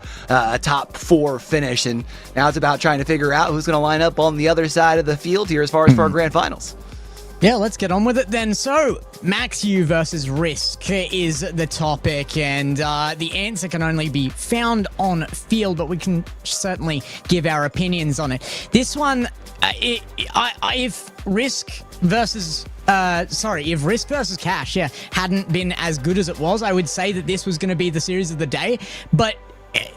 top 4 finish, and now it's about trying to figure out who's going to line up on the other side of the field here as far as for our grand finals. Yeah, let's get on with it then. So, Maxiu versus Risk is the topic, and the answer can only be found on field, but we can certainly give our opinions on it. This one, if Risk versus Cash, hadn't been as good as it was, I would say that this was going to be the series of the day, but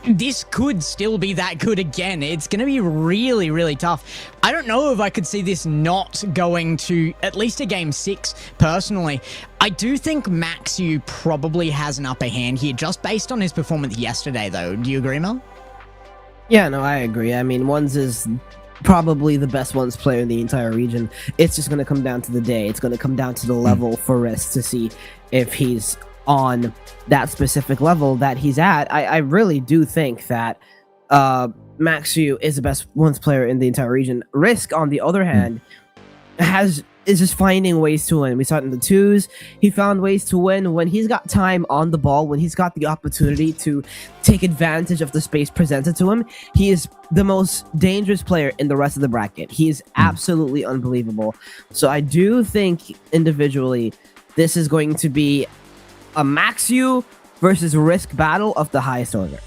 this could still be that good again. It's going to be really, really tough. I don't know if I could see this not going to at least a game 6, personally. I do think Maxiu probably has an upper hand here, just based on his performance yesterday, though. Do you agree, Mel? Yeah, no, I agree. I mean, Ones is probably the best Ones player in the entire region. It's just going to come down to the day. It's going to come down to the level for Risk to see if he's on that specific level that he's at. I really do think that Maxiu is the best Ones player in the entire region. Risk, on the other hand, has is just finding ways to win. We saw it in the twos. He found ways to win when he's got time on the ball, when he's got the opportunity to take advantage of the space presented to him. He is the most dangerous player in the rest of the bracket. He is absolutely unbelievable. So I do think individually, this is going to be a Maxiu versus Risk battle of the highest order.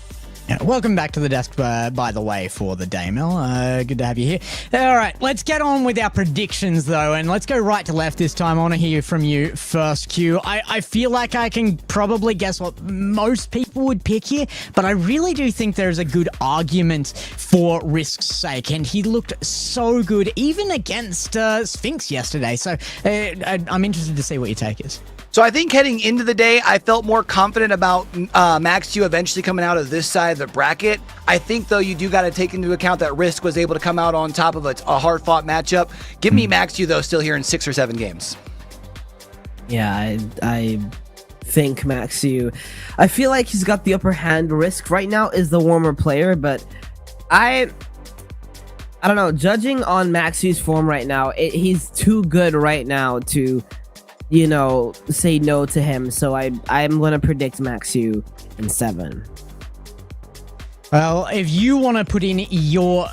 Yeah, welcome back to the desk, by the way, for the day, Mel. Good to have you here. All right, let's get on with our predictions, though, and let's go right to left this time. I want to hear from you first, Q. I feel like I can probably guess what most people would pick here, but I really do think there's a good argument for Risk's sake, and he looked so good, even against Sphinx yesterday, so I'm interested to see what your take is. So I think heading into the day, I felt more confident about Maxiu eventually coming out of this side of the bracket. I think, though, you do got to take into account that Risk was able to come out on top of a hard-fought matchup. Give me Maxiu, though, still here in 6 or 7 games. Yeah, I think Maxiu. I feel like he's got the upper hand. Risk right now is the warmer player, but I don't know. Judging on Maxiu's form right now, he's too good right now to, you know, say no to him. So I'm gonna predict Maxiu in 7. Well, if you want to put in your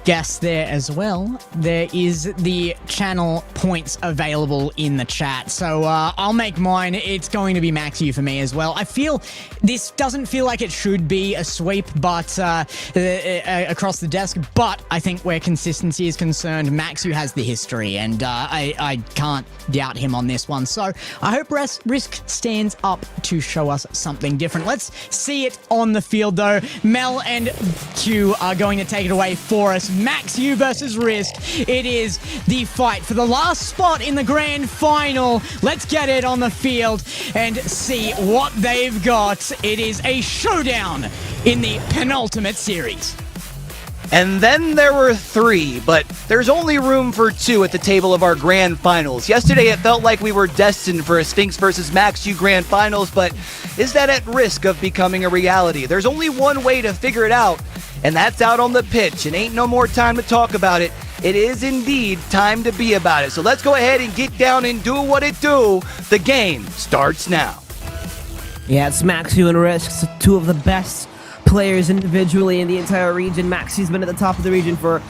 guess there as well, there is the channel points available in the chat. So I'll make mine. It's going to be Maxiu for me as well. I feel this doesn't feel like it should be a sweep, but across the desk. But I think where consistency is concerned, Maxiu has the history, and I can't doubt him on this one. So I hope Risk stands up to show us something different. Let's see it on the field, though. Mel and Q are going to take it away for us. Maxiu versus Risk. It is the fight for the last spot in the grand final. Let's get it on the field and see what they've got. It is a showdown in the penultimate series. And then there were 3, but there's only room for 2 at the table of our grand finals. Yesterday, it felt like we were destined for a Sphinx versus Maxiu grand finals, but is that at risk of becoming a reality? There's only one way to figure it out, and that's out on the pitch, and ain't no more time to talk about it. It is indeed time to be about it. So let's go ahead and get down and do what it do. The game starts now. Yeah, it's Maxiu and Risk, 2 of the best players individually in the entire region. Maxiu's been at the top of the region for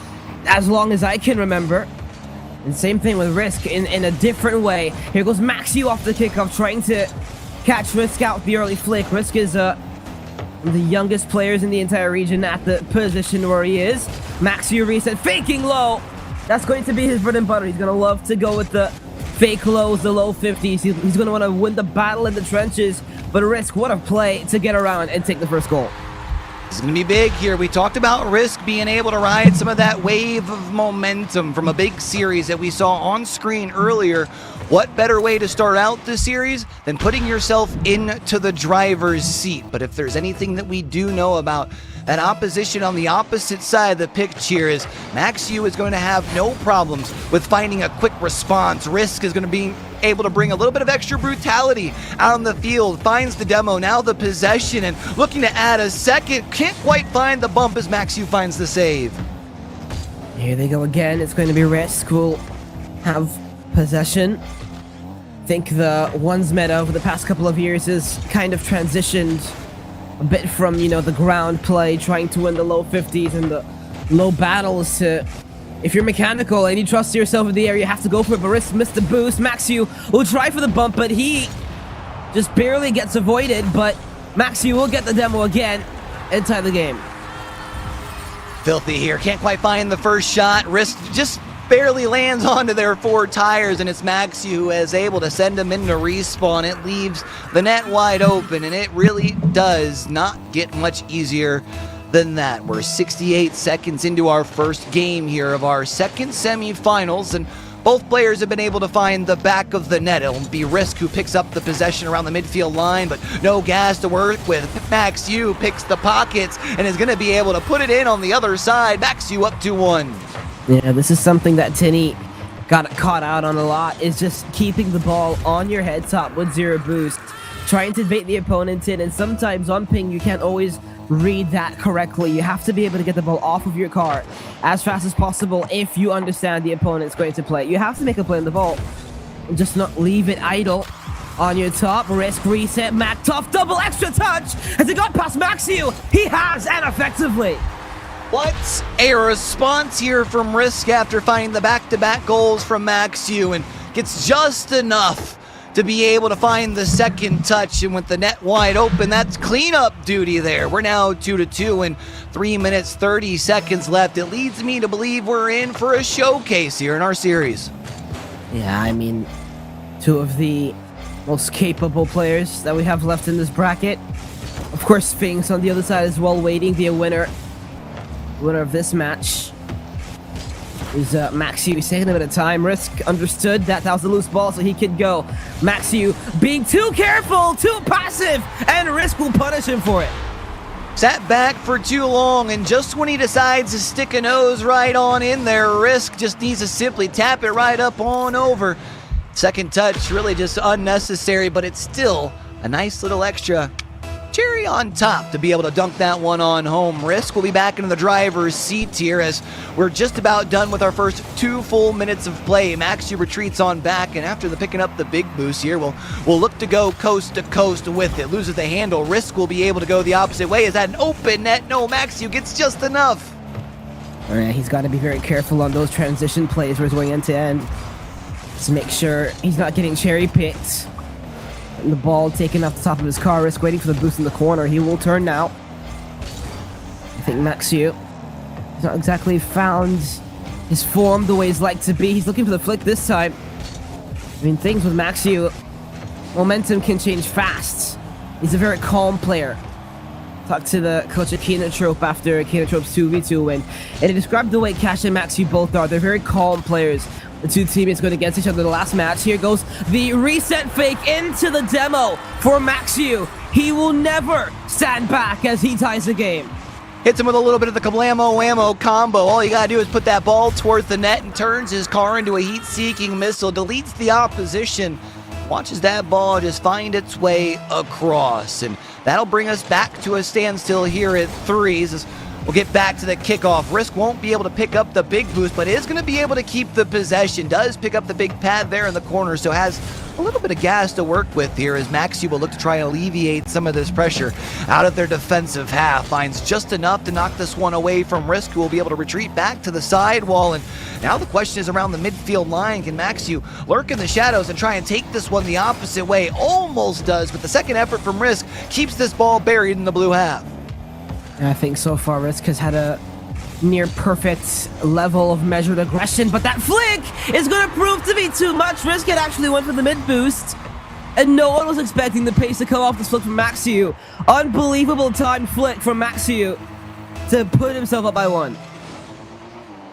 as long as I can remember. And same thing with Risk in a different way. Here goes Maxiu off the kickoff, trying to catch Risk out the early flick. Risk is one of the youngest players in the entire region at the position where he is. Maxiu reset, faking low. That's going to be his bread and butter. He's going to love to go with the fake lows, the low 50s. He's going to want to win the battle in the trenches. But Risk, what a play to get around and take the first goal. It's going to be big here. We talked about Risk being able to ride some of that wave of momentum from a big series that we saw on screen earlier. What better way to start out this series than putting yourself into the driver's seat? But if there's anything that we do know about that opposition on the opposite side of the pitch here is Maxiu is going to have no problems with finding a quick response. Risk is going to be able to bring a little bit of extra brutality out on the field, finds the demo, now the possession, and looking to add a second. Can't quite find the bump as Maxiu finds the save. Here they go again. It's going to be Risk who will have possession. I think the ones meta over the past couple of years has kind of transitioned a bit from, you know, the ground play, trying to win the low 50s and the low battles to, if you're mechanical and you trust yourself in the air, you have to go for it. But Risk missed the boost. Maxiu will try for the bump, but he just barely gets avoided. But Maxiu will get the demo again and tie the game. Filthy here. Can't quite find the first shot. Risk just barely lands onto their 4 tires, and it's Maxiu who is able to send him into respawn. It leaves the net wide open, and it really does not get much easier than that. We're 68 seconds into our first game here of our second semifinals, and both players have been able to find the back of the net. It'll be Risk who picks up the possession around the midfield line, but no gas to work with. Maxiu picks the pockets and is going to be able to put it in on the other side. Maxiu up 2-1. Yeah, this is something that Tinny got caught out on a lot, is just keeping the ball on your head top with 0 boost, trying to bait the opponent in, and sometimes on ping you can't always read that correctly. You have to be able to get the ball off of your car as fast as possible if you understand the opponent's going to play. You have to make a play on the ball and just not leave it idle. On your top, Risk reset, Mac tough double extra touch. Has he got past Maxiu? He has, and effectively. What a response here from Risk after finding the back-to-back goals from Maxiu, and gets just enough to be able to find the second touch. And with the net wide open, that's cleanup duty there. We're now 2-2 and 3 minutes 30 seconds left. It leads me to believe we're in for a showcase here in our series. Yeah, I mean, two of the most capable players that we have left in this bracket. Of course, Sphinx on the other side as well, waiting the winner of this match is Maxiu. He's taking a bit of time. Risk understood that was a loose ball, so he could go. Maxiu being too careful, too passive, and Risk will punish him for it. Sat back for too long, and just when he decides to stick a nose right on in there, Risk just needs to simply tap it right up on over. Second touch, really just unnecessary, but it's still a nice little extra cherry on top to be able to dunk that one on home. Risk will be back into the driver's seat here as we're just about done with our first 2 full minutes of play. Maxiu retreats on back, and after the picking up the big boost here, we'll look to go coast to coast with it. Loses the handle. Risk will be able to go the opposite way. Is that an open net? No, Maxiu gets just enough. All right, he's got to be very careful on those transition plays where he's going end to end to make sure he's not getting cherry picked. And the ball taken off the top of his car. Risk waiting for the boost in the corner. He will turn now. I think Maxiu has not exactly found his form the way he's like to be. He's looking for the flick this time. I mean, things with Maxiu, momentum can change fast. He's a very calm player. Talked to the coach at Kinotrope after Kinotrope's 2v2 win, and he described the way Cash and Maxiu both are. They're very calm players. The two teammates going against each other in the last match. Here goes the reset fake into the demo for Maxiu. He will never stand back as he ties the game. Hits him with a little bit of the kablamo-whammo combo. All you gotta do is put that ball towards the net and turns his car into a heat-seeking missile. Deletes the opposition. Watches that ball just find its way across. And that'll bring us back to a standstill here at threes. As we'll get back to the kickoff. Risk won't be able to pick up the big boost, but is going to be able to keep the possession. Does pick up the big pad there in the corner, so has a little bit of gas to work with here as Maxiu will look to try and alleviate some of this pressure out of their defensive half. Finds just enough to knock this one away from Risk, who will be able to retreat back to the sidewall. And now the question is around the midfield line. Can Maxiu lurk in the shadows and try and take this one the opposite way? Almost does, but the second effort from Risk keeps this ball buried in the blue half. I think so far Risk has had a near perfect level of measured aggression, but that flick is going to prove to be too much. Risk had actually went for the mid boost, and no one was expecting the pace to come off this flick from Maxiu. Unbelievable timed flick from Maxiu to put himself up by 1.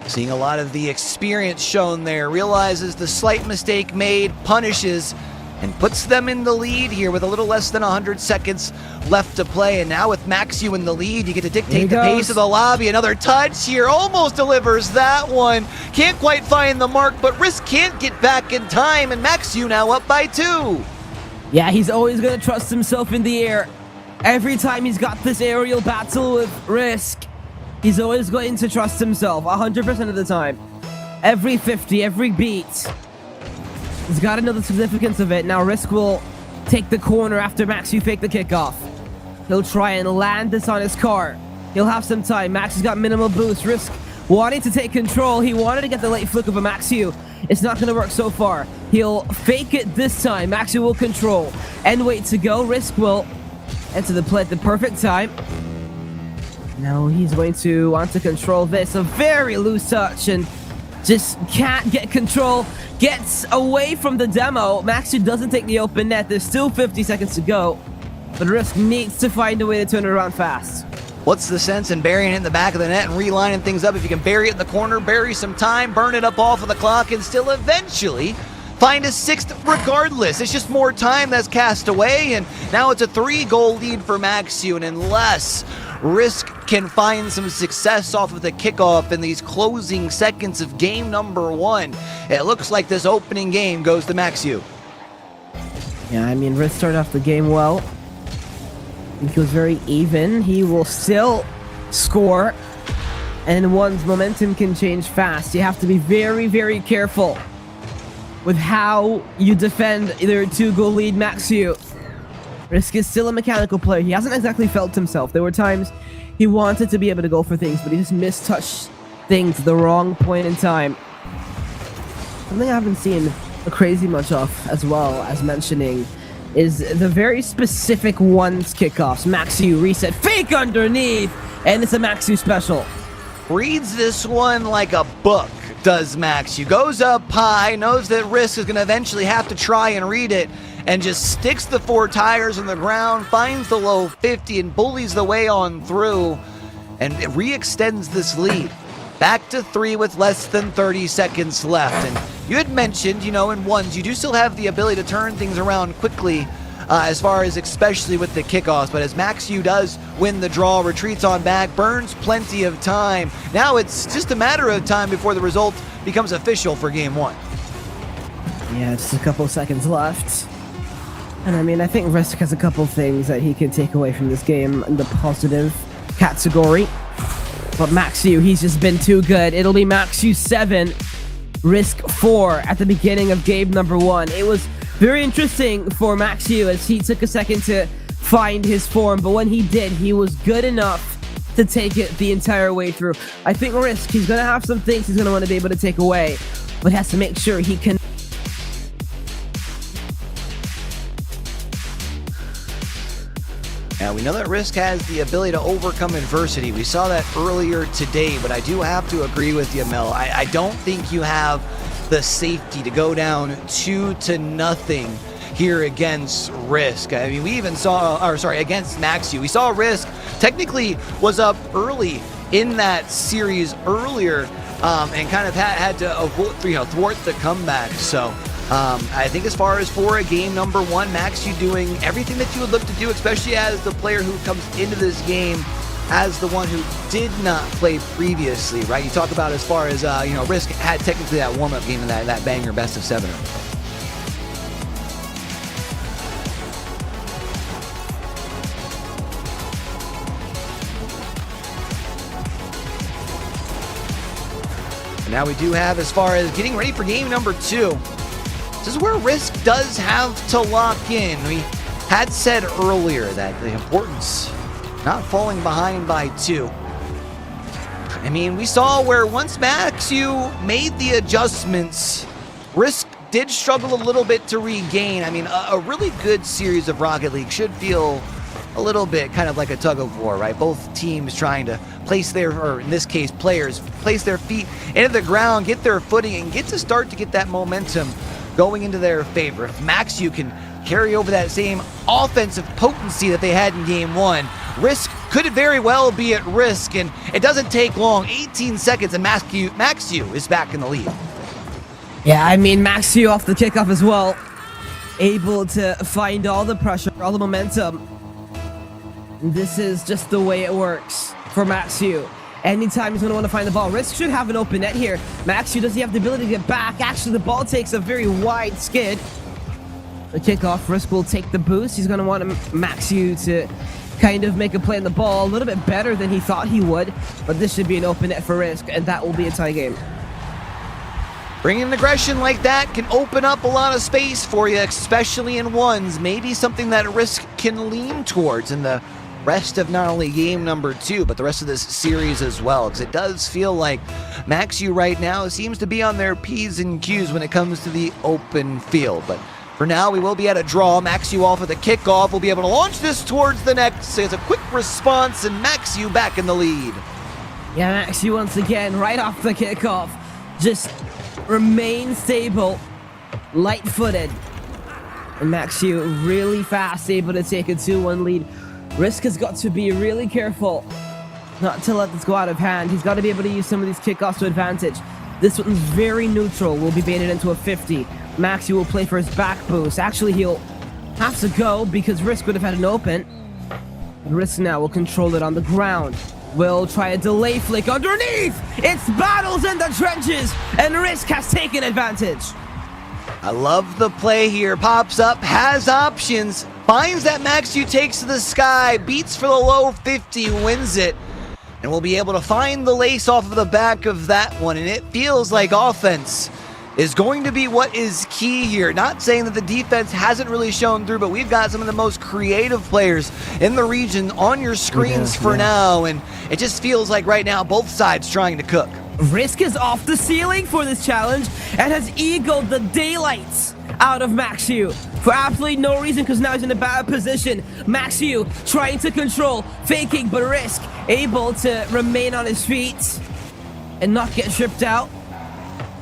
Seeing a lot of the experience shown there. Realizes the slight mistake made, punishes, and puts them in the lead here with a little less than 100 seconds left to play. And now with Maxiu in the lead, you get to dictate the pace of the lobby. Another touch here, almost delivers that one. Can't quite find the mark, but Risk can't get back in time, and Maxiu now up by 2. Yeah, he's always going to trust himself in the air. Every time he's got this aerial battle with Risk, he's always going to trust himself 100% of the time. Every 50, every beat. He's got to know the significance of it. Now Risk will take the corner after Maxiu faked the kickoff. He'll try and land this on his car. He'll have some time. Max has got minimal boost. Risk wanting to take control. He wanted to get the late flick of a Maxiu. It's not going to work so far. He'll fake it this time. Maxiu will control and wait to go. Risk will enter the play at the perfect time. Now he's going to want to control this. A very loose touch and just can't get control. Gets away from the demo. Maxiu doesn't take the open net. There's still 50 seconds to go. But Risk needs to find a way to turn it around fast. What's the sense in burying it in the back of the net and relining things up? If you can bury it in the corner, bury some time, burn it up off of the clock, and still eventually find a 6th regardless. It's just more time that's cast away, and now it's a 3-goal lead for Maxiu. And unless Risk can find some success off of the kickoff in these closing seconds of game number 1, it looks like this opening game goes to Maxiu. Yeah, I mean, Risk started off the game well. He was very even. He will still score. And one's momentum can change fast. You have to be very, very careful with how you defend their 2-goal lead. Maxiu. Risk is still a mechanical player. He hasn't exactly felt himself. There were times he wanted to be able to go for things, but he just mistouched things at the wrong point in time. Something I haven't seen crazy much of, as well as mentioning, is the very specific ones kickoffs. Maxiu reset, fake underneath, and it's a Maxiu special. Reads this one like a book, does Maxiu. Goes up high, knows that Risk is going to eventually have to try and read it, and just sticks the 4 tires on the ground, finds the low 50, and bullies the way on through, and it re-extends this lead. Back to 3 with less than 30 seconds left. And you had mentioned, you know, in ones, you do still have the ability to turn things around quickly, as far as especially with the kickoffs. But as Maxiu does win the draw, retreats on back, burns plenty of time. Now it's just a matter of time before the result becomes official for game 1. Yeah, just a couple seconds left. And I mean, I think Risk has a couple things that he can take away from this game in the positive category. But Maxiu, he's just been too good. It'll be Maxiu 7, Risk 4 at the beginning of game number 1. It was very interesting for Maxiu as he took a second to find his form, but when he did, he was good enough to take it the entire way through. I think Risk, he's going to have some things he's going to want to be able to take away, but has to make sure he can. Now, we know that Risk has the ability to overcome adversity. We saw that earlier today, but I do have to agree with you, Mel. I don't think you have the safety to go down 2-0 here against Risk. I mean, we even saw, against Maxiu. We saw Risk technically was up early in that series earlier, and kind of had to thwart the comeback. So I think as far as for a game number 1, Maxiu doing everything that you would look to do, especially as the player who comes into this game as the one who did not play previously, right? You talk about as far as, Risk had technically that warm-up game in that banger best of 7. And now we do have, as far as getting ready for game number 2, this is where Risk does have to lock in. We had said earlier that the importance not falling behind by 2. I mean, we saw where once Maxiu made the adjustments, Risk did struggle a little bit to regain. I mean, a really good series of Rocket League should feel a little bit kind of like a tug of war, right? Both teams trying to place their, or in this case, players, place their feet into the ground, get their footing, and get to start to get that momentum going into their favor. If Maxiu can carry over that same offensive potency that they had in game 1, Risk could very well be at risk, and it doesn't take long. 18 seconds, and Maxiu is back in the lead. Yeah, I mean, Maxiu off the kickoff as well, able to find all the pressure, all the momentum. This is just the way it works for Maxiu. Anytime he's going to want to find the ball, Risk should have an open net here. Maxiu, does he have the ability to get back? Actually, the ball takes a very wide skid. The kickoff, Risk will take the boost. He's going to want Maxiu to kind of make a play on the ball a little bit better than he thought he would, but this should be an open net for Risk, and that will be a tie game. Bringing an aggression like that can open up a lot of space for you, especially in ones. Maybe something that Risk can lean towards in the rest of not only game number 2, but the rest of this series as well, because it does feel like Maxiu right now seems to be on their P's and Q's when it comes to the open field. But for now, we will be at a draw. Maxiu off of the kickoff. We'll be able to launch this towards the next. It's a quick response, and Maxiu back in the lead. Yeah, Maxiu once again, right off the kickoff, just remain stable, light-footed. And Maxiu really fast, able to take a 2-1 lead. Risk has got to be really careful not to let this go out of hand. He's got to be able to use some of these kickoffs to advantage. This one's very neutral, will be baited into a 50. Maxiu will play for his back boost. Actually, he'll have to go because Risk would have had an open. Risk now will control it on the ground. Will try a delay flick underneath. It's battles in the trenches, and Risk has taken advantage. I love the play here. Pops up, has options, finds that Maxu takes to the sky, beats for the low 50, wins it. And we'll be able to find the lace off of the back of that one. And it feels like offense is going to be what is key here. Not saying that the defense hasn't really shown through, but we've got some of the most creative players in the region on your screens for now. And it just feels like right now both sides trying to cook. Risk is off the ceiling for this challenge and has eagled the daylights out of Maxu for absolutely no reason, because now he's in a bad position. Maxu trying to control, faking, but Risk able to remain on his feet and not get stripped out.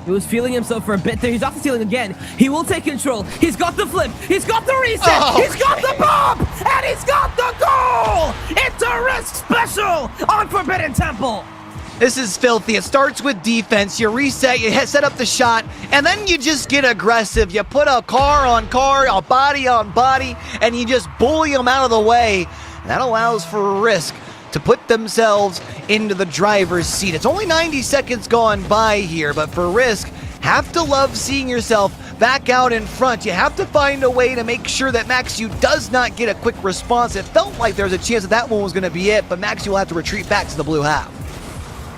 He was feeling himself for a bit there. He's off the ceiling again. He will take control. He's got the flip. He's got the reset. He's got the bomb. And he's got the goal. It's a Risk special on Forbidden Temple. This is filthy. It starts with defense. You reset, you set up the shot, and then you just get aggressive. You put a car on car, a body on body, and you just bully them out of the way. And that allows for Risk to put themselves into the driver's seat. It's only 90 seconds gone by here, but for Risk, have to love seeing yourself back out in front. You have to find a way to make sure that Maxu does not get a quick response. It felt like there was a chance that that one was going to be it, but Maxu will have to retreat back to the blue half.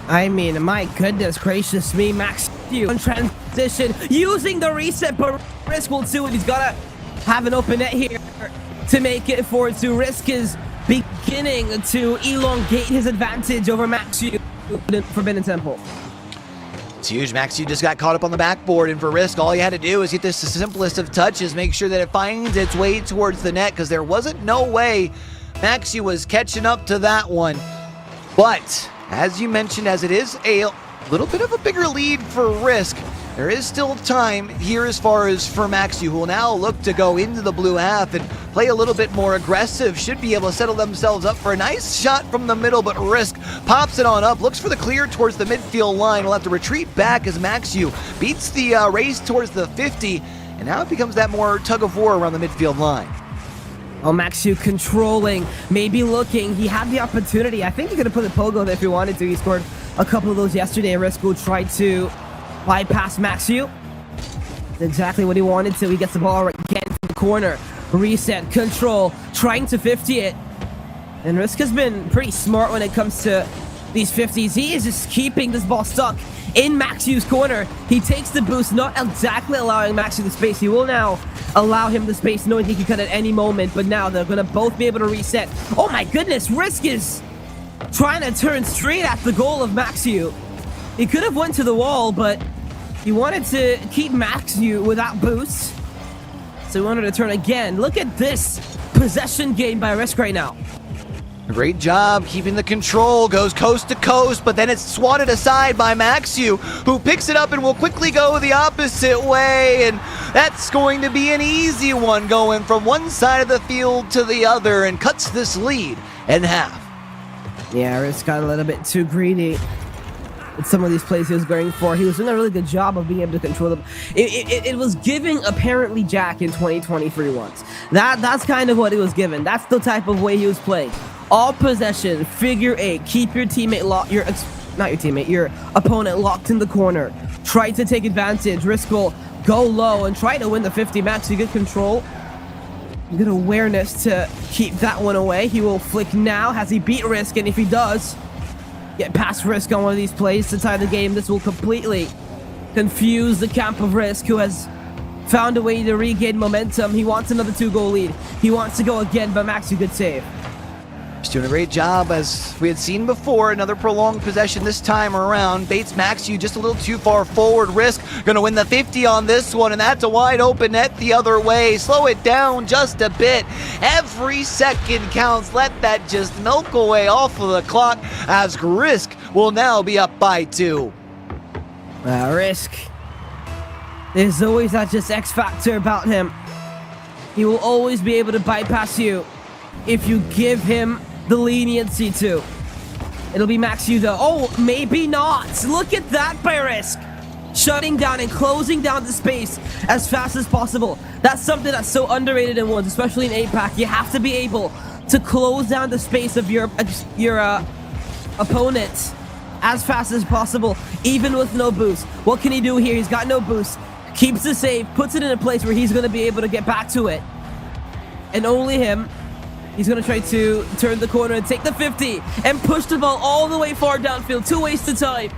I mean, my goodness gracious me, Maxu in transition, using the reset, but Risk will do it. He's got to have an open net here to make it forward. So Risk is beginning to elongate his advantage over Maxu in Forbidden Temple. It's huge. Maxu just got caught up on the backboard, and for Risk, all you had to do is get this the simplest of touches, make sure that it finds its way towards the net, because there wasn't no way Maxu was catching up to that one. But as you mentioned, as it is a little bit of a bigger lead for Risk, there is still time here as far as for Maxu, who will now look to go into the blue half and play a little bit more aggressive. Should be able to settle themselves up for a nice shot from the middle, but Risk pops it on up, looks for the clear towards the midfield line. We'll have to retreat back as Maxu beats the race towards the 50, and now it becomes that more tug of war around the midfield line. Oh, Maxu controlling, maybe looking. He had the opportunity. I think he could have put the pogo there if he wanted to. He scored a couple of those yesterday. Risk will try to bypass Maxu. That's exactly what he wanted to. He gets the ball again from the corner. Reset, control, trying to 50 it. And Risk has been pretty smart when it comes to these 50s. He is just keeping this ball stuck in Maxu's corner. He takes the boost, not exactly allowing Maxu the space. He will now allow him the space, knowing he can cut at any moment, but now they're going to both be able to reset. Oh my goodness, Risk is trying to turn straight at the goal of Maxu. He could have went to the wall, but he wanted to keep Maxu without boost, so he wanted to turn again. Look at this possession game by Risk right now. Great job keeping the control, goes coast to coast, but then it's swatted aside by Maxu, who picks it up and will quickly go the opposite way, and that's going to be an easy one, going from one side of the field to the other, and cuts this lead in half. Yeah, Risk got a little bit too greedy with some of these plays he was going for. He was doing a really good job of being able to control them. It was giving apparently Jack in 2023 once. That's kind of what it was given. That's the type of way he was playing. All possession, figure eight, keep your teammate locked, your opponent locked in the corner. Try to take advantage. Risk will go low and try to win the 50 match. So good control, good awareness to keep that one away. He will flick now. Has he beat Risk? And if he does get past Risk on one of these plays to tie the game, this will completely confuse the camp of Risk, who has found a way to regain momentum. He wants another 2-goal lead. He wants to go again, but Maxu, good save. He's doing a great job, as we had seen before. Another prolonged possession this time around. Bates Maxu just a little too far forward. Risk gonna win the 50 on this one, and that's a wide open net the other way. Slow it down just a bit. Every second counts. Let that just milk away off of the clock, as Risk will now be up by 2. Risk. There's always that just X factor about him. He will always be able to bypass you if you give him the leniency to. It'll be Maxu though. Oh, maybe not. Look at that by Risk. Shutting down and closing down the space as fast as possible. That's something that's so underrated in Worlds, especially in APAC. You have to be able to close down the space of your opponent as fast as possible, even with no boost. What can he do here? He's got no boost. keeps the save, puts it in a place where he's going to be able to get back to it. And only him. He's going to try to turn the corner and take the 50 and push the ball all the way far downfield. 2 wasted time.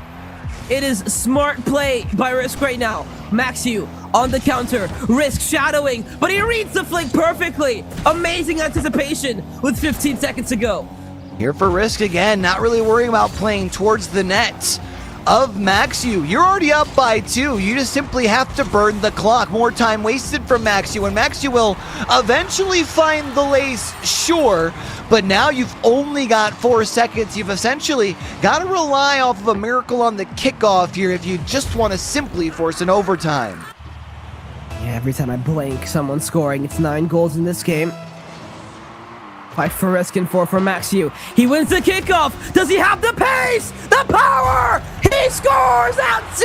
It is smart play by Risk right now. Maxiu on the counter. Risk shadowing, but he reads the flick perfectly. Amazing anticipation with 15 seconds to go. Here for Risk again, not really worrying about playing towards the net of Maxiu. You're already up by 2. You just simply have to burn the clock. More time wasted from Maxiu, and Maxiu will eventually find the lace, sure, but now you've only got 4 seconds. You've essentially got to rely off of a miracle on the kickoff here if you just want to simply force an overtime. Yeah, every time I blink, someone's scoring. It's 9 goals in this game. 5 for Risk and 4 for Maxiu. He wins the kickoff. Does he have the pace? The power? He scores at 0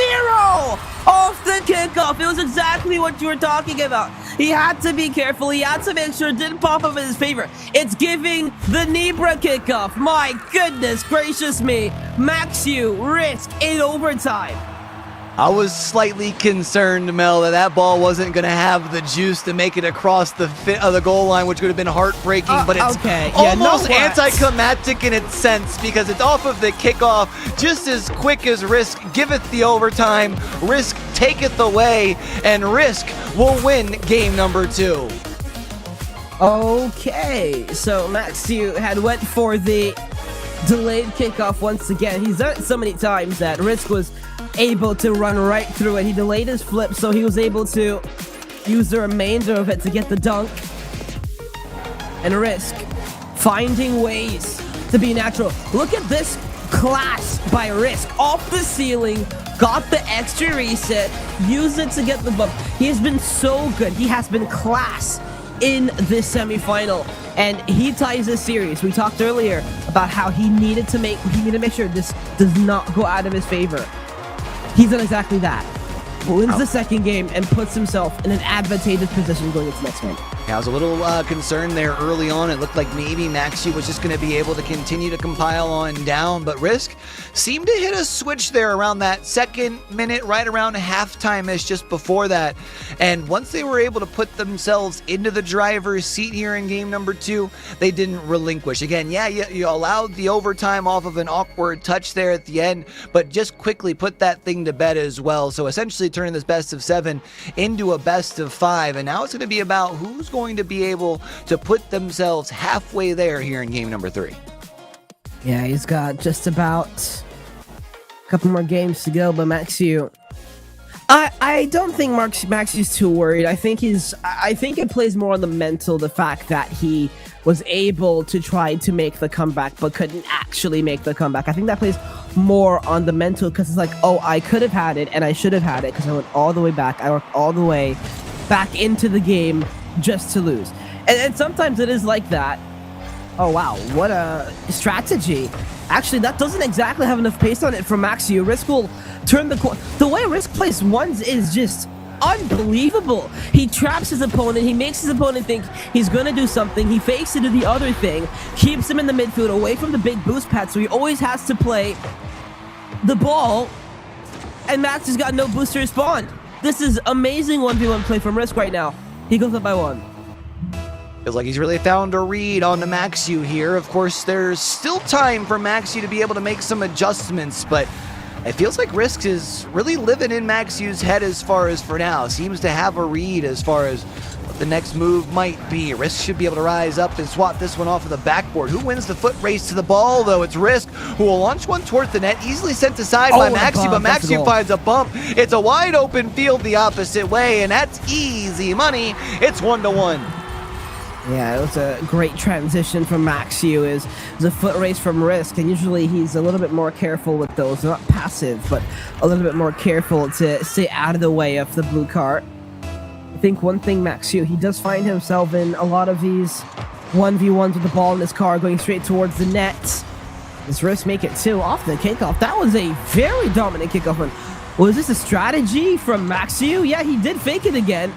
off the kickoff. It was exactly what you were talking about. He had to be careful. He had to make sure it didn't pop up in his favor. It's giving the Nibra kickoff. My goodness gracious me. Maxiu, Risk in overtime. I was slightly concerned, Mel, that ball wasn't going to have the juice to make it across the goal line, which would have been heartbreaking, but it's almost anticlimactic in its sense because it's off of the kickoff just as quick as Risk giveth the overtime. Risk taketh away, and Risk will win game number 2. Okay, so Maxiu had went for the delayed kickoff once again. He's done it so many times that Risk was able to run right through it. He delayed his flip, so he was able to use the remainder of it to get the dunk. And Risk finding ways to be natural. Look at this class by Risk. Off the ceiling, got the extra reset, used it to get the bump. He has been so good. He has been class in this semifinal, and he ties this series. We talked earlier about how he needed to make sure this does not go out of his favor. He's done exactly that. Wins the second game and puts himself in an advantageous position going into the next game. I was a little concerned there early on. It looked like maybe Maxiu was just going to be able to continue to compile on down, but Risk seemed to hit a switch there around that second minute, right around halftime-ish, just before that. And once they were able to put themselves into the driver's seat here in game number 2, they didn't relinquish. Again, yeah, you allowed the overtime off of an awkward touch there at the end, but just quickly put that thing to bed as well. So essentially turning this best of 7 into a best of 5, and now it's going to be about who's going to be able to put themselves halfway there here in game number 3. Yeah, he's got just about a couple more games to go, but Maxiu, I don't think Maxiu's too worried. I think it plays more on the mental, the fact that he was able to try to make the comeback but couldn't actually make the comeback. I think that plays more on the mental, because it's like, oh, I could have had it and I should have had it because I went all the way back. I worked all the way back into the game just to lose. And sometimes it is like that. Oh wow, what a strategy. Actually, that doesn't exactly have enough pace on it from Maxiu. Risk will turn the way Risk plays ones is just unbelievable. He traps his opponent, he makes his opponent think he's gonna do something, he fakes to do the other thing, keeps him in the midfield away from the big boost pad, so he always has to play the ball, and Max has got no boost to respond. This is amazing 1v1 play from Risk right now. He goes up by 1. Feels like he's really found a read on the Maxiu here. Of course, there's still time for Maxiu to be able to make some adjustments, but it feels like Risk is really living in Maxiu's head as far as for now. Seems to have a read as far as what the next move might be. Risk should be able to rise up and swat this one off of the backboard. Who wins the foot race to the ball, though? It's Risk, who will launch one towards the net, easily sent aside by Maxiu, but Maxiu finds a bump. It's a wide open field the opposite way, and that's easy money. It's 1-1. Yeah, it was a great transition from Maxiu. It was a foot race from Risk, and usually he's a little bit more careful with those. Not passive, but a little bit more careful to stay out of the way of the blue cart. I think one thing Maxiu, he does find himself in a lot of these 1v1s with the ball in his car going straight towards the net. Does Risk make it 2 off the kickoff? That was a very dominant kickoff one. Was this a strategy from Maxiu? Yeah, he did fake it again.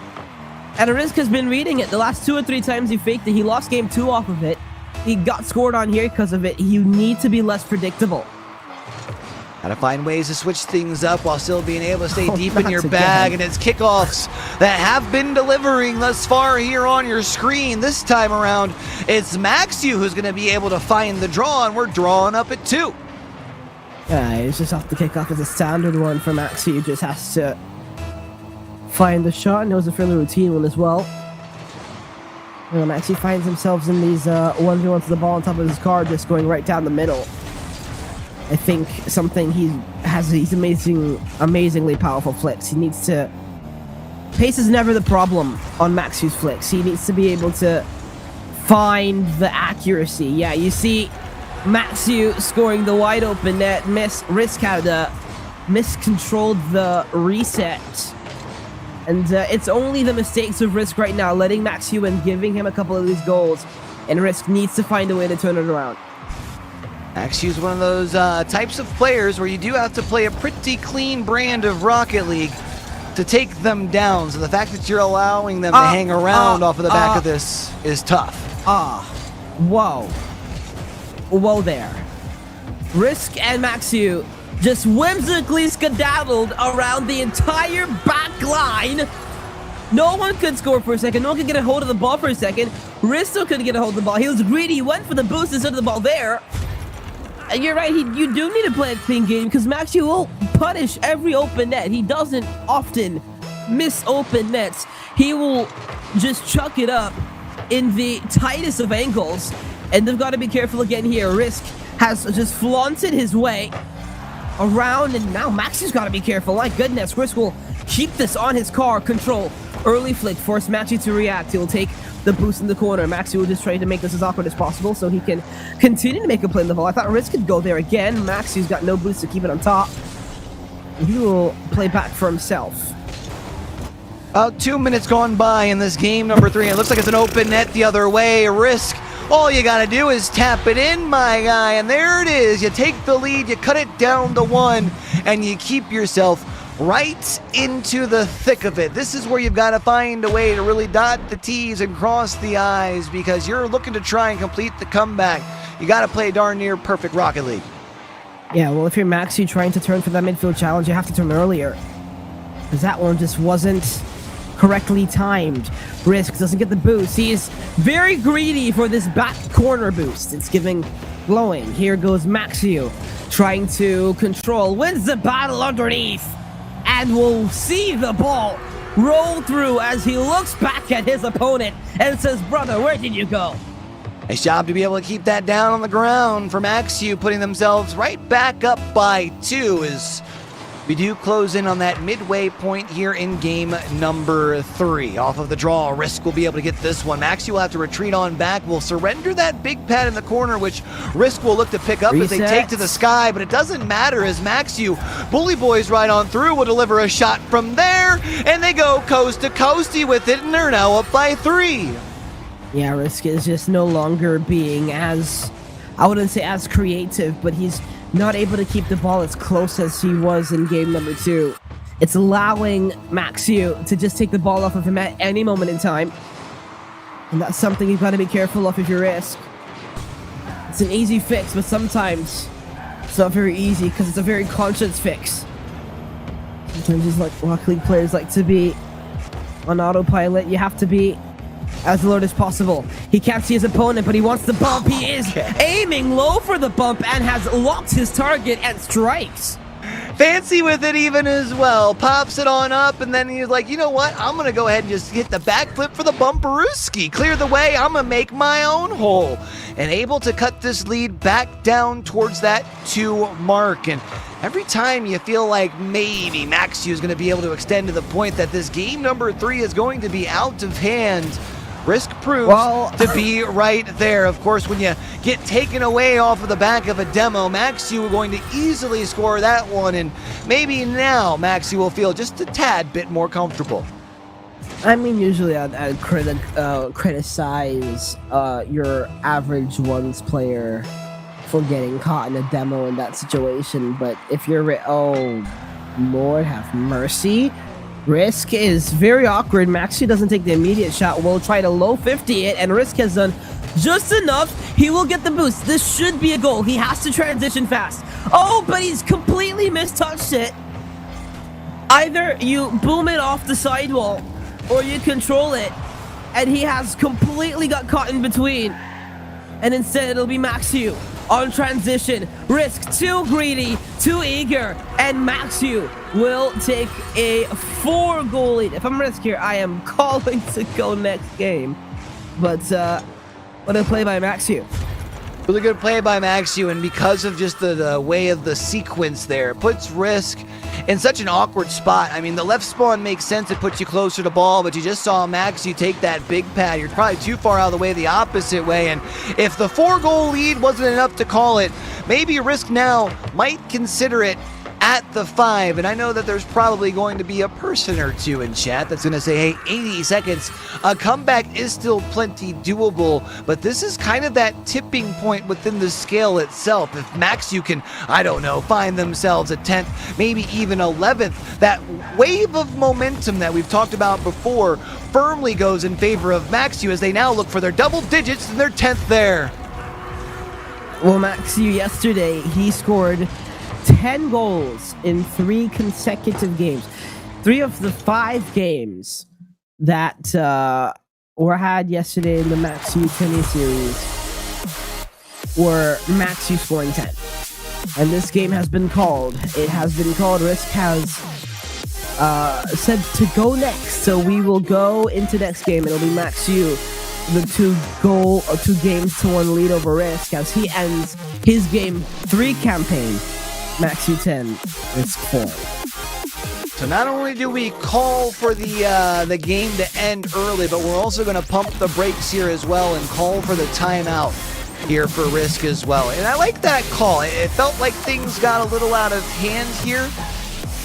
And Risk has been reading it. The last 2 or 3 times he faked it, he lost game 2 off of it. He got scored on here because of it. You need to be less predictable. Gotta find ways to switch things up while still being able to stay deep in not your again. bag. And it's kickoffs that have been delivering thus far here on your screen. This time around, it's Maxiu who's going to be able to find the draw, and we're drawing up at 2. Yeah, it's just off the kickoff. It's a standard one for Maxi. He just has to find the shot, and it was a fairly routine one as well. Maxi finds himself in these 1v1s to the ball on top of his car, just going right down the middle. I think something he's amazingly powerful flicks. He needs to... Pace is never the problem on Maxiu's flicks. He needs to be able to find the accuracy. Yeah, you see Maxiu scoring the wide open net. Risk had miscontrolled the reset. And it's only the mistakes of Risk right now, letting Maxiu and giving him a couple of these goals. And Risk needs to find a way to turn it around. Maxiu's one of those types of players where you do have to play a pretty clean brand of Rocket League to take them down. So the fact that you're allowing them to hang around off of the back of this is tough. Whoa there. Risk and Maxiu just whimsically skedaddled around the entire back line. No one could score for a second. No one could get a hold of the ball for a second. Risk still couldn't get a hold of the ball. He was greedy. He went for the boost instead of the ball there. And you're right, you do need to play a clean game because Maxiu will punish every open net. He doesn't often miss open nets. He will just chuck it up in the tightest of angles. And they've got to be careful again here. Risk has just flaunted his way around, and now Maxiu's got to be careful. My goodness, Risk will keep this on his car. Control. Early flick. Force Maxiu to react. He'll take the boost in the corner. Maxiu will just try to make this as awkward as possible so he can continue to make a play in the ball. I thought Risk could go there again. Maxiu's got no boost to keep it on top. He will play back for himself. About 2 minutes gone by in this game number 3. It looks like it's an open net the other way. Risk. All you gotta do is tap it in, my guy, and there it is. You take the lead, you cut it down to 1, and you keep yourself right into the thick of it. This is where you've got to find a way to really dot the T's and cross the I's because you're looking to try and complete the comeback. You got to play darn near perfect Rocket League. Yeah, well, if you're Maxiu trying to turn for that midfield challenge, you have to turn earlier. Because that one just wasn't correctly timed. Risk doesn't get the boost. He is very greedy for this back corner boost. It's giving glowing. Here goes Maxiu trying to control. Wins the battle underneath. And we'll see the ball roll through as he looks back at his opponent and says, brother, where did you go? Nice job to be able to keep that down on the ground for Maxiu, putting themselves right back up by 2 as we do close in on that midway point here in game number 3. Off of the draw, Risk will be able to get this one. Maxiu will have to retreat on back. Will surrender that big pad in the corner, which Risk will look to pick up as they take to the sky, but it doesn't matter as Maxiu, Bully Boys right on through, will deliver a shot from there, and they go coast to coasty with it, and they're now up by 3. Yeah, Risk is just no longer being as, I wouldn't say as creative, but he's not able to keep the ball as close as he was in game number 2. It's allowing Maxiu to just take the ball off of him at any moment in time. And that's something you've got to be careful of if you're Risk. It's an easy fix, but sometimes it's not very easy because it's a very conscious fix. Sometimes these Rocket League players like to be on autopilot. You have to be as alert as possible. He can't see his opponent, but he wants the bump. He is aiming low for the bump and has locked his target and strikes. Fancy with it even as well. Pops it on up, and then he's like, you know what? I'm going to go ahead and just hit the backflip for the bumperooski. Clear the way. I'm going to make my own hole. And able to cut this lead back down towards that 2 mark. And every time you feel like maybe Maxiu is going to be able to extend to the point that this game number 3 is going to be out of hand, Risk proves to be right there. Of course, when you get taken away off of the back of a demo, Maxiu going to easily score that one, and maybe now Maxiu will feel just a tad bit more comfortable. I mean, usually I'd criticize your average ones player for getting caught in a demo in that situation, but if you're oh, Lord have mercy. Risk is very awkward. Maxiu doesn't take the immediate shot. Will try to low 50 it, and Risk has done Just enough. He will get the boost. This should be a goal. He has to transition fast. Oh, but he's completely mistouched it. Either you boom it off the sidewall or you control it. And he has completely got caught in between. And instead it'll be Maxiu on transition. Risk too greedy, too eager. And Maxiu will take a 4-goal lead. If I'm Risk here, I am calling to go next game. But what a play by Maxiu. Really good play by Maxiu, and because of just the way of the sequence there, it puts Risk in such an awkward spot. I mean, the left spawn makes sense. It puts you closer to ball, but you just saw Maxiu take that big pad. You're probably too far out of the way the opposite way, and if the 4-goal lead wasn't enough to call it, maybe Risk now might consider it at the 5, and I know that there's probably going to be a person or two in chat that's going to say, hey, 80 seconds, a comeback is still plenty doable, but this is kind of that tipping point within the scale itself. If Maxiu can, I don't know, find themselves a 10th, maybe even 11th, that wave of momentum that we've talked about before firmly goes in favor of Maxiu as they now look for their double digits and their 10th there. Well, Maxiu yesterday, he scored 10 goals in 3 consecutive games. 3 of the 5 games that were had yesterday in the Maxiu tennis series were Maxiu scoring 10. And this game has been called. It has been called. Risk has said to go next. So we will go into next game. It'll be Maxiu, the 2 games to 1 lead over Risk as he ends his game 3 campaign. Maxiu 10, Risk 4. So not only do we call for the game to end early, but we're also going to pump the brakes here as well and call for the timeout here for Risk as well. And I like that call. It felt like things got a little out of hand here.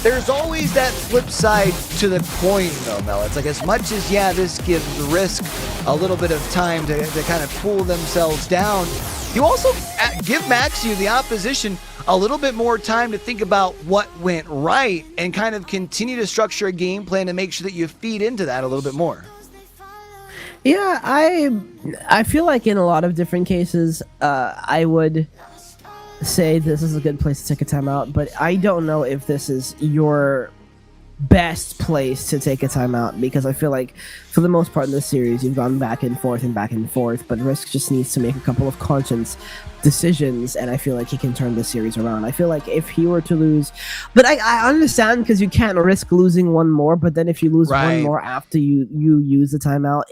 There's always that flip side to the coin though, Mel. It's like as much as, yeah, this gives Risk a little bit of time to kind of cool themselves down, you also give Maxiu, the opposition, a little bit more time to think about what went right and kind of continue to structure a game plan to make sure that you feed into that a little bit more. Yeah, I feel like in a lot of different cases, I would say this is a good place to take a timeout, but I don't know if this is your best place to take a timeout, because I feel like for the most part in this series you've gone back and forth, but Risk just needs to make a couple of conscious decisions, and I feel like he can turn this series around. I feel like if he were to lose, but I understand, because you can't risk losing one more, but then if you lose one more after you use the timeout,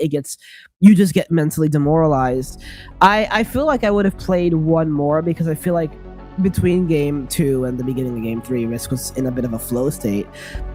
you just get mentally demoralized. I feel like I would have played one more, because I feel like between game 2 and the beginning of game 3, Risk was in a bit of a flow state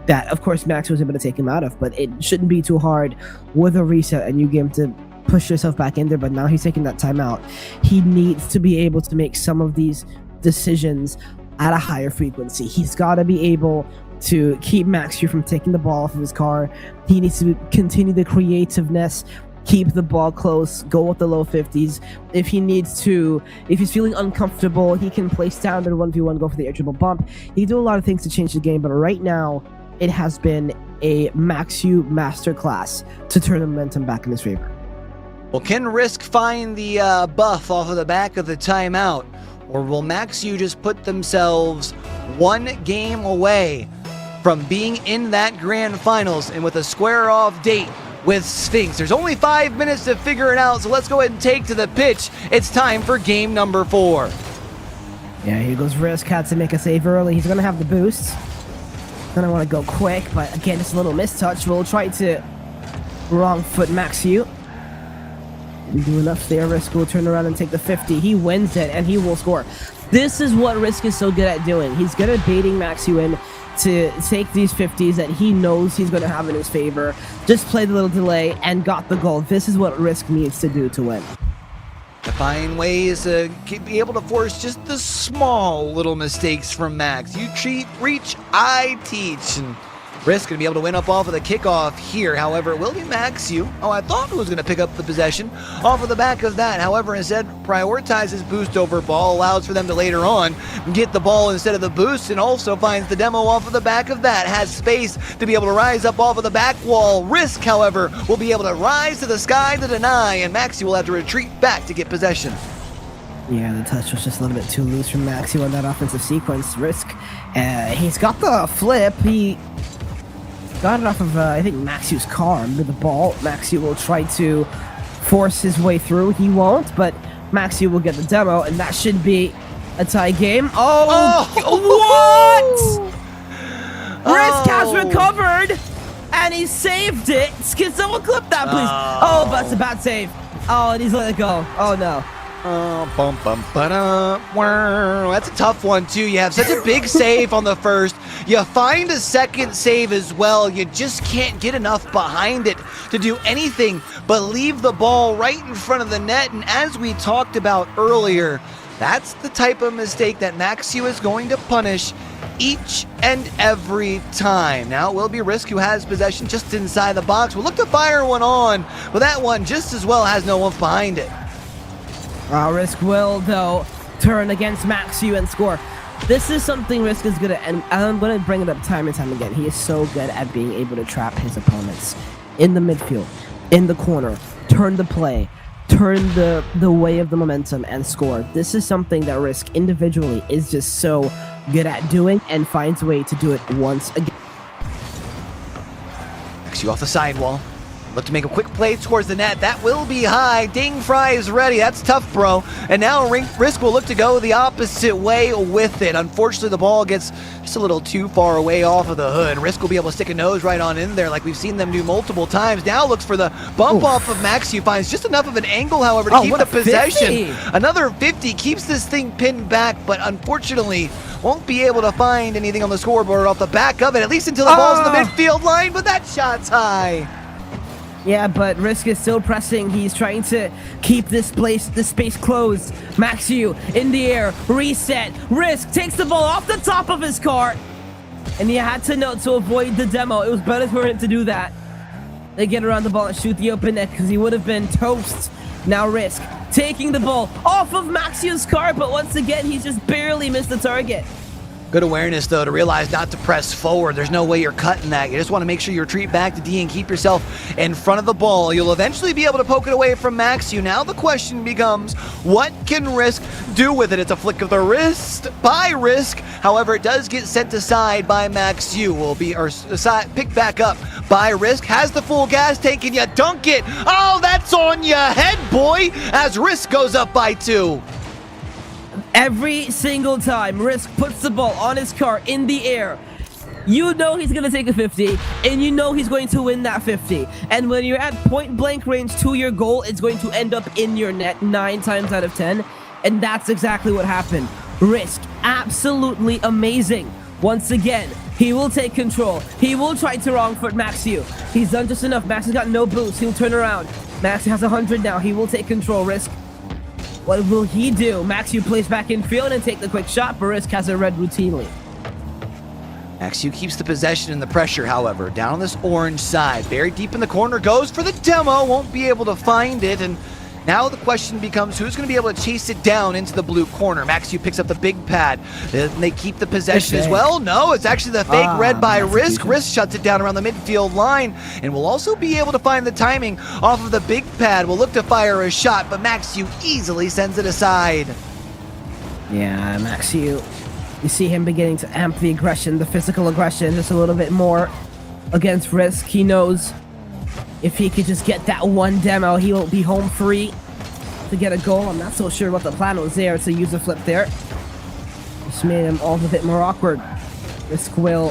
that, of course, Max was able to take him out of, but it shouldn't be too hard with a reset, a new game, to push yourself back in there. But now he's taking that timeout. He needs to be able to make some of these decisions at a higher frequency. He's got to be able to keep Maxiu from taking the ball off of his car. He needs to continue the creativeness, keep the ball close, go with the low 50s. If he's feeling uncomfortable, he can place down the 1v1, go for the air dribble bump. He can do a lot of things to change the game, but right now, it has been a Maxiu masterclass to turn the momentum back in his favor. Well, can Risk find the buff off of the back of the timeout, or will Maxiu just put themselves one game away from being in that grand finals and with a square-off date with Sphinx? There's only 5 minutes to figure it out, so let's go ahead and take to the pitch. It's time for game number 4. Yeah, here goes Risk. Had to make a save early. He's going to have the boost. Gonna want to go quick, but again, it's a little mistouch. We'll try to wrong foot Maxiu. Do enough there. Risk will turn around and take the 50. He wins it, and he will score. This is what Risk is so good at doing. He's good at baiting Maxiu in to take these 50s that he knows he's going to have in his favor. Just played a little delay and got the goal. This is what Risk needs to do to win. To find ways to be able to force just the small little mistakes from Max. You reach, I teach. And Risk going to be able to win up off of the kickoff here. However, it will be Maxiu. Oh, I thought it was going to pick up the possession off of the back of that. However, instead prioritizes boost over ball, allows for them to later on get the ball instead of the boost, and also finds the demo off of the back of that. Has space to be able to rise up off of the back wall. Risk, however, will be able to rise to the sky to deny, and Maxiu will have to retreat back to get possession. Yeah, the touch was just a little bit too loose from Maxi on that offensive sequence. Risk, he's got the flip. He got it off of, I think, Maxiu's car under the ball. Maxiu will try to force his way through. He won't, but Maxiu will get the demo, and that should be a tie game. Oh, what? Risk has recovered, and he saved it. Can someone clip that, please? Oh, that's a bad save. Oh, and he's let it go. Oh, no. That's a tough one, too. You have such a big save on the first. You find a second save as well. You just can't get enough behind it to do anything but leave the ball right in front of the net. And as we talked about earlier, that's the type of mistake that Maxiu is going to punish each and every time. Now it will be Risk who has possession just inside the box. We'll look to fire one on, but that one just as well has no one behind it. Risk will, though, turn against Maxiu and score. This is something Risk is good at, and I'm going to bring it up time and time again. He is so good at being able to trap his opponents in the midfield, in the corner, turn the play, turn the way of the momentum, and score. This is something that Risk individually is just so good at doing and finds a way to do it once again. Maxiu off the sidewall. Look to make a quick play towards the net. That will be high. Ding Fry is ready. That's tough, bro. And now Risk will look to go the opposite way with it. Unfortunately, the ball gets just a little too far away off of the hood. Risk will be able to stick a nose right on in there like we've seen them do multiple times. Now looks for the bump off of Maxiu. Finds just enough of an angle, however, to keep the possession. 50. Another 50 keeps this thing pinned back, but unfortunately won't be able to find anything on the scoreboard off the back of it, at least until the ball's in the midfield line, but that shot's high. Yeah, but Risk is still pressing. He's trying to keep this space closed. Maxiu in the air, reset. Risk takes the ball off the top of his car, and he had to note to avoid the demo. It was better for him to do that. They get around the ball and shoot the open net because he would have been toast. Now Risk taking the ball off of Maxiu's car, but once again, he's just barely missed the target. Good awareness, though, to realize not to press forward. There's no way you're cutting that. You just want to make sure you retreat back to D and keep yourself in front of the ball. You'll eventually be able to poke it away from Maxiu. Now the question becomes, what can Risk do with it? It's a flick of the wrist by Risk. However, it does get sent aside by Maxiu. Will be picked back up by Risk. Has the full gas tank, and you dunk it. Oh, that's on your head, boy, as Risk goes up by 2. Every single time Risk puts the ball on his car in the air, you know he's going to take a 50, and you know he's going to win that 50. And when you're at point blank range to your goal, it's going to end up in your net 9 times out of 10. And that's exactly what happened. Risk, absolutely amazing. Once again, he will take control. He will try to wrong foot Maxiu. He's done just enough. Maxiu's got no boost. He'll turn around. Maxiu has 100 now. He will take control. Risk, what will he do? Maxiu plays back in field and take the quick shot, but Risk has a red routinely. Maxiu keeps the possession and the pressure, however, down on this orange side. Very deep in the corner, goes for the demo, won't be able to find it, and now the question becomes who's going to be able to chase it down into the blue corner. Maxiu picks up the big pad. They keep the possession as well. No, it's actually the fake red by Risk. Risk shuts it down around the midfield line, and will also be able to find the timing off of the big pad. Will look to fire a shot, but Maxiu easily sends it aside. Yeah, Maxiu, you see him beginning to amp the aggression, the physical aggression, just a little bit more against Risk. He knows if he could just get that one demo, he will be home free to get a goal. I'm not so sure what the plan was there to use a flip there. Just made him all a bit more awkward. Risk will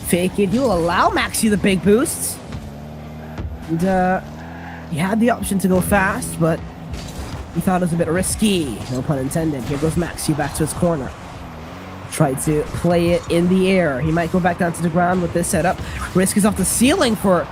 fake it. He will allow Maxiu the big boosts. And he had the option to go fast, but he thought it was a bit risky. No pun intended. Here goes Maxiu back to his corner. Tried to play it in the air. He might go back down to the ground with this setup. Risk is off the ceiling for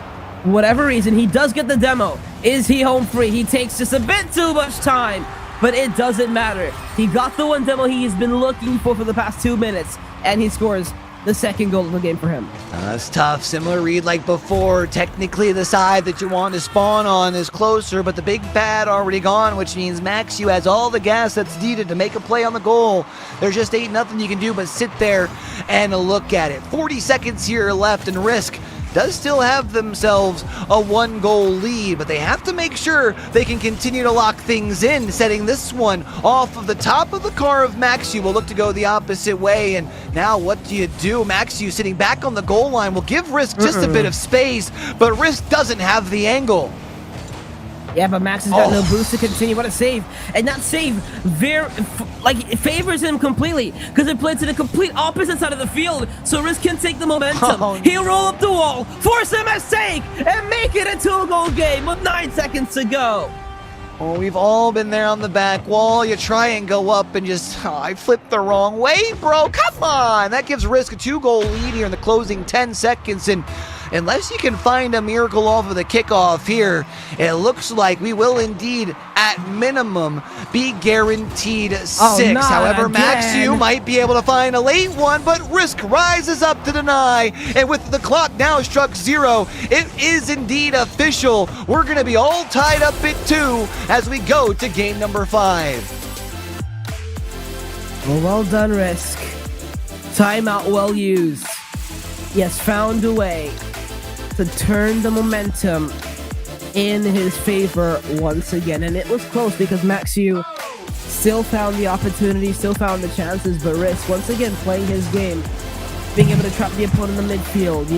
whatever reason. He does get the demo. Is he home free? He takes just a bit too much time, but it doesn't matter. He got the one demo he's been looking for the past 2 minutes, and he scores the second goal of the game for him. That's tough. Similar read like before. Technically, the side that you want to spawn on is closer, but the big bad already gone, which means Maxiu has all the gas that's needed to make a play on the goal. There's just ain't nothing you can do but sit there and look at it. 40 seconds here left, and Risk does still have themselves a 1-goal lead, but they have to make sure they can continue to lock things in. Setting this one off of the top of the car of Maxiu will look to go the opposite way, and now what do you do? Maxiu sitting back on the goal line will give Risk just a bit of space, but Risk doesn't have the angle. Yeah, but Max has got no boost to continue. What a save. And that save it favors him completely because it plays to the complete opposite side of the field. So Risk can take the momentum. He'll roll up the wall, force a mistake, and make it a 2-goal game with 9 seconds to go. Oh, we've all been there on the back wall. You try and go up and just, I flipped the wrong way, bro. Come on. That gives Risk a 2-goal lead here in the closing 10 seconds. And unless you can find a miracle off of the kickoff here, it looks like we will indeed, at minimum, be guaranteed 6. However, Maxiu might be able to find a late one, but Risk rises up to deny. And with the clock now struck 0, it is indeed official. We're going to be all tied up at 2 as we go to game number 5. Well done, Risk. Timeout well used. Yes, found a way to turn the momentum in his favor once again. And it was close because Maxiu still found the opportunity, still found the chances, but Risk once again playing his game, being able to trap the opponent in the midfield,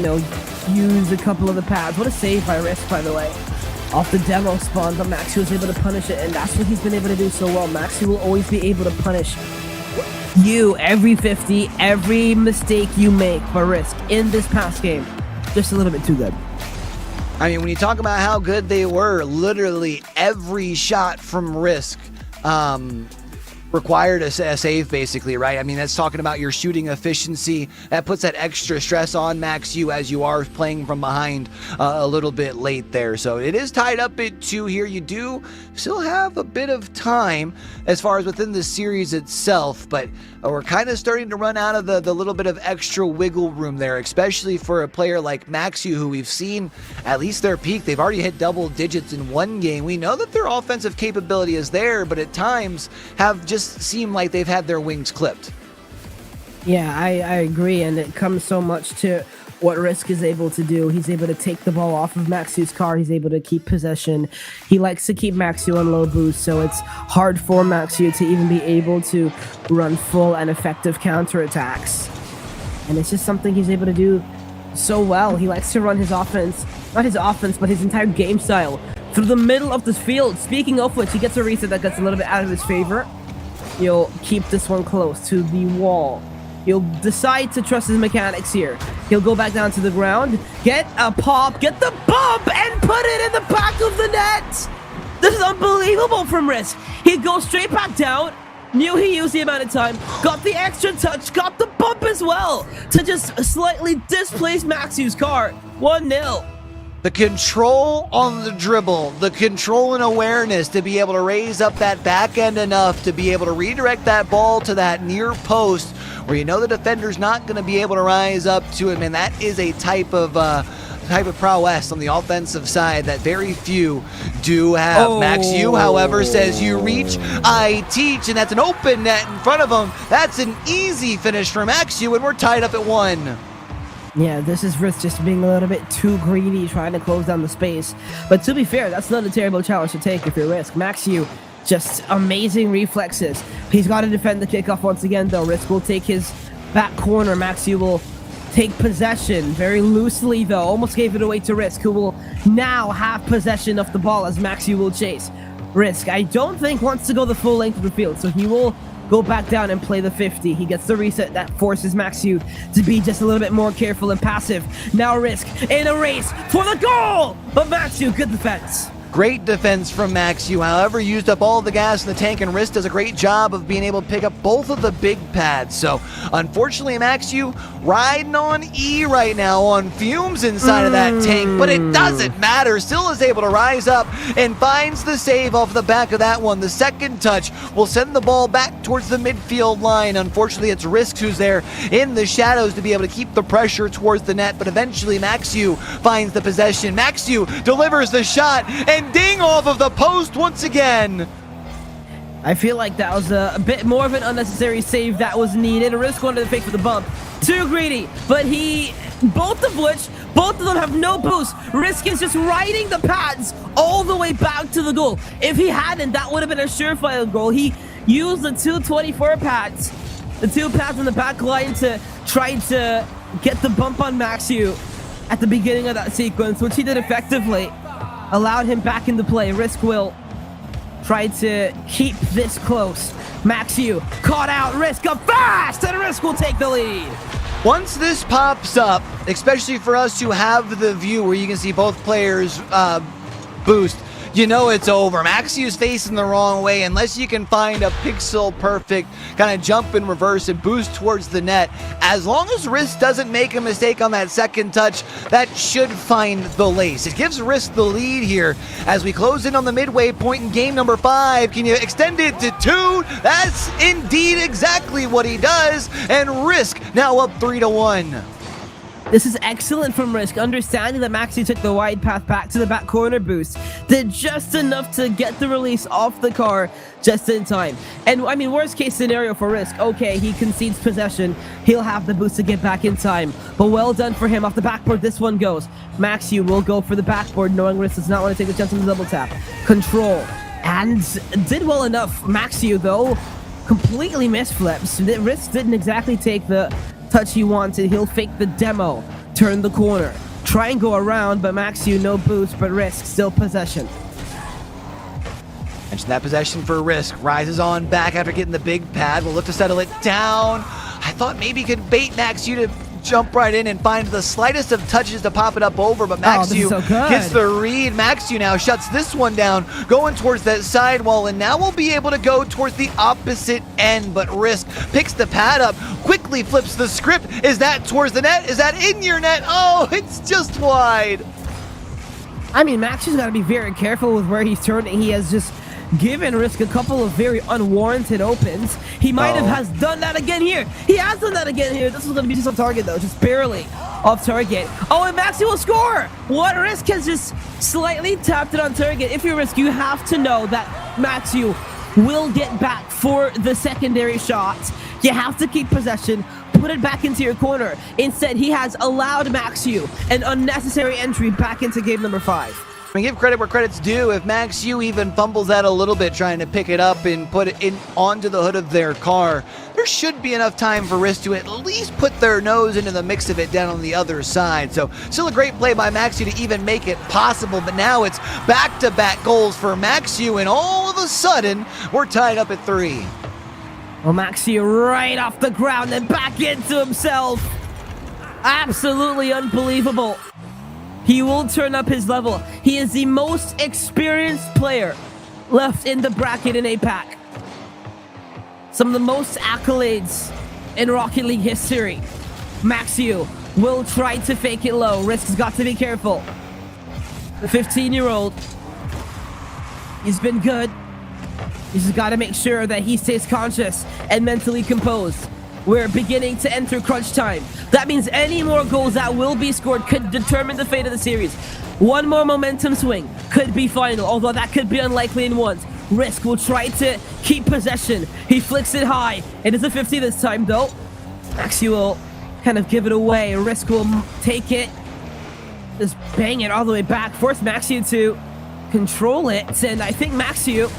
use a couple of the pads. What a save by Risk, by the way. Off the demo spawn, but Maxiu was able to punish it, and that's what he's been able to do so well. Maxiu will always be able to punish you every 50, every mistake you make, but Risk in this past game, just a little bit too good. I mean, when you talk about how good they were, literally every shot from Risk required a save, basically, right? I mean, that's talking about your shooting efficiency. That puts that extra stress on Maxiu as you are playing from behind a little bit late there. So it is tied up at 2 here. You do still have a bit of time as far as within the series itself, but we're kind of starting to run out of the little bit of extra wiggle room there, especially for a player like Maxiu, who we've seen at least their peak. They've already hit double digits in one game. We know that their offensive capability is there, but at times have just seemed like they've had their wings clipped. Yeah, I agree, and it comes so much to what Risk is able to do. He's able to take the ball off of Maxiu's car. He's able to keep possession. He likes to keep Maxiu on low boost, so it's hard for Maxiu to even be able to run full and effective counterattacks. And it's just something he's able to do so well. He likes to run his offense, not his offense, but his entire game style through the middle of the field. Speaking of which, he gets a reset that gets a little bit out of his favor. He'll keep this one close to the wall. He'll decide to trust his mechanics here. He'll go back down to the ground, get a pop, get the bump, and put it in the back of the net. This is unbelievable from Risk. He goes straight back down, knew he used the amount of time, got the extra touch, got the bump as well to just slightly displace Maxiu's car. 1-0. The control on the dribble, the control and awareness to be able to raise up that back end enough to be able to redirect that ball to that near post where you know the defender's not going to be able to rise up to him, and that is a type of prowess on the offensive side that very few do have. Maxiu, however, says you reach, I teach, and that's an open net in front of him. That's an easy finish for Maxiu, and we're tied up at 1. Yeah, this is Risk just being a little bit too greedy, trying to close down the space. But to be fair, that's not a terrible challenge to take if you're Risk. Maxiu, just amazing reflexes. He's got to defend the kickoff once again, though. Risk will take his back corner. Maxiu will take possession very loosely, though. Almost gave it away to Risk, who will now have possession of the ball as Maxiu will chase. Risk, I don't think, wants to go the full length of the field, so he will go back down and play the 50. He gets the reset that forces Maxiu to be just a little bit more careful and passive. Now Risk in a race for the goal, but Maxiu, good defense. Great defense from Maxiu. However, used up all the gas in the tank, and Risk does a great job of being able to pick up both of the big pads. So, unfortunately, Maxiu riding on E right now on fumes inside of that tank, but it doesn't matter. Still is able to rise up and finds the save off the back of that one. The second touch will send the ball back towards the midfield line. Unfortunately, it's Risk who's there in the shadows to be able to keep the pressure towards the net, but eventually Maxiu finds the possession. Maxiu delivers the shot, and ding off of the post once again. I feel like that was a bit more of an unnecessary save that was needed. Risk wanted to fake for the bump. Too greedy, but both of them have no boost. Risk is just riding the pads all the way back to the goal. If he hadn't, that would have been a surefire goal. He used the 224 pads, the 2 pads in the back line to try to get the bump on Maxiu at the beginning of that sequence, which he did effectively. Allowed him back into play. Risk will try to keep this close. Maxiu caught out. Risk up fast, and Risk will take the lead. Once this pops up, especially for us who have the view where you can see both players boost, you know it's over. Maxiu's facing the wrong way. Unless you can find a pixel perfect kind of jump in reverse and boost towards the net, as long as Risk doesn't make a mistake on that second touch, that should find the lace. It gives Risk the lead here as we close in on the midway point in game number 5. Can you extend it to 2? That's indeed exactly what he does, and Risk now up 3-1. This is excellent from Risk, understanding that Maxiu took the wide path back to the back corner boost. Did just enough to get the release off the car just in time. And, I mean, worst case scenario for Risk, okay, he concedes possession. He'll have the boost to get back in time. But well done for him. Off the backboard, this one goes. Maxiu will go for the backboard, knowing Risk does not want to take the chance on the double tap. Control. And did well enough. Maxiu, though, completely misflips. Risk didn't exactly take the touch he wanted. He'll fake the demo, turn the corner, try and go around, but Maxiu no boost, but Risk still possession. Mention that possession for Risk. Rises on back after getting the big pad. We'll look to settle it down. I thought maybe he could bait Maxiu to jump right in and find the slightest of touches to pop it up over, but Maxiu gets the read. Maxiu now shuts this one down, going towards that sidewall, and now we'll be able to go towards the opposite end, but Risk picks the pad up, quickly flips the script. Is that towards the net? Is that in your net? Oh, it's just wide. I mean, Maxiu's got to be very careful with where he's turning. He has just given Risk a couple of very unwarranted opens. He might have has done that again here. He has done that again here. This is going to be just off target, though. Just barely off target. Oh, and Maxiu will score. What? Risk has just slightly tapped it on target. If you're Risk, you have to know that Maxiu will get back for the secondary shot. You have to keep possession. Put it back into your corner. Instead, he has allowed Maxiu an unnecessary entry back into game number 5. I mean, give credit where credit's due. If Maxiu even fumbles that a little bit trying to pick it up and put it in onto the hood of their car, there should be enough time for Risk to at least put their nose into the mix of it down on the other side. So still a great play by Maxiu to even make it possible, but now it's back-to-back goals for Maxiu, and all of a sudden, we're tied up at 3. Well, Maxiu right off the ground and back into himself. Absolutely unbelievable. He will turn up his level. He is the most experienced player left in the bracket in APAC. Some of the most accolades in Rocket League history. Maxiu will try to fake it low. Risk has got to be careful. The 15-year-old, he's been good. He's just got to make sure that he stays conscious and mentally composed. We're beginning to enter crunch time. That means any more goals that will be scored could determine the fate of the series. One more momentum swing could be final, although that could be unlikely in once. Risk will try to keep possession. He flicks it high. It is a 50 this time, though. Maxiu will kind of give it away. Risk will take it. Just bang it all the way back. Force Maxiu to control it. And I think Maxiu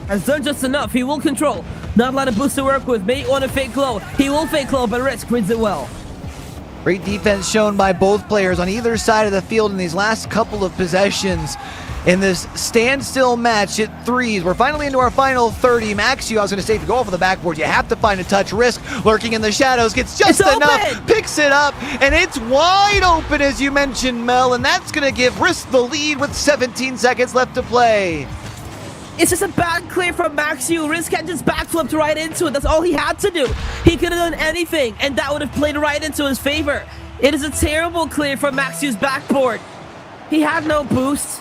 has done just enough. He will control. Not a lot of boost to work with. May want to fake low. He will fake low, but Risk reads it well. Great defense shown by both players on either side of the field in these last couple of possessions. in this standstill match at threes. We're finally into our final 30. Maxu, I was going to say, if you go over the backboard, you have to find a touch. Risk lurking in the shadows, gets just enough, picks it up, and it's wide open, as you mentioned, Mel, and that's going to give Risk the lead with 17 seconds left to play. It's just a bad clear from Maxu. Risk had just backflipped right into it. That's all he had to do. He could have done anything, and that would have played right into his favor. It is a terrible clear from Maxu's backboard. He had no boost.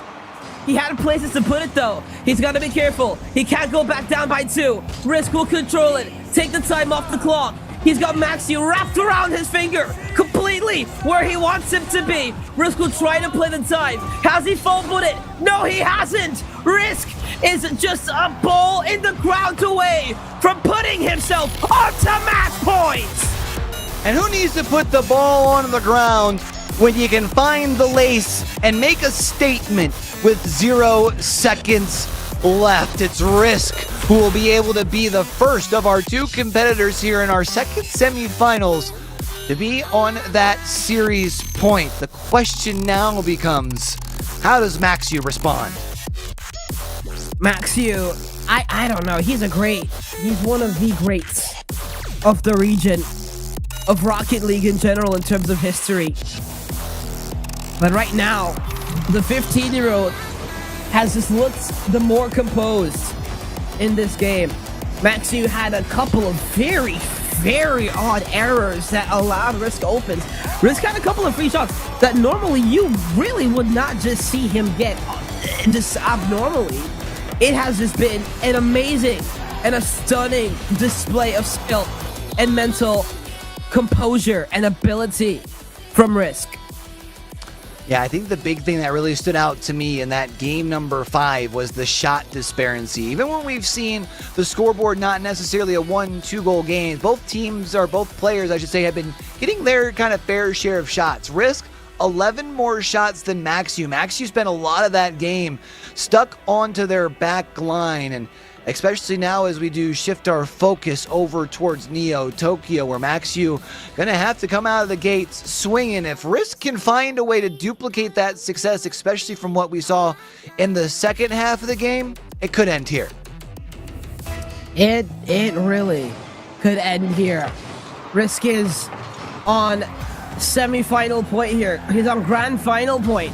He had places to put it, though. He's got to be careful. He can't go back down by 2. Risk will control it. Take the time off the clock. He's got Maxu wrapped around his finger completely where he wants him to be. Risk will try to play the time. Has he fumbled it? No, he hasn't. Risk is just a ball in the ground away from putting himself onto match points. And who needs to put the ball on the ground when you can find the lace and make a statement with 0 seconds left? It's Risk who will be able to be the first of our 2 competitors here in our second semifinals to be on that series point. The question now becomes, how does Maxu respond? Maxu, I don't know. He's one of the greats of the region, of Rocket League in general in terms of history. But right now, the 15-year-old has just looked the more composed in this game. Maxu had a couple of very, very odd errors that allowed Risk opens. Risk had a couple of free shots that normally you really would not just see him get just abnormally. It has just been an amazing and a stunning display of skill and mental composure and ability from Risk. Yeah, I think the big thing that really stood out to me in that game number 5 was the shot disparity. Even when we've seen the scoreboard not necessarily a 1-2 goal game, both players, I should say, have been getting their kind of fair share of shots. Risk, 11 more shots than Maxu. Maxu spent a lot of that game stuck onto their back line, and especially now as we do shift our focus over towards Neo Tokyo, where Maxu gonna have to come out of the gates swinging. If Risk can find a way to duplicate that success, especially from what we saw in the second half of the game, it could end here. It really could end here. Risk is on semi-final point here. He's on grand final point.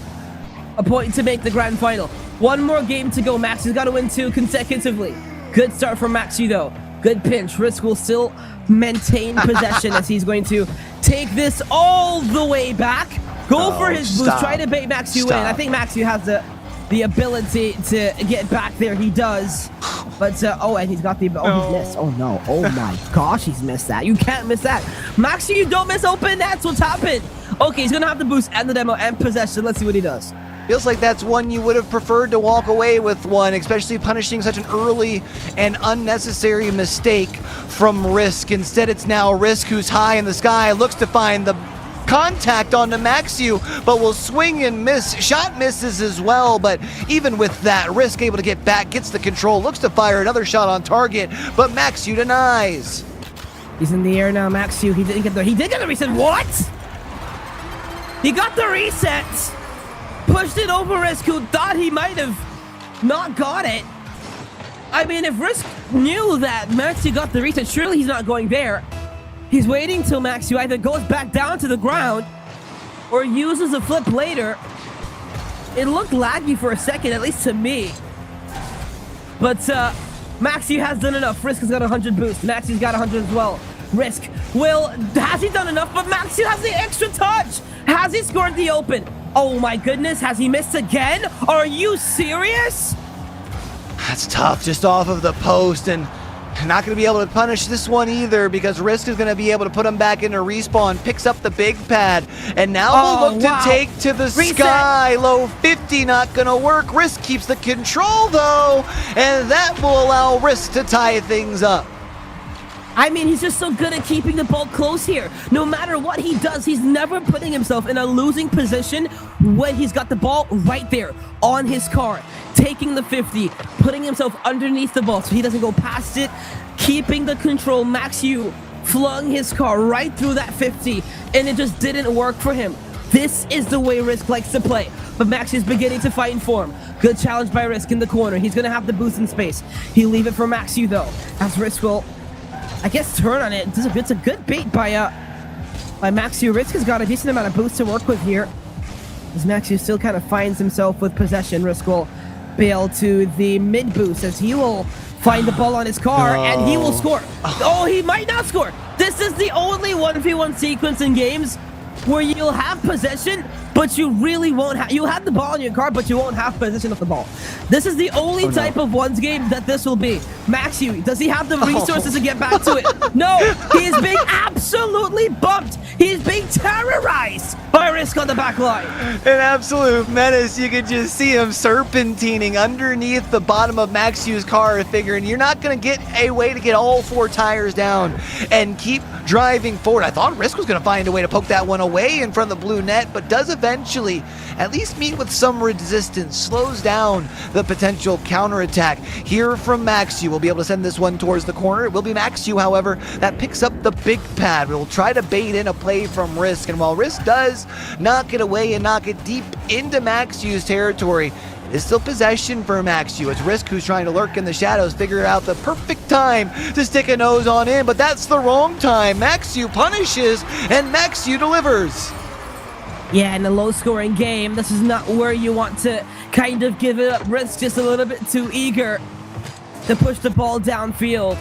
A point to make the grand final. One more game to go. Max has got to win 2 consecutively. Good start from Maxu, though. Good pinch. Risk will still maintain possession as he's going to take this all the way back. Go for his boost. Try to bait Maxu in. I think Maxu has the ability to get back there. He does. But, and he's got the... Oh, he missed. Oh, no. Oh, my gosh, he's missed that. You can't miss that. Maxu, you don't miss open. That's what's happened. Okay, he's going to have the boost and the demo and possession. Let's see what he does. Feels like that's one you would have preferred to walk away with one, especially punishing such an early and unnecessary mistake from Risk. Instead, it's now Risk who's high in the sky, looks to find the contact onto Maxu, but will swing and miss. Shot misses as well, but even with that, Risk able to get back, gets the control, looks to fire another shot on target, but Maxu denies. He's in the air now, Maxu. He did get the reset. What? He got the reset. Pushed it over Risk, who thought he might have not got it. I mean, if Risk knew that Maxu got the reset, surely he's not going there. He's waiting till Maxu either goes back down to the ground or uses a flip later. It looked laggy for a second, at least to me. But Maxu has done enough. Risk has got 100 boost. Maxu's got 100 as well. Risk has he done enough? But Maxu has the extra touch. Has he scored the open? Oh my goodness, has he missed again? Are you serious? That's tough, just off of the post, and not going to be able to punish this one either, because Risk is going to be able to put him back into respawn, picks up the big pad, and now will look to take to the sky. Low 50, not going to work. Risk keeps the control though, and that will allow Risk to tie things up. I mean, he's just so good at keeping the ball close here. No matter what he does, he's never putting himself in a losing position when he's got the ball right there on his car. Taking the 50, putting himself underneath the ball so he doesn't go past it, keeping the control. Maxu flung his car right through that 50, and it just didn't work for him. This is the way Risk likes to play. but Max is beginning to find form. Good challenge by Risk in the corner. He's going to have the boost in space. He'll leave it for Maxiu, though, as Risk will, I guess, turn on it. It's a good bait by Maxiu. Risk has got a decent amount of boost to work with here, as Maxiu still kind of finds himself with possession. Risk will bail to the mid boost as he will find the ball on his car, and he will score. Oh, he might not score. This is the only 1v1 sequence in games where you'll have possession, but you really won't have... You have the ball in your car, but you won't have possession of the ball. This is the only type of ones game that this will be. Maxiu, does he have the resources to get back to it? No, he is being absolutely bumped. He is being terrorized by Risk on the back line. An absolute menace. You could just see him serpentining underneath the bottom of Maxiu's car, figuring you're not going to get a way to get all 4 tires down and keep driving forward. I thought Risk was going to find a way to poke that one away in front of the blue net, but does eventually at least meet with some resistance, slows down the potential counterattack here from Maxiu. We'll be able to send this one towards the corner. It will be Maxiu, however, that picks up the big pad. We'll try to bait in a play from Risk, and while Risk does knock it away and knock it deep into Maxiu's territory, it's still possession for Maxiu. It's Risk who's trying to lurk in the shadows, figure out the perfect time to stick a nose on in, but that's the wrong time. Maxiu punishes, and Maxiu delivers. Yeah, in a low-scoring game, this is not where you want to kind of give it up. Risk just a little bit too eager to push the ball downfield.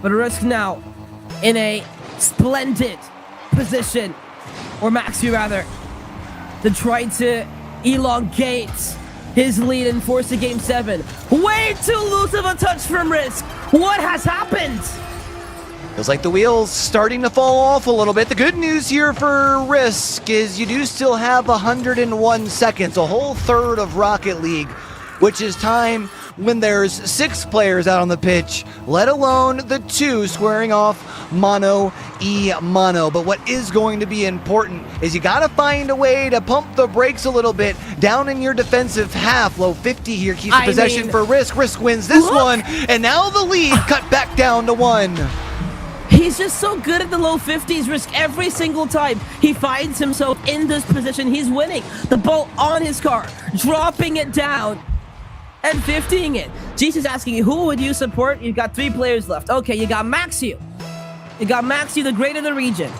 But Risk now in a splendid position, or Maxiu rather, to try to elongate his lead and force a Game 7. Way too loose of a touch from Risk. What has happened? Feels like the wheels starting to fall off a little bit. The good news here for Risk is you do still have 101 seconds, a whole third of Rocket League, which is time when there's 6 players out on the pitch, let alone the 2 squaring off mano-e-mano. But what is going to be important is you got to find a way to pump the brakes a little bit down in your defensive half. Low 50 here keeps the possession for Risk. Risk wins this one, and now the lead cut back down to 1. He's just so good at the low 50s. Risk every single time he finds himself in this position, he's winning the ball on his car, dropping it down, and 50ing it. Jesus asking you, who would you support? You've got 3 players left. Okay, you got Maxiu. You got Maxiu, the great of the region.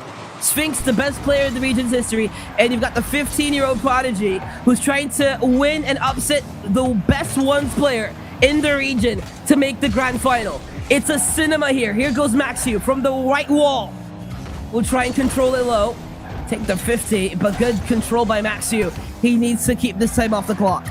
Sphinx, the best player in the region's history. And you've got the 15-year-old prodigy who's trying to win and upset the best ones player in the region to make the grand final. It's a cinema here. Here goes Maxiu from the right wall. We'll try and control it low. Take the 50, but good control by Maxiu. He needs to keep this time off the clock.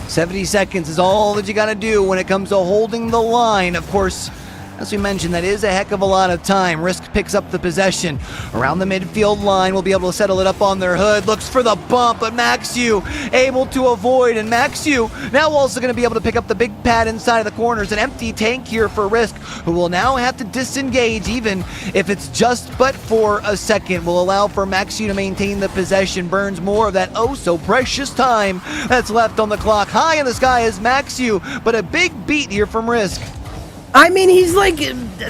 70 seconds is all that you got to do when it comes to holding the line. Of course, as we mentioned, that is a heck of a lot of time. Risk picks up the possession around the midfield line. We'll be able to settle it up on their hood. Looks for the bump, but Maxiu able to avoid. And Maxiu now also going to be able to pick up the big pad inside of the corners. An empty tank here for Risk, who will now have to disengage, even if it's just but for a second. Will allow for Maxiu to maintain the possession. Burns more of that oh so precious time that's left on the clock. High in the sky is Maxiu, but a big beat here from Risk. I mean, he's like,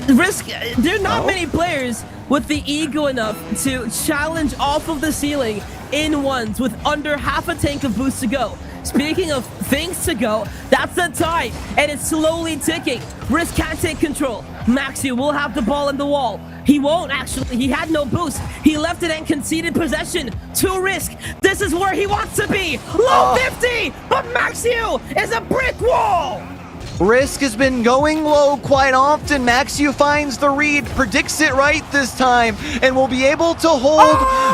Risk, there are not many players with the ego enough to challenge off of the ceiling in ones with under half a tank of boost to go. Speaking of things to go, that's the time, and it's slowly ticking. Risk can't take control. Maxiu will have the ball in the wall. He won't, actually. He had no boost. He left it and conceded possession to Risk. This is where he wants to be. Low 50, but Maxiu is a brick wall. Risk has been going low quite often. Maxiu finds the read, predicts it right this time, and will be able to hold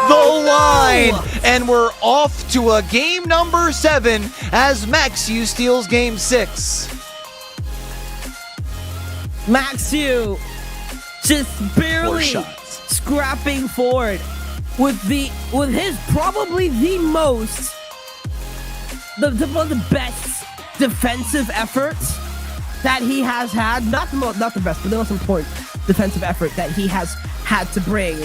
the line. And we're off to a game number 7 as Maxiu steals game 6. Maxiu just barely scrapping forward with his probably the most one of the best defensive efforts that he has had, not the best, but the most important defensive effort that he has had to bring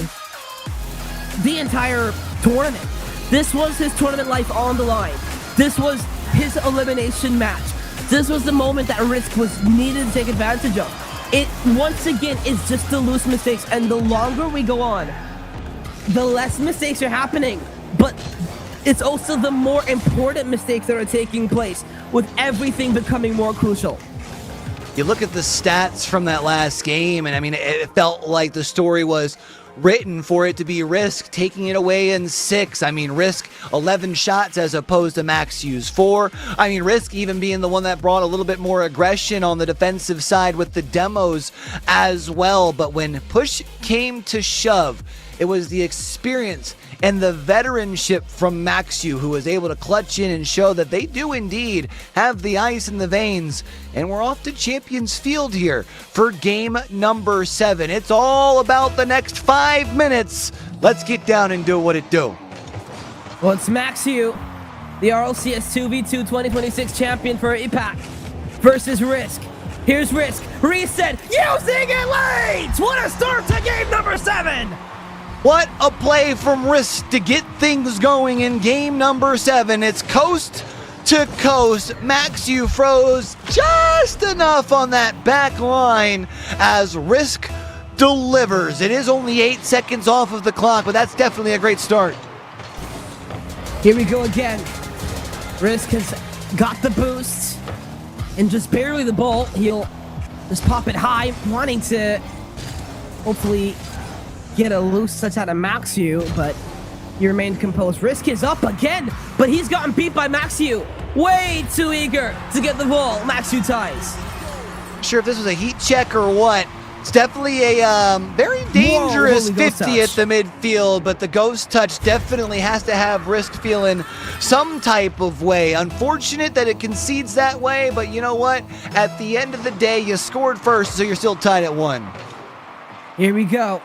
the entire tournament. This was his tournament life on the line. This was his elimination match. This was the moment that Risk was needed to take advantage of. It, once again, is just the loose mistakes, and the longer we go on, the less mistakes are happening. But it's also the more important mistakes that are taking place, with everything becoming more crucial. You look at the stats from that last game, and I mean, it felt like the story was written for it to be Risk taking it away in 6. I mean, Risk 11 shots as opposed to Maxu's 4. I mean, Risk even being the one that brought a little bit more aggression on the defensive side with the demos as well. But when push came to shove, it was the experience and the veteranship from Maxu who was able to clutch in and show that they do indeed have the ice in the veins. And we're off to Champions Field here for game number 7. It's all about the next 5 minutes. Let's get down and do what it do. Well, it's Maxu, the RLCS 2v2 2026 champion for APAC, versus Risk. Here's Risk. Reset. Using it late. What a start to game number 7. What a play from Risk to get things going in game number 7. It's coast to coast. Maxu froze just enough on that back line as Risk delivers. It is only 8 seconds off of the clock, but that's definitely a great start. Here we go again. Risk has got the boost and just barely the ball. He'll just pop it high, wanting to hopefully get a loose touch out of Maxu, but he remained composed. Risk is up again, but he's gotten beat by Maxu. Way too eager to get the ball. Maxu ties. Sure if this was a heat check or what. It's definitely a very dangerous holy ghost 50 at touch. the midfield, but the ghost touch definitely has to have Risk feeling some type of way. Unfortunate that it concedes that way, but you know what? At the end of the day, you scored first, so you're still tied at 1. Here we go.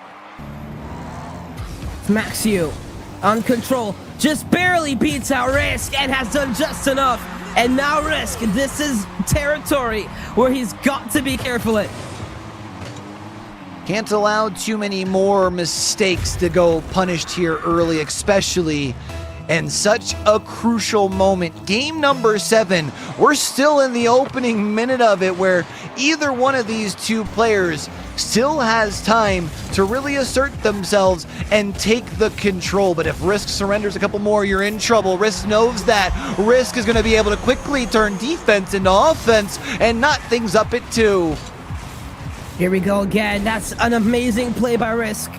Maxu on control, just barely beats out Risk and has done just enough. And now Risk, this is territory where he's got to be careful in. Can't allow too many more mistakes to go punished here early, especially in such a crucial moment. Game number 7, we're still in the opening minute of it where either one of these two players still has time to really assert themselves and take the control. But if Risk surrenders a couple more, you're in trouble. Risk knows that. Risk is going to be able to quickly turn defense into offense and knot things up at 2. Here we go again. That's an amazing play by Risk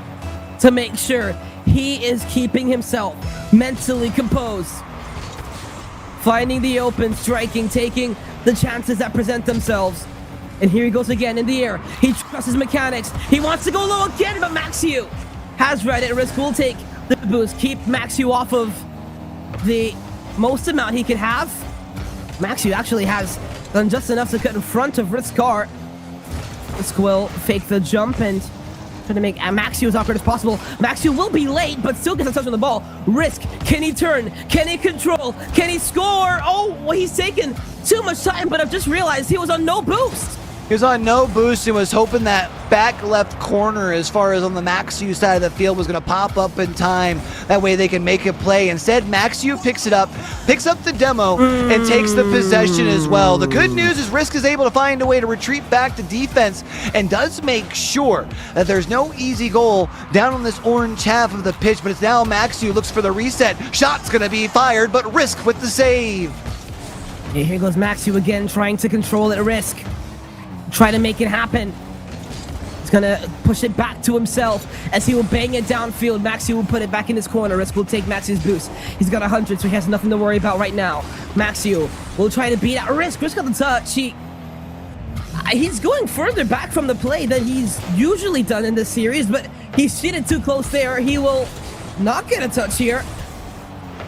to make sure he is keeping himself mentally composed. Finding the open, striking, taking the chances that present themselves. And here he goes again in the air. He trusts his mechanics. He wants to go low again, but Maxu has read it. Risk will take the boost, keep Maxu off of the most amount he can have. Maxu actually has done just enough to cut in front of Risk's car. Risk will fake the jump and try to make Maxu as awkward as possible. Maxu will be late, but still gets a touch on the ball. Risk, can he turn? Can he control? Can he score? Oh, well, he's taken too much time, but I've just realized he was on no boost. He was on no boost and was hoping that back left corner, as far as on the Maxu side of the field, was going to pop up in time. That way they can make a play. Instead, Maxu picks up the demo, and takes the possession as well. The good news is Risk is able to find a way to retreat back to defense and does make sure that there's no easy goal down on this orange half of the pitch, but it's now Maxu looks for the reset. Shot's going to be fired, but Risk with the save. Yeah, here goes Maxu again, trying to control it. Risk. Try to make it happen. He's gonna push it back to himself as he will bang it downfield. Maxu will put it back in his corner. Risk will take Maxu's boost. He's got 100, so he has nothing to worry about right now. Maxu will try to beat out Risk. Risk got the touch. He's going further back from the play than he's usually done in this series, but he's cheated too close there. He will not get a touch here.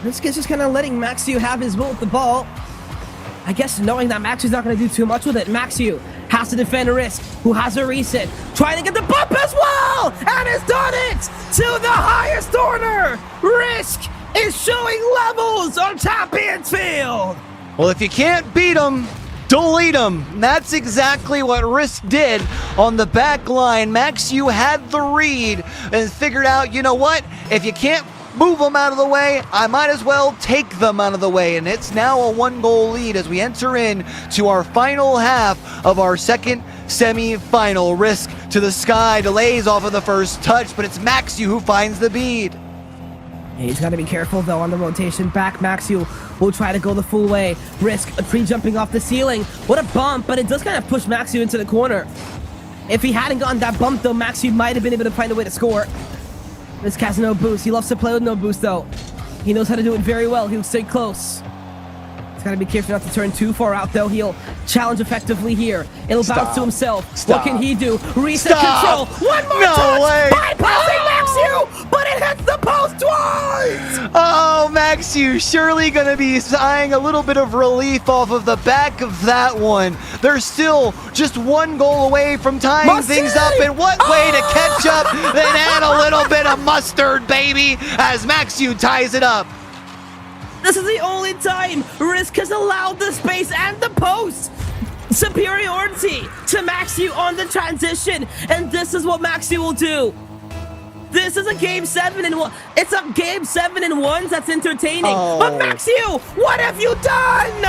Risk is just kind of letting Maxu have his will with the ball. I guess knowing that Maxu's not going to do too much with it. Maxu has to defend Risk, who has a reset. Trying to get the bump as well! And has done it! To the highest order! Risk is showing levels on Champions Field! Well, if you can't beat them, delete them. That's exactly what Risk did on the back line. Maxu had the read and figured out, you know what? If you can't move them out of the way, I might as well take them out of the way. And it's now a 1-goal lead as we enter in to our final half of our second semi-final. Risk to the sky, delays off of the first touch, but it's Maxu who finds the bead. He's got to be careful, though, on the rotation back. Maxiu will try to go the full way. Risk pre-jumping off the ceiling. What a bump, but it does kind of push Maxiu into the corner. If he hadn't gotten that bump, though, Maxiu might have been able to find a way to score. Risk has no boost. He loves to play with no boost, though. He knows how to do it very well. He'll stay close. He's got to be careful not to turn too far out, though. He'll challenge effectively here. It'll bounce to himself. Stop. What can he do? Reset Stop. control. One more No touch. way. Bypassing Maxiu, but it hits the post twice. Oh, Maxiu surely going to be sighing a little bit of relief off of the back of that one. They're still just one goal away from tying things up. And what way to catch up than add a little bit of mustard, baby, as Maxiu ties it up. This is the only time Risk has allowed the space and the post superiority to Maxiu on the transition, and this is what Maxiu will do. This is a game 7 and 1. It's a game 7 and 1 that's entertaining. But Maxiu, what have you done?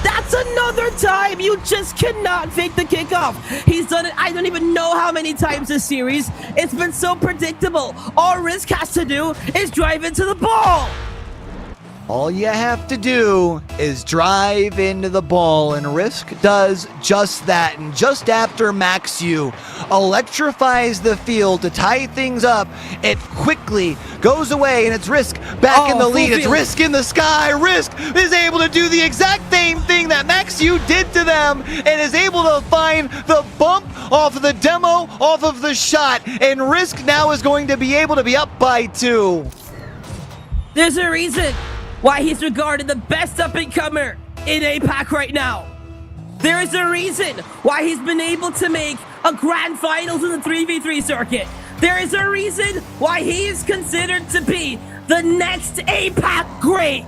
That's another time you just cannot fake the kickoff. He's done it, I don't even know how many times this series. It's been so predictable. All Risk has to do is drive into the ball. All you have to do is drive into the ball, and Risk does just that. And just after Maxiu electrifies the field to tie things up, it quickly goes away, and it's Risk back in the lead. It's Risk in the sky. Risk is able to do the exact same thing that Maxiu did to them, and is able to find the bump off of the demo, off of the shot, and Risk now is going to be able to be up by 2. There's a reason why he's regarded the best up-and-comer in APAC right now. There is a reason why he's been able to make a grand finals in the 3v3 circuit. There is a reason why he is considered to be the next APAC great.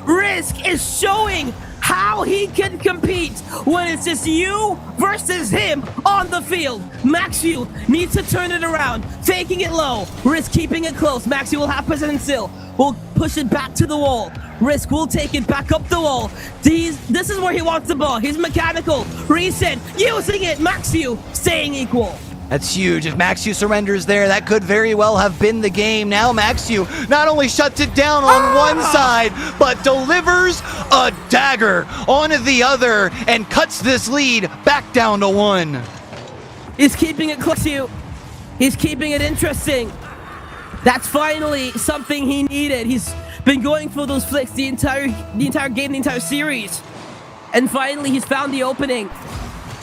Risk is showing how he can compete when it's just you versus him on the field. Maxiu needs to turn it around, faking it low. Risk keeping it close. Maxiu will have possession still. Will push it back to the wall. Risk will take it back up the wall. This is where he wants the ball. He's mechanical. Reset, using it. Maxiu staying equal. That's huge. If Maxiu surrenders there, that could very well have been the game. Now Maxiu not only shuts it down on one side, but delivers a dagger on the other and cuts this lead back down to 1. He's keeping it close. He's keeping it interesting. That's finally something he needed. He's been going for those flicks the entire game, the entire series. And finally, he's found the opening.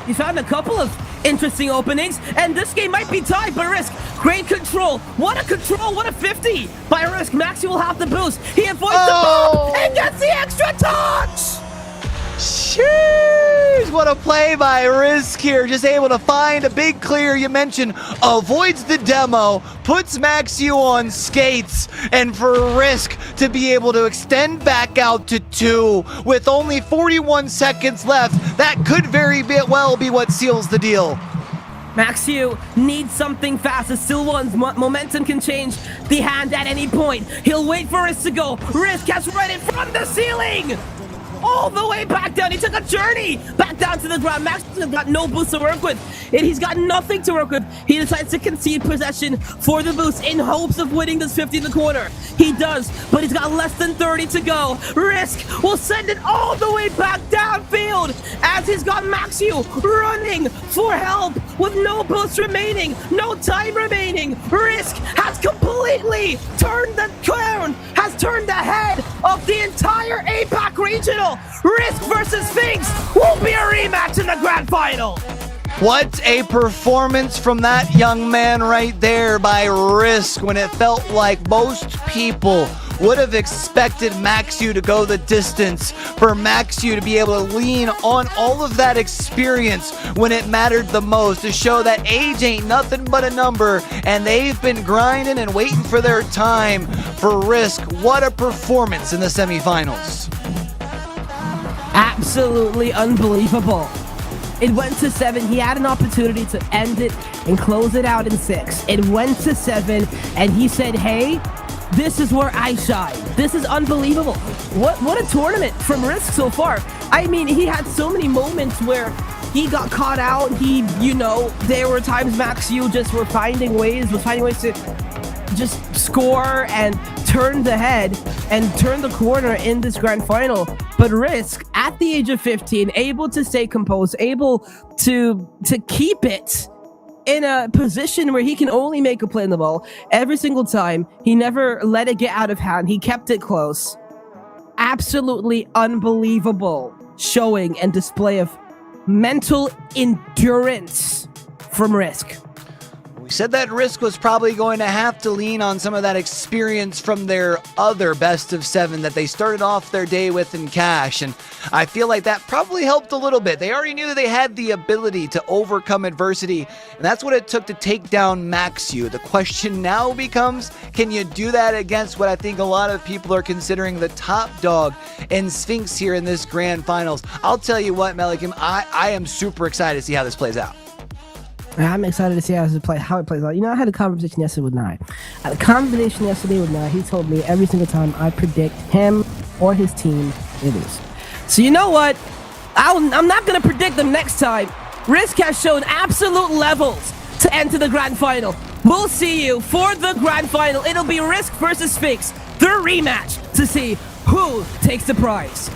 He's found a couple of interesting openings, and this game might be tied by Risk. Great control. What a control. What a 50 by Risk. Maxi will have the boost. He avoids the ball and gets the extra touch. Jeez, what a play by Risk here. Just able to find a big clear. You mentioned avoids the demo, puts Maxiu on skates, and for Risk to be able to extend back out to 2 with only 41 seconds left, that could very well be what seals the deal. Maxiu needs something fast. It's still one's momentum can change the hand at any point. He'll wait for Risk to go. Risk has read it from the ceiling. All the way back down. He took a journey back down to the ground. Max has got no boost to work with. And he's got nothing to work with. He decides to concede possession for the boost in hopes of winning this 50 in the corner. He does, but he's got less than 30 to go. Risk will send it all the way back downfield as he's got Maxiu running for help with no boost remaining, no time remaining. Risk has completely turned the crown, has turned the head of the entire APAC regional. Risk versus Sphinx will be a rematch in the grand final. What a performance from that young man right there by Risk, when it felt like most people would have expected Maxiu to go the distance, for Maxiu to be able to lean on all of that experience when it mattered the most, to show that age ain't nothing but a number, and they've been grinding and waiting for their time. For Risk, what a performance in the semifinals. Absolutely unbelievable. It went to 7. He had an opportunity to end it and close it out in 6. It went to 7, and he said, hey, this is where I shine. This is unbelievable. What a tournament from Risk so far. I mean, he had so many moments where he got caught out. There were times Maxiu just was finding ways to just score and turn the head and turn the corner in this grand final. But Risk, at the age of 15, able to stay composed, able to keep it in a position where he can only make a play on the ball every single time. He never let it get out of hand. He kept it close. Absolutely unbelievable showing and display of mental endurance from Risk. We said that Risk was probably going to have to lean on some of that experience from their other best of 7 that they started off their day with in Cash, and I feel like that probably helped a little bit. They already knew that they had the ability to overcome adversity, and that's what it took to take down Maxu. The question now becomes, can you do that against what I think a lot of people are considering the top dog in Sphinx here in this grand finals? I'll tell you what, Melikim, I am super excited to see how this plays out. I'm excited to see how it plays out. You know, I had a conversation yesterday with Nye. He told me every single time I predict him or his team, they lose. So you know what? I'm not going to predict them next time. Risk has shown absolute levels to enter the grand final. We'll see you for the grand final. It'll be Risk versus Sphinx, their rematch to see who takes the prize.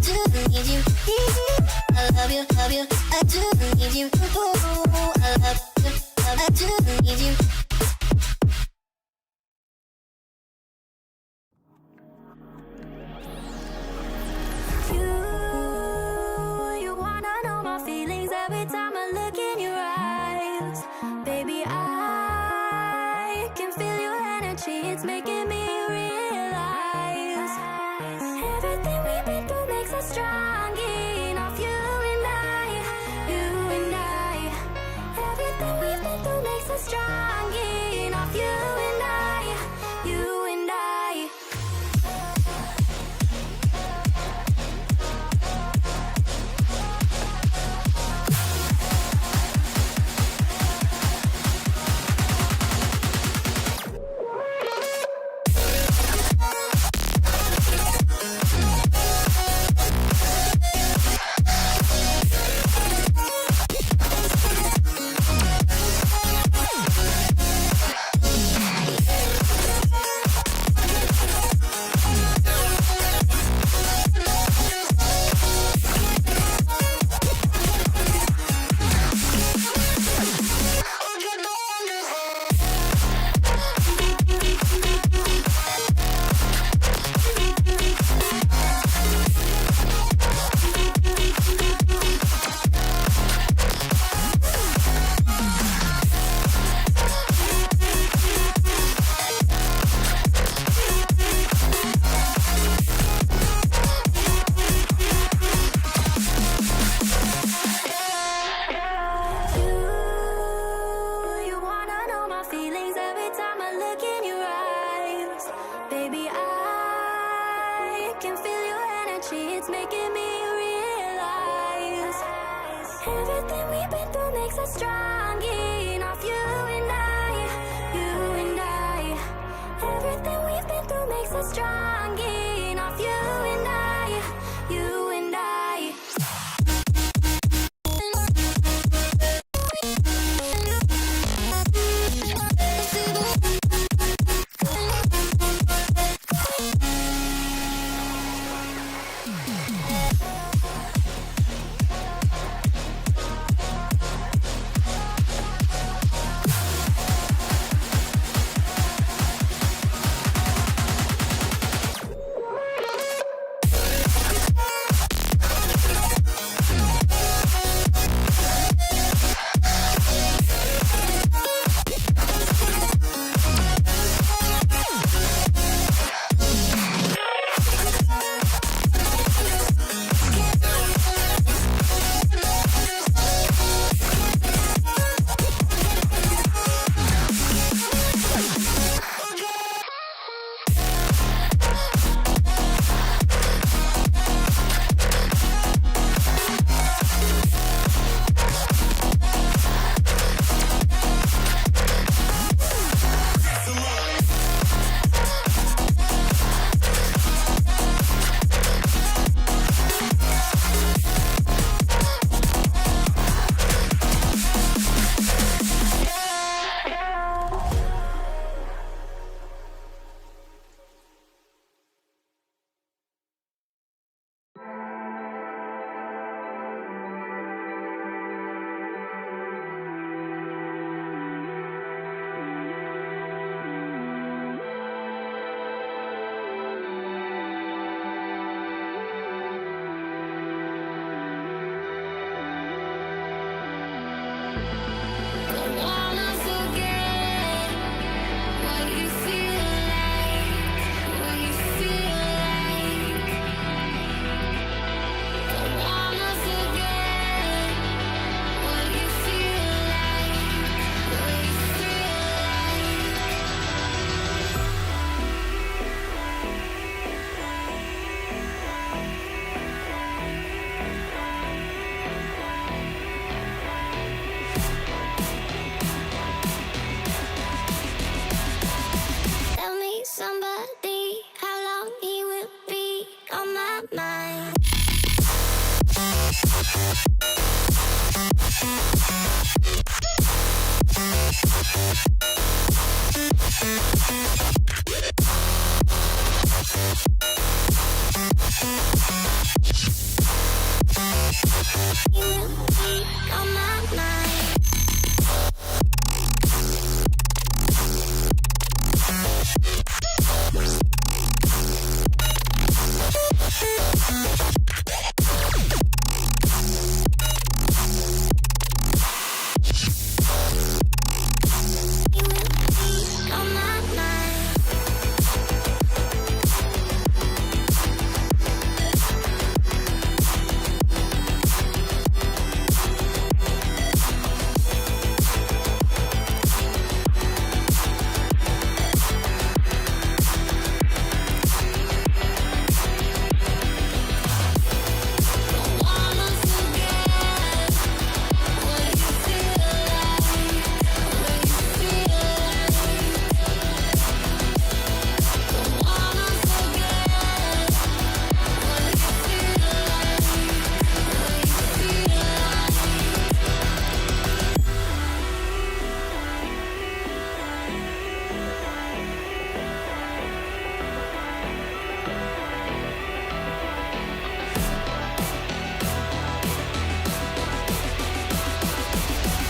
do need you. I love you, I do need you. I love you, I do need you. You wanna know my feelings every time I look in your eyes. Baby, I can feel your energy, it's making me realize everything we've been through makes us strong enough. You and I, everything we've been through makes us strong enough. You and I, you and I. You wanna know my feelings every time I look in your eyes. Baby, I can feel your energy, it's making me realize everything we've been through makes us strong enough. You and I, everything we've been through makes us strong enough. You and I, you and I. on my mind. On my mind.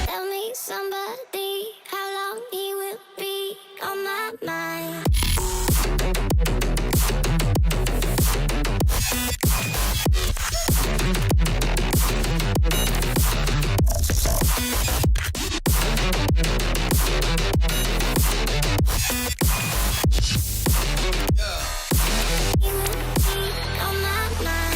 Tell me somebody how long he will be on my mind. He will be on my mind. On my mind.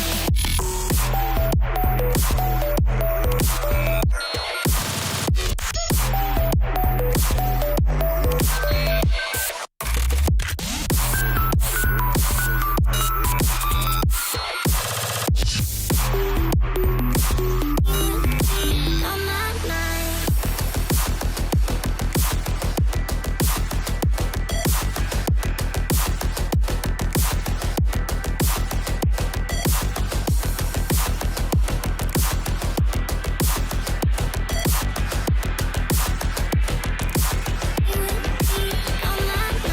On my mind.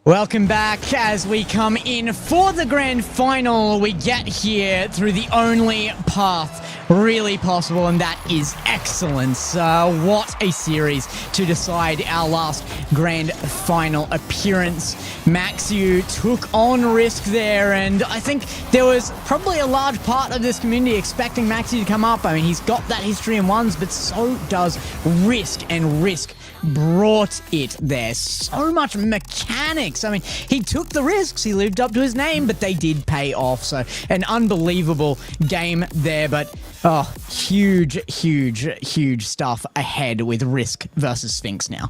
Welcome back as we come in for the grand final. We get here through the only path really possible, and that is excellence. What a series to decide our last grand final appearance. Maxiu took on Risk there, and I think there was probably a large part of this community expecting Maxiu to come up. I mean, he's got that history in ones, but so does Risk, and Risk brought it there. So much mechanics. I mean, he took the risks, he lived up to his name, but they did pay off. So an unbelievable game there, but huge stuff ahead with Risk versus Sphinx now.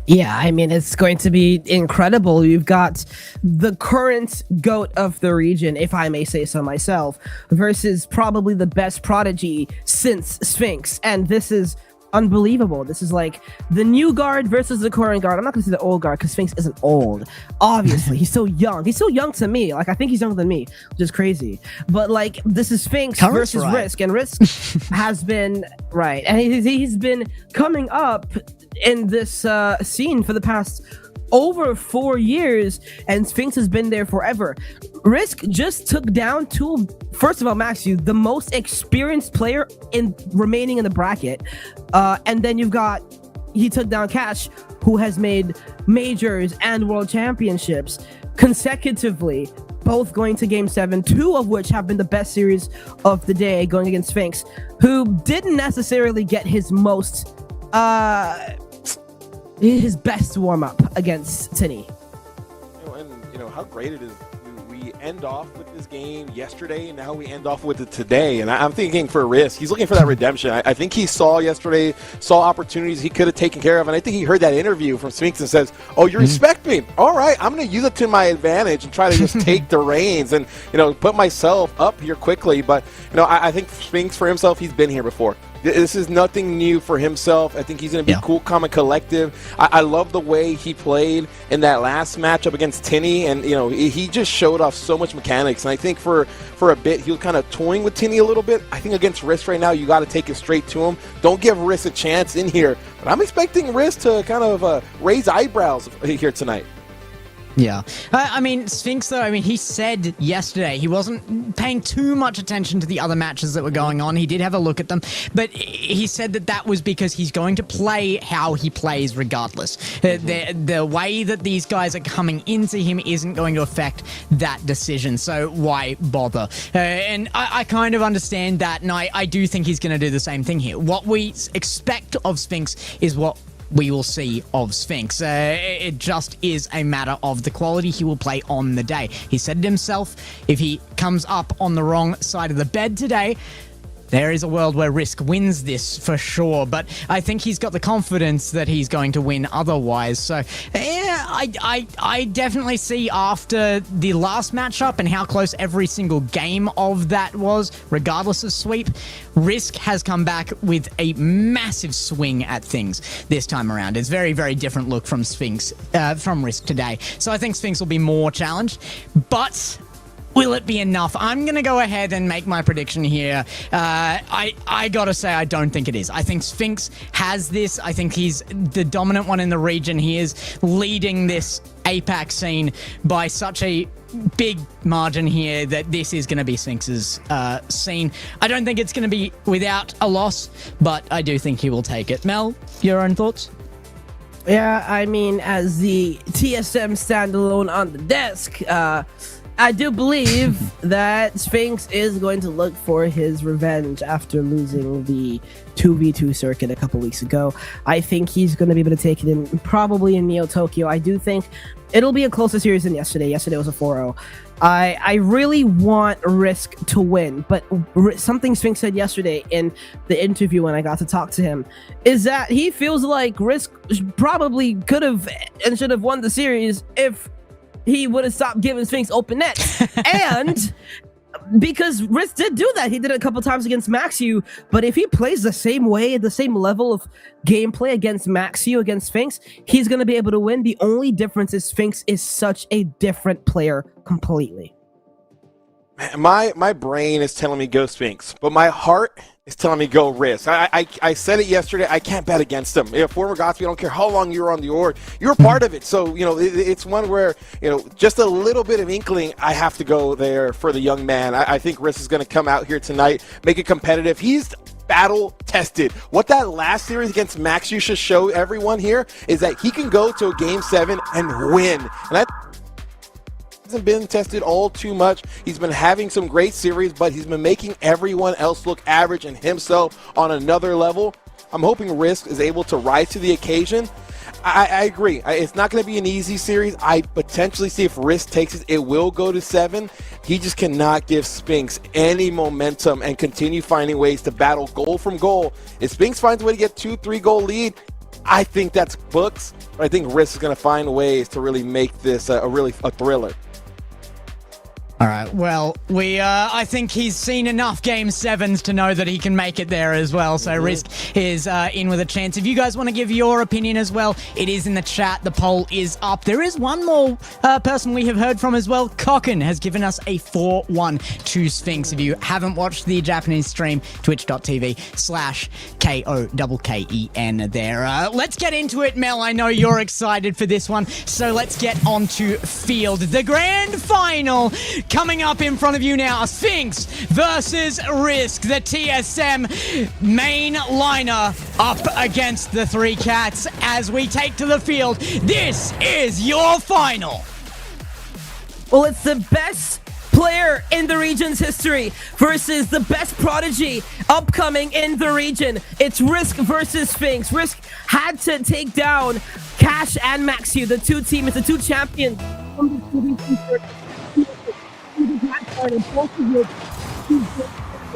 Yeah, I mean, it's going to be incredible. You've got the current GOAT of the region, if I may say so myself, versus probably the best prodigy since Sphinx. And this is unbelievable. This is like the new guard versus the current guard. I'm not gonna say the old guard because Sphinx isn't old. Obviously, he's so young. He's so young to me. Like, I think he's younger than me, which is crazy. But like, this is Sphinx versus Risk, and Risk has been right, and he's been coming up in this scene for the past over 4 years, and Sphinx has been there forever. Risk just took down first of all, Maxiu, the most experienced player remaining in the bracket, and then he took down Cash, who has made majors and world championships consecutively, both going to game 7, 2 of which have been the best series of the day, going against Sphinx, who didn't necessarily get his best warm-up against Tinny. How great it is. We end off with this game yesterday, and now we end off with it today. And I'm thinking for Risk, he's looking for that redemption. I think he saw opportunities he could have taken care of, and I think he heard that interview from Sphinx and says, "Oh, you respect me? All right, I'm going to use it to my advantage and try to just take the reins and put myself up here quickly." But I think Sphinx for himself, he's been here before. This is nothing new for himself. I think he's going to be cool, calm, and collective. I love the way he played in that last matchup against Tinny, and he just showed off so much mechanics. And I think for a bit he was kind of toying with Tinny a little bit. I think against Risk right now, you got to take it straight to him. Don't give Risk a chance in here. But I'm expecting Risk to kind of raise eyebrows here tonight. Yeah. I mean, Sphinx, though, I mean, he said yesterday he wasn't paying too much attention to the other matches that were going on. He did have a look at them, but he said that that was because he's going to play how he plays regardless. The way that these guys are coming into him isn't going to affect that decision, so why bother? And I kind of understand that, and I do think he's going to do the same thing here. What we expect of Sphinx is what we will see of Sphinx. It just is a matter of the quality he will play on the day. He said it himself, if he comes up on the wrong side of the bed today, there is a world where Risk wins this for sure, but I think he's got the confidence that he's going to win otherwise. So, yeah, I definitely see after the last matchup and how close every single game of that was, regardless of sweep, Risk has come back with a massive swing at things this time around. It's very, very different look from Sphinx, from Risk today. So I think Sphinx will be more challenged, but will it be enough? I'm going to go ahead and make my prediction here. I got to say, I don't think it is. I think Sphinx has this. I think he's the dominant one in the region. He is leading this APAC scene by such a big margin here that this is going to be Sphinx's scene. I don't think it's going to be without a loss, but I do think he will take it. Mel, your own thoughts? Yeah, I mean, as the TSM standalone on the desk, I do believe that Sphinx is going to look for his revenge after losing the 2v2 circuit a couple weeks ago. I think he's going to be able to take it in probably in Neo Tokyo. I do think it'll be a closer series than yesterday. Yesterday was a 4-0. I really want Risk to win, but something Sphinx said yesterday in the interview when I got to talk to him is that he feels like Risk probably could have and should have won the series if he would have stopped giving Sphinx open nets. And because Risk did do that. He did it a couple times against Maxiu, but if he plays the same way, the same level of gameplay against Maxiu, against Sphinx, he's going to be able to win. The only difference is Sphinx is such a different player completely. My brain is telling me go Sphinx, but my heart is telling me go Risk. I said it yesterday. I can't bet against him. Former Gotsby, I don't care how long you were on the org, you're part of it. So, it's one where, just a little bit of inkling, I have to go there for the young man. I think Risk is going to come out here tonight, make it competitive. He's battle tested. What that last series against Maxiu should show everyone here is that he can go to a game 7 and win. And that hasn't been tested all too much. He's been having some great series, but he's been making everyone else look average and himself on another level. I'm hoping Risk is able to rise to the occasion. I agree. It's not going to be an easy series. I potentially see if Risk takes it, it will go to 7. He just cannot give Sphinx any momentum and continue finding ways to battle goal from goal. If Sphinx finds a way to get 2-3 goal lead, I think that's books. But I think Risk is going to find ways to really make this a thriller. All right, well, I think he's seen enough Game 7s to know that he can make it there as well, so Risk is in with a chance. If you guys want to give your opinion as well, it is in the chat. The poll is up. There is one more person we have heard from as well. Kokken has given us a 4-1 to Sphinx. If you haven't watched the Japanese stream, twitch.tv/KOKKEN there. Let's get into it, Mel. I know you're excited for this one, so let's get on to Field. The grand final coming up in front of you now, Sphinx versus Risk, the TSM main liner up against the three cats as we take to the field. This is your final. Well, it's the best player in the region's history versus the best prodigy upcoming in the region. It's Risk versus Sphinx. Risk had to take down Cash and Maxiu, the two champions from the CBC.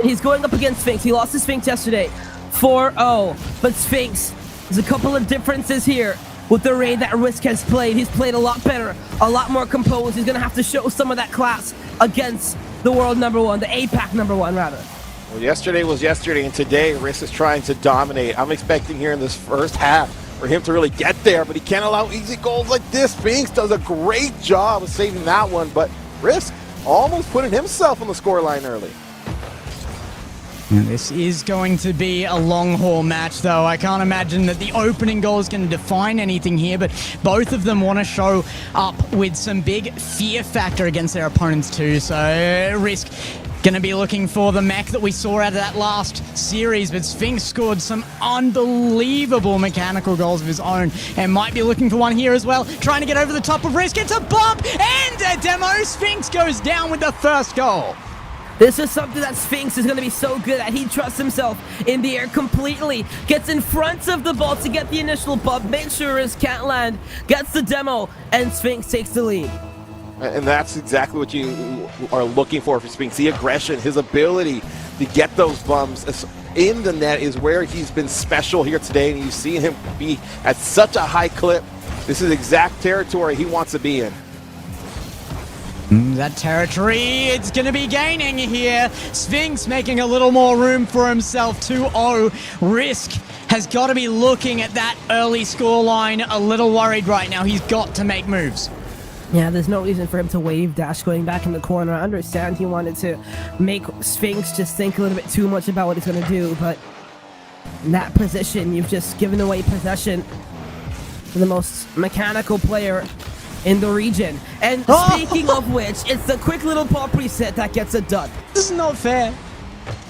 He's going up against Sphinx. He lost to Sphinx yesterday, 4-0. But Sphinx, there's a couple of differences here with the raid that Risk has played. He's played a lot better, a lot more composed. He's going to have to show some of that class against the world number one, the APAC number one, rather. Well, yesterday was yesterday, and today Risk is trying to dominate. I'm expecting here in this first half for him to really get there, but he can't allow easy goals like this. Sphinx does a great job of saving that one, but Risk almost putting himself on the scoreline early. And this is going to be a long-haul match, though. I can't imagine that the opening goal is going to define anything here, but both of them want to show up with some big fear factor against their opponents, too. So, Risk going to be looking for the mech that we saw out of that last series, but Sphinx scored some unbelievable mechanical goals of his own and might be looking for one here as well. Trying to get over the top of Risk. It's a bump and a demo. Sphinx goes down with the first goal. This is something that Sphinx is going to be so good at. He trusts himself in the air completely. Gets in front of the ball to get the initial bump. Makes sure Risk can't land. Gets the demo. And Sphinx takes the lead. And that's exactly what you are looking for Sphinx. The aggression, his ability to get those bumps in the net is where he's been special here today. And you've seen him be at such a high clip. This is exact territory he wants to be in. That territory, it's going to be gaining here. Sphinx making a little more room for himself. 2-0. Risk has got to be looking at that early scoreline a little worried right now. He's got to make moves. Yeah, there's no reason for him to wave dash going back in the corner. I understand he wanted to make Sphinx just think a little bit too much about what he's going to do, but in that position, you've just given away possession to the most mechanical player in the region. And speaking of which, it's the quick little pop reset that gets it done. This is not fair.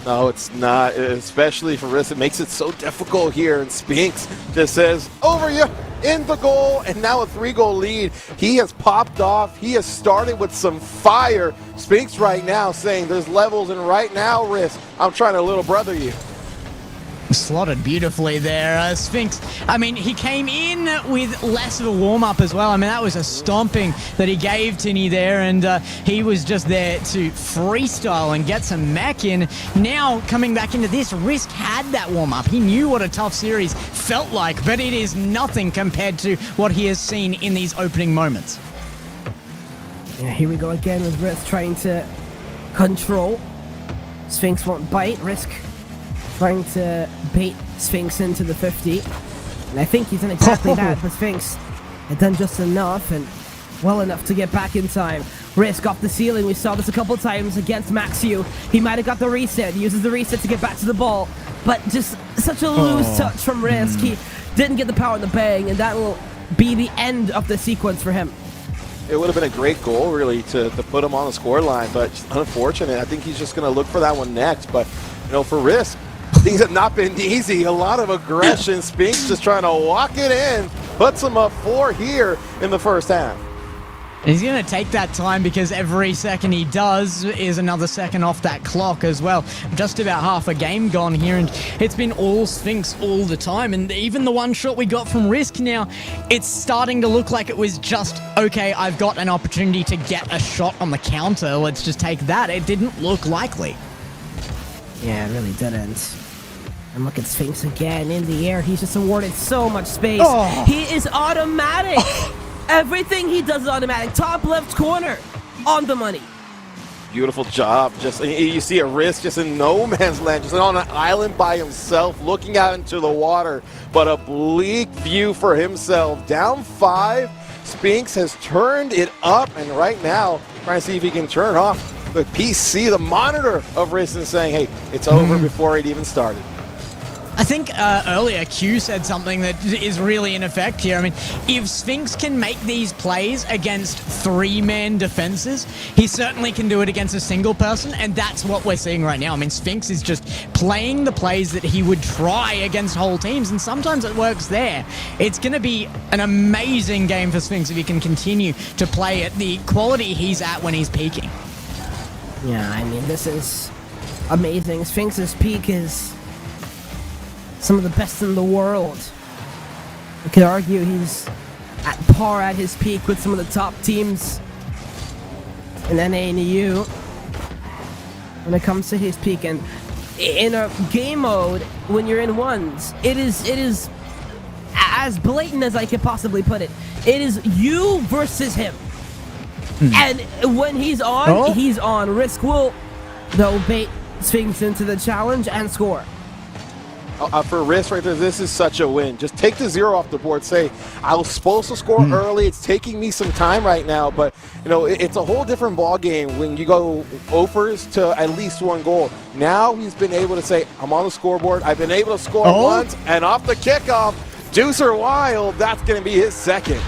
No, it's not, especially for Risk. It makes it so difficult here, and Sphinx just says, over you, in the goal, and now a 3-goal lead. He has popped off. He has started with some fire. Sphinx right now saying there's levels, and right now, Risk, I'm trying to little brother you. Slotted beautifully there. Sphinx, I mean, he came in with less of a warm-up as well. I mean, that was a stomping that he gave Tinny there, and he was just there to freestyle and get some mech in. Now, coming back into this, Risk had that warm-up. He knew what a tough series felt like, but it is nothing compared to what he has seen in these opening moments. Yeah, here we go again with Risk trying to control. Sphinx won't bite. Risk trying to bait Sphinx into the 50. And I think he's done exactly that, but Sphinx had done just enough and well enough to get back in time. Risk off the ceiling. We saw this a couple times against Maxiu. He might have got the reset. He uses the reset to get back to the ball, but just such a loose touch from Risk. He didn't get the power in the bang, and that will be the end of the sequence for him. It would have been a great goal, really, to put him on the score line, but just unfortunate. I think he's just going to look for that one next. But, you know, for Risk, things have not been easy. A lot of aggression. Sphinx just trying to walk it in. Puts him up 4 here in the first half. He's going to take that time because every second he does is another second off that clock as well. Just about half a game gone here, and it's been all Sphinx all the time. And even the one shot we got from Risk now, it's starting to look like it was just, okay, I've got an opportunity to get a shot on the counter. Let's just take that. It didn't look likely. Yeah, it really didn't. And look at Sphinx again in the air. He's just awarded so much space. He is automatic. Everything he does is automatic. Top left corner on the money. Beautiful job. Just you see a Risk just in no man's land, just on an island by himself, looking out into the water. But a bleak view for himself. Down 5. Sphinx has turned it up, and right now trying to see if he can turn off the PC, the monitor of Risk, and saying, hey, it's over before it even started. I think earlier Q said something that is really in effect here. I mean, if Sphinx can make these plays against 3-man defenses, he certainly can do it against a single person, and that's what we're seeing right now. I mean, Sphinx is just playing the plays that he would try against whole teams, and sometimes it works there. It's going to be an amazing game for Sphinx if he can continue to play at the quality he's at when he's peaking. Yeah, I mean, this is amazing. Sphinx's peak is some of the best in the world. You could argue he's at par at his peak with some of the top teams in NA and EU when it comes to his peak. And in a game mode, when you're in ones, it is as blatant as I could possibly put it. It is you versus him. And when he's on, he's on. Risk will, though, bait Sphinx into the challenge and score. for Risk right there, this is such a win. Just take the 0 off the board. Say, I was supposed to score early. It's taking me some time right now, but it's a whole different ball game when you go overs to at least 1 goal. Now he's been able to say, I'm on the scoreboard. I've been able to score once, and off the kickoff, Deucer Wild, that's going to be his second.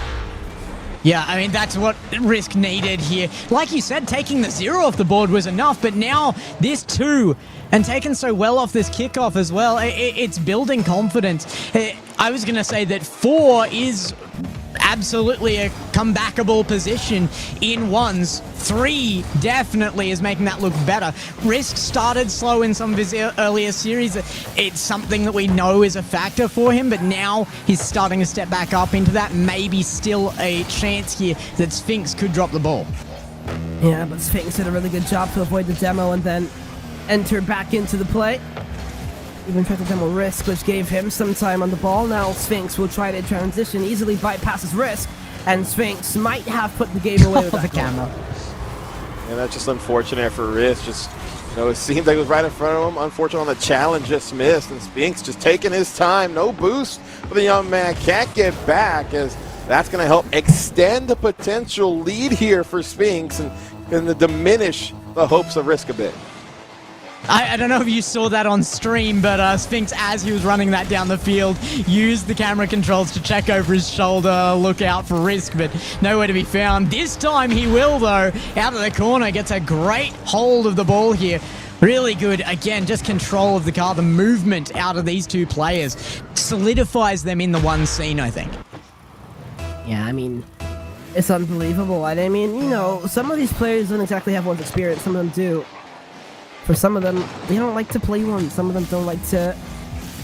Yeah, I mean, that's what Risk needed here. Like you said, taking the 0 off the board was enough, but now this 2, and taken so well off this kickoff as well, it's building confidence. I was going to say that 4 is absolutely a comebackable position in ones. 3 definitely is making that look better. Risk started slow in some of his earlier series. It's something that we know is a factor for him, but now he's starting to step back up into that. Maybe still a chance here that Sphinx could drop the ball. Yeah, but Sphinx did a really good job to avoid the demo and then enter back into the play. Even tried to demo Risk, which gave him some time on the ball. Now Sphinx will try to transition, easily bypasses Risk, and Sphinx might have put the game away with the camera. And that's just unfortunate for Risk. Just, it seemed like it was right in front of him. Unfortunately, on the challenge, just missed. And Sphinx just taking his time. No boost for the young man. Can't get back, as that's going to help extend the potential lead here for Sphinx and diminish the hopes of Risk a bit. I don't know if you saw that on stream, but Sphinx, as he was running that down the field, used the camera controls to check over his shoulder, look out for Risk, but nowhere to be found. This time he will, though. Out of the corner, gets a great hold of the ball here. Really good. Again, just control of the car, the movement out of these 2 players solidifies them in the one scene, I think. Yeah, I mean, it's unbelievable. I mean, some of these players don't exactly have one's experience. Some of them do. For some of them, they don't like to play ones. Some of them don't like to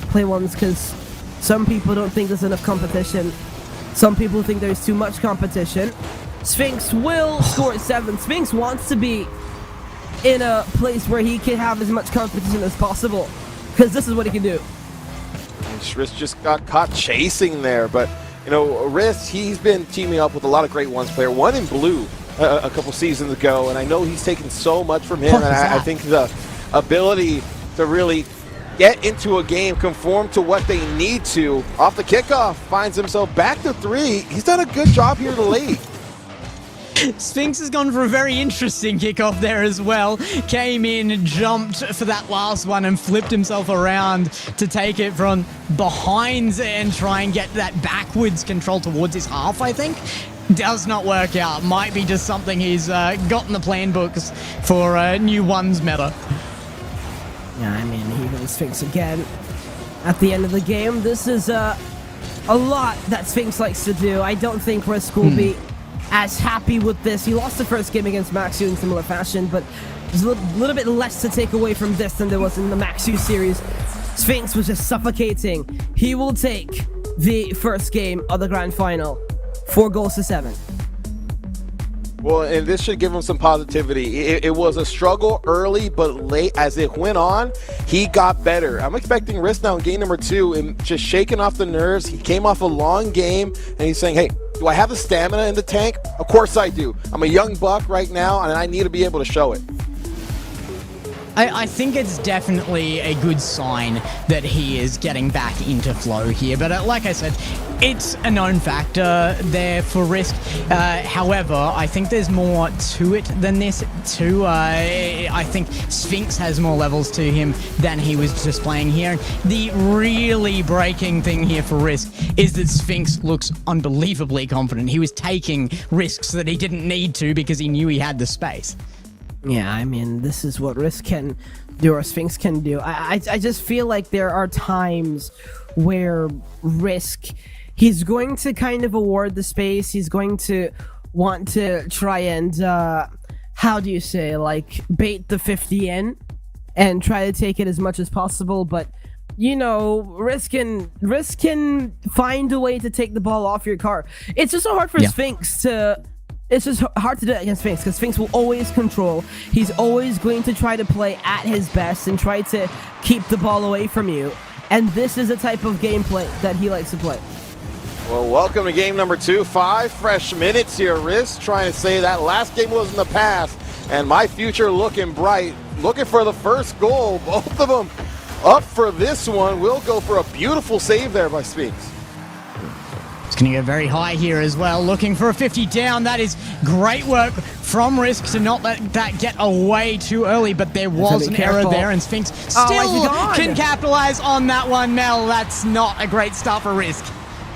play ones because some people don't think there's enough competition. Some people think there's too much competition. Sphinx will score at 7. Sphinx wants to be in a place where he can have as much competition as possible, because this is what he can do. Risk just got caught chasing there, but Risk, he's been teaming up with a lot of great ones player. One in blue a couple seasons ago, and I know he's taken so much from him, and I think the ability to really get into a game, conform to what they need to, off the kickoff, finds himself back to 3. He's done a good job here late. Sphinx has gone for a very interesting kickoff there as well. Came in, jumped for that last one, and flipped himself around to take it from behind and try and get that backwards control towards his half, I think. Does not work out. Might be just something he's got in the plan books for new ones meta. Yeah, I mean, he goes Sphinx again. At the end of the game, this is a lot that Sphinx likes to do. I don't think Risk will be as happy with this. He lost the first game against Maxu in similar fashion, but there's a little bit less to take away from this than there was in the Maxu series. Sphinx was just suffocating. He will take the first game of the grand final. 4 goals to 7. Well, and this should give him some positivity. It was a struggle early, but late as it went on, he got better. I'm expecting Risk now in game number 2 and just shaking off the nerves. He came off a long game, and he's saying, hey, do I have the stamina in the tank? Of course I do. I'm a young buck right now, and I need to be able to show it. I think it's definitely a good sign that he is getting back into flow here. But like I said, it's a known factor there for Risk. However, I think there's more to it than this too. I think Sphinx has more levels to him than he was just playing here. The really breaking thing here for Risk is that Sphinx looks unbelievably confident. He was taking risks that he didn't need to because he knew he had the space. Yeah, I mean, this is what Risk can do, or Sphinx can do. I just feel like there are times where Risk, he's going to kind of award the space. He's going to want to try and, how do you say, like, bait the 50 in and try to take it as much as possible. But, Risk can find a way to take the ball off your car. It's just so hard for Sphinx to... It's just hard to do it against Sphinx, because Sphinx will always control. He's always going to try to play at his best and try to keep the ball away from you. And this is the type of gameplay that he likes to play. Well, welcome to game number 2. 5 fresh minutes here. Risk trying to say that last game was in the past, and my future looking bright. Looking for the first goal. Both of them up for this one. Will go for a beautiful save there by Spinks. It's going to go very high here as well, looking for a 50 down. That is great work from Risk to not let that get away too early, but there was an error there, and Sphinx still can capitalize on that one, Mel. That's not a great start for Risk.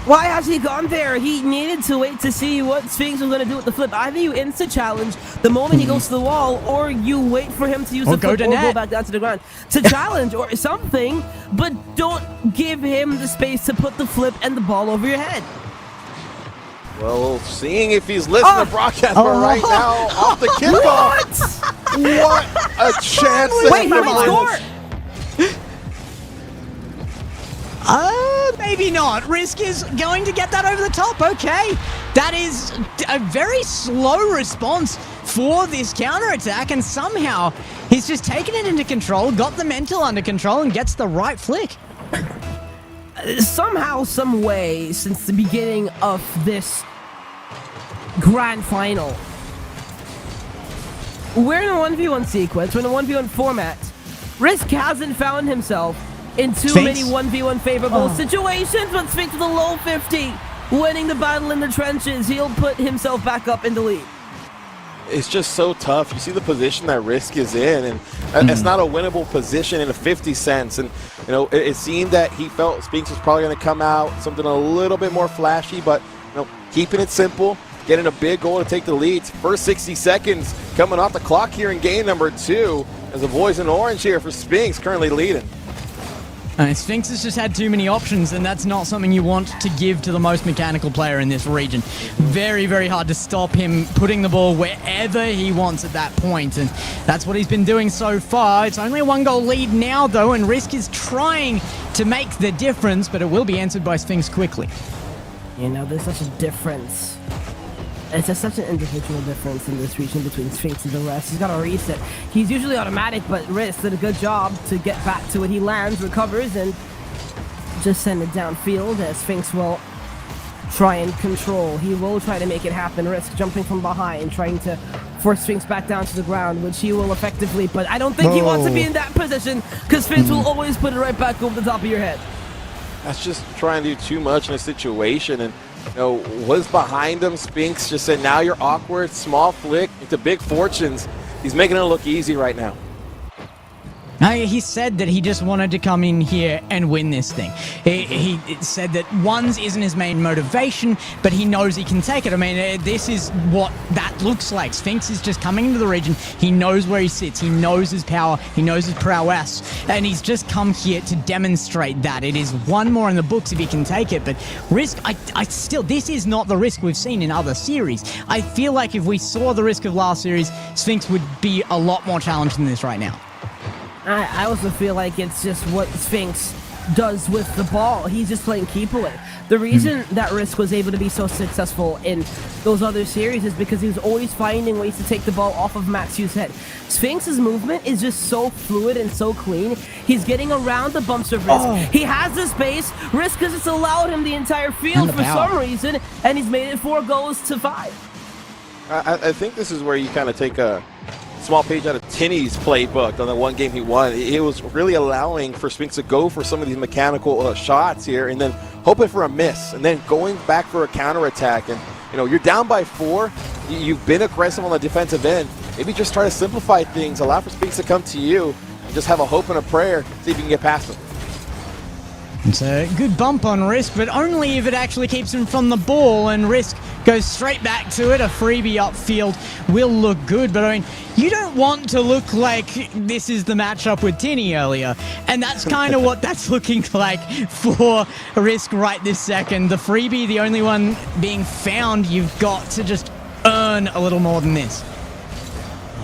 Why has he gone there? He needed to wait to see what Sphinx was going to do with the flip. Either you insta-challenge the moment he goes to the wall, or you wait for him to use the flip or go back down to the ground to challenge or something, but don't give him the space to put the flip and the ball over your head. Well, seeing if he's listening to broadcast right now off the kickoff. What a chance. Wait, he might score. Maybe not. Risk is going to get that over the top. Okay. That is a very slow response for this counterattack, and somehow he's just taken it into control, got the mental under control, and gets the right flick. Somehow, some way, since the beginning of this grand final, we're in a 1v1 sequence, we're in a 1v1 format. Risk hasn't found himself in too many 1v1 favorable situations, but Sphinx with a low 50, winning the battle in the trenches. He'll put himself back up in the lead. It's just so tough. You see the position that Risk is in, and it's not a winnable position in a 50 sense. And you know, it seemed that he felt Sphinx was probably going to come out something a little bit more flashy, but you know, keeping it simple, getting a big goal to take the lead. First 60 seconds coming off the clock here in game number 2, as the boys in orange here for Sphinx currently leading. Sphinx has just had too many options, and that's not something you want to give to the most mechanical player in this region. Very, very hard to stop him putting the ball wherever he wants at that point, and that's what he's been doing so far. It's only a 1-goal lead now, though, and Risk is trying to make the difference, but it will be answered by Sphinx quickly. You know, there's such a difference. It's just such an individual difference in this region between Sphinx and the rest. He's got a reset. He's usually automatic, but Risk did a good job to get back to it. He lands, recovers, and just send it downfield as Sphinx will try and control. He will try to make it happen. Risk jumping from behind, trying to force Sphinx back down to the ground, which he will effectively, but I don't think he wants to be in that position, because Sphinx will always put it right back over the top of your head. That's just trying to do too much in a situation, and you know, was behind him. Sphinx just said, now you're awkward, small flick into big fortunes. He's making it look easy right now. He said that he just wanted to come in here and win this thing. He said that ones isn't his main motivation, but he knows he can take it. I mean, this is what that looks like. Sphinx is just coming into the region. He knows where he sits. He knows his power. He knows his prowess. And he's just come here to demonstrate that. It is one more in the books if he can take it. But Risk, I still, this is not the Risk we've seen in other series. I feel like if we saw the Risk of last series, Sphinx would be a lot more challenged than this right now. I also feel like it's just what Sphinx does with the ball. He's just playing keep away. The reason that Risk was able to be so successful in those other series is because he was always finding ways to take the ball off of Matthew's head. Sphinx's movement is just so fluid and so clean. He's getting around the bumps of Risk. He has the space. Risk has just allowed him the entire field for some reason, and he's made it 4 goals to 5. I think this is where you kind of take a small page out of Tinney's playbook on the one game he won. It was really allowing for Sphinx to go for some of these mechanical shots here and then hoping for a miss and then going back for a counterattack. And, you know, you're down by 4. You've been aggressive on the defensive end. Maybe just try to simplify things, allow for Sphinx to come to you, and just have a hope and a prayer, see if you can get past him. It's a good bump on Risk, but only if it actually keeps him from the ball, and Risk goes straight back to it. A freebie upfield will look good, but I mean, you don't want to look like this is the matchup with Tinney earlier, and that's kind of what that's looking like for Risk right this second. The freebie, the only one being found, you've got to just earn a little more than this.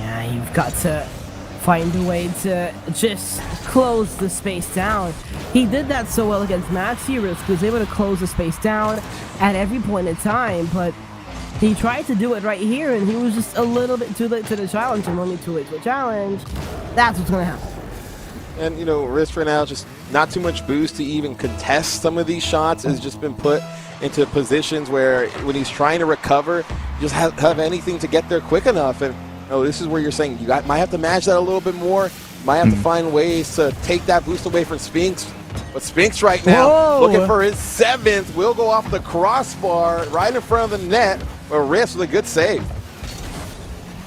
Yeah, you've got to find a way to just close the space down. He did that so well against Maxi. Risk was able to close the space down at every point in time, but he tried to do it right here, and he was just a little bit too late to the challenge, and when you're too late to a challenge, that's what's going to happen. And, you know, Risk right now, just not too much boost to even contest some of these shots. Has just been put into positions where when he's trying to recover, you just have anything to get there quick enough. And, you know, this is where you're saying you might have to manage that a little bit more. Might have to find ways to take that boost away from Sphinx. But Sphinx right now, Whoa. looking for his 7th, will go off the crossbar right in front of the net. But Risk with a good save.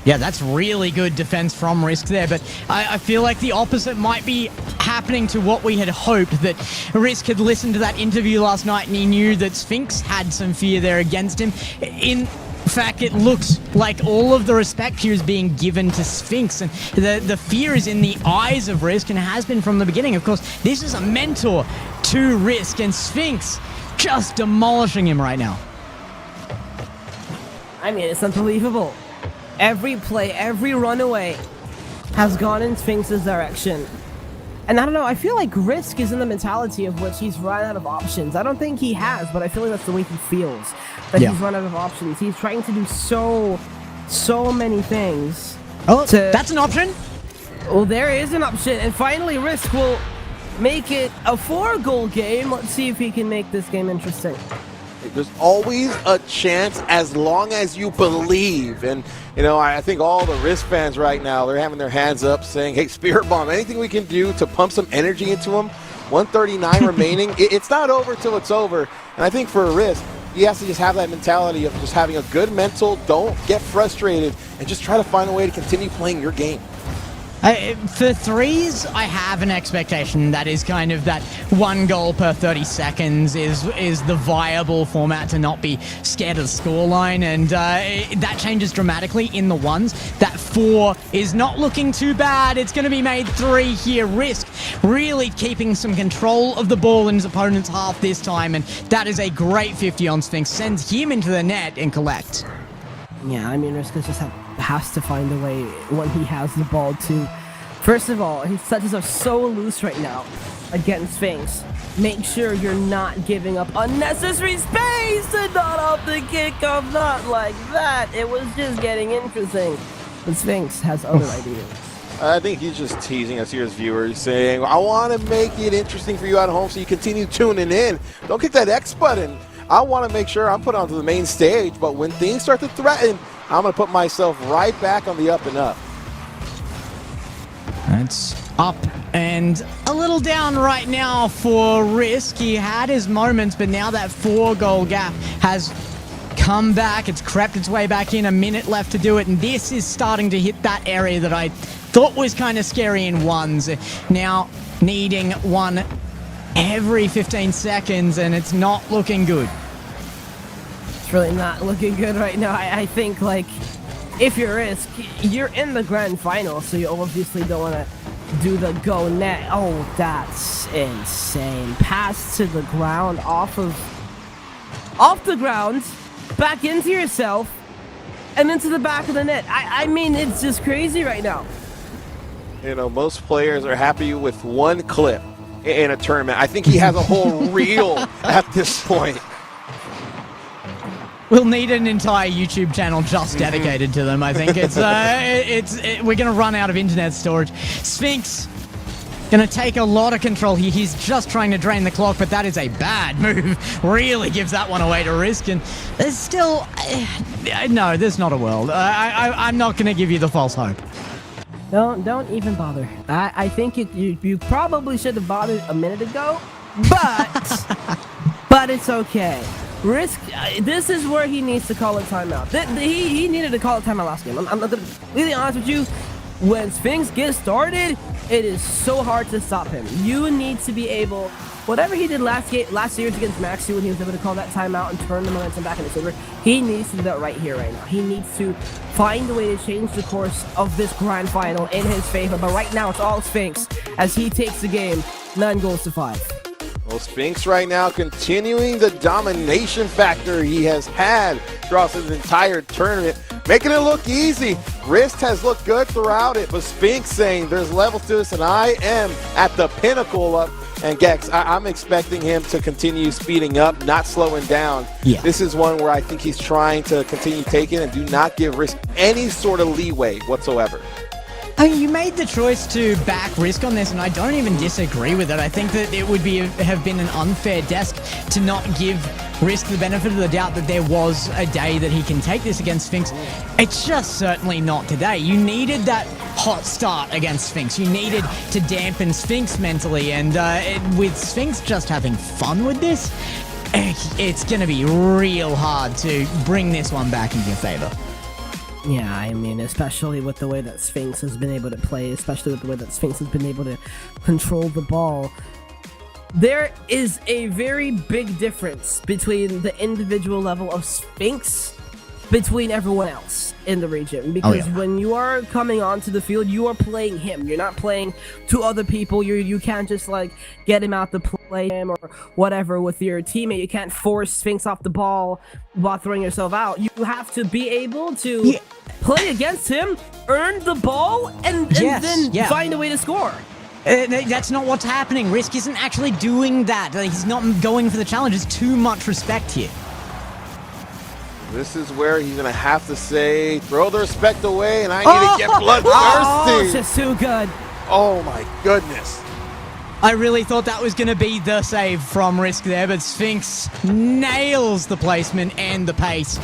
Yeah, that's really good defense from Risk there, but I feel like the opposite might be happening to what we had hoped, that Risk had listened to that interview last night and he knew that Sphinx had some fear there against him. In fact, it looks like all of the respect here is being given to Sphinx, and the fear is in the eyes of Risk and has been from the beginning. Of course, this is a mentor to Risk, and Sphinx just demolishing him right now. I mean, it's unbelievable. Every play, every runaway has gone in Sphinx's direction. And I don't know, I feel like Risk is in the mentality of which he's run out of options. I don't think he has, but I feel like that's the way he feels. That he's run out of options. He's trying to do so many things. Oh, that's an option. Well, there is an option. And finally, Risk will make it a 4-goal game. Let's see if he can make this game interesting. There's always a chance as long as you believe. And, you know, I think all the Risk fans right now, they're having their hands up saying, hey, Spirit Bomb, anything we can do to pump some energy into them. 139 remaining. It's not over till it's over. And I think for Risk, he has to just have that mentality of just having a good mental, don't get frustrated, and just try to find a way to continue playing your game. For threes, I have an expectation that is kind of that 1 goal per 30 seconds is the viable format to not be scared of the scoreline, and that changes dramatically in the ones. That 4 is not looking too bad. It's going to be made 3 here. Risk really keeping some control of the ball in his opponent's half this time, and that is a great 50 on Sphinx. Sends him into the net and collect. Yeah, I mean, Risk just has to find a way when he has the ball to. First of all, his touches are so loose right now against Sphinx. Make sure you're not giving up unnecessary space and not off the kickoff. Not like that. It was just getting interesting. But Sphinx has other ideas. I think he's just teasing us here as viewers, saying, I want to make it interesting for you at home so you continue tuning in. Don't kick that X button. I want to make sure I'm put onto the main stage, but when things start to threaten, I'm going to put myself right back on the up and up. It's up and a little down right now for Risk. He had his moments, but now that 4-goal gap has come back. It's crept its way back in. A minute left to do it, and this is starting to hit that area that I thought was kind of scary in ones. Now needing one every 15 seconds, and it's not looking good. It's really not looking good right now. I think, like, if you're Risk, you're in the grand final, so you obviously don't want to do the go net. Oh, that's insane. Pass to the ground, off the ground, back into yourself, and into the back of the net. I mean, it's just crazy right now. You know, most players are happy with one clip in a tournament. I think he has a whole reel at this point. We'll need an entire YouTube channel just dedicated to them. I think we're gonna run out of internet storage. Sphinx gonna take a lot of control here. He's just trying to drain the clock, but that is a bad move. Really gives that one away to Risk, and there's still no, there's not a world. I'm not gonna give you the false hope. Don't even bother. I think you probably should have bothered a minute ago, but it's okay. Risk, this is where he needs to call a timeout. He needed to call a timeout last game. I'm gonna be really honest with you. When Sphinx gets started, it is so hard to stop him. You need to be able, whatever he did last series against Maxi, when he was able to call that timeout and turn the momentum back in his favor, he needs to do that right here, right now. He needs to find a way to change the course of this grand final in his favor. But right now, it's all Sphinx as he takes the game 9-5. Well, Sphinx right now continuing the domination factor he has had throughout his entire tournament, making it look easy. Risk has looked good throughout it, but Sphinx saying there's levels to this, and I am at the pinnacle of. And Gex, I'm expecting him to continue speeding up, not slowing down. Yeah. This is one where I think he's trying to continue taking and do not give Risk any sort of leeway whatsoever. I mean, you made the choice to back Risk on this, and I don't even disagree with it. I think that it would have been an unfair desk to not give Risk the benefit of the doubt that there was a day that he can take this against Sphinx. It's just certainly not today. You needed that hot start against Sphinx. You needed to dampen Sphinx mentally, and with Sphinx just having fun with this, it's going to be real hard to bring this one back in your favor. Yeah, I mean, especially with the way that Sphinx has been able to play, especially with the way that Sphinx has been able to control the ball. There is a very big difference between the individual level of Sphinx between everyone else in the region, because when you are coming onto the field, you are playing him. You're not playing two other people. You can't just like get him out to play him or whatever with your teammate. You can't force Sphinx off the ball while throwing yourself out. You have to be able to play against him, earn the ball, and then find a way to score. That's not what's happening. Risk isn't actually doing that. He's not going for the challenge. There's too much respect here. This is where he's going to have to say, throw the respect away, and I need to get bloodthirsty. Oh, it's just too good. Oh, my goodness. I really thought that was going to be the save from Risk there, but Sphinx nails the placement and the pace,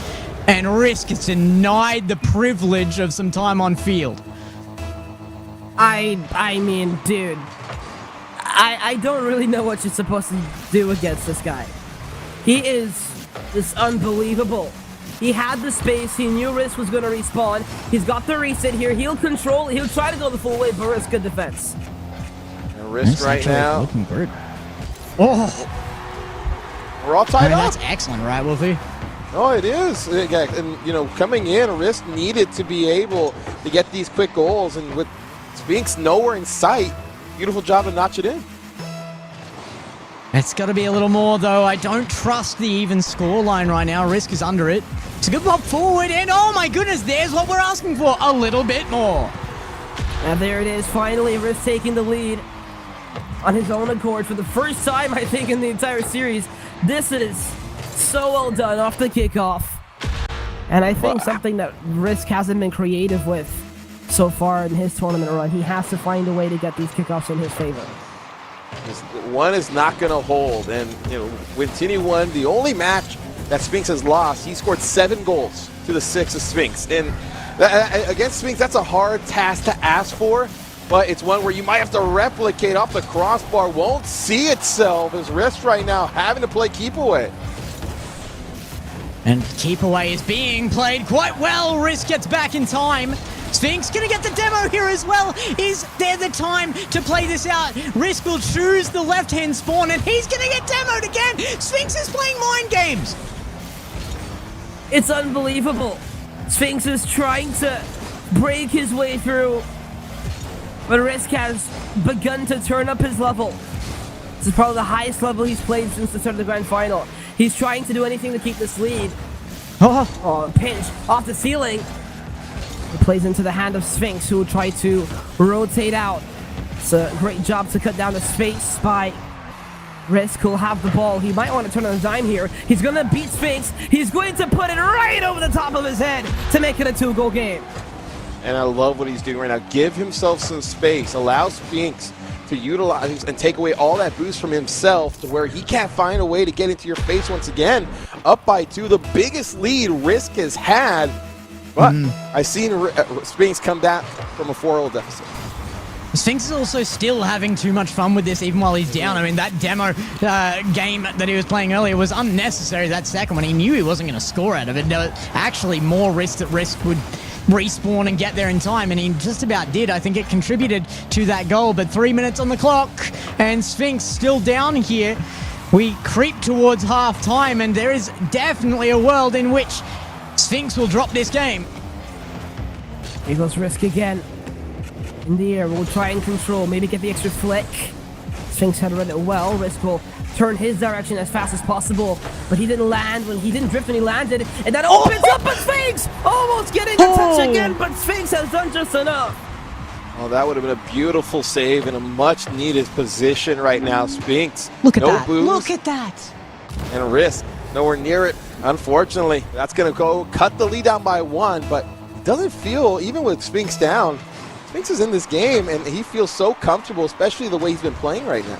and Risk is denied the privilege of some time on field. I mean, dude, I don't really know what you're supposed to do against this guy. He is just unbelievable. He had the space. He knew Risk was going to respawn. He's got the reset here. He'll control. He'll try to go the full way, but Risk good defense. And Risk right now. Looking good. Oh, we're all tied up. That's excellent, right, Wolfie? Oh, it is. And, you know, coming in, Risk needed to be able to get these quick goals, and with Sphinx nowhere in sight, beautiful job to notch it in. It's got to be a little more, though. I don't trust the even score line right now. Risk is under it. It's a good pop forward, and oh my goodness, there's what we're asking for. A little bit more. And there it is, finally, Risk taking the lead on his own accord for the first time, I think, in the entire series. This is so well done off the kickoff. And I think something that Risk hasn't been creative with so far in his tournament run. He has to find a way to get these kickoffs in his favor. One is not going to hold, and you know, when Tini won the only match that Sphinx has lost, he scored 7 goals to the 6 of Sphinx. And against Sphinx, that's a hard task to ask for, but it's one where you might have to replicate off the crossbar. Won't see itself as Risk right now having to play keep away. And keep away is being played quite well. Risk gets back in time. Sphinx gonna get the demo here as well. Is there the time to play this out? Risk will choose the left-hand spawn, and he's gonna get demoed again. Sphinx is playing mind games. It's unbelievable. Sphinx is trying to break his way through, but Risk has begun to turn up his level. This is probably the highest level he's played since the start of the grand final. He's trying to do anything to keep this lead. Oh, pinch off the ceiling. It plays into the hand of Sphinx, who will try to rotate out. It's a great job to cut down the space by Risk, who'll have the ball. He might want to turn on a dime here. He's going to beat Sphinx. He's going to put it right over the top of his head to make it a 2-goal game. And I love what he's doing right now. Give himself some space. Allow Sphinx to utilize and take away all that boost from himself to where he can't find a way to get into your face once again. Up by 2, the biggest lead Risk has had. But I've seen Sphinx come back from a 4-0 deficit. Sphinx is also still having too much fun with this even while he's down. I mean, that demo game that he was playing earlier was unnecessary. That second one, he knew he wasn't going to score out of it. There was actually more risk that Risk would respawn and get there in time, and he just about did. I think it contributed to that goal, but 3 minutes on the clock, and Sphinx still down here. We creep towards half-time, and there is definitely a world in which Sphinx will drop this game. Here goes Risk again. In the air, we'll try and control, maybe get the extra flick. Sphinx had read it well. Risk will turn his direction as fast as possible, but he didn't land when he didn't drift when he landed, and that opens up, but Sphinx almost getting a touch again, but Sphinx has done just enough. Oh, that would have been a beautiful save in a much-needed position right now. Sphinx, look at no that. boost. Look at that. And Risk, nowhere near it. Unfortunately, that's going to go cut the lead down by 1, but it doesn't feel, even with Sphinx down, Sphinx is in this game, and he feels so comfortable, especially the way he's been playing right now.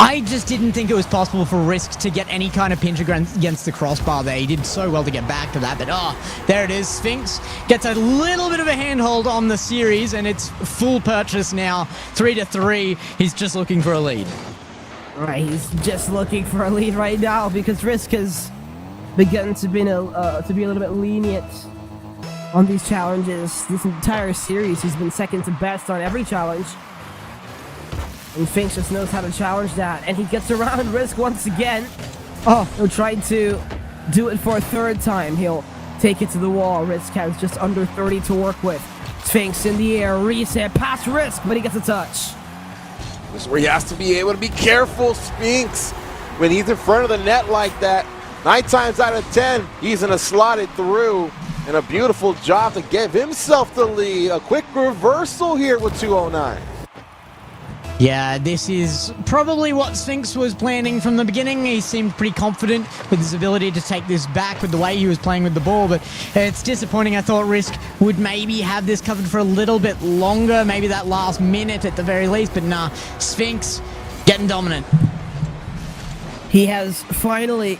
I just didn't think it was possible for Risk to get any kind of pinch against the crossbar there. He did so well to get back to that, but there it is. Sphinx gets a little bit of a handhold on the series, and it's full purchase now, 3-3. He's just looking for a lead. Right, he's just looking for a lead right now because Risk has begun to be a little bit lenient on these challenges. This entire series, he's been second to best on every challenge. And Sphinx just knows how to challenge that. And he gets around Risk once again. He'll try to do it for a third time. He'll take it to the wall. Risk has just under 30 to work with. Sphinx in the air, reset, past Risk, but he gets a touch. This is where he has to be able to be careful, Sphinx. When he's in front of the net like that, 9 times out of 10, he's gonna slot it through. And a beautiful job to give himself the lead. A quick reversal here with 2:09. Yeah, this is probably what Sphinx was planning from the beginning. He seemed pretty confident with his ability to take this back with the way he was playing with the ball, but it's disappointing. I thought Risk would maybe have this covered for a little bit longer, maybe that last minute at the very least, but nah, Sphinx getting dominant. He has finally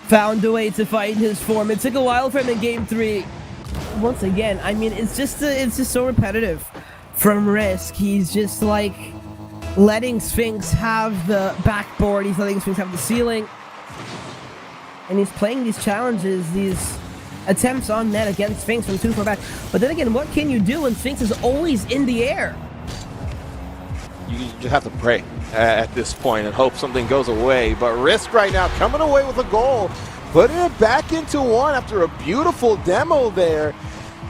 found a way to find his form. It took a while for him in Game 3. Once again, I mean, it's just so repetitive from Risk. He's just like letting Sphinx have the backboard, he's letting Sphinx have the ceiling, and he's playing these challenges, these attempts on net against Sphinx from too far back. But then again, what can you do when Sphinx is always in the air? You just have to pray at this point and hope something goes away. But Risk right now coming away with a goal, putting it back into one after a beautiful demo there.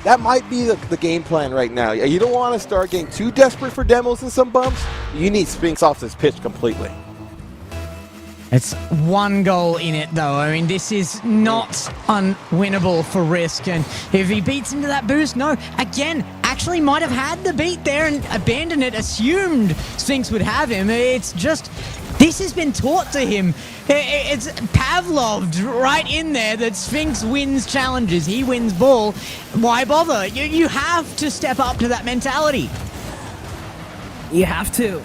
That might be the game plan right now. You don't want to start getting too desperate for demos and some bumps. You need Sphinx off this pitch completely. It's one goal in it, though. I mean, this is not unwinnable for Risk. And if he beats into that boost, no, again, actually might have had the beat there and abandoned it, assumed Sphinx would have him. It's just, this has been taught to him. It's Pavloved right in there that Sphinx wins challenges. He wins ball. Why bother? You have to step up to that mentality. You have to.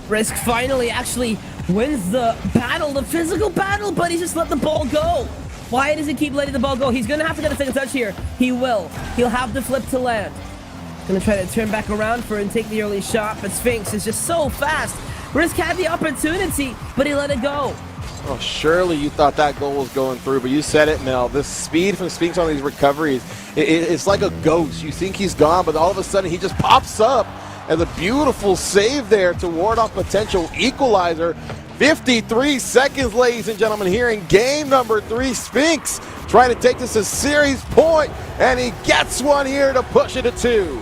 Risk finally actually wins the battle, the physical battle, but he's just let the ball go. Why does he keep letting the ball go? He's gonna have to get a second touch here. He will. He'll have the flip to land. Gonna try to turn back around for and take the early shot, but Sphinx is just so fast. Risk had the opportunity, but he let it go. Oh, surely you thought that goal was going through, but you said it, Mel. This speed from Sphinx on these recoveries, it's like a ghost. You think he's gone, but all of a sudden he just pops up. And the beautiful save there to ward off potential equalizer. 53 seconds, ladies and gentlemen, here in game number 3. Sphinx trying to take this to series point, and he gets one here to push it to 2.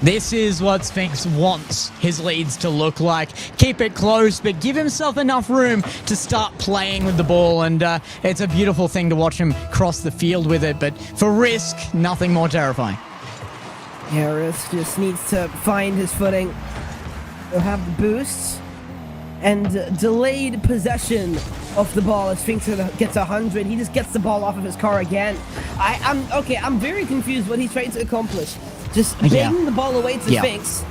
This is what Sphinx wants his leads to look like. Keep it close, but give himself enough room to start playing with the ball. And it's a beautiful thing to watch him cross the field with it. But for Risk, nothing more terrifying. Yeah, Risk just needs to find his footing. He'll have the boosts and delayed possession of the ball as Sphinx gets 100. He just gets the ball off of his car again. I'm very confused what he's trying to accomplish. Just banging the ball away to Sphinx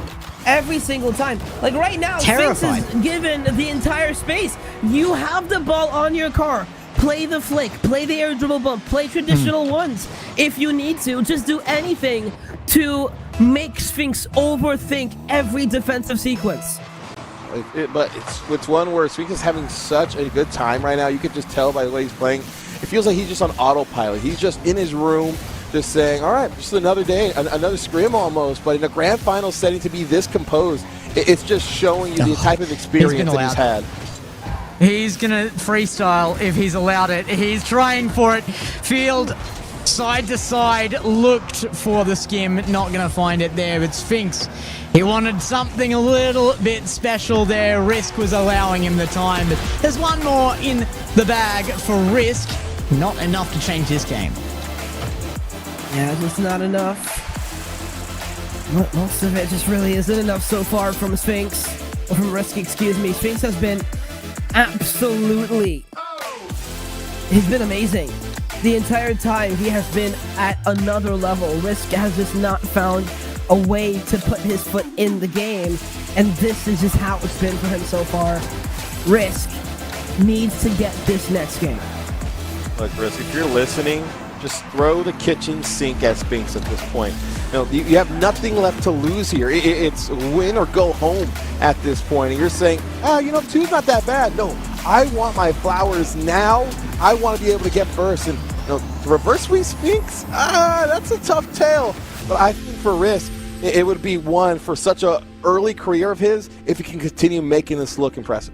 every single time. Like right now, Terrified. Sphinx is given the entire space. You have the ball on your car. Play the flick, play the air dribble bump, play traditional ones. If you need to, just do anything to make Sphinx overthink every defensive sequence. But it's one where Sphinx is having such a good time right now. You could just tell by the way he's playing. It feels like he's just on autopilot. He's just in his room, just saying, all right, just another day, another scrim almost. But in a grand final setting to be this composed, it's just showing you the type of experience that he's had. He's gonna freestyle if he's allowed it. He's trying for it. Field side to side, looked for the skim, not gonna find it there. But Sphinx, he wanted something a little bit special there. Risk was allowing him the time, but there's one more in the bag for Risk. Not enough to change this game. Yeah, just not enough. Most of it just really isn't enough so far from Sphinx, or from Risk, excuse me. Sphinx has been absolutely, he's been amazing. The entire time he has been at another level. Risk has just not found a way to put his foot in the game, and this is just how it's been for him so far. Risk needs to get this next game. Look, Risk, if you're listening, just throw the kitchen sink at Spinks at this point. You have nothing left to lose here. It's win or go home at this point. And you're saying, two's not that bad. No, I want my flowers now. I want to be able to get first. And the reverse sweep Spinks, that's a tough tale. But I think for Risk, it would be one for such a early career of his if he can continue making this look impressive.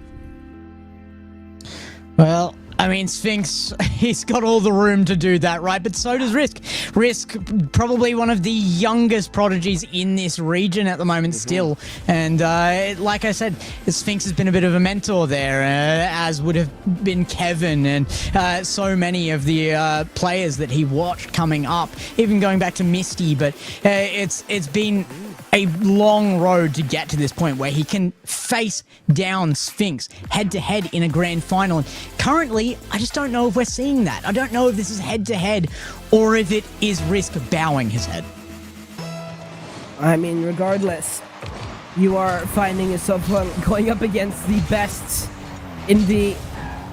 Well, I mean, Sphinx, he's got all the room to do that, right? But so does Risk. Risk, probably one of the youngest prodigies in this region at the moment still. And like I said, Sphinx has been a bit of a mentor there, as would have been Kevin and so many of the players that he watched coming up, even going back to Misty. But it's been a long road to get to this point where he can face down Sphinx head-to-head in a grand final. And currently, I just don't know if we're seeing that. I don't know if this is head-to-head or if it is Risk bowing his head. I mean, regardless, you are finding yourself going up against the best in the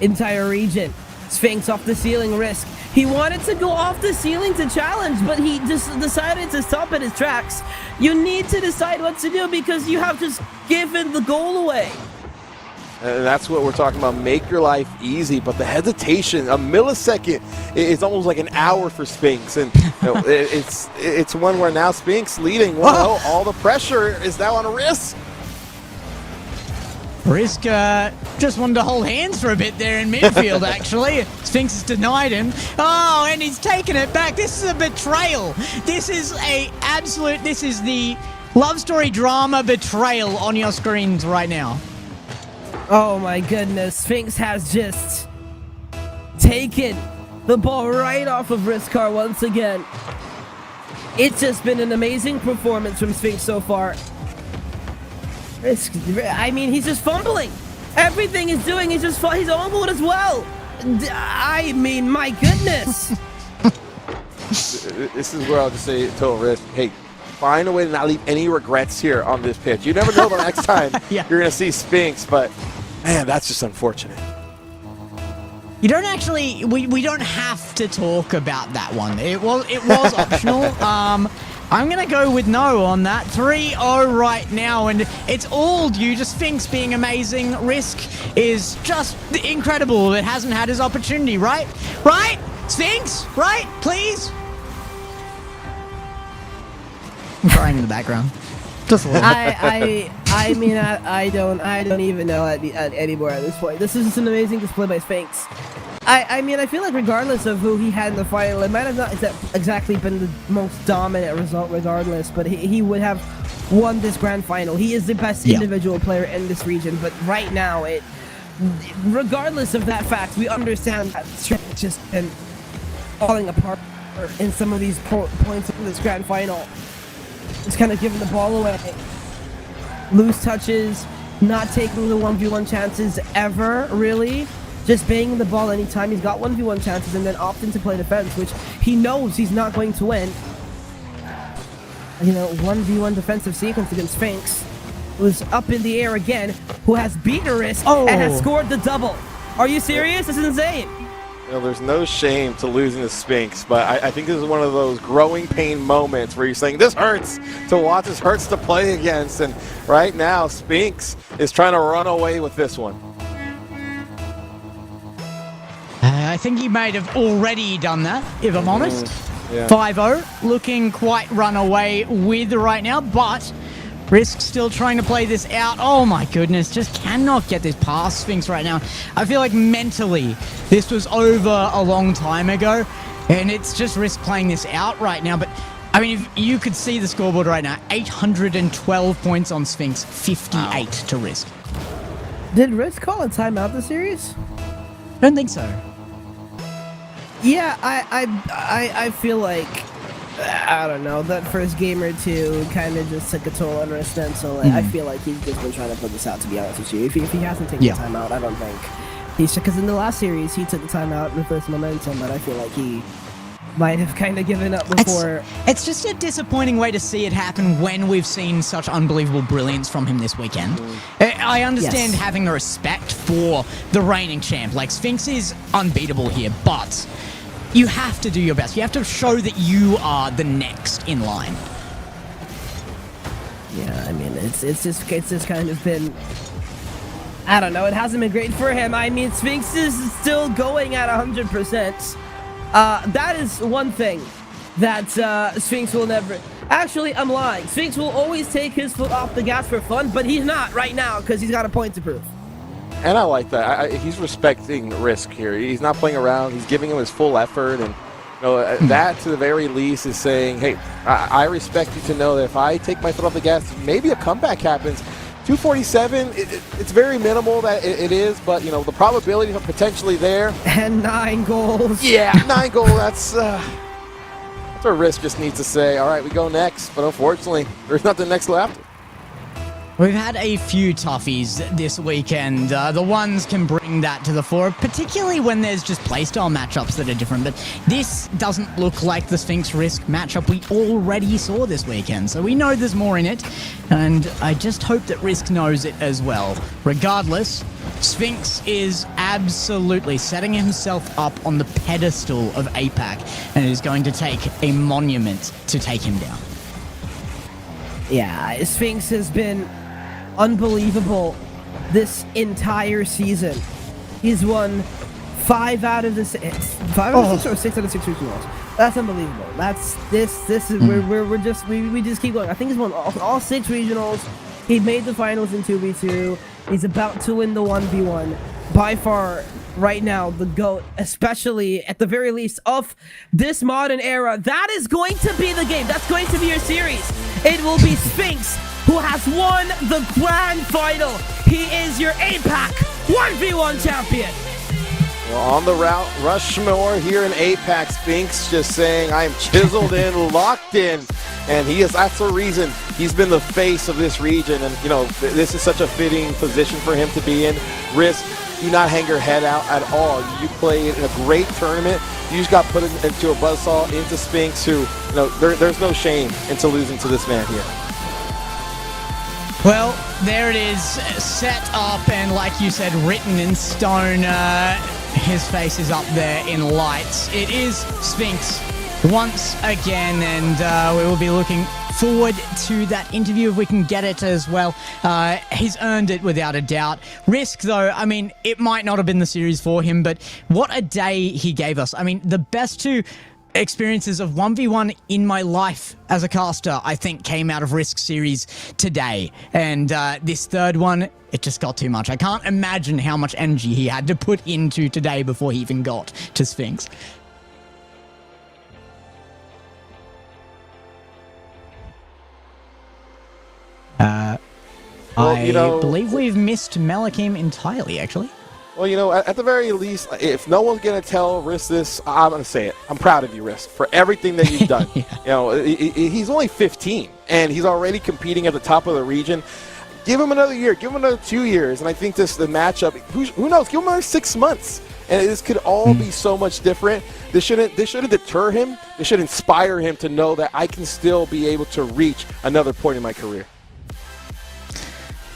entire region. Sphinx off the ceiling, Risk. He wanted to go off the ceiling to challenge, but he just decided to stop at his tracks. You need to decide what to do because you have just given the goal away. And that's what we're talking about. Make your life easy, but the hesitation, a millisecond, is almost like an hour for Spinks. And it's one where now Spinks leading. Well, all the pressure is now on Risk. Risk just wanted to hold hands for a bit there in midfield, actually. Sphinx has denied him. Oh, and he's taken it back. This is a betrayal. This is the love story drama betrayal on your screens right now. Oh my goodness, Sphinx has just taken the ball right off of Riskar once again. It's just been an amazing performance from Sphinx so far. I mean, he's just fumbling. Everything he's doing, he's on as well. I mean, my goodness. This is where I'll just say to Risk, hey, find a way to not leave any regrets here on this pitch. You never know the next time you're going to see Spinks, but man, that's just unfortunate. You don't actually, we don't have to talk about that one. It was optional. I'm going to go with no on that. 3-0 right now, and it's all due to Sphinx being amazing. Risk is just incredible. It hasn't had his opportunity, right? Right? Sphinx? Right? Please? I'm crying in the background. Just a little. I mean, I don't even know anymore at this point. This is just an amazing display by Sphinx. I mean, I feel like regardless of who he had in the final, it might have not exactly been the most dominant result regardless, but he would have won this grand final. He is the best individual player in this region, but right now, regardless of that fact, we understand that it's just been falling apart in some of these points in this grand final. It's kind of giving the ball away. Loose touches, not taking the 1v1 chances ever, really. Just banging the ball anytime he's got 1v1 chances and then opting to play defense, which he knows he's not going to win. 1v1 defensive sequence against Sphinx, who's up in the air again, who has beaten Risk and has scored the double. Are you serious? This is insane. There's no shame to losing to Sphinx, but I think this is one of those growing pain moments where you're saying, this hurts to watch, this hurts to play against, and right now, Sphinx is trying to run away with this one. I think he might have already done that, if I'm honest. Yeah. 5-0, looking quite run away with right now, but Risk still trying to play this out. Oh my goodness, just cannot get this past Sphinx right now. I feel like mentally, this was over a long time ago, and it's just Risk playing this out right now. But I mean, if you could see the scoreboard right now, 812 points on Sphinx, 58 to Risk. Did Risk call a timeout this series? Don't think so. Yeah, I feel like, I don't know, that first game or two kind of just took a toll on Risk then, so I feel like he's just been trying to put this out, to be honest with you. If he hasn't taken the timeout, I don't think he's, because in the last series he took the timeout, reversed momentum, but I feel like he might have kind of given up before. It's just a disappointing way to see it happen when we've seen such unbelievable brilliance from him this weekend. I understand Yes. having a respect for the reigning champ. Like, Sphinx is unbeatable here, but you have to do your best. You have to show that you are the next in line. Yeah, I mean, it's just kind of been, I don't know, it hasn't been great for him. I mean, Sphinx is still going at 100%. That is one thing that Sphinx will never... Actually, I'm lying. Sphinx will always take his foot off the gas for fun, but he's not right now because he's got a point to prove. And I like that. He's respecting Risk here. He's not playing around. He's giving him his full effort, and that to the very least is saying, hey, I respect you to know that if I take my foot off the gas, maybe a comeback happens. 247, it's very minimal that it is, but the probabilities are potentially there. And 9 goals. Yeah, 9 goals. That's where Risk just needs to say, all right, we go next. But unfortunately, there's nothing next left. We've had a few toughies this weekend. The ones can bring that to the fore, particularly when there's just playstyle matchups that are different. But this doesn't look like the Sphinx Risk matchup we already saw this weekend. So we know there's more in it, and I just hope that Risk knows it as well. Regardless, Sphinx is absolutely setting himself up on the pedestal of APAC, and is going to take a monument to take him down. Yeah, Sphinx has been unbelievable this entire season. He's won 5 out of the 6, 5 out of 6 or 6 out of 6 regionals. That's unbelievable. That's this is we're just we just keep going. I think he's won all 6 regionals. He made the finals in 2v2. He's about to win the 1v1. By far, right now, the GOAT, especially at the very least of this modern era. That is going to be the game. That's going to be your series. It will be Sphinx who has won the grand final. He is your APAC 1v1 champion. Well, on the route, Rushmore here in APAC, Sphinx just saying, I am chiseled in, locked in. And that's the reason he's been the face of this region. And, this is such a fitting position for him to be in. Risk, do not hang your head out at all. You played in a great tournament. You just got put into a buzzsaw into Sphinx, who, there's no shame into losing to this man here. Well, there it is, set up and, like you said, written in stone. His face is up there in lights. It is Sphinx once again, and we will be looking forward to that interview if we can get it as well. He's earned it without a doubt. Risk, though, I mean, it might not have been the series for him, but what a day he gave us. I mean, the best 2 experiences of 1v1 in my life as a caster, I think, came out of Risk series today. And this third one, it just got too much. I can't imagine how much energy he had to put into today before he even got to Sphinx. I believe we've missed Malakim entirely, actually. Well, at the very least, if no one's going to tell Risk this, I'm going to say it. I'm proud of you, Risk, for everything that you've done. Yeah. He's only 15, and he's already competing at the top of the region. Give him another year. Give him another 2 years. And I think the matchup, who knows, give him another 6 months. And this could all be so much different. This shouldn't deter him. This should inspire him to know that I can still be able to reach another point in my career.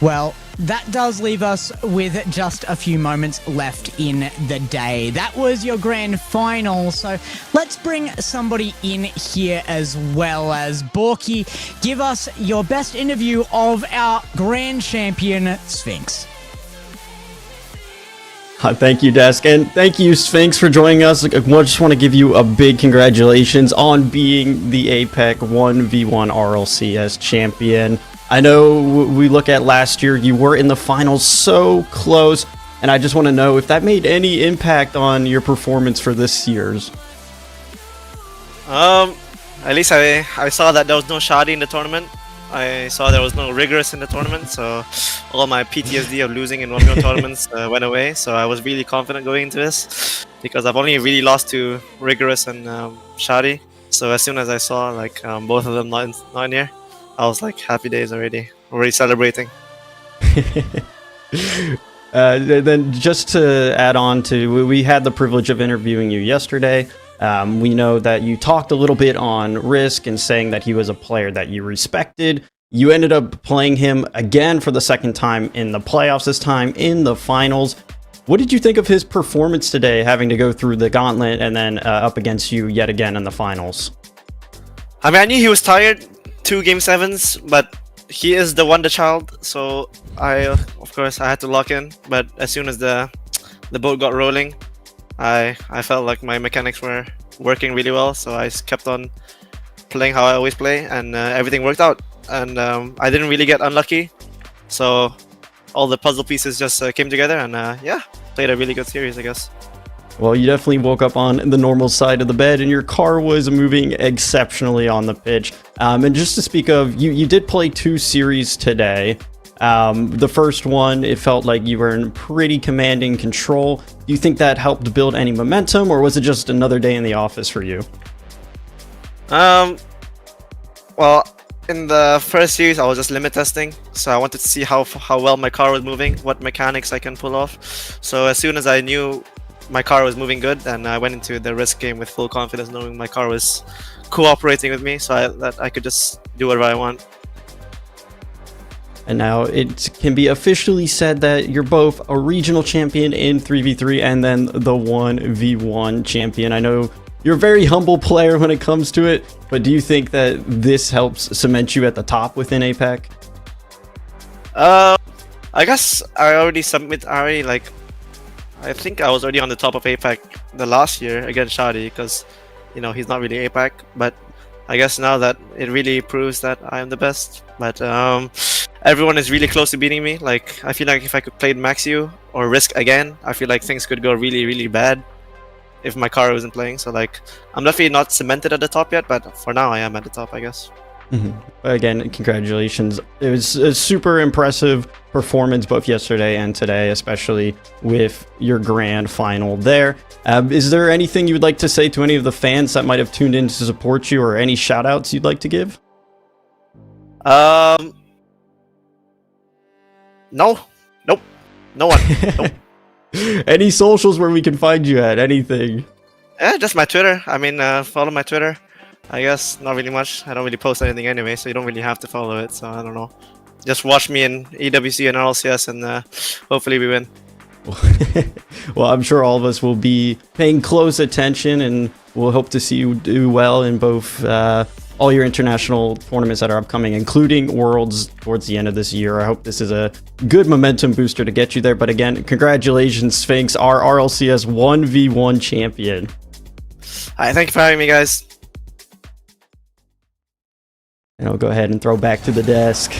Well, that does leave us with just a few moments left in the day. That was your grand final, so let's bring somebody in here as well. As Borky, give us your best interview of our grand champion, Sphinx. Thank you, Desk, and thank you, Sphinx, for joining us. I just want to give you a big congratulations on being the APAC 1v1 RLCS champion. I know we look at last year, you were in the finals so close, and I just want to know if that made any impact on your performance for this year's. At least I saw that there was no shoddy in the tournament. I saw there was no rigorous in the tournament, so all my PTSD of losing in 1v1 tournaments went away. So I was really confident going into this because I've only really lost to rigorous and shoddy. So as soon as I saw both of them not in here, I was like, happy days already celebrating. Then just to add on to, we had the privilege of interviewing you yesterday. We know that you talked a little bit on Risk and saying that he was a player that you respected. You ended up playing him again for the second time in the playoffs, this time in the finals. What did you think of his performance today, having to go through the gauntlet and then up against you yet again in the finals? I mean, I knew he was tired, 2 game 7s, but he is the wonder child, so of course, I had to lock in. But as soon as the boat got rolling, I felt like my mechanics were working really well, so I kept on playing how I always play, and everything worked out. And I didn't really get unlucky, so all the puzzle pieces just came together, and yeah, played a really good series, I guess. Well, you definitely woke up on the normal side of the bed, and your car was moving exceptionally on the pitch. And just to speak of, you did play 2 series today. The first one, it felt like you were in pretty commanding control. Do you think that helped build any momentum, or was it just another day in the office for you? Well, in the first series, I was just limit testing, so I wanted to see how well my car was moving, what mechanics I can pull off. So as soon as I knew my car was moving good, and I went into the Risk game with full confidence, knowing my car was cooperating with me, so that I could just do whatever I want. And now it can be officially said that you're both a regional champion in 3v3 and then the 1v1 champion. I know you're a very humble player when it comes to it, but do you think that this helps cement you at the top within APAC? I guess I think I was already on the top of APAC the last year against Shadi, because he's not really APAC, but I guess now that it really proves that I am the best. But everyone is really close to beating me. Like, I feel like if I could play Maxu or Risk again, I feel like things could go really, really bad if my car wasn't playing. So like, I'm definitely not cemented at the top yet, but for now I am at the top, I guess. Again, congratulations. It was a super impressive performance both yesterday and today, especially with your grand final there. Is there anything you would like to say to any of the fans that might have tuned in to support you, or any shout outs you'd like to give? No one. Nope. Any socials where we can find you at? Anything? Yeah, just my Twitter. I mean, follow my Twitter. I guess not really much. I don't really post anything anyway, so you don't really have to follow it. So I don't know. Just watch me in EWC and RLCS, and hopefully we win. Well, I'm sure all of us will be paying close attention, and we'll hope to see you do well in both all your international tournaments that are upcoming, including Worlds towards the end of this year. I hope this is a good momentum booster to get you there. But again, congratulations, Sphinx, our RLCS 1v1 champion. Hi, thank you for having me, guys. And I'll go ahead and throw back to the desk.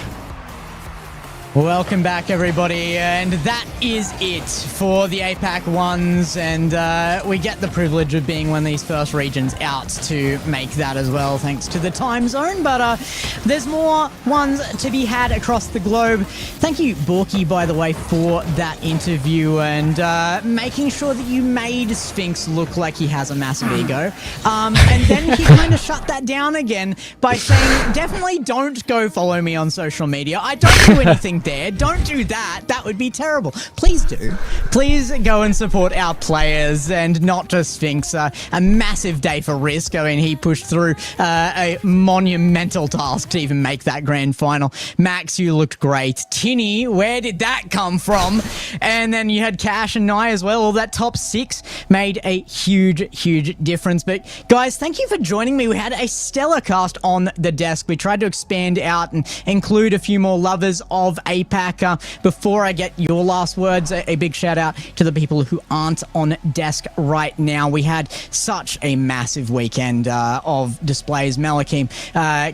Welcome back, everybody, and that is it for the APAC ones, and we get the privilege of being one of these first regions out to make that as well, thanks to the time zone, but there's more ones to be had across the globe. Thank you, Borky, by the way, for that interview, and making sure that you made Sphinx look like he has a massive ego, and then he kind of shut that down again by saying, definitely don't go follow me on social media. I don't do anything there. Don't do that. That would be terrible. Please do. Please go and support our players, and not just Sphinx. A massive day for Risk. I mean, he pushed through a monumental task to even make that grand final. Max, you looked great. Tinny, where did that come from? And then you had Cash and Nye as well. All that top 6 made a huge difference. But guys, thank you for joining me. We had a stellar cast on the desk. We tried to expand out and include a few more lovers of APAC. Before I get your last words, a big shout out to the people who aren't on desk right now. We had such a massive weekend of displays. Malakim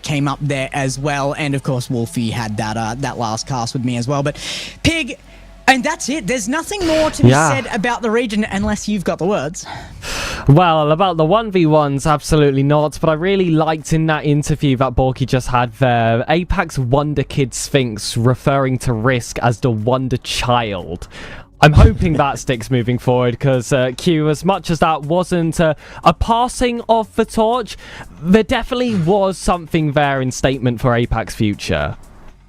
came up there as well, and of course Wolfie had that last cast with me as well. But Pig, and that's it. There's nothing more to be said about the region unless you've got the words. Well, about the 1v1s, absolutely not. But I really liked in that interview that Borky just had there, APAC's Wonder Kid Sphinx referring to Risk as the Wonder Child. I'm hoping that sticks moving forward, because Q, as much as that wasn't a passing of the torch, there definitely was something there in statement for APAC's future.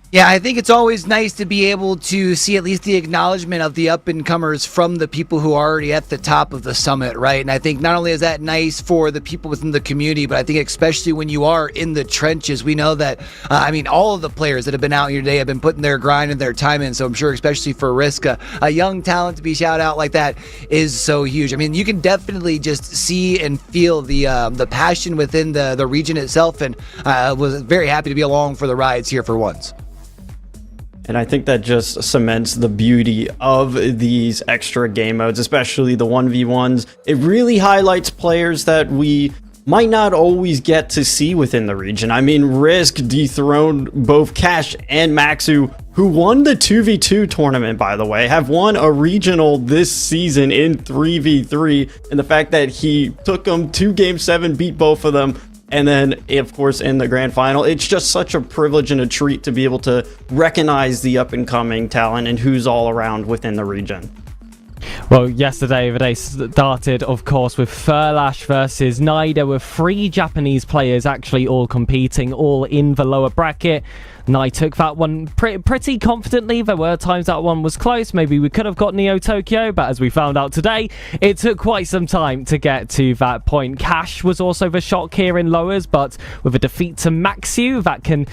Yeah, I think it's always nice to be able to see at least the acknowledgement of the up-and-comers from the people who are already at the top of the summit, right? And I think not only is that nice for the people within the community, but I think especially when you are in the trenches, we know that, all of the players that have been out here today have been putting their grind and their time in, so I'm sure especially for Risk, a young talent to be shouted out like that is so huge. I mean, you can definitely just see and feel the passion within the region itself, and was very happy to be along for the rides here for once. And I think that just cements the beauty of these extra game modes, especially the 1v1s. It really highlights players that we might not always get to see within the region. I mean, Risk dethroned both Cash and Maxu, who won the 2v2 tournament, by the way, have won a regional this season in 3v3. And the fact that he took them to Game 7, beat both of them, and then, of course, in the grand final, it's just such a privilege and a treat to be able to recognize the up-and-coming talent and who's all around within the region. Well, yesterday the day started, of course, with Furlash versus Nida, with 3 Japanese players actually all competing, all in the lower bracket. Nai took that one pretty confidently. There were times that one was close. Maybe we could have got Neo Tokyo, but as we found out today, it took quite some time to get to that point. Cash was also the shock here in lowers, but with a defeat to Maxu, that can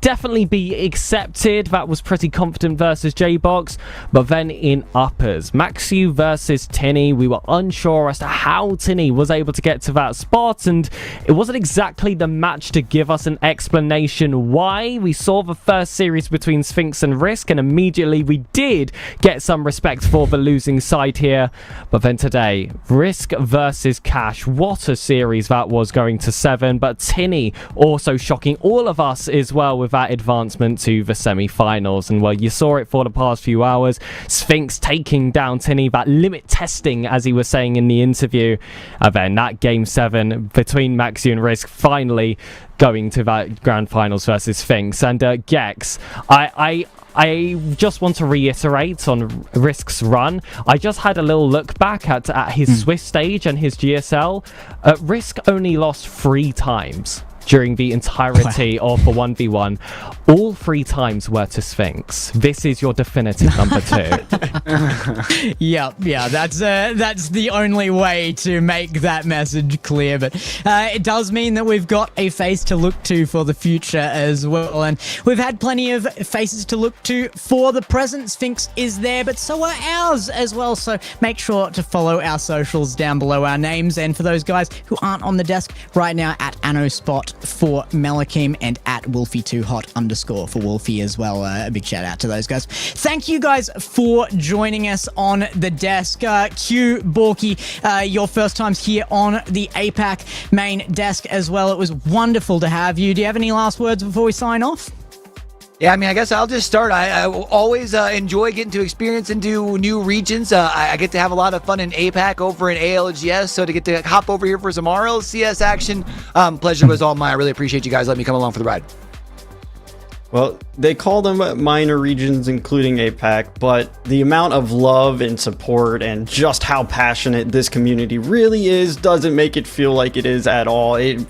definitely be accepted. That was pretty confident versus J-Box. But then in uppers, Maxu versus Tinny, we were unsure as to how Tinny was able to get to that spot, and it wasn't exactly the match to give us an explanation why. We saw the first series between Sphinx and Risk, and immediately we did get some respect for the losing side here. But then today, Risk versus Cash, what a series that was, going to 7. But Tinny also shocking all of us as well with that advancement to the semi-finals. And well, you saw it for the past few hours. Sphinx taking down Tinny, that limit testing, as he was saying in the interview. And then that Game 7 between Maxu and Risk finally going to that grand finals versus Sphinx. And Gex, I just want to reiterate on Risk's run. I just had a little look back at his Swiss stage and his GSL. Risk only lost 3 times during the entirety of the 1v1. All 3 times were to Sphinx. This is your definitive number 2. Yeah, that's the only way to make that message clear. But it does mean that we've got a face to look to for the future as well. And we've had plenty of faces to look to for the present. Sphinx is there, but so are ours as well. So make sure to follow our socials down below our names. And for those guys who aren't on the desk right now, at AnnoSpot for Melakim and at Wolfie2hot_ for Wolfie as well. A big shout out to those guys. Thank you guys for joining us on the desk. Q, Borky, your first times here on the APAC main desk as well. It was wonderful to have you. Do you have any last words before we sign off? Yeah, I guess I'll just start. I always enjoy getting to experience into new regions. I get to have a lot of fun in APAC over in ALGS, so to get to hop over here for some RLCS action, pleasure was all mine. I really appreciate you guys letting me come along for the ride. Well, they call them minor regions, including APAC, but the amount of love and support and just how passionate this community really is doesn't make it feel like it is at all. You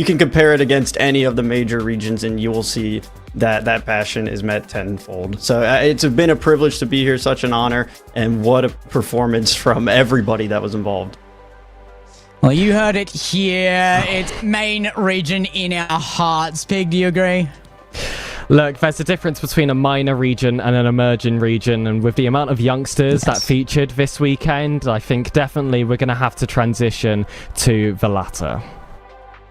can compare it against any of the major regions, and you will see that passion is met tenfold. So it's been a privilege to be here, such an honor, and what a performance from everybody that was involved. Well, you heard it here. It's main region in our hearts. Pig, do you agree? Look, there's a difference between a minor region and an emerging region, and with the amount of youngsters that featured this weekend, I think definitely we're going to have to transition to the latter.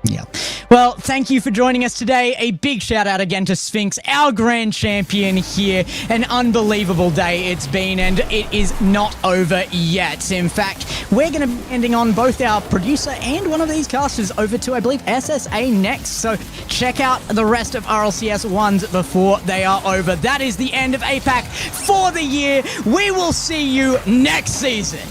Yeah. Well, thank you for joining us today. A big shout out again to Sphinx, our grand champion here. An unbelievable day it's been, and it is not over yet. In fact, we're going to be ending on both our producer and one of these casters over to, I believe, SSA next. So check out the rest of RLCS 1s before they are over. That is the end of APAC for the year. We will see you next season.